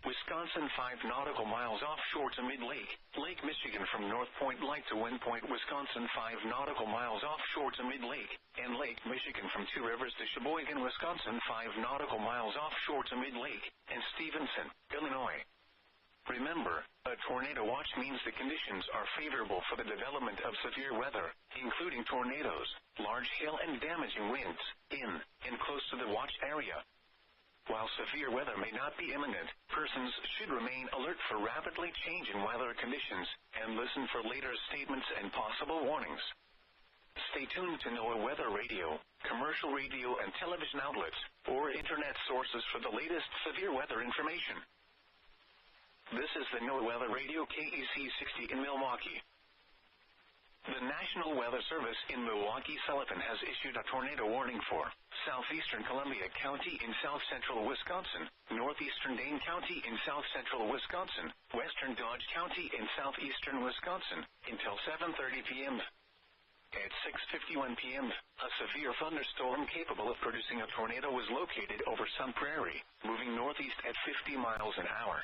Wisconsin, 5 nautical miles offshore to mid-lake. Lake Michigan from North Point Light to Wind Point, Wisconsin, 5 nautical miles offshore to mid-lake. And Lake Michigan from Two Rivers to Sheboygan, Wisconsin, 5 nautical miles offshore to mid-lake. And Stevenson, Illinois. Remember, a tornado watch means the conditions are favorable for the development of severe weather, including tornadoes, large hail and damaging winds, in and close to the watch area. While severe weather may not be imminent, persons should remain alert for rapidly changing weather conditions and listen for later statements and possible warnings. Stay tuned to NOAA Weather Radio, commercial radio and television outlets, or internet sources for the latest severe weather information. This is the NOAA Weather Radio KEC 60 in Milwaukee. The National Weather Service in Milwaukee-Sullivan has issued a tornado warning for southeastern Columbia County in south-central Wisconsin, northeastern Dane County in south-central Wisconsin, western Dodge County in southeastern Wisconsin, until 7:30 p.m. At 6:51 p.m., a severe thunderstorm capable of producing a tornado was located over Sun Prairie, moving northeast at 50 miles an hour.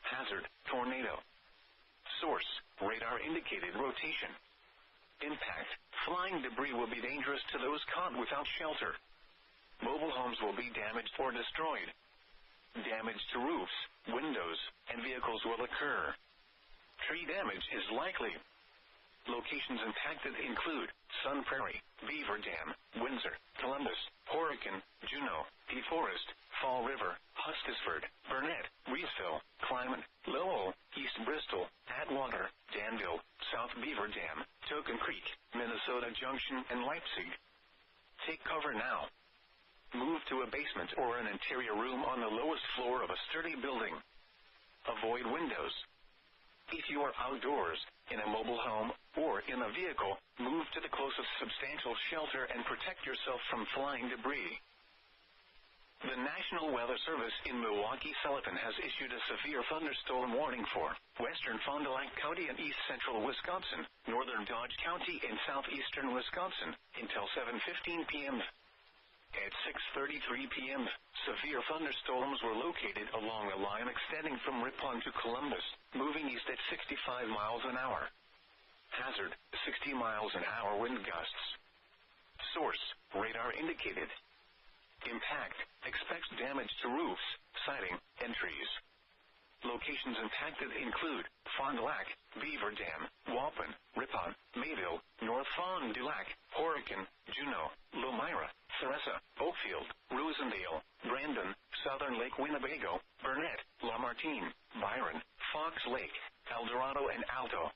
Hazard, tornado. Source, radar-indicated rotation. Impact, flying debris will be dangerous to those caught without shelter. Mobile homes will be damaged or destroyed. Damage to roofs, windows, and vehicles will occur. Tree damage is likely. Locations impacted include Sun Prairie, Beaver Dam, Windsor, Columbus, Horicon, Juneau, DeForest, Fall River, Hustisford, Burnett, Reeseville, Clyman, Lowell, East Bristol, Atwater, Danville, South Beaver Dam, Token Creek, Minnesota Junction, and Leipzig. Take cover now. Move to a basement or an interior room on the lowest floor of a sturdy building. Avoid windows. If you are outdoors, in a mobile home, or in a vehicle, move to the closest substantial shelter and protect yourself from flying debris. The National Weather Service in Milwaukee-Sullivan has issued a severe thunderstorm warning for western Fond du Lac County and east-central Wisconsin, northern Dodge County and southeastern Wisconsin, until 7:15 p.m. At 6:33 p.m., severe thunderstorms were located along a line extending from Ripon to Columbus, moving east at 65 miles an hour. Hazard, 60 miles an hour wind gusts. Source, radar indicated. Impact, expects damage to roofs, siding, and trees. Locations impacted include Fond du Lac, Beaver Dam, Waupun, Ripon, Mayville, North Fond du Lac, Horicon, Juneau, Lomira, Theresa, Oakfield, Rosendale, Brandon, Southern Lake Winnebago, Burnett, Lamartine, Byron, Fox Lake, El Dorado, and Alto.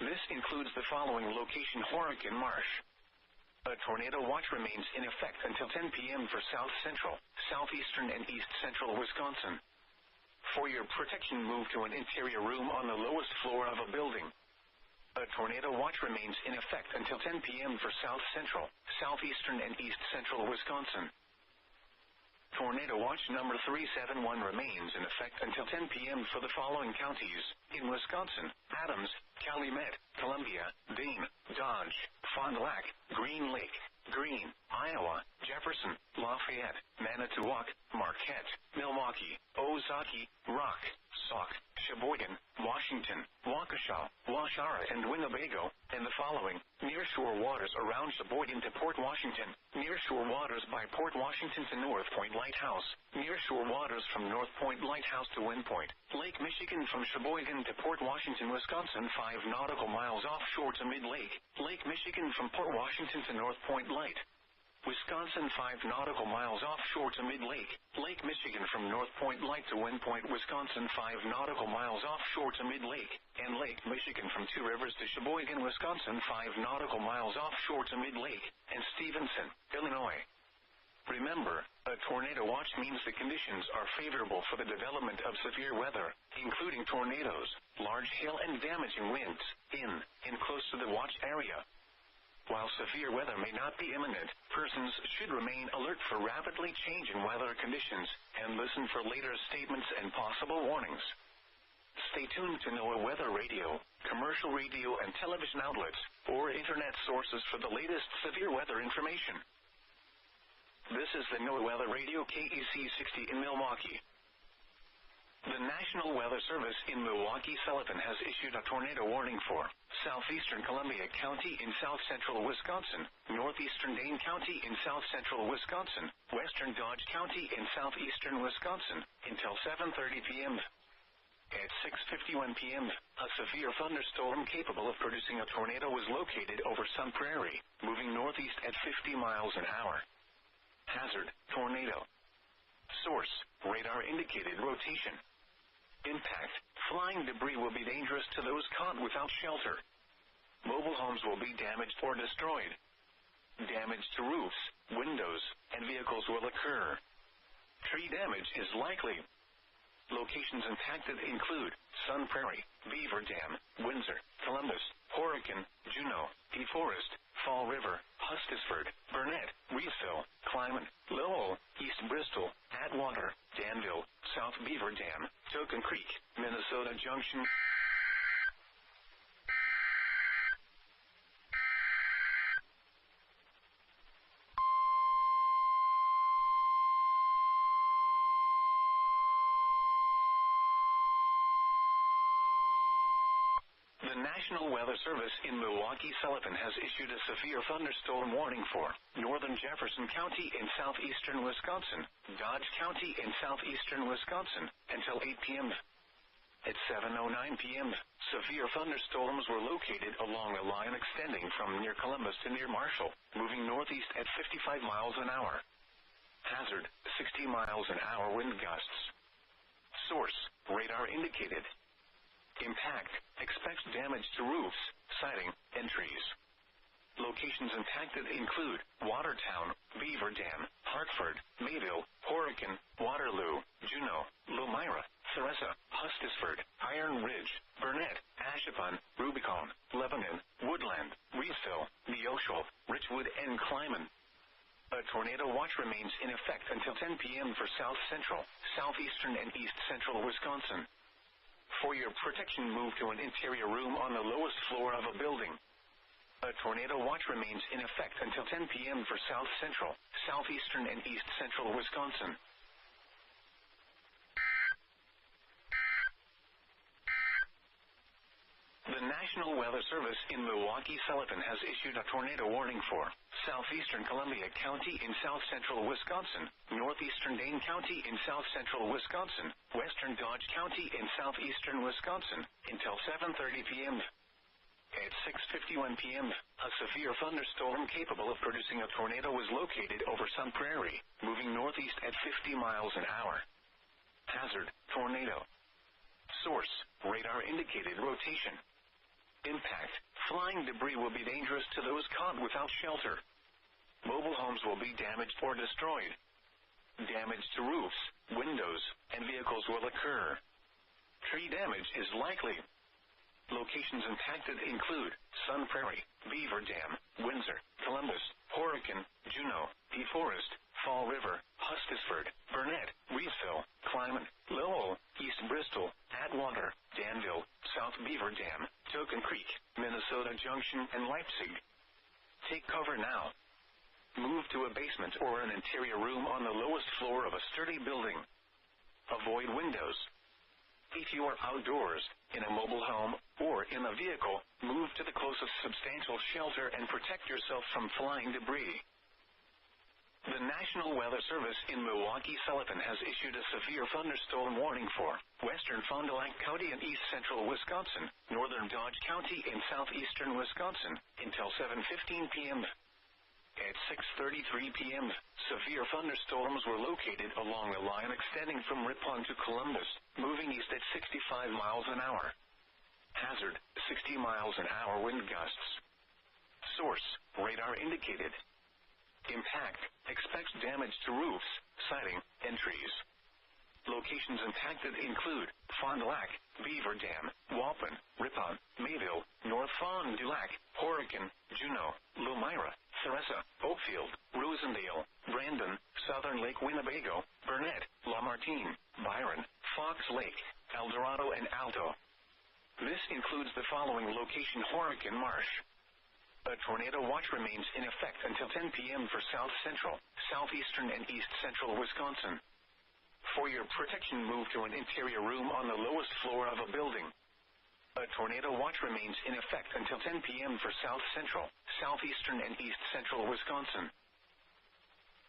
This includes the following location: Horicon Marsh. A tornado watch remains in effect until 10 p.m. for south-central, southeastern, and east-central Wisconsin. For your protection, move to an interior room on the lowest floor of a building. A tornado watch remains in effect until 10 p.m. for south-central, southeastern, and east-central Wisconsin. Tornado watch number 371 remains in effect until 10 p.m. for the following counties in Wisconsin: Adams, Calumet, Columbia, Dane, Dodge, Fond du Lac, Green Lake, Greene, Iowa, Jefferson, Lafayette, Manitowoc, Marquette, Milwaukee, Ozaukee, Rock, Sauk, Sheboygan, Washington, Waukesha, Washara, and Winnebago, and the following: nearshore waters around Sheboygan to Port Washington, nearshore waters by Port Washington to North Point Lighthouse, nearshore waters from North Point Lighthouse to Wind Point, Lake Michigan from Sheboygan to Port Washington, Wisconsin, 5 nautical miles offshore to mid-lake, Lake Michigan from Port Washington to North Point Light. Wisconsin 5 nautical miles offshore to mid-lake. Lake Michigan from North Point Light to Wind Point, Wisconsin 5 nautical miles offshore to mid-lake. And Lake Michigan from Two Rivers to Sheboygan, Wisconsin 5 nautical miles offshore to mid-lake. And Stevenson, Illinois. Remember, a tornado watch means the conditions are favorable for the development of severe weather, including tornadoes, large hail and damaging winds, in and close to the watch area. While severe weather may not be imminent, persons should remain alert for rapidly changing weather conditions and listen for later statements and possible warnings. Stay tuned to NOAA Weather Radio, commercial radio and television outlets, or internet sources for the latest severe weather information. This is the NOAA Weather Radio KEC 60 in Milwaukee. The National Weather Service in Milwaukee-Sullivan has issued a tornado warning for southeastern Columbia County in south-central Wisconsin, northeastern Dane County in south-central Wisconsin, western Dodge County in southeastern Wisconsin, until 7:30 p.m. At 6:51 p.m., a severe thunderstorm capable of producing a tornado was located over Sun Prairie, moving northeast at 50 miles an hour. Hazard, tornado. Source, radar indicated rotation. Impact, flying debris will be dangerous to those caught without shelter. Mobile homes will be damaged or destroyed. Damage to roofs, windows, and vehicles will occur. Tree damage is likely. Locations impacted include Sun Prairie, Beaver Dam, Windsor, Columbus, Horicon, Juneau, DeForest, Fall River, Hustisford, Burnett, Reesville, Clyman, Lowell, East Bristol, Atwater, Danville, South Beaver Dam, Token Creek, Minnesota Junction. The National Weather Service in Milwaukee-Sullivan has issued a severe thunderstorm warning for northern Jefferson County in southeastern Wisconsin, Dodge County in southeastern Wisconsin, until 8 p.m. At 7:09 p.m., severe thunderstorms were located along a line extending from near Columbus to near Marshall, moving northeast at 55 miles an hour. Hazard, 60 miles an hour wind gusts. Source, radar indicated. Impact, expects damage to roofs, siding, and trees. Locations impacted include Watertown, Beaver Dam, Hartford, Mayville, Horicon, Waterloo, Juneau, Lomira, Theresa, Hustisford, Iron Ridge, Burnett, Ashapon, Rubicon, Lebanon, Woodland, Reesville, Neosho, Richwood, and Clyman. A tornado watch remains in effect until 10 p.m. for south central, southeastern, and east central Wisconsin. For your protection, move to an interior room on the lowest floor of a building. A tornado watch remains in effect until 10 p.m. for south central, southeastern, and east central Wisconsin. The National Weather Service in Milwaukee-Sullivan has issued a tornado warning for southeastern Columbia County in south-central Wisconsin, northeastern Dane County in south-central Wisconsin, western Dodge County in southeastern Wisconsin, until 7:30 p.m. At 6:51 p.m., a severe thunderstorm capable of producing a tornado was located over Sun Prairie, moving northeast at 50 miles an hour. Hazard, tornado. Source, radar indicated rotation. Impact, flying debris will be dangerous to those caught without shelter. Mobile homes will be damaged or destroyed. Damage to roofs, windows, and vehicles will occur. Tree damage is likely. Locations impacted include Sun Prairie, Beaver Dam, Windsor, Columbus, Horicon, Juneau, DeForest, Fall River, Hustisford, Burnett, Reesville, Clyman, Lowell, East Bristol, Atwater, Danville, South Beaver Dam, Token Creek, Minnesota Junction, and Leipzig. Take cover now. Move to a basement or an interior room on the lowest floor of a sturdy building. Avoid windows. If you are outdoors, in a mobile home, or in a vehicle, move to the closest substantial shelter and protect yourself from flying debris. The National Weather Service in Milwaukee-Sullivan has issued a severe thunderstorm warning for western Fond du Lac County in east central Wisconsin, northern Dodge County in southeastern Wisconsin, until 7:15 p.m. At 6:33 p.m., severe thunderstorms were located along a line extending from Ripon to Columbus, moving east at 65 miles an hour. Hazard, 60 miles an hour wind gusts. Source, radar indicated. Impact, expects damage to roofs, siding, and trees. Locations impacted include Fond du Lac, Beaver Dam, Waupun, Ripon, Mayville, North Fond du Lac, Horicon, Juneau, Lomira, Theresa, Oakfield, Rosendale, Brandon, Southern Lake Winnebago, Burnett, Lamartine, Byron, Fox Lake, El Dorado, and Alto. This includes the following location: Horicon Marsh. A tornado watch remains in effect until 10 p.m. for south central, southeastern, and east central Wisconsin. For your protection, move to an interior room on the lowest floor of a building. A tornado watch remains in effect until 10 p.m. for south central, southeastern, and east central Wisconsin.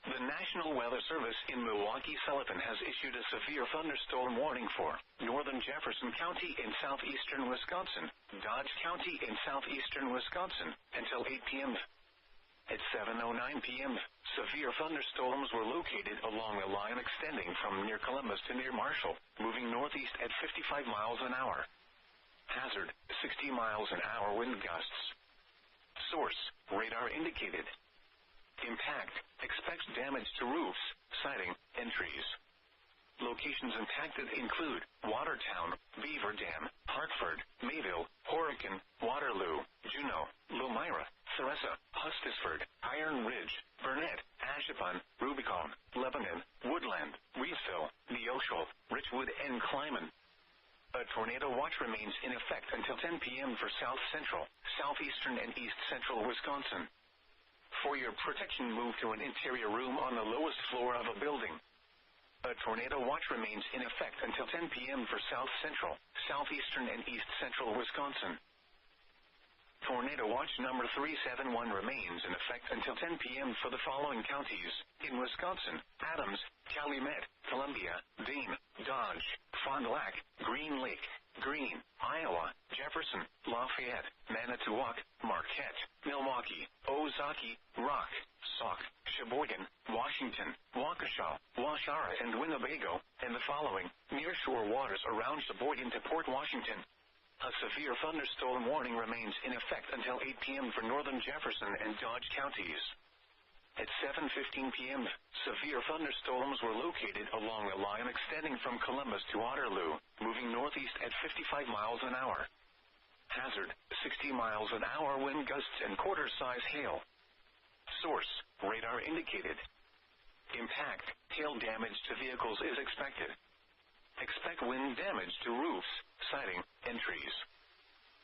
The National Weather Service in Milwaukee-Sullivan has issued a severe thunderstorm warning for northern Jefferson County in southeastern Wisconsin, Dodge County in southeastern Wisconsin, until 8 p.m. At 7:09 p.m., severe thunderstorms were located along a line extending from near Columbus to near Marshall, moving northeast at 55 miles an hour. Hazard, 60 miles an hour wind gusts. Source, radar indicated. Impact, expects damage to roofs, siding, and trees. Locations impacted include Watertown, Beaver Dam, Hartford, Mayville, Horicon, Waterloo, Juneau, Lomira, Theresa, Hustisford, Iron Ridge, Burnett, Ashipon, Rubicon, Lebanon, Woodland, Reevesville, Neosho, Richwood, and Kleiman. A tornado watch remains in effect until 10 p.m. for south central, southeastern, and east central Wisconsin. For your protection, move to an interior room on the lowest floor of a building. A tornado watch remains in effect until 10 p.m. for south central, southeastern, and east central Wisconsin. Tornado watch number 371 remains in effect until 10 p.m. for the following counties in Wisconsin: Adams, Calumet, Columbia, Dane, Dodge, Fond du Lac, Green Lake, Greene, Iowa, Jefferson, Lafayette, Manitowoc, Marquette, Milwaukee, Ozaukee, Rock, Sauk, Sheboygan, Washington, Waukesha, Waushara, and Winnebago, and the following nearshore waters around Sheboygan to Port Washington. A severe thunderstorm warning remains in effect until 8 p.m. for northern Jefferson and Dodge counties. At 7:15 p.m., severe thunderstorms were located along a line extending from Columbus to Waterloo, moving northeast at 55 miles an hour. Hazard, 60 miles an hour wind gusts and quarter-size hail. Source, radar indicated. Impact, hail damage to vehicles is expected. Expect wind damage to roofs, siding, and trees.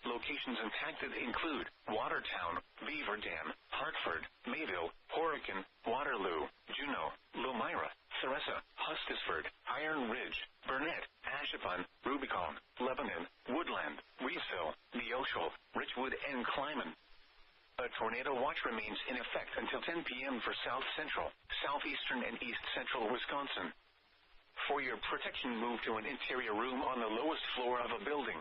Locations impacted include Watertown, Beaver Dam, Hartford, Mayville, Horicon, Waterloo, Juneau, Lomira, Theresa, Hustisford, Iron Ridge, Burnett, Ashipon, Rubicon, Lebanon, Woodland, Reevesville, Neosho, Richwood, and Kleiman. A tornado watch remains in effect until 10 p.m. for south central, southeastern, and east central Wisconsin. For your protection, move to an interior room on the lowest floor of a building.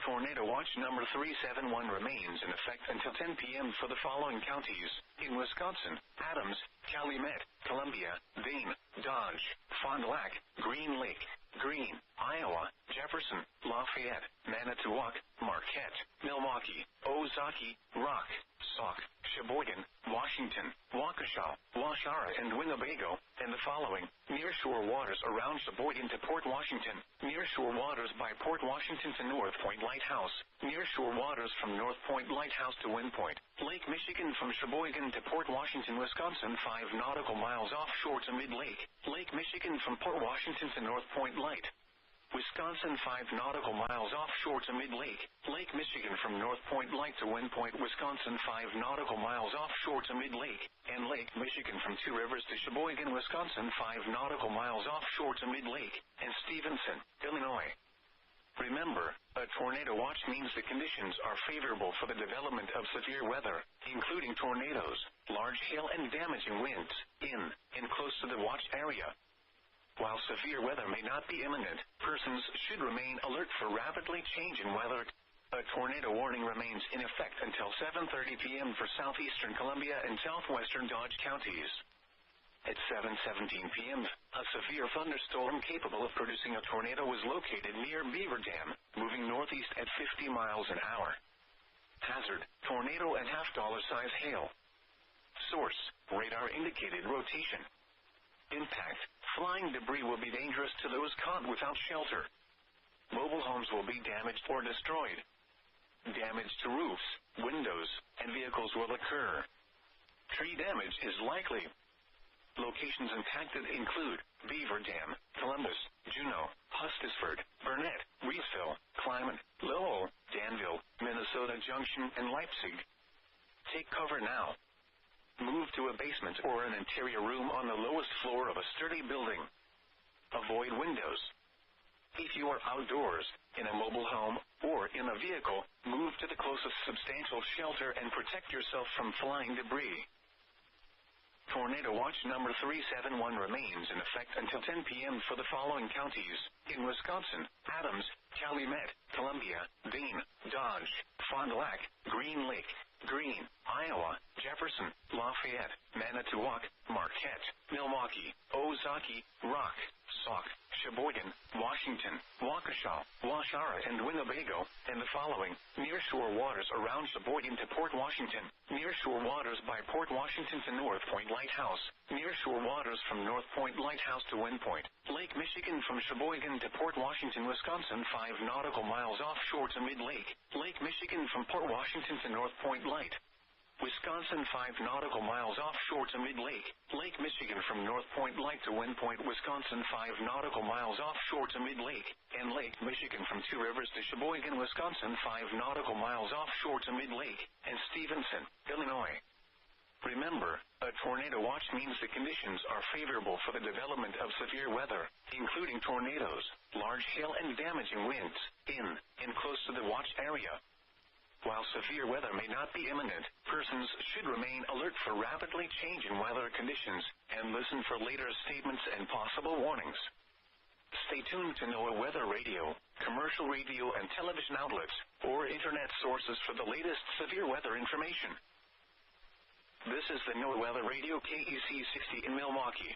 Tornado watch number 371 remains in effect until 10 p.m. for the following counties in Wisconsin: Adams, Calumet, Columbia, Dane, Dodge, Fond du Lac, Green Lake, Greene, Iowa, Jefferson, Lafayette, Manitowoc, Marquette, Milwaukee, Ozaukee, Rock, Sauk, Sheboygan, Washington, Waukesha, Waushara, and Winnebago, and the following nearshore waters around Sheboygan to Port Washington, nearshore waters by Port Washington to North Point Lighthouse, nearshore waters from North Point Lighthouse to Wind Point, Lake Michigan from Sheboygan to Port Washington, Wisconsin 5 nautical miles offshore to Mid-Lake, Lake Michigan from Port Washington to North Point Light, Wisconsin 5 nautical miles offshore to Mid-Lake, Lake Michigan from North Point Light to Wind Point, Wisconsin 5 nautical miles offshore to Mid-Lake, and Lake Michigan from Two Rivers to Sheboygan, Wisconsin 5 nautical miles offshore to Mid-Lake, and Stevenson, Illinois. Remember, a tornado watch means the conditions are favorable for the development of severe weather, including tornadoes, large hail, and damaging winds, in and close to the watch area. While severe weather may not be imminent, persons should remain alert for rapidly changing weather. A tornado warning remains in effect until 7:30 p.m. for southeastern Columbia and southwestern Dodge counties. At 7:17 p.m., a severe thunderstorm capable of producing a tornado was located near Beaver Dam, moving northeast at 50 miles an hour. Hazard, tornado and half-dollar-size hail. Source, radar-indicated rotation. Impact, flying debris will be dangerous to those caught without shelter. Mobile homes will be damaged or destroyed. Damage to roofs, windows, and vehicles will occur. Tree damage is likely. Locations impacted include Beaver Dam, Columbus, Juneau, Hustisford, Burnett, Reesville, Clyman, Lowell, Danville, Minnesota Junction, and Leipzig. Take cover now. Move to a basement or an interior room on the lowest floor of a sturdy building. Avoid windows. If you are outdoors, in a mobile home, or in a vehicle, move to the closest substantial shelter and protect yourself from flying debris. Tornado Watch number 371 remains in effect until 10 p.m. for the following counties: in Wisconsin, Adams, Calumet, Columbia, Dane, Dodge, Fond du Lac, Green Lake, Greene, Iowa, Jefferson, Lafayette, Manitowoc, Marquette, Milwaukee, Ozaukee, Rock, Sauk, Sheboygan, Washington, Waukesha, Washara, and Winnebago, and the following: nearshore waters around Sheboygan to Port Washington, nearshore waters by Port Washington to North Point Lighthouse, nearshore waters from North Point Lighthouse to Wind Point, Lake Michigan from Sheboygan to Port Washington, Wisconsin 5 nautical miles offshore to Mid-Lake, Lake Michigan from Port Washington to North Point Light, Wisconsin 5 nautical miles offshore to Mid-Lake, Lake Michigan from North Point Light to Wind Point, Wisconsin 5 nautical miles offshore to Mid-Lake, and Lake Michigan from Two Rivers to Sheboygan, Wisconsin 5 nautical miles offshore to Mid-Lake, and Stevenson, Illinois. Remember, a tornado watch means the conditions are favorable for the development of severe weather, including tornadoes, large hail and damaging winds, in and close to the watch area. While severe weather may not be imminent, persons should remain alert for rapidly changing weather conditions and listen for later statements and possible warnings. Stay tuned to NOAA Weather Radio, commercial radio and television outlets, or internet sources for the latest severe weather information. This is the NOAA Weather Radio KEC 60 in Milwaukee.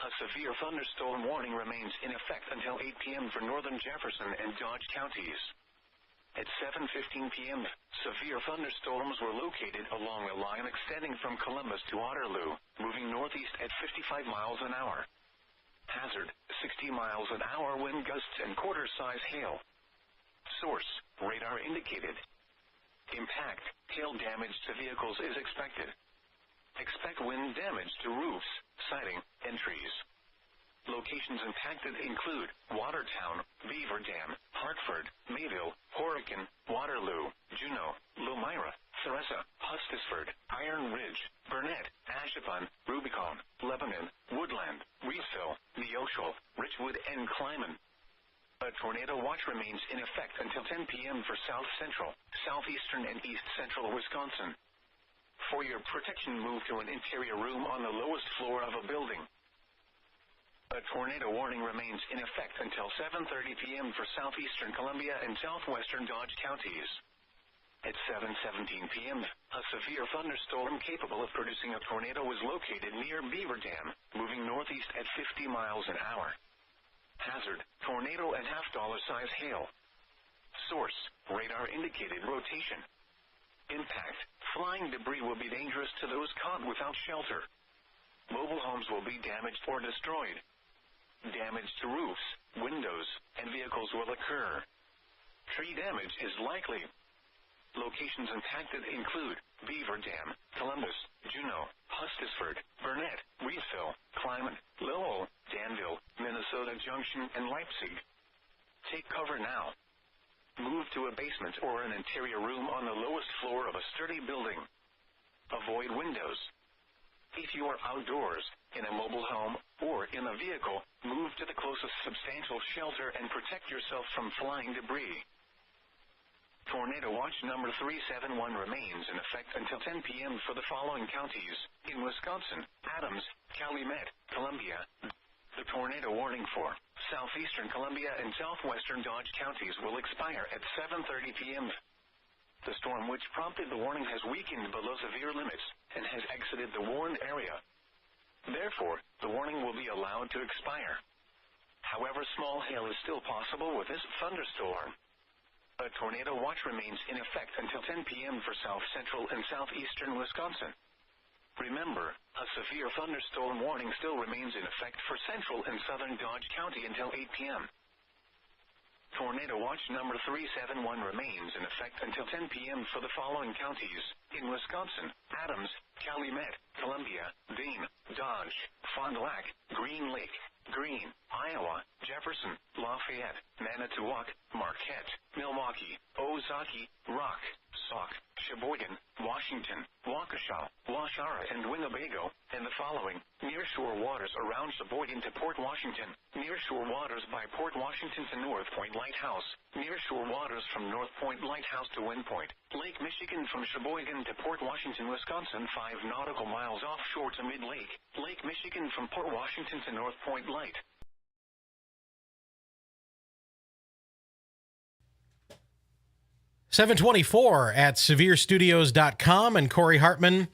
A severe thunderstorm warning remains in effect until 8 p.m. for northern Jefferson and Dodge counties. At 7:15 p.m., severe thunderstorms were located along a line extending from Columbus to Waterloo, moving northeast at 55 miles an hour. Hazard, 60 miles an hour wind gusts and quarter-size hail. Source, radar indicated. Impact, hail damage to vehicles is expected. Expect wind damage to roofs, siding, and trees. Locations impacted include Watertown, Beaver Dam, Hartford, Mayville, Horicon, Waterloo, Juneau, Lomira, Theresa, Hustisford, Iron Ridge, Burnett, Ashepon, Rubicon, Lebanon, Woodland, Reesville, Neosho, Richwood, and Clyman. A tornado watch remains in effect until 10 p.m. for south central, southeastern, and east central Wisconsin. For your protection, move to an interior room on the lowest floor of a building. A tornado warning remains in effect until 7:30 p.m. for southeastern Columbia and southwestern Dodge counties. At 7:17 p.m., a severe thunderstorm capable of producing a tornado was located near Beaver Dam, moving northeast at 50 miles an hour. Hazard, tornado and half-dollar-size hail. Source, radar indicated rotation. Impact, flying debris will be dangerous to those caught without shelter. Mobile homes will be damaged or destroyed. Damage to roofs, windows, and vehicles will occur. Tree damage is likely. Locations impacted include Beaver Dam, Columbus, Juneau, Hustisford, Burnett, Reesville, Clyman, Lowell, Danville, Minnesota Junction, and Leipzig. Take cover now. Move to a basement or an interior room on the lowest floor of a sturdy building. Avoid windows. If you are outdoors, in a mobile home, or in a vehicle, move to the closest substantial shelter and protect yourself from flying debris. Tornado Watch number 371 remains in effect until 10 p.m. for the following counties: in Wisconsin, Adams, Calumet, Columbia. The tornado warning for southeastern Columbia and southwestern Dodge counties will expire at 7:30 p.m. The storm which prompted the warning has weakened below severe limits and has exited the warned area. Therefore, the warning will be allowed to expire. However, small hail is still possible with this thunderstorm. A tornado watch remains in effect until 10 p.m. for south central and southeastern Wisconsin. Remember, a severe thunderstorm warning still remains in effect for central and southern Dodge County until 8 p.m. Tornado watch number 371 remains in effect until 10 p.m. for the following counties in Wisconsin: Adams, Calumet, Columbia, Dane, Dodge, Fond du Lac, Green Lake, Greene, Iowa, Jefferson, Lafayette, Manitowoc, Marquette, Milwaukee, Ozaukee, Rock, Sauk, Sheboygan, Washington, Waukesha, Washara, and Winnebago, and the following: nearshore waters around Sheboygan to Port Washington, nearshore waters by Port Washington to North Point Lighthouse, nearshore waters from North Point Lighthouse to Wind Point, Lake Michigan from Sheboygan to Port Washington, Wisconsin, 5 nautical miles offshore to Mid-Lake, Lake Michigan from Port Washington to North Point Light. .724 at SevereStudios.com, and Corey Hartman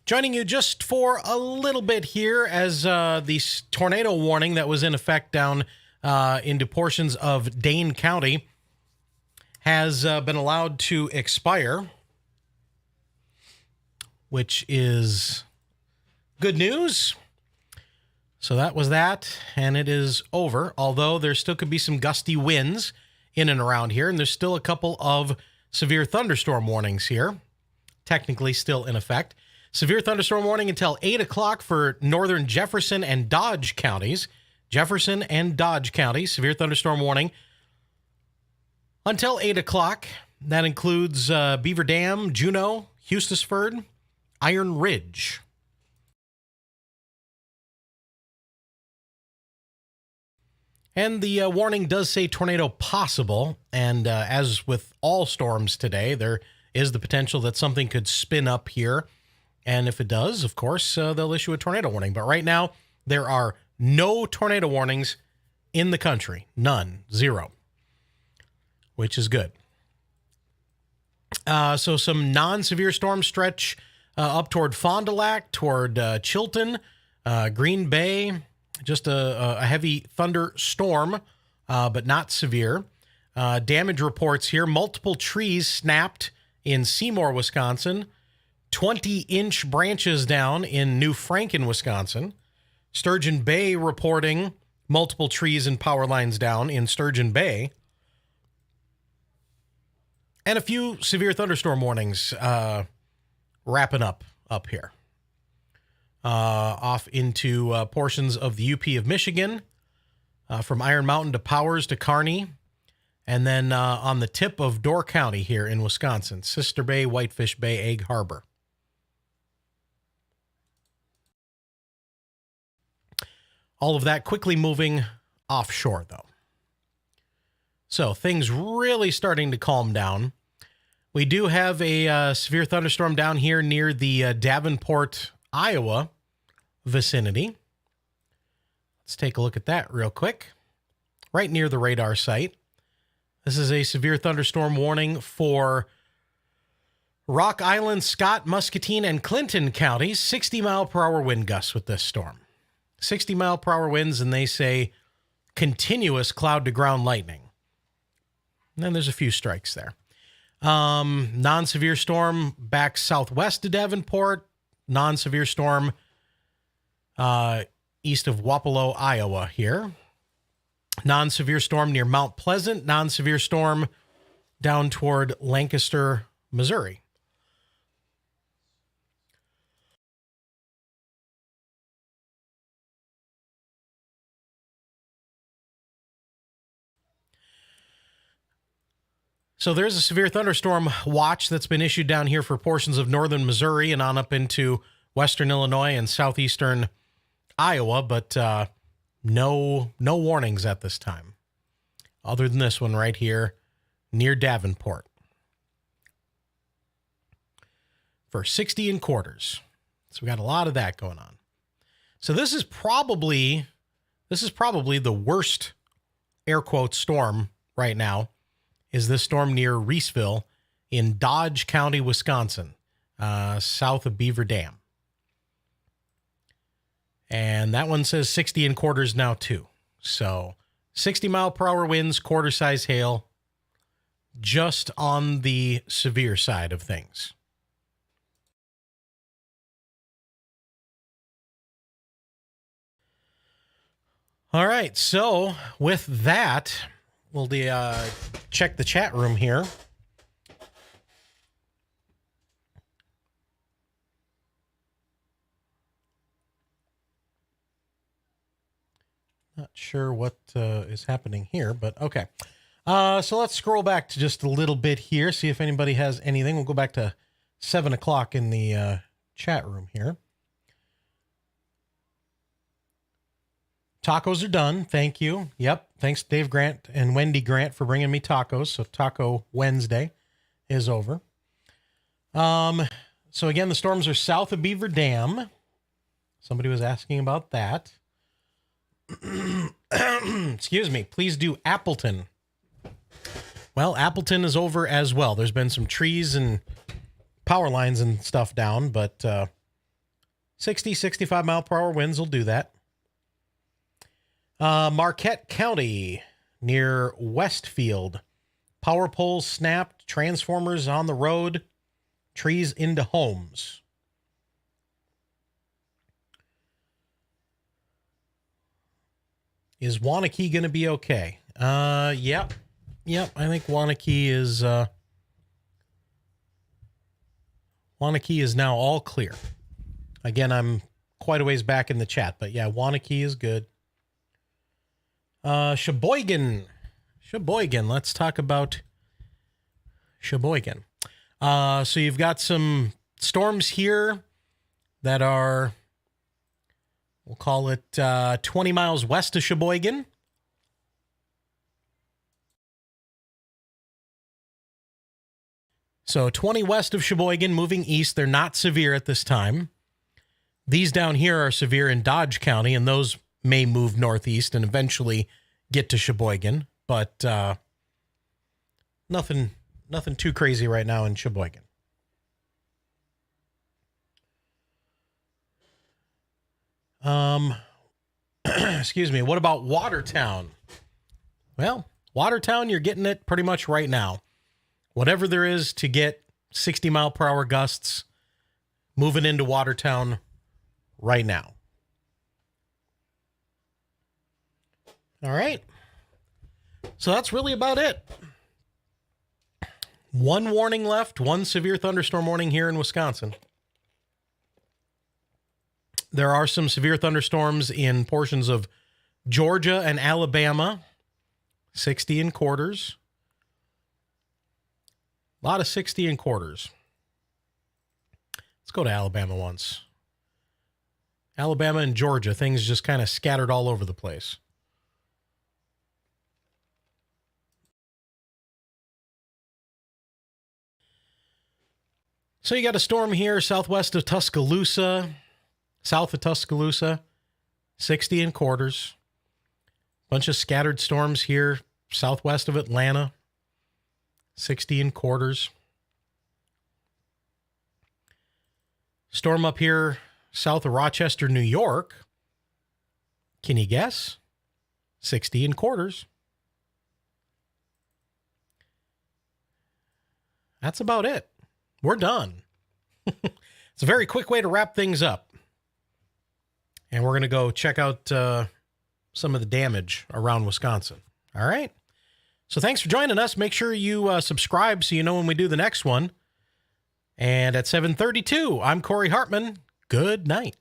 joining you just for a little bit here as the tornado warning that was in effect down into portions of Dane County has been allowed to expire, which is good news. So that was that, and it is over, although there still could be some gusty winds in and around here, and there's still a couple of severe thunderstorm warnings here, technically still in effect. Severe thunderstorm warning until 8 o'clock for northern Jefferson and Dodge counties. Jefferson and Dodge counties, severe thunderstorm warning until 8 o'clock. That includes Beaver Dam, Juneau, Hustisford, Iron Ridge. And the warning does say tornado possible, and as with all storms today, there is the potential that something could spin up here, and if it does, of course, they'll issue a tornado warning. But right now, there are no tornado warnings in the country. None. Zero. Which is good. So some non-severe storm stretch up toward Fond du Lac, toward Chilton, Green Bay. Just a heavy thunderstorm, but not severe. Damage reports here. Multiple trees snapped in Seymour, Wisconsin. 20-inch branches down in New Franken, Wisconsin. Sturgeon Bay reporting multiple trees and power lines down in Sturgeon Bay. And a few severe thunderstorm warnings wrapping up here. Off into portions of the UP of Michigan, from Iron Mountain to Powers to Kearney, and then on the tip of Door County here in Wisconsin, Sister Bay, Whitefish Bay, Egg Harbor. All of that quickly moving offshore, though. So things really starting to calm down. We do have a severe thunderstorm down here near the Davenport, Iowa vicinity. Let's take a look at that real quick. Right near the radar site. This is a severe thunderstorm warning for Rock Island, Scott, Muscatine, and Clinton counties. 60-mile-per-hour wind gusts with this storm. 60-mile-per-hour winds, and they say continuous cloud-to-ground lightning. And then there's a few strikes there. Non-severe storm back southwest to Davenport. Non-severe storm east of Wapello, Iowa here. Non-severe storm near Mount Pleasant. Non-severe storm down toward Lancaster, Missouri. So there's a severe thunderstorm watch that's been issued down here for portions of northern Missouri and on up into western Illinois and southeastern Iowa, but no warnings at this time, other than this one right here near Davenport for 60 and quarters. So we got a lot of that going on. So this is probably the worst air quote storm right now is this storm near Reeseville in Dodge County, Wisconsin, south of Beaver Dam. And that one says 60 and quarters now too. So 60 mile per hour winds, quarter size hail, just on the severe side of things. All right, so with that, we'll check the chat room here. Not sure what is happening here, but okay. So let's scroll back to just a little bit here, see if anybody has anything. We'll go back to 7 o'clock in the chat room here. Tacos are done. Thank you. Yep. Thanks, Dave Grant and Wendy Grant, for bringing me tacos. So Taco Wednesday is over. So again, the storms are south of Beaver Dam. Somebody was asking about that. Excuse me. Please do Appleton. Well, Appleton is over as well. There's been some trees and power lines and stuff down, but 60, 65 mile per hour winds will do that. Marquette County near Westfield. Power poles snapped, transformers on the road, trees into homes. Is Waunakee going to be okay? Yep. I think Waunakee is now all clear. Again, I'm quite a ways back in the chat, but yeah, Waunakee is good. Sheboygan. Let's talk about Sheboygan. So you've got some storms here that are, we'll call it 20 miles west of Sheboygan. So 20 west of Sheboygan, moving east. They're not severe at this time. These down here are severe in Dodge County, and those may move northeast and eventually get to Sheboygan. But nothing too crazy right now in Sheboygan. Excuse me. What about Watertown? Well, Watertown, you're getting it pretty much right now. Whatever there is to get 60 mile per hour gusts moving into Watertown right now. All right. So that's really about it. One warning left, one severe thunderstorm warning here in Wisconsin. There are some severe thunderstorms in portions of Georgia and Alabama, 60 and quarters. A lot of 60 and quarters. Let's go to Alabama once. Alabama and Georgia, things just kind of scattered all over the place. So you got a storm here southwest of Tuscaloosa, south of Tuscaloosa, 60 and quarters. Bunch of scattered storms here southwest of Atlanta, 60 and quarters. Storm up here south of Rochester, New York. Can you guess? 60 and quarters. That's about it. We're done. It's a very quick way to wrap things up. And we're going to go check out some of the damage around Wisconsin. All right. So thanks for joining us. Make sure you subscribe so you know when we do the next one. And at 7:32, I'm Corey Hartman. Good night.